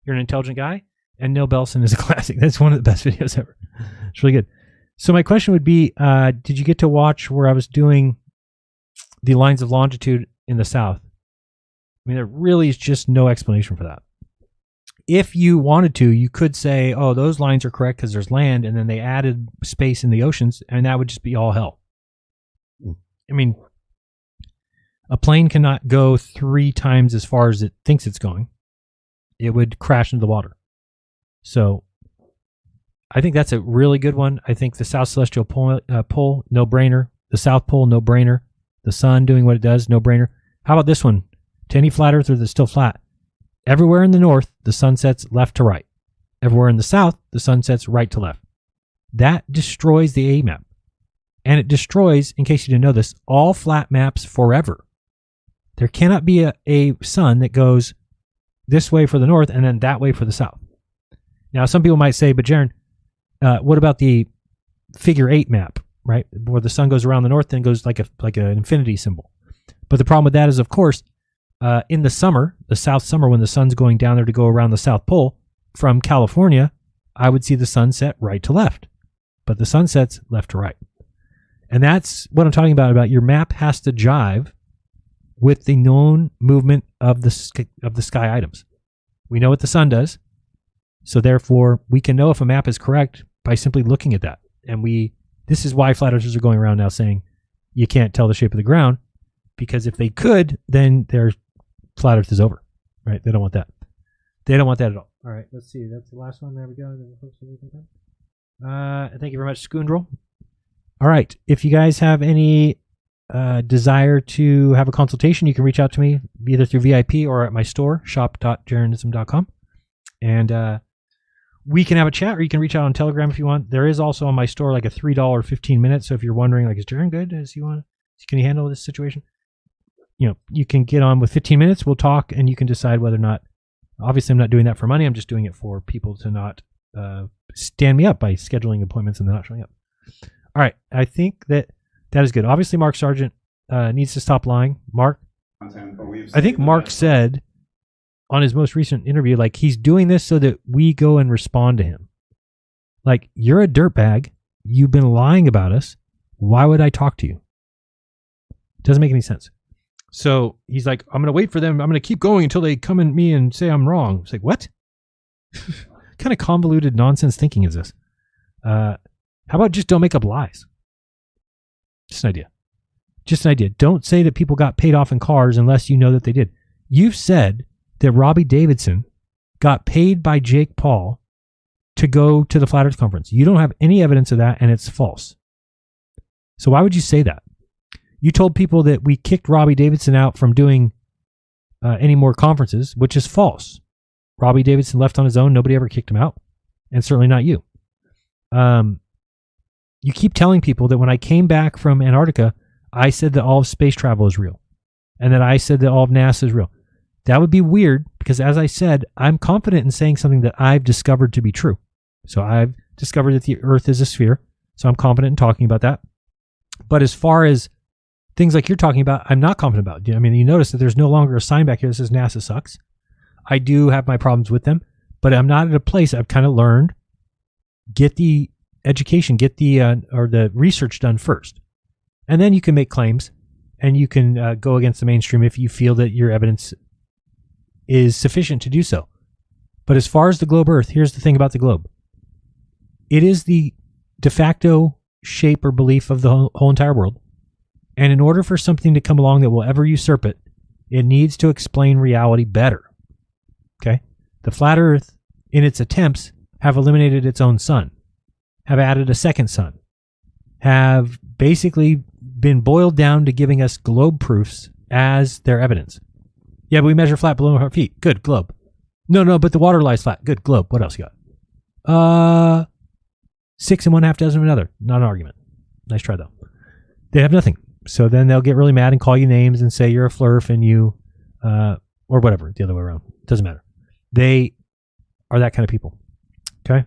You're an intelligent guy, and Neil Belson is a classic. That's one of the best videos ever. It's really good. So my question would be, did you get to watch where I was doing the lines of longitude in the south? I mean, there really is just no explanation for that. If you wanted to, you could say, oh, those lines are correct because there's land, and then they added space in the oceans, and that would just be all hell. I mean, a plane cannot go 3 times as far as it thinks it's going. It would crash into the water. So I think that's a really good one. I think the South Celestial Pole, no-brainer. The South Pole, no-brainer. The sun doing what it does, no-brainer. How about this one? To any flat earther that's still flat. Everywhere in the north, the sun sets left to right. Everywhere in the south, the sun sets right to left. That destroys the A map. And it destroys, in case you didn't know this, all flat maps forever. There cannot be a sun that goes this way for the north and then that way for the south. Now, some people might say, but Jaron, what about the figure 8 map, right? Where the sun goes around the north and goes like an infinity symbol. But the problem with that is, of course, in the summer, the south summer, when the sun's going down there to go around the South Pole, from California, I would see the sun set right to left. But the sun sets left to right. And that's what I'm talking about your map has to jive with the known movement of the sky items. We know what the sun does. So therefore, we can know if a map is correct by simply looking at that. And this is why flat earthers are going around now saying you can't tell the shape of the ground, because if they could, then their flat earth is over, right? They don't want that. They don't want that at all. All right, let's see. That's the last one. There we go. Thank you very much, Scoundrel. All right. If you guys have any desire to have a consultation, you can reach out to me either through VIP or at my store, shop.jeranism.com. And we can have a chat, or you can reach out on Telegram if you want. There is also on my store like a $3 15 minutes. So if you're wondering, like, is Jaron good? Can he handle this situation? You can get on with 15 minutes. We'll talk, and you can decide whether or not. Obviously, I'm not doing that for money. I'm just doing it for people to not stand me up by scheduling appointments and they're not showing up. All right. I think that is good. Obviously, Mark Sargent needs to stop lying. Mark, I think Mark said on his most recent interview, like, he's doing this so that we go and respond to him. Like, you're a dirtbag. You've been lying about us. Why would I talk to you? It doesn't make any sense. So he's like, I'm going to wait for them. I'm going to keep going until they come at me and say I'm wrong. It's like, what? What kind of convoluted nonsense thinking is this? How about just don't make up lies? Just an idea. Just an idea. Don't say that people got paid off in cars unless you know that they did. You've said that Robbie Davidson got paid by Jake Paul to go to the Flat Earth Conference. You don't have any evidence of that, and it's false. So why would you say that? You told people that we kicked Robbie Davidson out from doing any more conferences, which is false. Robbie Davidson left on his own. Nobody ever kicked him out, and certainly not you. You keep telling people that when I came back from Antarctica, I said that all of space travel is real, and that I said that all of NASA is real. That would be weird because, as I said, I'm confident in saying something that I've discovered to be true. So I've discovered that the Earth is a sphere. So I'm confident in talking about that. But as far as things like you're talking about, I'm not confident about. I mean, you notice that there's no longer a sign back here that says NASA sucks. I do have my problems with them, but I'm not at a place. I've kind of learned, get the education, get the or the research done first. And then you can make claims and you can go against the mainstream if you feel that your evidence is sufficient to do so. But as far as the globe Earth, here's the thing about the globe. It is the de facto shape or belief of the whole entire world. And in order for something to come along that will ever usurp it, it needs to explain reality better. Okay? The flat Earth, in its attempts, have eliminated its own sun, have added a second sun, have basically been boiled down to giving us globe proofs as their evidence. Yeah, but we measure flat below our feet. Good, globe. No, but the water lies flat. Good, globe. What else you got? 6 and 1/2 dozen of another. Not an argument. Nice try, though. They have nothing. So then they'll get really mad and call you names and say you're a flurf and you, or whatever, the other way around. Doesn't matter. They are that kind of people. Okay?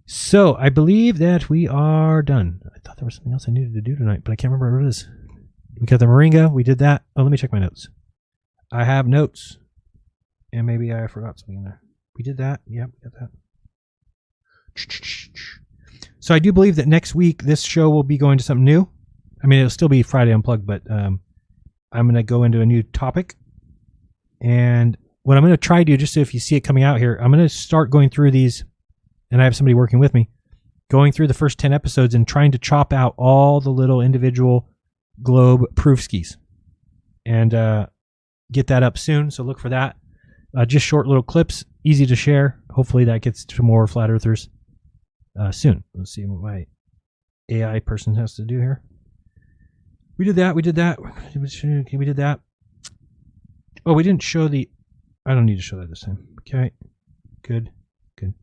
So I believe that we are done. I thought there was something else I needed to do tonight, but I can't remember what it is. We got the Moringa. We did that. Oh, let me check my notes. I have notes. And maybe I forgot something in there. We did that. Yep, we got that. So I do believe that next week this show will be going to something new. I mean, it'll still be Friday Unplugged, but I'm going to go into a new topic. And what I'm going to try to do, just so if you see it coming out here, I'm going to start going through these, and I have somebody working with me, going through the first 10 episodes and trying to chop out all the little individual globe proof skis. And get that up soon, so look for that. Just short little clips, easy to share. Hopefully that gets to more flat earthers soon. Let's see what my AI person has to do here. We did that. We did that. We did that. Oh, we didn't show the... I don't need to show that this time. Okay. Good. Good.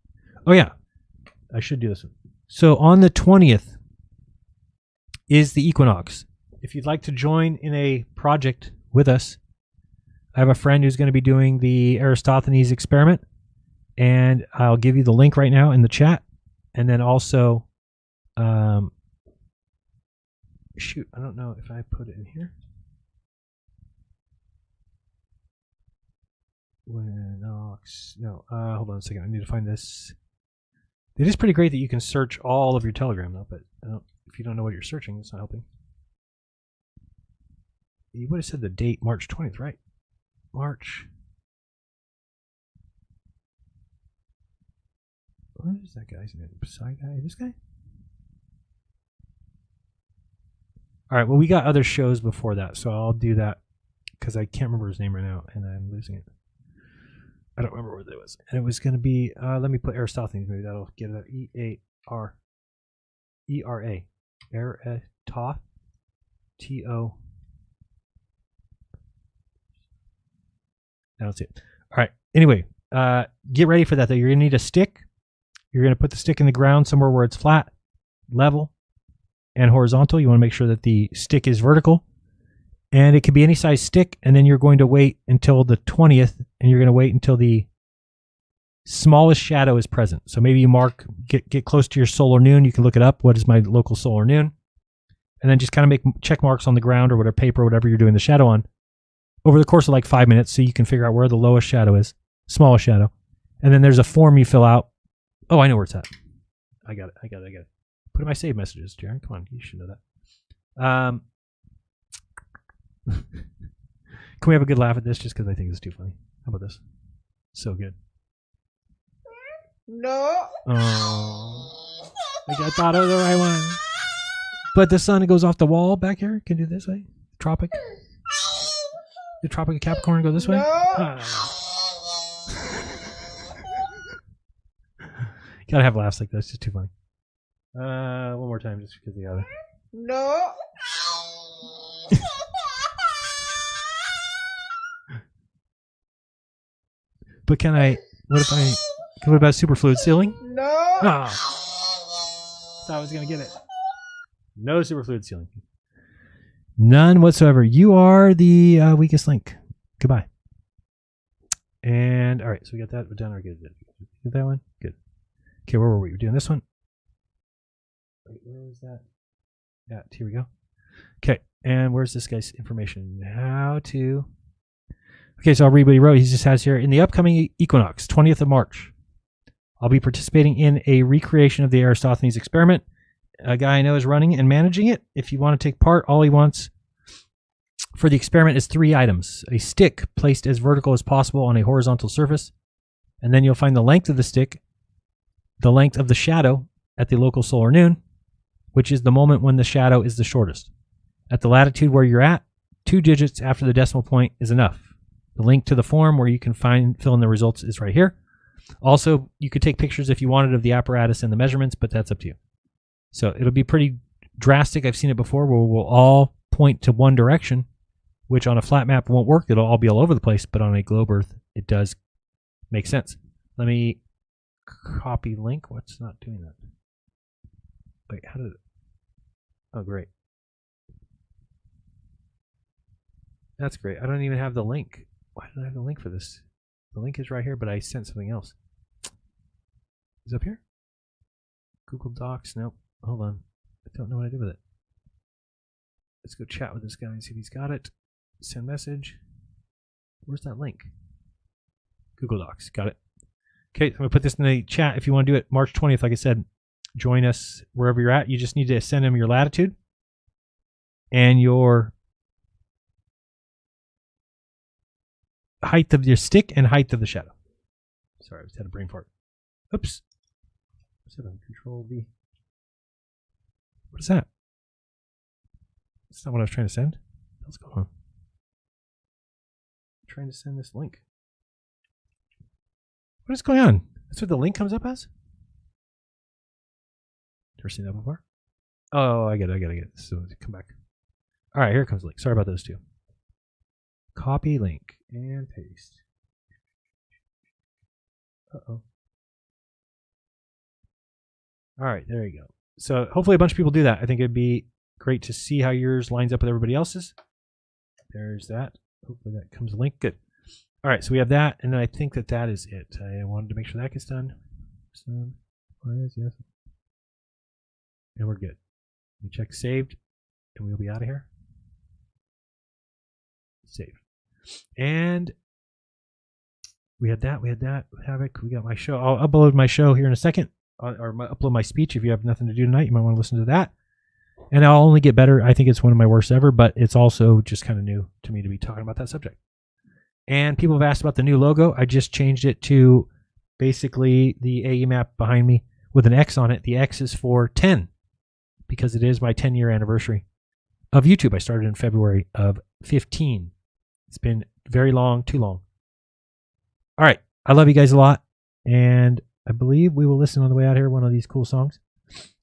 Oh, yeah. I should do this one. So on the 20th is the equinox. If you'd like to join in a project with us, I have a friend who's going to be doing the Eratosthenes experiment, and I'll give you the link right now in the chat. And then also, shoot, I don't know if I put it in here. No, hold on a second. I need to find this. It is pretty great that you can search all of your Telegram, though, but if you don't know what you're searching, it's not helping. You would have said the date, March 20th, right? March. What is that guy's name? Side guy? This guy? All right, well, we got other shows before that, so I'll do that because I can't remember his name right now, and I'm losing it. I don't remember what it was. And it was going to be, let me put Eratosthenes, maybe that'll get it. E-A-R-E-R-A. Eratosthenes. T-O. That's it. All right. Anyway, get ready for that, though. You're going to need a stick. You're going to put the stick in the ground somewhere where it's flat, level, and horizontal. You want to make sure that the stick is vertical. And it could be any size stick. And then you're going to wait until the 20th, and you're going to wait until the smallest shadow is present. So maybe you mark, get close to your solar noon. You can look it up. What is my local solar noon? And then just kind of make check marks on the ground or whatever paper, whatever you're doing the shadow on, over the course of like 5 minutes, so you can figure out where the lowest shadow is, smallest shadow. And then there's a form you fill out. Oh, I know where it's at. I got it. Put it in my save messages, Jaron. Come on, you should know that. Can we have a good laugh at this just because I think it's too funny? How about this? So good. No. Oh. Like I thought of the right one. But the sun goes off the wall back here. Can do this way. Tropic. The Tropic of Capricorn go this way? No. Gotta have laughs like this. It's just too funny. One more time just because the other. No. But can I... What about superfluid ceiling? No. Oh. Thought I was going to get it. No superfluid ceiling. None whatsoever. You are the weakest link. Goodbye. And all right, so we got that done. Good. Get that one? Good. Okay, where were we? We're doing this one. Wait, where was that? Yeah, here we go. Okay, and where's this guy's information? How to... Okay, so I'll read what he wrote. He just has here, in the upcoming equinox, 20th of March, I'll be participating in a recreation of the Eratosthenes experiment. A guy I know is running and managing it. If you want to take part, all he wants for the experiment is 3 items. A stick placed as vertical as possible on a horizontal surface, and then you'll find the length of the stick, the length of the shadow at the local solar noon, which is the moment when the shadow is the shortest. At the latitude where you're at, 2 digits after the decimal point is enough. The link to the form where you can fill in the results is right here. Also, you could take pictures if you wanted of the apparatus and the measurements, but that's up to you. So it'll be pretty drastic. I've seen it before where we'll all point to one direction, which on a flat map won't work. It'll all be all over the place, but on a globe Earth, it does make sense. Let me copy link. What's not doing that? Wait, how did it? Oh, great. That's great. I don't even have the link. Why don't I have the link for this? The link is right here, but I sent something else. Is it up here? Google Docs? Nope. Hold on. I don't know what I did with it. Let's go chat with this guy and see if he's got it. Send message. Where's that link? Google Docs. Got it. Okay, I'm going to put this in the chat. If you want to do it March 20th, like I said, join us wherever you're at. You just need to send him your latitude and your height of your stick and height of the shadow. Sorry, I just had a brain fart. Oops. What's it on? Control V. What is that? That's not what I was trying to send. What's going on? I'm trying to send this link. What is going on? That's what the link comes up as? Never seen that before? Oh, I get it. So come back. All right, here comes the link. Sorry about those two. Copy link and paste. Uh-oh. All right, there you go. So hopefully a bunch of people do that. I think it'd be great to see how yours lines up with everybody else's. There's that. Hopefully that comes a link. Good. All right, so we have that, and then I think that is it. I wanted to make sure that gets done. So, yes. And we're good. We check saved, and we'll be out of here. Save. And we had that. Havoc. We got my show. I'll upload my show here in a second. Or upload my speech. If you have nothing to do tonight, you might want to listen to that. And I'll only get better. I think it's one of my worst ever, but it's also just kind of new to me to be talking about that subject. And people have asked about the new logo. I just changed it to basically the AE map behind me with an X on it. The X is for 10 because it is my 10-year anniversary of YouTube. I started in February of 15. It's been very long, too long. All right. I love you guys a lot. And I believe we will listen on the way out here, one of these cool songs.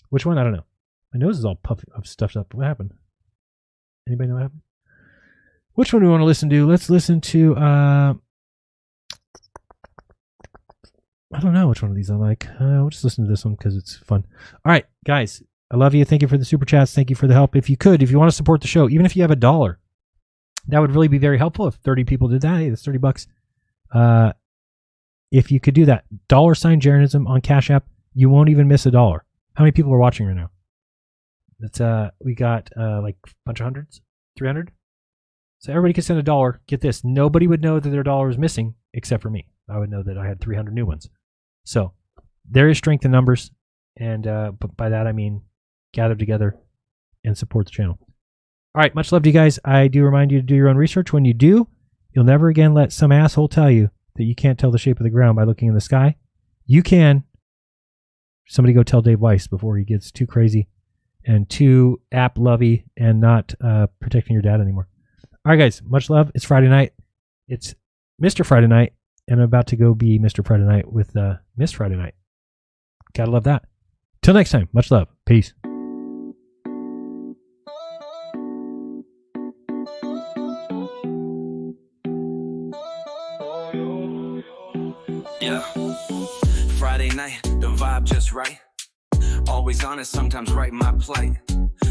Which one? I don't know. My nose is all puffy, stuffed up. What happened? Anybody know what happened? Which one do we want to listen to? Let's listen to, I don't know which one of these I like. We'll just listen to this one because it's fun. All right, guys. I love you. Thank you for the super chats. Thank you for the help. If you want to support the show, even if you have $1, that would really be very helpful. If 30 people did that, hey, that's $30. If you could do that, $sign Jeranism on Cash App, you won't even miss $1. How many people are watching right now? That's we got like a bunch of hundreds, 300. So everybody can send $1. Get this, nobody would know that their $1 is missing except for me. I would know that I had 300 new ones. So there is strength in numbers, and but by that I mean gather together and support the channel. All right, much love to you guys. I do remind you to do your own research. When you do, you'll never again let some asshole tell you that you can't tell the shape of the ground by looking in the sky. You can. Somebody go tell Dave Weiss before he gets too crazy and too app-lovey and not protecting your dad anymore. All right, guys, much love. It's Friday night. It's Mr. Friday night, and I'm about to go be Mr. Friday night with Miss Friday night. Gotta love that. Till next time, much love. Peace. Yeah. Friday night, the vibe just right. Always honest, sometimes right my plight.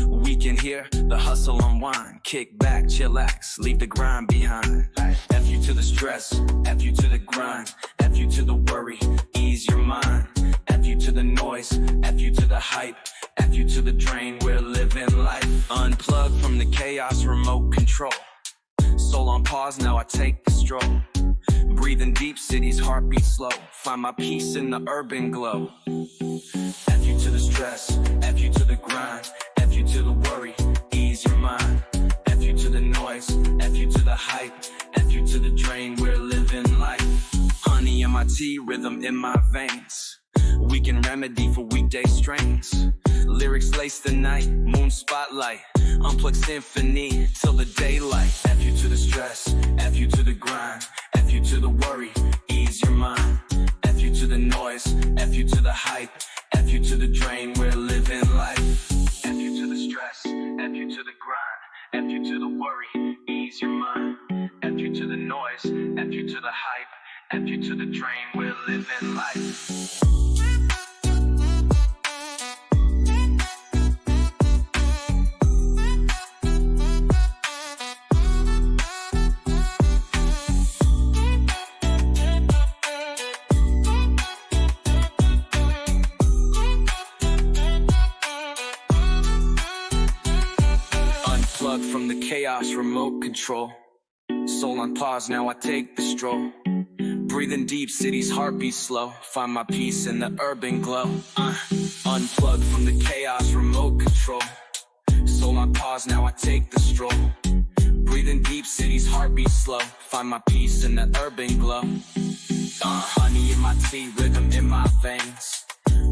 Weekend here, the hustle unwind. Kick back, chillax, leave the grind behind. F you to the stress, F you to the grind. F you to the worry, ease your mind. F F you to the noise, F you to the hype, F you to the drain, we're living life. Unplugged from the chaos, remote control. Soul on pause, now I take the stroll. Breathing deep, city's heartbeat slow. Find my peace in the urban glow. F you to the stress, F you to the grind, F you to the worry, ease your mind. F you to the noise, F you to the hype, F you to the drain, we're living life. Honey in my tea, rhythm in my veins. Weekend remedy for weekday strains. Lyrics lace the night, moon spotlight. Unplugged symphony till the daylight. F you to the stress, F you to the grind, F you to the worry, ease your mind. F you to the noise, F you to the hype, F you to the drain, we're living life. F you to the stress, F you to the grind, F you to the worry, ease your mind. F you to the noise, F you to the hype, F you to the drain, we're living life. Unplugged from the chaos, remote control. Soul on pause, now I take the stroll. Breathing deep, city's heartbeat slow. Find my peace in the urban glow. Unplugged from the chaos, remote control. Soul on pause, now I take the stroll. Breathing deep, city's heartbeat slow. Find my peace in the urban glow. Honey in my tea, rhythm in my veins.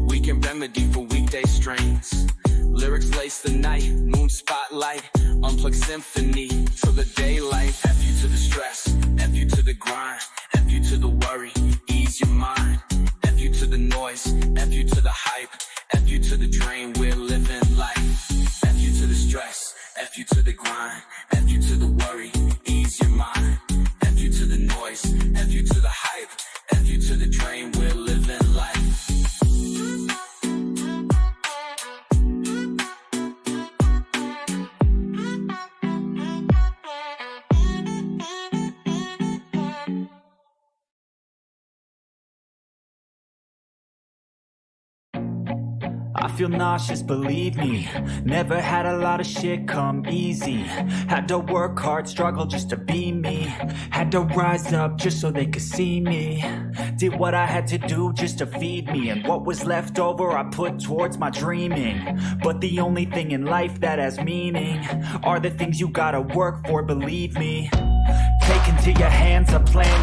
Weekend remedy for weekday strains. Lyrics lace the night, moon spotlight. Unplugged symphony till the daylight. F you to the stress, F you to the grind, F you to the worry, ease your mind. F you to the noise, F you to the hype, F you to the drain, we're living life. F you to the stress, F you to the grind, F you to the worry, ease your mind. F you to the noise, F you to the hype, F you to the drain, we're living life. I feel nauseous, believe me. Never had a lot of shit come easy. Had to work hard, struggle just to be me. Had to rise up just so they could see me. Did what I had to do just to feed me. And what was left over I put towards my dreaming. But the only thing in life that has meaning are the things you gotta work for, believe me. Take into your hands a plan.